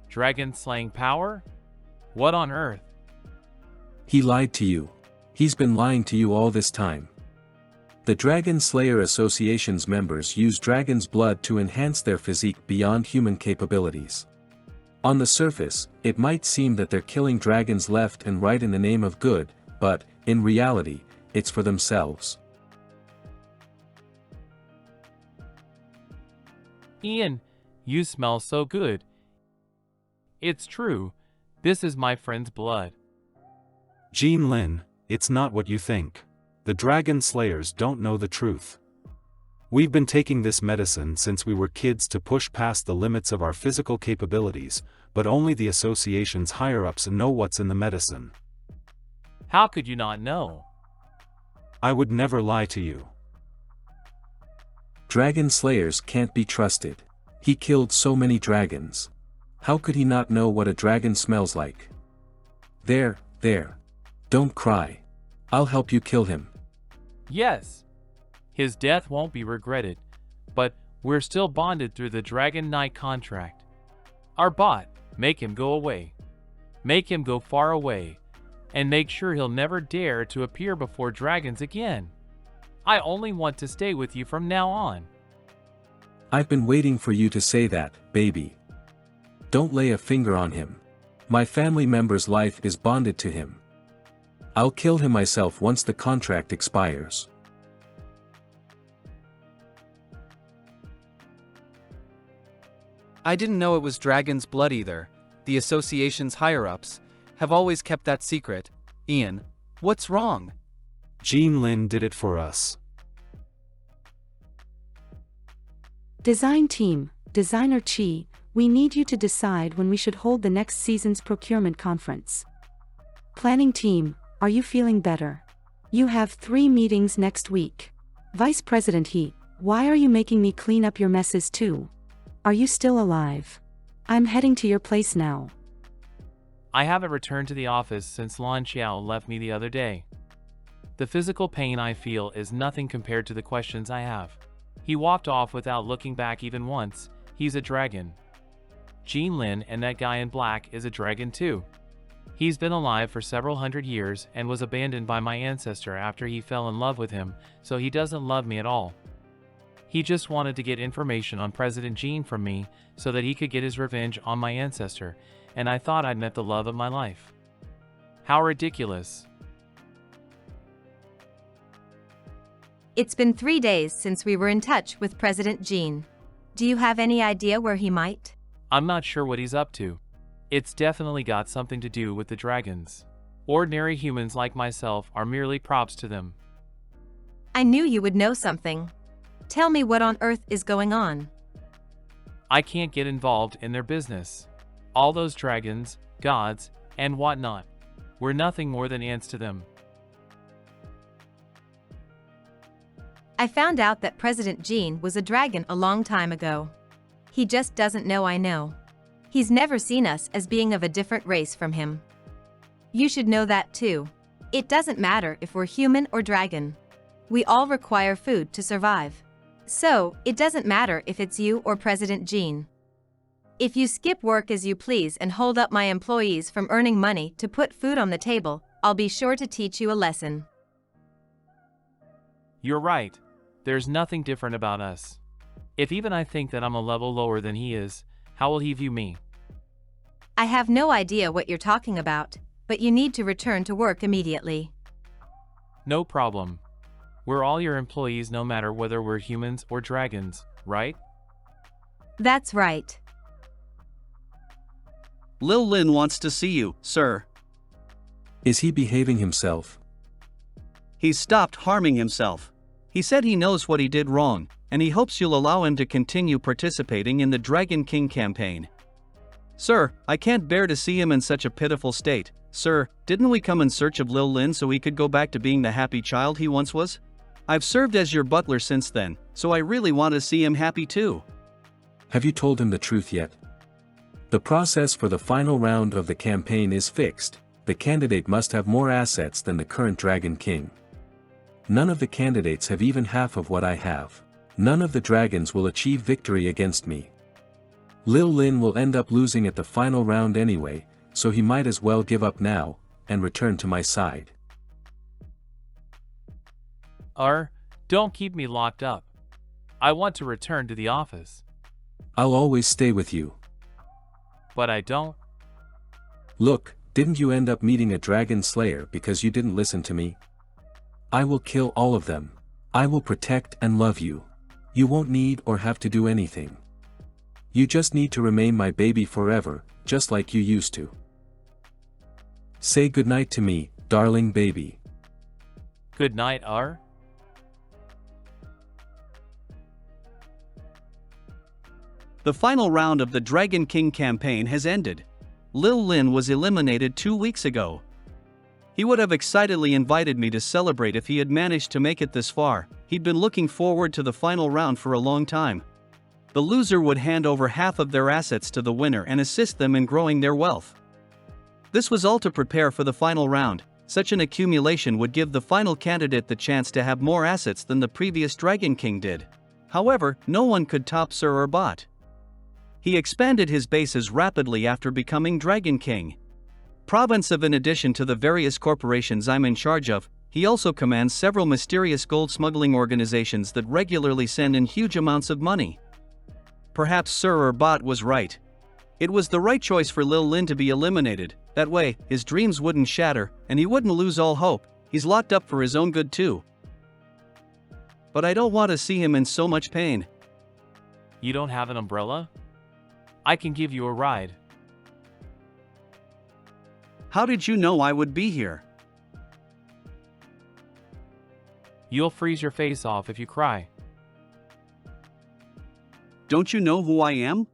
Dragon slaying power? What on earth? He lied to you. He's been lying to you all this time. The Dragon Slayer Association's members use dragon's blood to enhance their physique beyond human capabilities. On the surface, it might seem that they're killing dragons left and right in the name of good, but, in reality, it's for themselves. Ian, you smell so good. It's true. This is my friend's blood. Jean Lin, it's not what you think. The Dragon Slayers don't know the truth. We've been taking this medicine since we were kids to push past the limits of our physical capabilities, but only the association's higher-ups know what's in the medicine. How could you not know? I would never lie to you. Dragon Slayers can't be trusted. He killed so many dragons. How could he not know what a dragon smells like? There. Don't cry. I'll help you kill him. Yes. His death won't be regretted, but we're still bonded through the Dragon Knight contract. Our bot, make him go away. Make him go far away, and make sure he'll never dare to appear before dragons again. I only want to stay with you from now on. I've been waiting for you to say that, baby. Don't lay a finger on him. My family member's life is bonded to him. I'll kill him myself once the contract expires. I didn't know it was dragon's blood either. The association's higher-ups have always kept that secret. Ian, what's wrong? Jean Lin did it for us. Design team, Designer Chi, we need you to decide when we should hold the next season's procurement conference. Planning team, are you feeling better? You have 3 meetings next week. Vice President He, why are you making me clean up your messes too? Are you still alive? I'm heading to your place now. I haven't returned to the office since Lan Xiao left me the other day. The physical pain I feel is nothing compared to the questions I have. He walked off without looking back even once. He's a dragon. Jean Lin and that guy in black is a dragon too. He's been alive for several hundred years and was abandoned by my ancestor after he fell in love with him, so he doesn't love me at all. He just wanted to get information on President Jean from me so that he could get his revenge on my ancestor, and I thought I'd met the love of my life. How ridiculous. It's been 3 days since we were in touch with President Jean. Do you have any idea where he might? I'm not sure what he's up to. It's definitely got something to do with the dragons. Ordinary humans like myself are merely props to them. I knew you would know something. Tell me what on earth is going on. I can't get involved in their business. All those dragons, gods, and whatnot. We're nothing more than ants to them. I found out that President Jean was a dragon a long time ago. He just doesn't know I know. He's never seen us as being of a different race from him. You should know that too. It doesn't matter if we're human or dragon. We all require food to survive. So, it doesn't matter if it's you or President Jean. If you skip work as you please and hold up my employees from earning money to put food on the table, I'll be sure to teach you a lesson. You're right. There's nothing different about us. If even I think that I'm a level lower than he is, how will he view me? I have no idea what you're talking about, but you need to return to work immediately. No problem. We're all your employees no matter whether we're humans or dragons, right? That's right. Lil Lin wants to see you, sir. Is he behaving himself? He's stopped harming himself. He said he knows what he did wrong, and he hopes you'll allow him to continue participating in the Dragon King campaign. Sir, I can't bear to see him in such a pitiful state. Sir, didn't we come in search of Lil Lin so he could go back to being the happy child he once was? I've served as your butler since then, so I really want to see him happy too. Have you told him the truth yet? The process for the final round of the campaign is fixed. The candidate must have more assets than the current Dragon King. None of the candidates have even half of what I have. None of the dragons will achieve victory against me. Lil Lin will end up losing at the final round anyway, so he might as well give up now, and return to my side. Don't keep me locked up. I want to return to the office. I'll always stay with you. But I don't. Look, didn't you end up meeting a dragon slayer because you didn't listen to me? I will kill all of them. I will protect and love you. You won't need or have to do anything. You just need to remain my baby forever, just like you used to. Say goodnight to me, darling baby. Good night, The final round of the Dragon King campaign has ended. Lil Lin was eliminated 2 weeks ago. He would have excitedly invited me to celebrate if he had managed to make it this far. He'd been looking forward to the final round for a long time. The loser would hand over half of their assets to the winner and assist them in growing their wealth. This was all to prepare for the final round. Such an accumulation would give the final candidate the chance to have more assets than the previous Dragon King did. However, no one could top Sir or Bot. He expanded his bases rapidly after becoming Dragon King. Province of in addition to the various corporations I'm in charge of, he also commands several mysterious gold smuggling organizations that regularly send in huge amounts of money. perhaps Sir or Bot was right. It was the right choice for Lil Lin to be eliminated, that way, his dreams wouldn't shatter, and he wouldn't lose all hope. He's locked up for his own good too. But I don't want to see him in so much pain. You don't have an umbrella? I can give you a ride. How did you know I would be here? You'll freeze your face off if you cry. Don't you know who I am?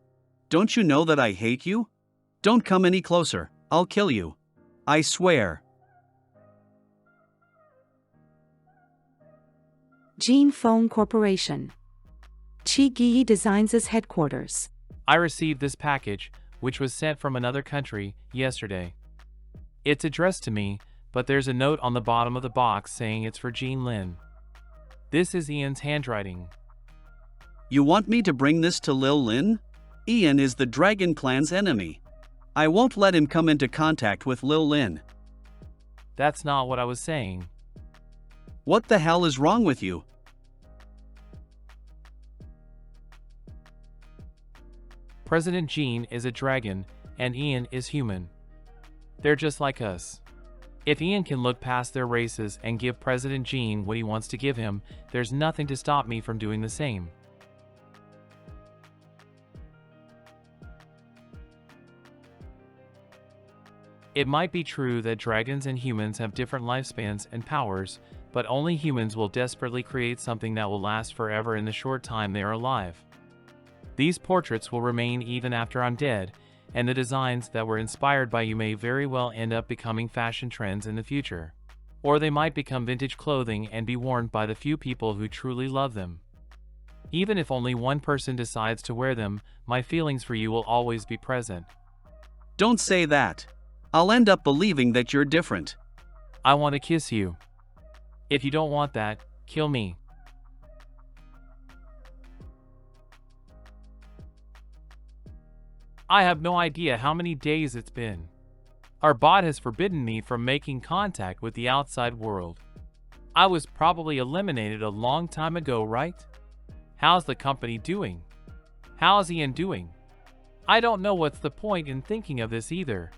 Don't you know that I hate you? Don't come any closer, I'll kill you. I swear. Gene Phone Corporation. Chi Gi Designs' headquarters. I received this package, which was sent from another country, yesterday. It's addressed to me, but there's a note on the bottom of the box saying it's for Jean Lin. This is Ian's handwriting. You want me to bring this to Lil Lin? Ian is the Dragon Clan's enemy. I won't let him come into contact with Lil Lin. That's not what I was saying. What the hell is wrong with you? President Jean is a dragon, and Ian is human. They're just like us. If Ian can look past their races and give President Jean what he wants to give him, there's nothing to stop me from doing the same. It might be true that dragons and humans have different lifespans and powers, but only humans will desperately create something that will last forever in the short time they are alive. These portraits will remain even after I'm dead, and the designs that were inspired by you may very well end up becoming fashion trends in the future. Or they might become vintage clothing and be worn by the few people who truly love them. Even if only one person decides to wear them, my feelings for you will always be present. Don't say that. I'll end up believing that you're different. I want to kiss you. If you don't want that, kill me. I have no idea how many days it's been. Our bot has forbidden me from making contact with the outside world. I was probably eliminated a long time ago, right? How's the company doing? How's Ian doing? I don't know what's the point in thinking of this either.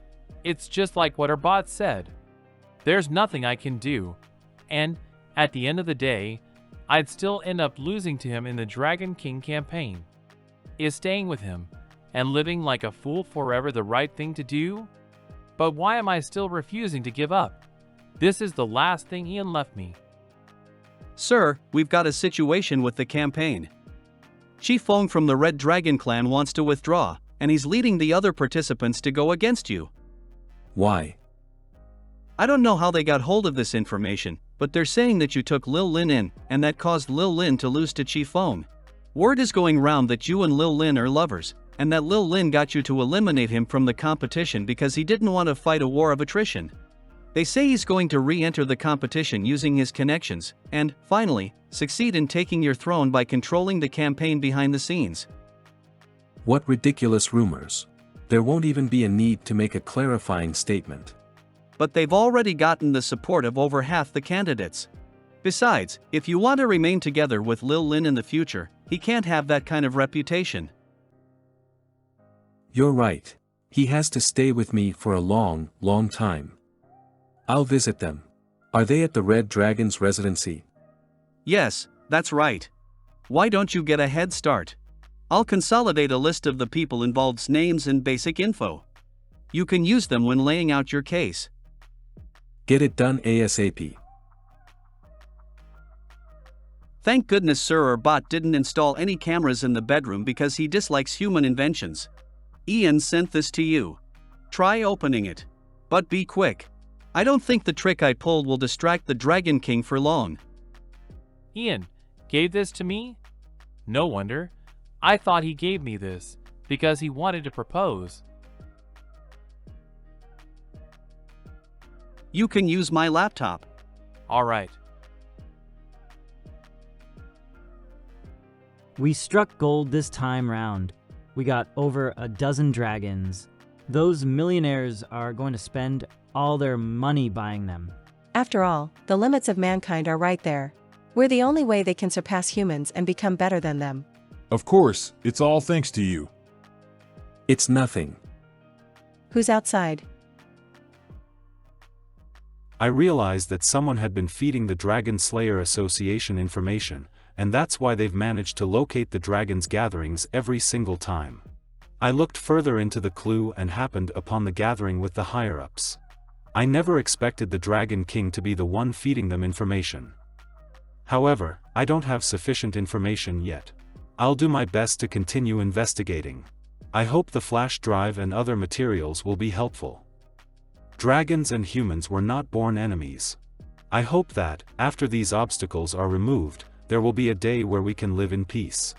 It's just like what our bot said. There's nothing I can do, and at the end of the day, I'd still end up losing to him in the Dragon King campaign. Is staying with him and living like a fool forever the right thing to do? But why am I still refusing to give up? This is the last thing Ian left me. Sir, we've got a situation with the campaign. Chief Fong from the Red Dragon Clan wants to withdraw, and he's leading the other participants to go against you. Why? I don't know how they got hold of this information, but they're saying that you took Lil Lin in, and that caused Lil Lin to lose to Chief Fong. Word is going round that you and Lil Lin are lovers, and that Lil Lin got you to eliminate him from the competition because he didn't want to fight a war of attrition. They say he's going to re-enter the competition using his connections, and, finally, succeed in taking your throne by controlling the campaign behind the scenes. What ridiculous rumors. There won't even be a need to make a clarifying statement. But they've already gotten the support of over half the candidates. Besides, if you want to remain together with Lil Lin in the future, he can't have that kind of reputation. You're right. He has to stay with me for a long, long time. I'll visit them. Are they at the Red Dragon's residency? Yes, that's right. Why don't you get a head start? I'll consolidate a list of the people involved's names and basic info. You can use them when laying out your case. Get it done ASAP. Thank goodness Sir or Bot didn't install any cameras in the bedroom because he dislikes human inventions. Ian sent this to you. Try opening it. But be quick. I don't think the trick I pulled will distract the Dragon King for long. Ian gave this to me? No wonder. I thought he gave me this because he wanted to propose. You can use my laptop. All right. We struck gold this time round. We got over a dozen dragons. Those millionaires are going to spend all their money buying them. After all, the limits of mankind are right there. We're the only way they can surpass humans and become better than them. Of course, it's all thanks to you. It's nothing. Who's outside? I realized that someone had been feeding the Dragon Slayer Association information, and that's why they've managed to locate the dragon's gatherings every single time. I looked further into the clue and happened upon the gathering with the higher-ups. I never expected the Dragon King to be the one feeding them information. However, I don't have sufficient information yet. I'll do my best to continue investigating. I hope the flash drive and other materials will be helpful. Dragons and humans were not born enemies. I hope that, after these obstacles are removed, there will be a day where we can live in peace.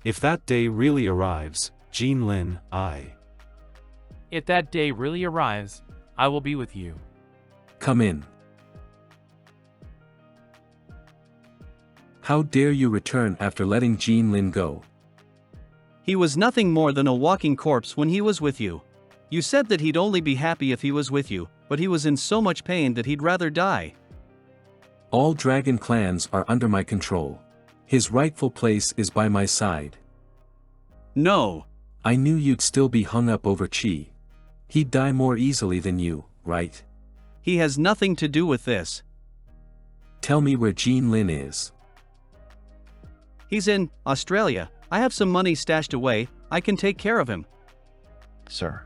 If that day really arrives, Jean Lin, If that day really arrives, I will be with you. Come in. How dare you return after letting Jean Lin go? He was nothing more than a walking corpse when he was with you. You said that he'd only be happy if he was with you, but he was in so much pain that he'd rather die. All dragon clans are under my control. His rightful place is by my side. No. I knew you'd still be hung up over Chi. He'd die more easily than you, right? He has nothing to do with this. Tell me where Jean Lin is. He's in Australia. I have some money stashed away. I can take care of him. Sir.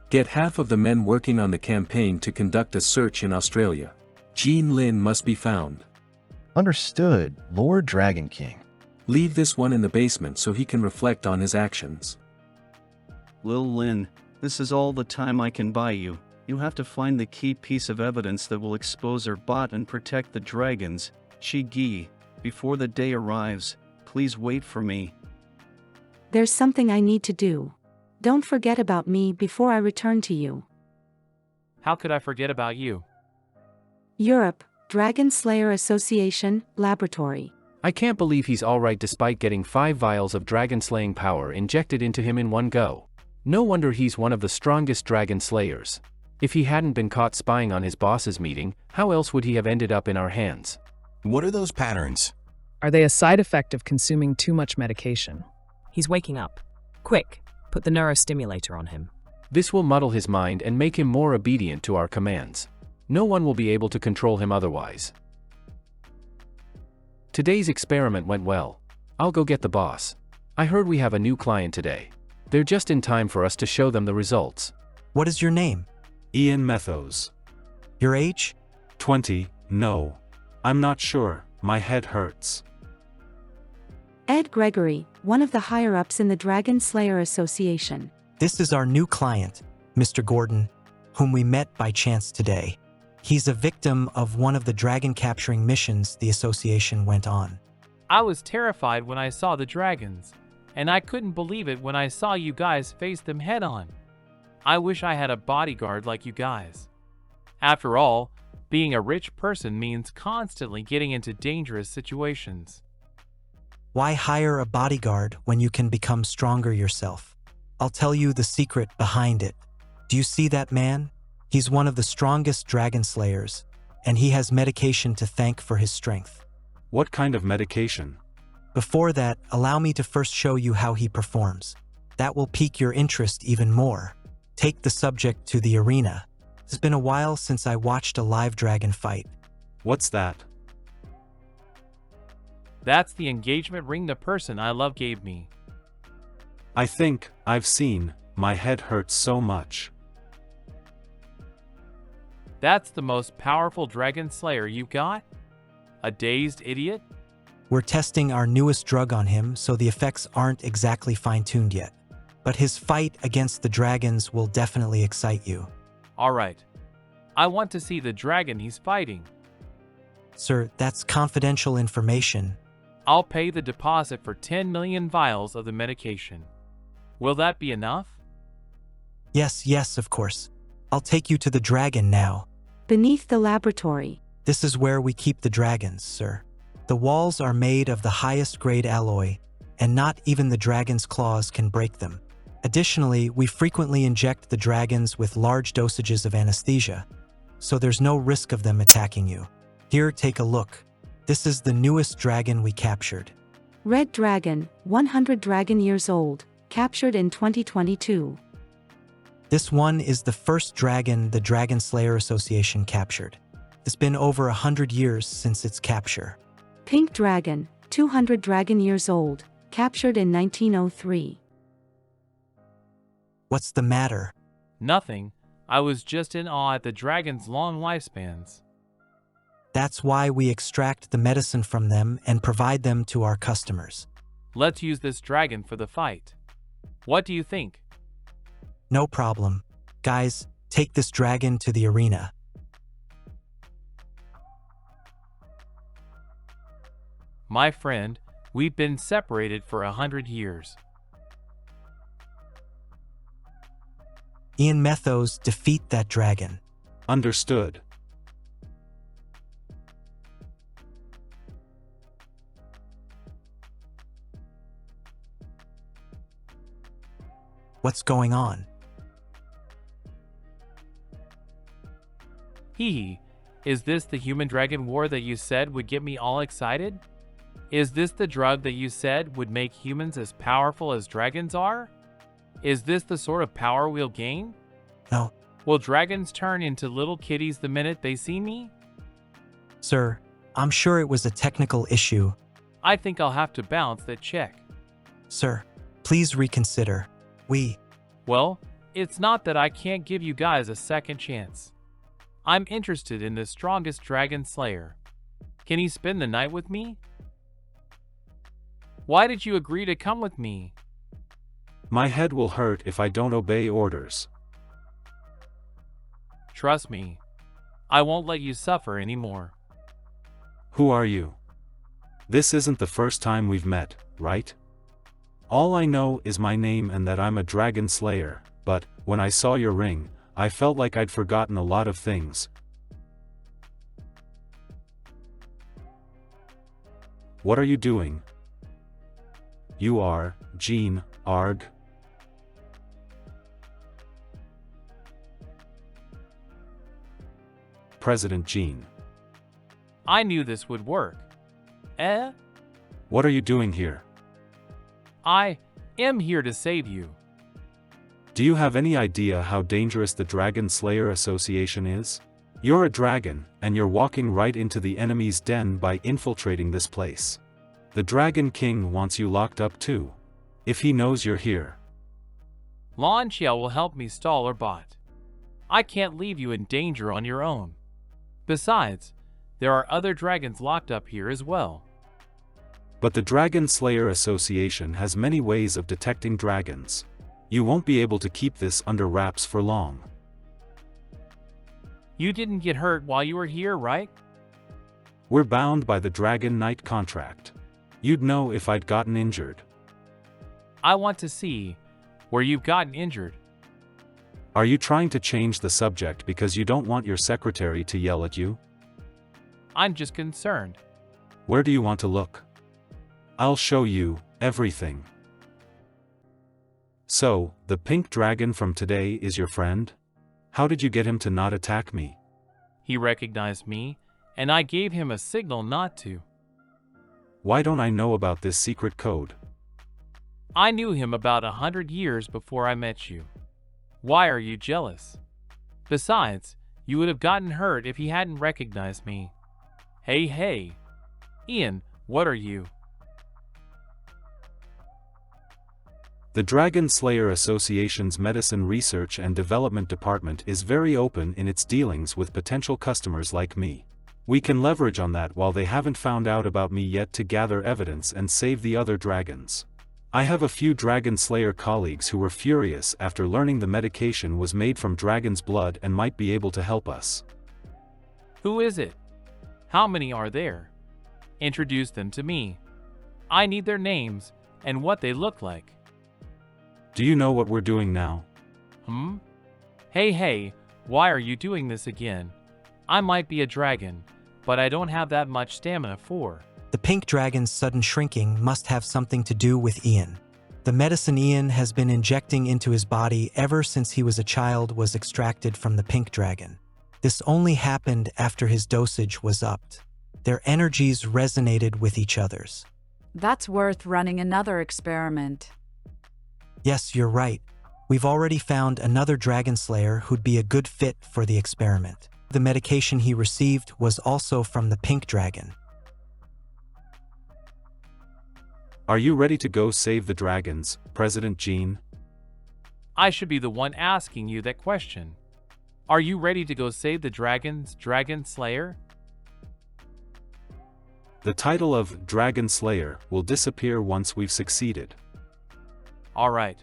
Get half of the men working on the campaign to conduct a search in Australia. Jean Lin must be found. Understood, Lord Dragon King. Leave this one in the basement so he can reflect on his actions. Lil Lin, this is all the time I can buy you. You have to find the key piece of evidence that will expose our bot and protect the dragons, Shi Gi, before the day arrives. Please wait for me. There's something I need to do. Don't forget about me before I return to you. How could I forget about you? Europe, Dragon Slayer Association, Laboratory. I can't believe he's alright despite getting 5 vials of dragon-slaying power injected into him in one go. No wonder he's one of the strongest dragon slayers. If he hadn't been caught spying on his boss's meeting, how else would he have ended up in our hands? What are those patterns? Are they a side effect of consuming too much medication? He's waking up. Quick, put the neurostimulator on him. This will muddle his mind and make him more obedient to our commands. No one will be able to control him otherwise. Today's experiment went well. I'll go get the boss. I heard we have a new client today. They're just in time for us to show them the results. What is your name? Ian Methos. Your age? 20, no. I'm not sure, my head hurts. Ed Gregory, one of the higher-ups in the Dragon Slayer Association. This is our new client, Mr. Gordon, whom we met by chance today. He's a victim of one of the dragon capturing missions the association went on. I was terrified when I saw the dragons, and I couldn't believe it when I saw you guys face them head-on. I wish I had a bodyguard like you guys. After all, being a rich person means constantly getting into dangerous situations. Why hire a bodyguard when you can become stronger yourself? I'll tell you the secret behind it. Do you see that man? He's one of the strongest dragon slayers, and he has medication to thank for his strength. What kind of medication? Before that, allow me to first show you how he performs. That will pique your interest even more. Take the subject to the arena. It's been a while since I watched a live dragon fight. What's that? That's the engagement ring the person I love gave me. I think I've seen. My head hurts so much. That's the most powerful dragon slayer you got? A dazed idiot? We're testing our newest drug on him, so the effects aren't exactly fine-tuned yet. But his fight against the dragons will definitely excite you. Alright. I want to see the dragon he's fighting. Sir, that's confidential information. I'll pay the deposit for 10 million vials of the medication. Will that be enough? Yes, of course. I'll take you to the dragon now. Beneath the laboratory. This is where we keep the dragons, sir. The walls are made of the highest grade alloy, and not even the dragon's claws can break them. Additionally, we frequently inject the dragons with large dosages of anesthesia, so there's no risk of them attacking you. Here, take a look. This is the newest dragon we captured. Red dragon, 100 dragon years old, captured in 2022. This one is the first dragon the Dragon Slayer Association captured. It's been over 100 years since its capture. Pink dragon, 200 dragon years old, captured in 1903. What's the matter? Nothing. I was just in awe at the dragon's long lifespans. That's why we extract the medicine from them and provide them to our customers. Let's use this dragon for the fight. What do you think? No problem. Guys, take this dragon to the arena. My friend, we've been separated for 100 years. Ian Methos, defeat that dragon. Understood. What's going on? Hee, is this the human-dragon war that you said would get me all excited? Is this the drug that you said would make humans as powerful as dragons are? Is this the sort of power we'll gain? No. Will dragons turn into little kitties the minute they see me? Sir, I'm sure it was a technical issue. I think I'll have to bounce that check. Sir, please reconsider. Well, it's not that I can't give you guys a second chance. I'm interested in the strongest dragon slayer. Can he spend the night with me? Why did you agree to come with me? My head will hurt if I don't obey orders. Trust me, I won't let you suffer anymore. Who are you? This isn't the first time we've met, right? All I know is my name and that I'm a dragon slayer, but, when I saw your ring, I felt like I'd forgotten a lot of things. What are you doing? You are, Jean, Arg? President Jean. I knew this would work. What are you doing here? I am here to save you. Do you have any idea how dangerous the Dragon Slayer Association is? You're a dragon, and you're walking right into the enemy's den by infiltrating this place. The Dragon King wants you locked up too. If he knows you're here. Lon Chiao will help me stall or bot. I can't leave you in danger on your own. Besides, there are other dragons locked up here as well. But the Dragon Slayer Association has many ways of detecting dragons. You won't be able to keep this under wraps for long. You didn't get hurt while you were here, right? We're bound by the Dragon Knight contract. You'd know if I'd gotten injured. I want to see where you've gotten injured. Are you trying to change the subject because you don't want your secretary to yell at you? I'm just concerned. Where do you want to look? I'll show you everything. So, the pink dragon from today is your friend? How did you get him to not attack me? He recognized me, and I gave him a signal not to. Why don't I know about this secret code? I knew him about 100 years before I met you. Why are you jealous? Besides, you would have gotten hurt if he hadn't recognized me. Hey. Ian, what are you? The Dragon Slayer Association's Medicine Research and Development Department is very open in its dealings with potential customers like me. We can leverage on that while they haven't found out about me yet to gather evidence and save the other dragons. I have a few Dragon Slayer colleagues who were furious after learning the medication was made from dragon's blood and might be able to help us. Who is it? How many are there? Introduce them to me. I need their names and what they look like. Do you know what we're doing now? Hey, why are you doing this again? I might be a dragon, but I don't have that much stamina for. The pink dragon's sudden shrinking must have something to do with Ian. The medicine Ian has been injecting into his body ever since he was a child was extracted from the pink dragon. This only happened after his dosage was upped. Their energies resonated with each other's. That's worth running another experiment. Yes, you're right. We've already found another dragon slayer who'd be a good fit for the experiment. The medication he received was also from the pink dragon. Are you ready to go save the dragons, President Jean? I should be the one asking you that question. Are you ready to go save the dragons, Dragon Slayer? The title of Dragon Slayer will disappear once we've succeeded. All right.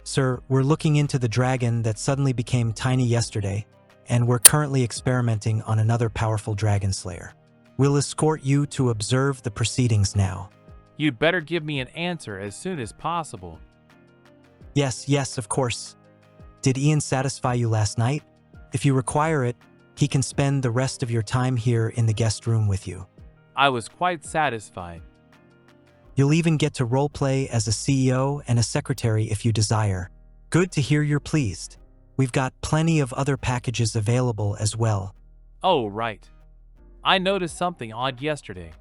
Sir, we're looking into the dragon that suddenly became tiny yesterday, and we're currently experimenting on another powerful dragon slayer. We'll escort you to observe the proceedings now. You'd better give me an answer as soon as possible. Yes, of course. Did Ian satisfy you last night? If you require it, he can spend the rest of your time here in the guest room with you. I was quite satisfied. You'll even get to roleplay as a CEO and a secretary if you desire. Good to hear you're pleased. We've got plenty of other packages available as well. Oh, right. I noticed something odd yesterday.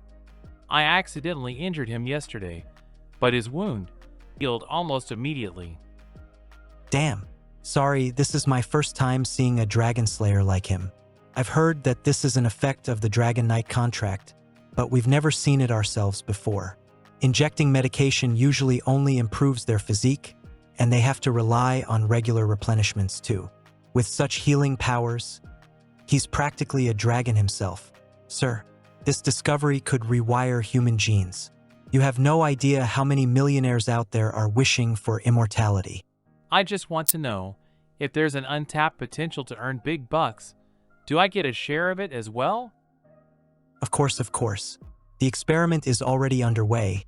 I accidentally injured him yesterday, but his wound healed almost immediately. Damn. Sorry, this is my first time seeing a dragon slayer like him. I've heard that this is an effect of the Dragon Knight contract, but we've never seen it ourselves before. Injecting medication usually only improves their physique, and they have to rely on regular replenishments too. With such healing powers, he's practically a dragon himself. Sir, this discovery could rewire human genes. You have no idea how many millionaires out there are wishing for immortality. I just want to know, if there's an untapped potential to earn big bucks, do I get a share of it as well? Of course. The experiment is already underway.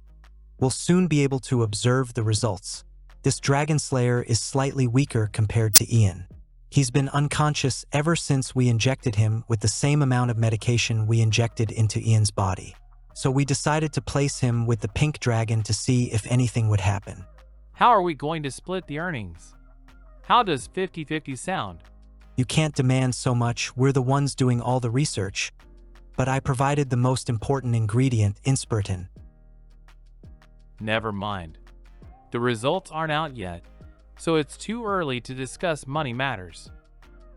We'll soon be able to observe the results. This dragon slayer is slightly weaker compared to Ian. He's been unconscious ever since we injected him with the same amount of medication we injected into Ian's body. So we decided to place him with the pink dragon to see if anything would happen. How are we going to split the earnings? How does 50-50 sound? You can't demand so much, we're the ones doing all the research. But I provided the most important ingredient, inspiritin. Never mind. The results aren't out yet, so it's too early to discuss money matters.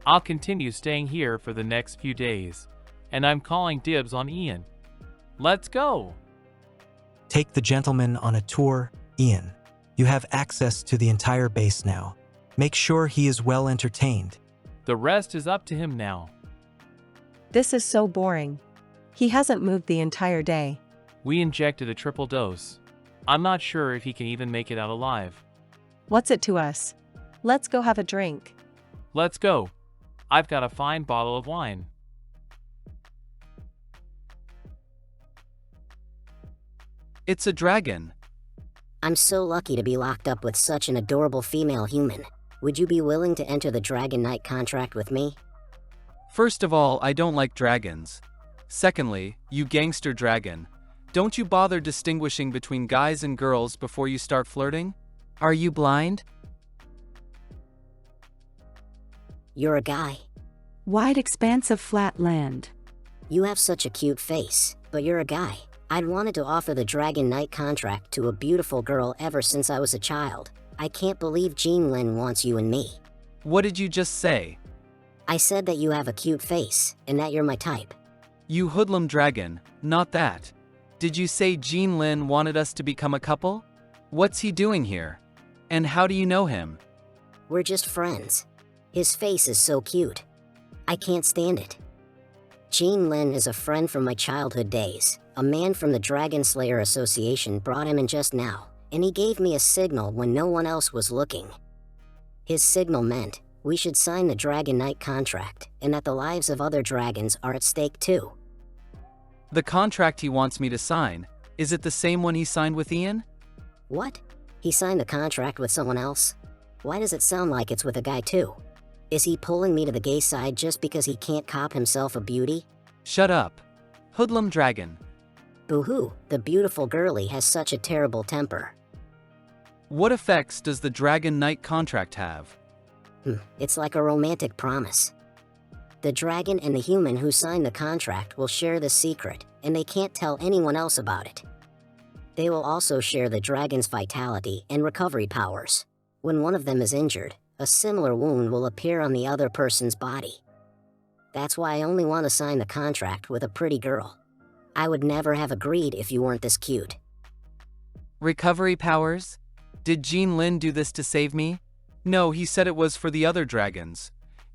I'll continue staying here for the next few days, and I'm calling dibs on Ian. Let's go! Take the gentleman on a tour, Ian. You have access to the entire base now. Make sure he is well entertained. The rest is up to him now. This is so boring. He hasn't moved the entire day. We injected a triple dose. I'm not sure if he can even make it out alive. What's it to us? Let's go have a drink. Let's go. I've got a fine bottle of wine. It's a dragon. I'm so lucky to be locked up with such an adorable female human. Would you be willing to enter the Dragon Knight contract with me? First of all, I don't like dragons. Secondly, you gangster dragon. Don't you bother distinguishing between guys and girls before you start flirting? Are you blind? You're a guy. Wide expanse of flat land. You have such a cute face, but you're a guy. I'd wanted to offer the Dragon Knight contract to a beautiful girl ever since I was a child. I can't believe Jean Lin wants you and me. What did you just say? I said that you have a cute face, and that you're my type. You hoodlum dragon, not that. Did you say Jean Lin wanted us to become a couple? What's he doing here? And how do you know him? We're just friends. His face is so cute. I can't stand it. Jean Lin is a friend from my childhood days. A man from the Dragon Slayer Association brought him in just now, and he gave me a signal when no one else was looking. His signal meant we should sign the Dragon Knight contract, and that the lives of other dragons are at stake too. The contract he wants me to sign, is it the same one he signed with Ian? What? He signed a contract with someone else? Why does it sound like it's with a guy too? Is he pulling me to the gay side just because he can't cop himself a beauty? Shut up. Hoodlum dragon. Boo-hoo, the beautiful girlie has such a terrible temper. What effects does the Dragon Knight contract have? It's like a romantic promise. The dragon and the human who signed the contract will share the secret, and they can't tell anyone else about it. They will also share the dragon's vitality and recovery powers. When one of them is injured, a similar wound will appear on the other person's body. That's why I only want to sign the contract with a pretty girl. I would never have agreed if you weren't this cute. Recovery powers? Did Jean Lin do this to save me? No, he said it was for the other dragons.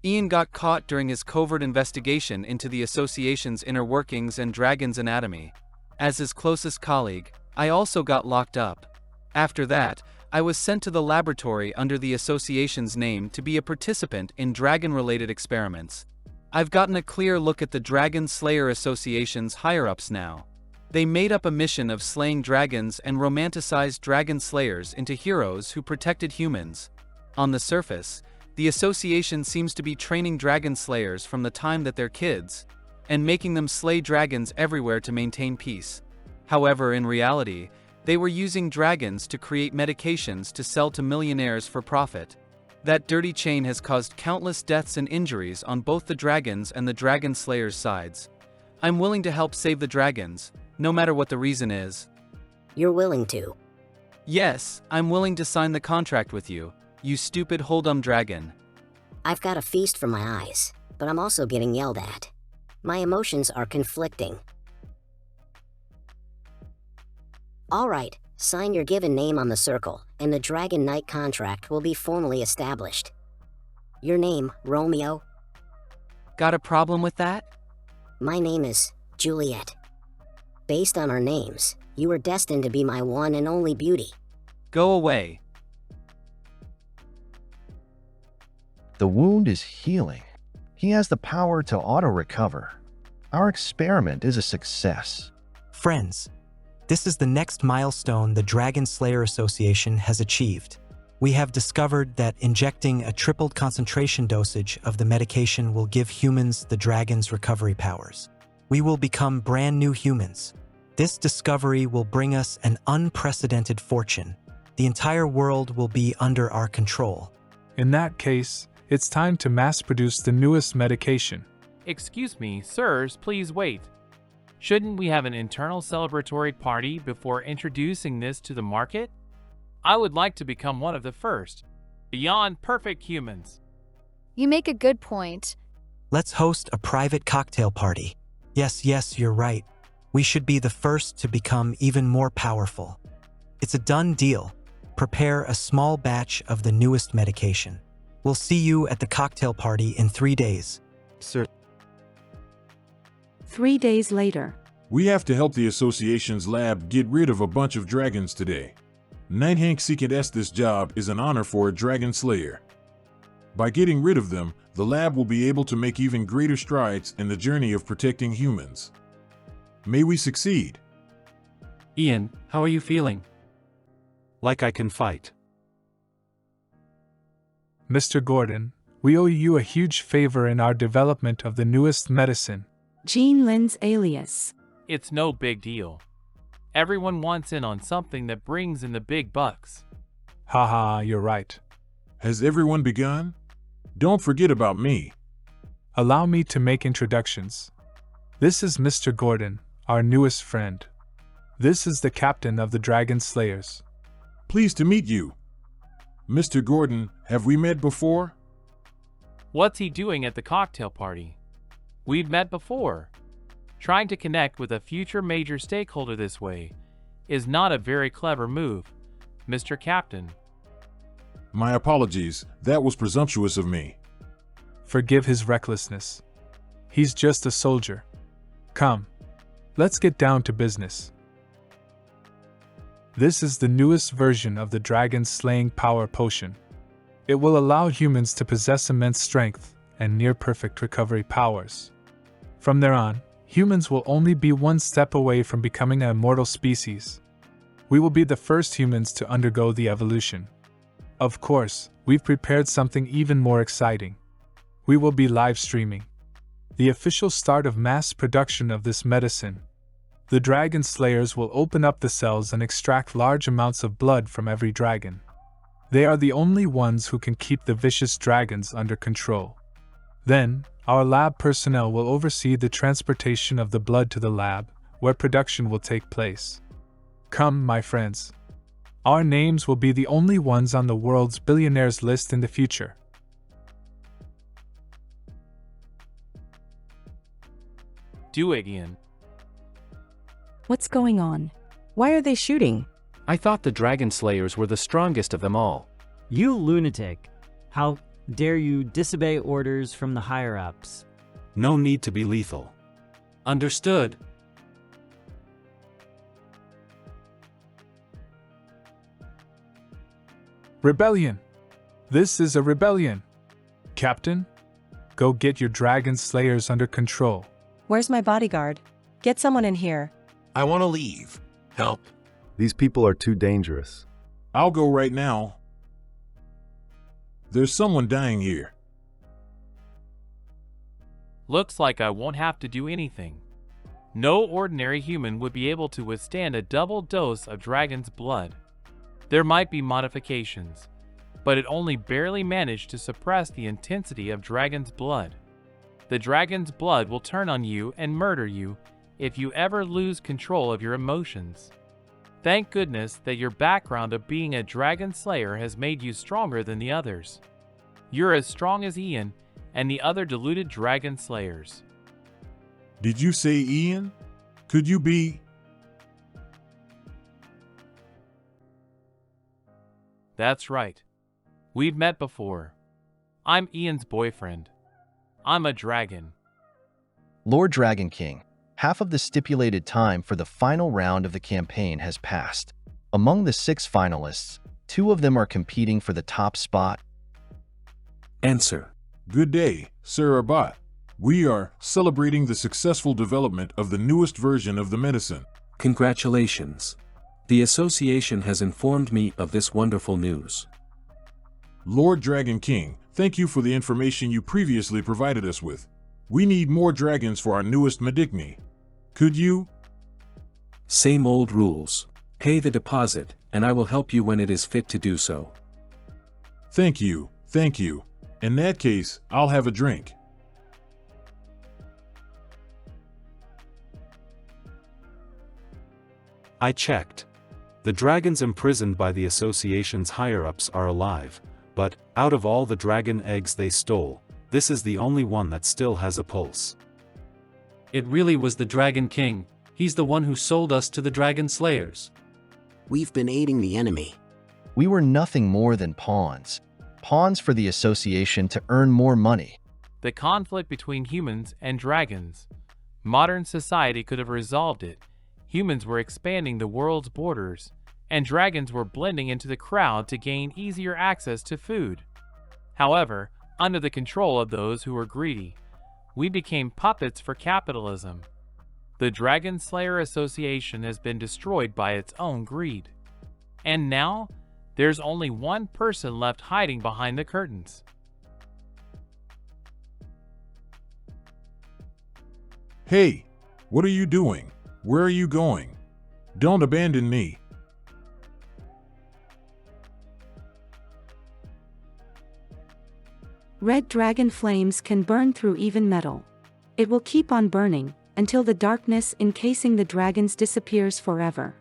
Ian got caught during his covert investigation into the association's inner workings and dragon's anatomy. As his closest colleague, I also got locked up. After that, I was sent to the laboratory under the association's name to be a participant in dragon-related experiments. I've gotten a clear look at the Dragon Slayer Association's higher-ups now. They made up a mission of slaying dragons and romanticized dragon slayers into heroes who protected humans. On the surface, the association seems to be training dragon slayers from the time that they're kids, and making them slay dragons everywhere to maintain peace. However, in reality, they were using dragons to create medications to sell to millionaires for profit. That dirty chain has caused countless deaths and injuries on both the dragons and the dragon slayers' sides. I'm willing to help save the dragons, no matter what the reason is. You're willing to? Yes, I'm willing to sign the contract with you, you stupid hold'em dragon. I've got a feast for my eyes, but I'm also getting yelled at. My emotions are conflicting. All right, sign your given name on the circle, and the Dragon Knight contract will be formally established. Your name, Romeo? Got a problem with that? My name is Juliet. Based on our names, you are destined to be my one and only beauty. Go away. The wound is healing. He has the power to auto-recover. Our experiment is a success. Friends, this is the next milestone the Dragon Slayer Association has achieved. We have discovered that injecting a tripled concentration dosage of the medication will give humans the dragon's recovery powers. We will become brand new humans. This discovery will bring us an unprecedented fortune. The entire world will be under our control. In that case, it's time to mass-produce the newest medication. Excuse me, sirs, please wait. Shouldn't we have an internal celebratory party before introducing this to the market? I would like to become one of the first, beyond perfect humans. You make a good point. Let's host a private cocktail party. Yes, you're right. We should be the first to become even more powerful. It's a done deal. Prepare a small batch of the newest medication. We'll see you at the cocktail party in 3 days. Sir. 3 days later. We have to help the association's lab get rid of a bunch of dragons today. Knight Hank Second S. This job is an honor for a dragon slayer. By getting rid of them, the lab will be able to make even greater strides in the journey of protecting humans. May we succeed. Ian, how are you feeling? Like I can fight. Mr. Gordon, we owe you a huge favor in our development of the newest medicine. Jean Lin's alias. It's no big deal. Everyone wants in on something that brings in the big bucks. Haha, you're right. Has everyone begun? Don't forget about me. Allow me to make introductions. This is Mr. Gordon, our newest friend. This is the captain of the Dragon Slayers. Pleased to meet you. Mr. Gordon, have we met before? What's he doing at the cocktail party? We've met before. Trying to connect with a future major stakeholder this way is not a very clever move, Mr. Captain. My apologies, that was presumptuous of me. Forgive his recklessness. He's just a soldier. Come, let's get down to business. This is the newest version of the dragon slaying power potion. It will allow humans to possess immense strength and near-perfect recovery powers. From there on, humans will only be one step away from becoming an immortal species. We will be the first humans to undergo the evolution. Of course, we've prepared something even more exciting. We will be live streaming the official start of mass production of this medicine. The dragon slayers will open up the cells and extract large amounts of blood from every dragon. They are the only ones who can keep the vicious dragons under control. Then, our lab personnel will oversee the transportation of the blood to the lab, where production will take place. Come, my friends. Our names will be the only ones on the world's billionaires list in the future. Do it, Ian. What's going on? Why are they shooting? I thought the Dragon Slayers were the strongest of them all. You lunatic! How dare you disobey orders from the higher-ups? No need to be lethal. Understood. Rebellion! This is a rebellion! Captain, go get your dragon slayers under control. Where's my bodyguard? Get someone in here. I want to leave. Help. These people are too dangerous. I'll go right now. There's someone dying here. Looks like I won't have to do anything. No ordinary human would be able to withstand a double dose of dragon's blood. There might be modifications, but it only barely managed to suppress the intensity of dragon's blood. The dragon's blood will turn on you and murder you if you ever lose control of your emotions. Thank goodness that your background of being a dragon slayer has made you stronger than the others. You're as strong as Ian and the other deluded dragon slayers. Did you say Ian? Could you be? That's right. We've met before. I'm Ian's boyfriend. I'm a dragon. Lord Dragon King, half of the stipulated time for the final round of the campaign has passed. Among the 6 finalists, 2 of them are competing for the top spot. Answer. Good day, Sir Abbot. We are celebrating the successful development of the newest version of the medicine. Congratulations. The association has informed me of this wonderful news. Lord Dragon King, thank you for the information you previously provided us with. We need more dragons for our newest Medigni. Could you? Same old rules. Pay the deposit, and I will help you when it is fit to do so. Thank you, thank you. In that case, I'll have a drink. I checked. The dragons imprisoned by the association's higher-ups are alive, but, out of all the dragon eggs they stole, this is the only one that still has a pulse. It really was the Dragon King. He's the one who sold us to the Dragon Slayers. We've been aiding the enemy. We were nothing more than pawns. Pawns for the association to earn more money. The conflict between humans and dragons. Modern society could have resolved it. Humans were expanding the world's borders, and dragons were blending into the crowd to gain easier access to food. However, under the control of those who were greedy, we became puppets for capitalism. The Dragon Slayer Association has been destroyed by its own greed. And now, there's only one person left hiding behind the curtains. Hey, what are you doing? Where are you going? Don't abandon me. Red dragon flames can burn through even metal. It will keep on burning until the darkness encasing the dragons disappears forever.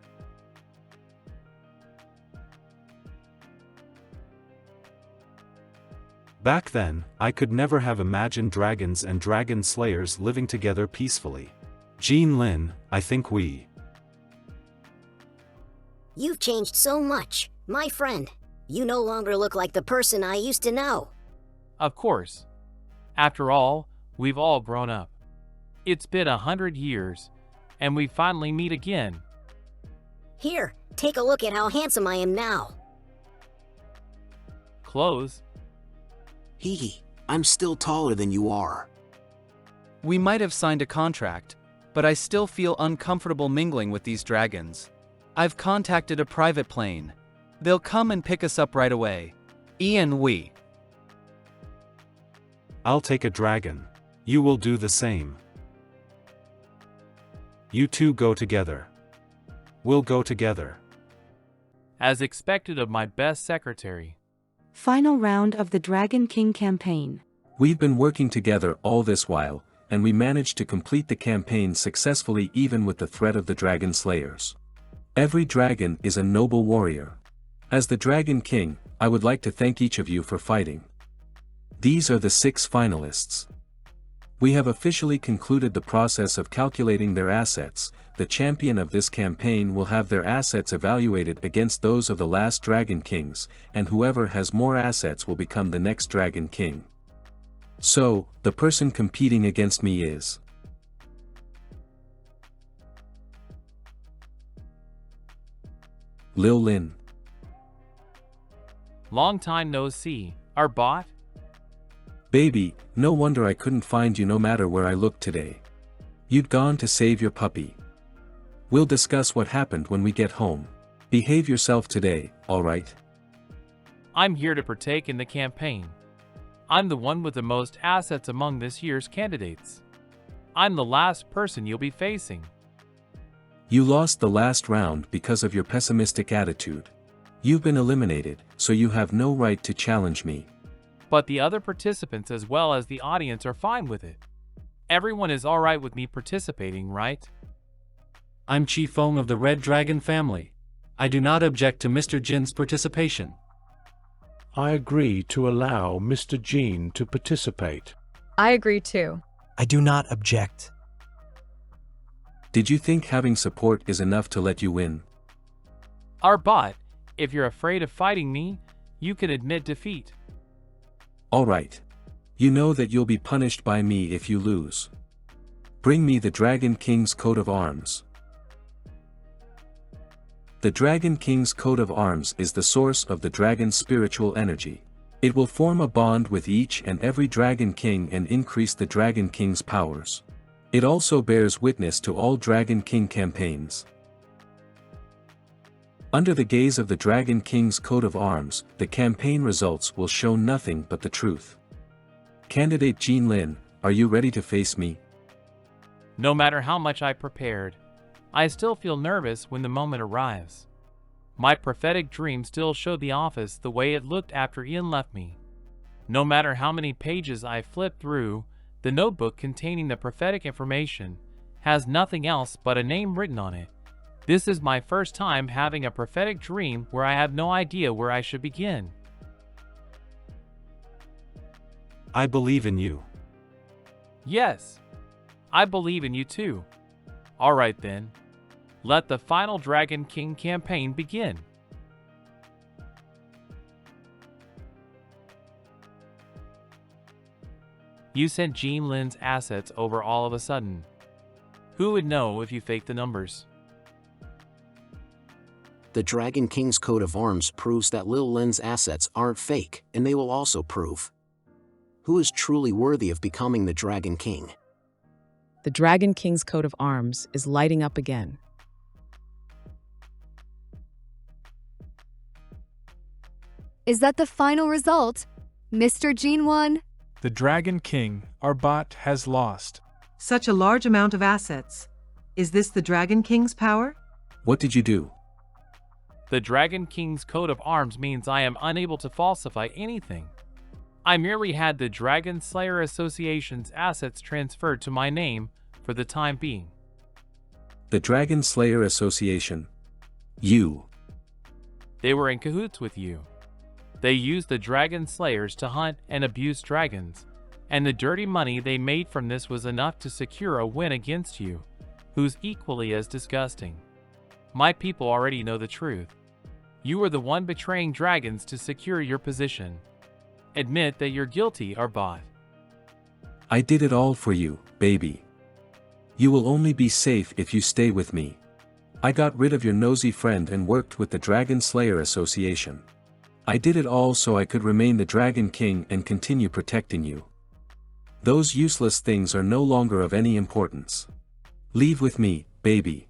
Back then, I could never have imagined dragons and dragon slayers living together peacefully. Jean Lin, I think we. You've changed so much, my friend. You no longer look like the person I used to know. Of course. After all, we've all grown up. It's been 100 years, and we finally meet again. Here, take a look at how handsome I am now. Clothes? Hee, I'm still taller than you are. We might have signed a contract, but I still feel uncomfortable mingling with these dragons. I've contacted a private plane. They'll come and pick us up right away. Ian, we. I'll take a dragon. You will do the same. You two go together. We'll go together. As expected of my best secretary. Final round of the Dragon King campaign. We've been working together all this while, and we managed to complete the campaign successfully even with the threat of the Dragon Slayers. Every dragon is a noble warrior. As the Dragon King, I would like to thank each of you for fighting. These are the 6 finalists. We have officially concluded the process of calculating their assets. The champion of this campaign will have their assets evaluated against those of the last Dragon Kings, and whoever has more assets will become the next Dragon King. So, the person competing against me is Lil Lin. Long time no see, our bot? Baby, no wonder I couldn't find you no matter where I looked today. You'd gone to save your puppy. We'll discuss what happened when we get home. Behave yourself today, alright? I'm here to partake in the campaign. I'm the one with the most assets among this year's candidates. I'm the last person you'll be facing. You lost the last round because of your pessimistic attitude. You've been eliminated, so you have no right to challenge me. But the other participants as well as the audience are fine with it. Everyone is alright with me participating, right? I'm Chief Feng of the Red Dragon family. I do not object to Mr. Jin's participation. I agree to allow Mr. Jin to participate. I agree too. I do not object. Did you think having support is enough to let you win? Our bot, if you're afraid of fighting me, you can admit defeat. Alright. You know that you'll be punished by me if you lose. Bring me the Dragon King's coat of arms. The Dragon King's coat of arms is the source of the dragon's spiritual energy. It will form a bond with each and every Dragon King and increase the Dragon King's powers. It also bears witness to all Dragon King campaigns. Under the gaze of the Dragon King's coat of arms, the campaign results will show nothing but the truth. Candidate Jin Lin, are you ready to face me? No matter how much I prepared, I still feel nervous when the moment arrives. My prophetic dream still showed the office the way it looked after Ian left me. No matter how many pages I flip through, the notebook containing the prophetic information has nothing else but a name written on it. This is my first time having a prophetic dream where I have no idea where I should begin. I believe in you. Yes, I believe in you too. Alright then, let the final Dragon King campaign begin. You sent Jin Lin's assets over all of a sudden. Who would know if you faked the numbers? The Dragon King's coat of arms proves that Lil Lin's assets aren't fake, and they will also prove who is truly worthy of becoming the Dragon King. The Dragon King's coat of arms is lighting up again. Is that the final result? Mr. Jin won? The Dragon King, our bot, has lost. Such a large amount of assets. Is this the Dragon King's power? What did you do? The Dragon King's coat of arms means I am unable to falsify anything. I merely had the Dragon Slayer Association's assets transferred to my name for the time being. The Dragon Slayer Association. You. They were in cahoots with you. They used the Dragon Slayers to hunt and abuse dragons, and the dirty money they made from this was enough to secure a win against you, who's equally as disgusting. My people already know the truth. You were the one betraying dragons to secure your position. Admit that you're guilty, or bot. I did it all for you, baby. You will only be safe if you stay with me. I got rid of your nosy friend and worked with the Dragon Slayer Association. I did it all so I could remain the Dragon King and continue protecting you. Those useless things are no longer of any importance. Leave with me, baby.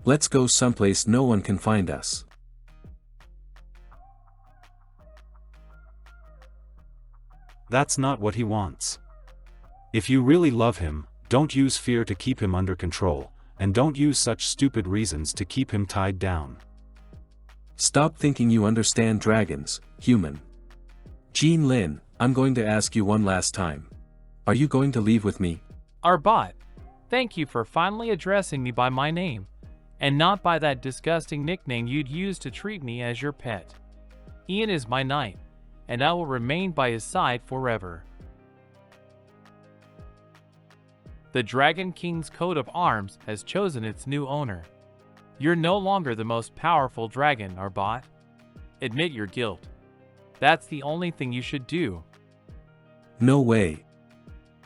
Let's go someplace no one can find us. That's not what he wants. If you really love him, don't use fear to keep him under control, and don't use such stupid reasons to keep him tied down. Stop thinking you understand dragons, human. Jin Lin, I'm going to ask you one last time. Are you going to leave with me? Arbot, thank you for finally addressing me by my name, and not by that disgusting nickname you'd use to treat me as your pet. Ian is my knight, and I will remain by his side forever. The Dragon King's coat of arms has chosen its new owner. You're no longer the most powerful dragon, Arbot. Admit your guilt. That's the only thing you should do. No way.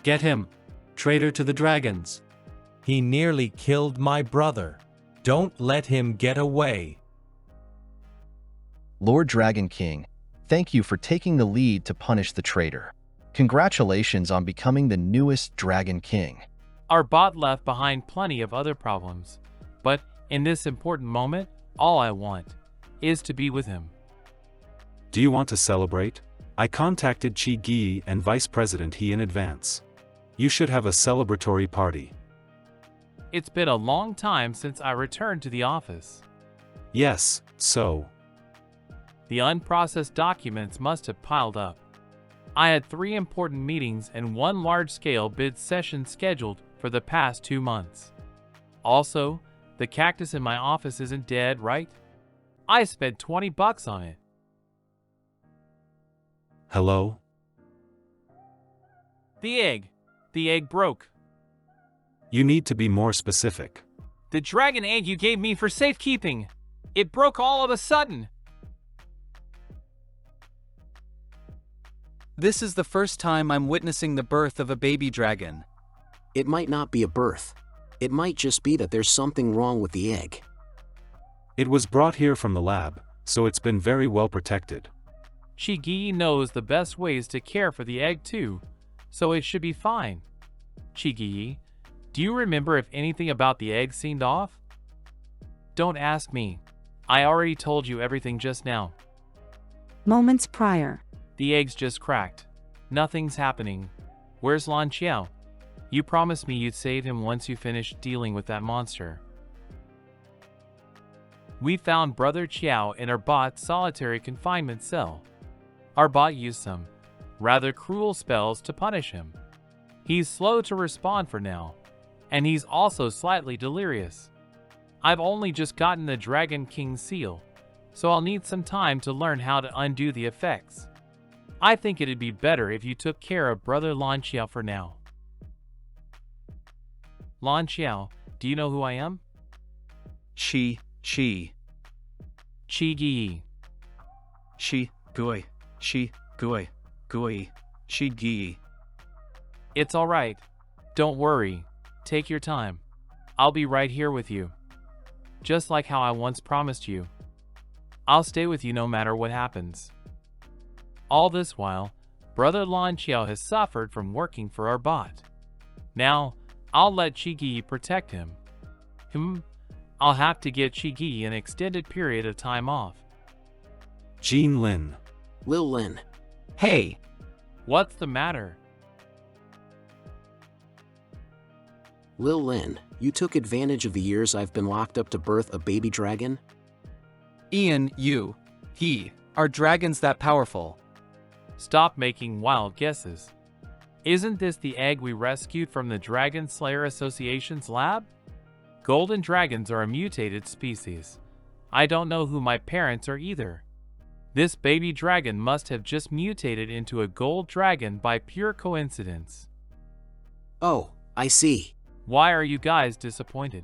Get him, traitor to the dragons. He nearly killed my brother. Don't let him get away. Lord Dragon King, thank you for taking the lead to punish the traitor. Congratulations on becoming the newest Dragon King. Arbot left behind plenty of other problems, but in this important moment, all I want is to be with him. Do you want to celebrate? I contacted Chi Gi and Vice President He in advance. You should have a celebratory party. It's been a long time since I returned to the office. Yes, so. The unprocessed documents must have piled up. I had 3 important meetings and 1 large-scale bid session scheduled for the past 2 months. Also, the cactus in my office isn't dead, right? I spent $20 on it. Hello? The egg broke. You need to be more specific. The dragon egg you gave me for safekeeping. It broke all of a sudden. This is the first time I'm witnessing the birth of a baby dragon. It might not be a birth. It might just be that there's something wrong with the egg. It was brought here from the lab, so it's been very well protected. Chi Gi knows the best ways to care for the egg too, so it should be fine. Chi Gi, do you remember if anything about the egg seemed off? Don't ask me. I already told you everything just now. Moments prior. The egg's just cracked. Nothing's happening. Where's Lan Qiao? You promised me you'd save him once you finished dealing with that monster. We found Brother Qiao in Arbot's solitary confinement cell. Arbot used some rather cruel spells to punish him. He's slow to respond for now, and he's also slightly delirious. I've only just gotten the Dragon King's seal, so I'll need some time to learn how to undo the effects. I think it'd be better if you took care of Brother Lan Qiao for now. Lan Qiao, do you know who I am? Chi Gi. Chi Gui. Chi Gui. Gui. Chi Gi. It's alright. Don't worry. Take your time. I'll be right here with you. Just like how I once promised you. I'll stay with you no matter what happens. All this while, Brother Lan Qiao has suffered from working for Arbot. Now, I'll let Chi Gi protect him. I'll have to give Chi Gi an extended period of time off. Jean Lin. Lil Lin. Hey! What's the matter? Lil Lin, you took advantage of the years I've been locked up to birth a baby dragon? Ian, he, are dragons that powerful? Stop making wild guesses. Isn't this the egg we rescued from the Dragon Slayer Association's lab? Golden dragons are a mutated species. I don't know who my parents are either. This baby dragon must have just mutated into a gold dragon by pure coincidence. Oh, I see. Why are you guys disappointed?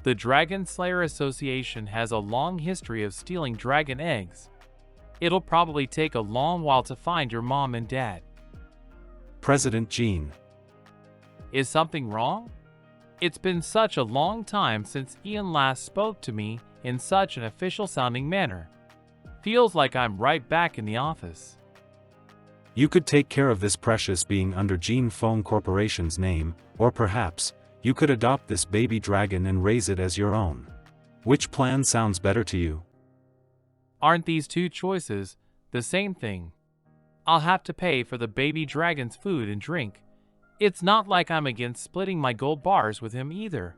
The Dragon Slayer Association has a long history of stealing dragon eggs. It'll probably take a long while to find your mom and dad. President Jean. Is something wrong? It's been such a long time since Ian last spoke to me in such an official-sounding manner. Feels like I'm right back in the office. You could take care of this precious being under Jean Feng Corporation's name, or perhaps, you could adopt this baby dragon and raise it as your own. Which plan sounds better to you? Aren't these two choices the same thing? I'll have to pay for the baby dragon's food and drink. It's not like I'm against splitting my gold bars with him either.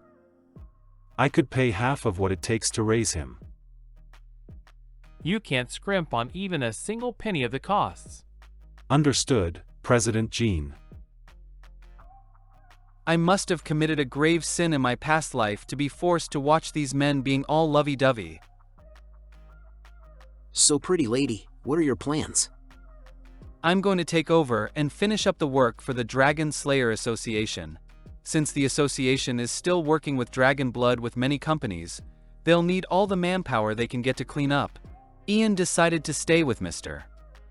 I could pay half of what it takes to raise him. You can't scrimp on even a single penny of the costs. Understood, President Jean. I must have committed a grave sin in my past life to be forced to watch these men being all lovey-dovey. So pretty lady, what are your plans? I'm going to take over and finish up the work for the Dragon Slayer Association. Since the association is still working with dragon blood with many companies, they'll need all the manpower they can get to clean up. Ian decided to stay with Mr.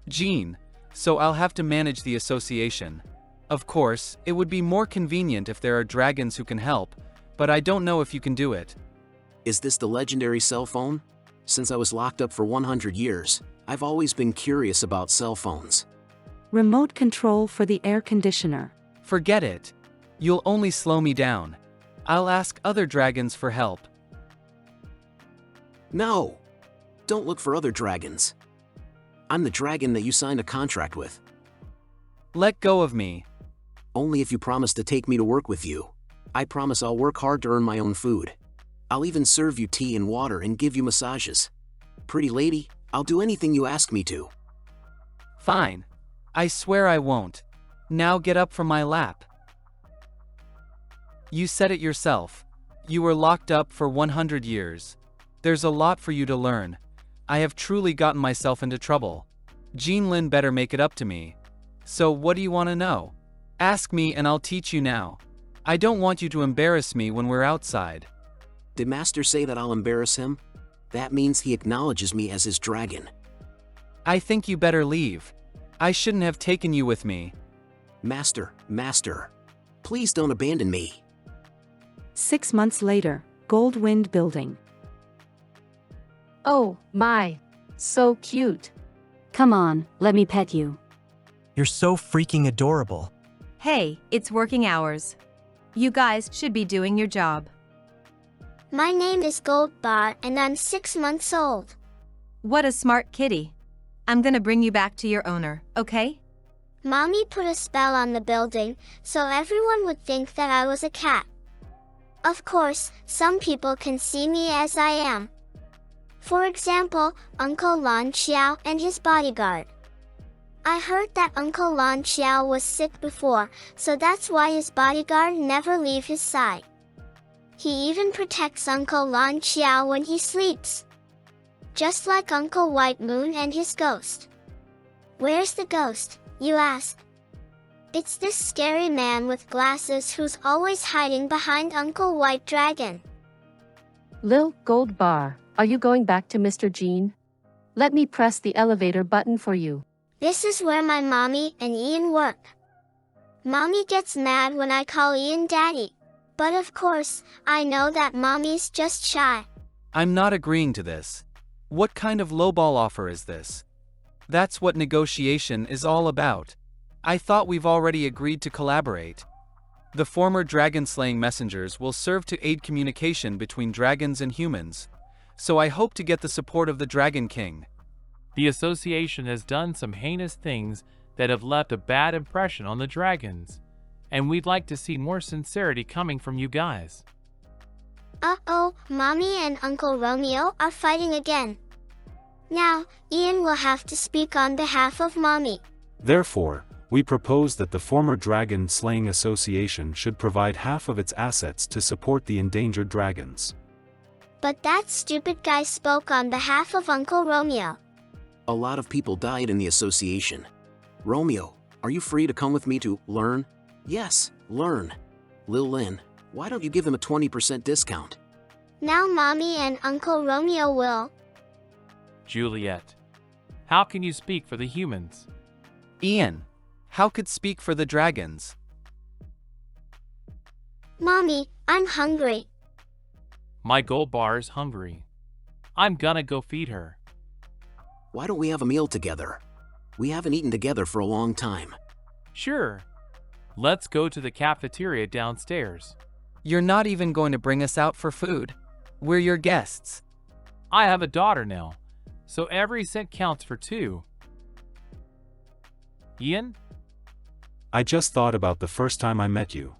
Jean, so I'll have to manage the association. Of course, it would be more convenient if there are dragons who can help, but I don't know if you can do it. Is this the legendary cell phone? Since I was locked up for 100 years, I've always been curious about cell phones. Remote control for the air conditioner. Forget it. You'll only slow me down. I'll ask other dragons for help. No! Don't look for other dragons. I'm the dragon that you signed a contract with. Let go of me. Only if you promise to take me to work with you. I promise I'll work hard to earn my own food. I'll even serve you tea and water and give you massages. Pretty lady, I'll do anything you ask me to. Fine. I swear I won't. Now get up from my lap. You said it yourself. You were locked up for 100 years. There's a lot for you to learn. I have truly gotten myself into trouble. Jean Lin better make it up to me. So what do you want to know? Ask me and I'll teach you now. I don't want you to embarrass me when we're outside. Did Master say that I'll embarrass him? That means he acknowledges me as his dragon. I think you better leave. I shouldn't have taken you with me. Master, please don't abandon me. 6 months later, Goldwind Building. Oh, my. So cute. Come on, let me pet you. You're so freaking adorable. Hey, it's working hours. You guys should be doing your job. My name is Goldbar and I'm 6 months old. What a smart kitty. I'm gonna bring you back to your owner, okay? Mommy put a spell on the building, so everyone would think that I was a cat. Of course, some people can see me as I am. For example, Uncle Lan Xiao and his bodyguard. I heard that Uncle Lan Xiao was sick before, so that's why his bodyguard never leave his side. He even protects Uncle Lan Xiao when he sleeps. Just like Uncle White Moon and his ghost. Where's the ghost, you ask? It's this scary man with glasses who's always hiding behind Uncle White Dragon. Lil Goldbar, are you going back to Mr. Jean? Let me press the elevator button for you. This is where my mommy and Ian work. Mommy gets mad when I call Ian Daddy. But of course, I know that Mommy's just shy. I'm not agreeing to this. What kind of lowball offer is this? That's what negotiation is all about. I thought we've already agreed to collaborate. The former dragon-slaying messengers will serve to aid communication between dragons and humans, so I hope to get the support of the Dragon King. The association has done some heinous things that have left a bad impression on the dragons, and we'd like to see more sincerity coming from you guys. Uh-oh, Mommy and Uncle Romeo are fighting again. Now, Ian will have to speak on behalf of Mommy. Therefore, we propose that the former Dragon Slaying Association should provide half of its assets to support the endangered dragons. But that stupid guy spoke on behalf of Uncle Romeo. A lot of people died in the association. Romeo, are you free to come with me to learn? Yes, learn. Lil Lin, why don't you give them a 20% discount? Now Mommy and Uncle Romeo will. Juliet, how can you speak for the humans? Ian, how could speak for the dragons? Mommy, I'm hungry. My gold bar is hungry. I'm gonna go feed her. Why don't we have a meal together? We haven't eaten together for a long time. Sure. Let's go to the cafeteria downstairs. You're not even going to bring us out for food. We're your guests. I have a daughter now, so every cent counts for two. Ian? I just thought about the first time I met you.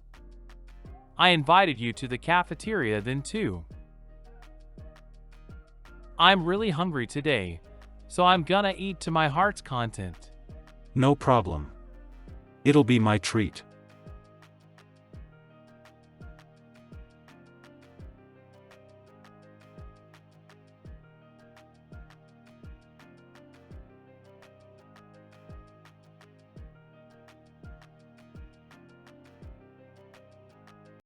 I invited you to the cafeteria then too. I'm really hungry today, so I'm gonna eat to my heart's content. No problem. It'll be my treat.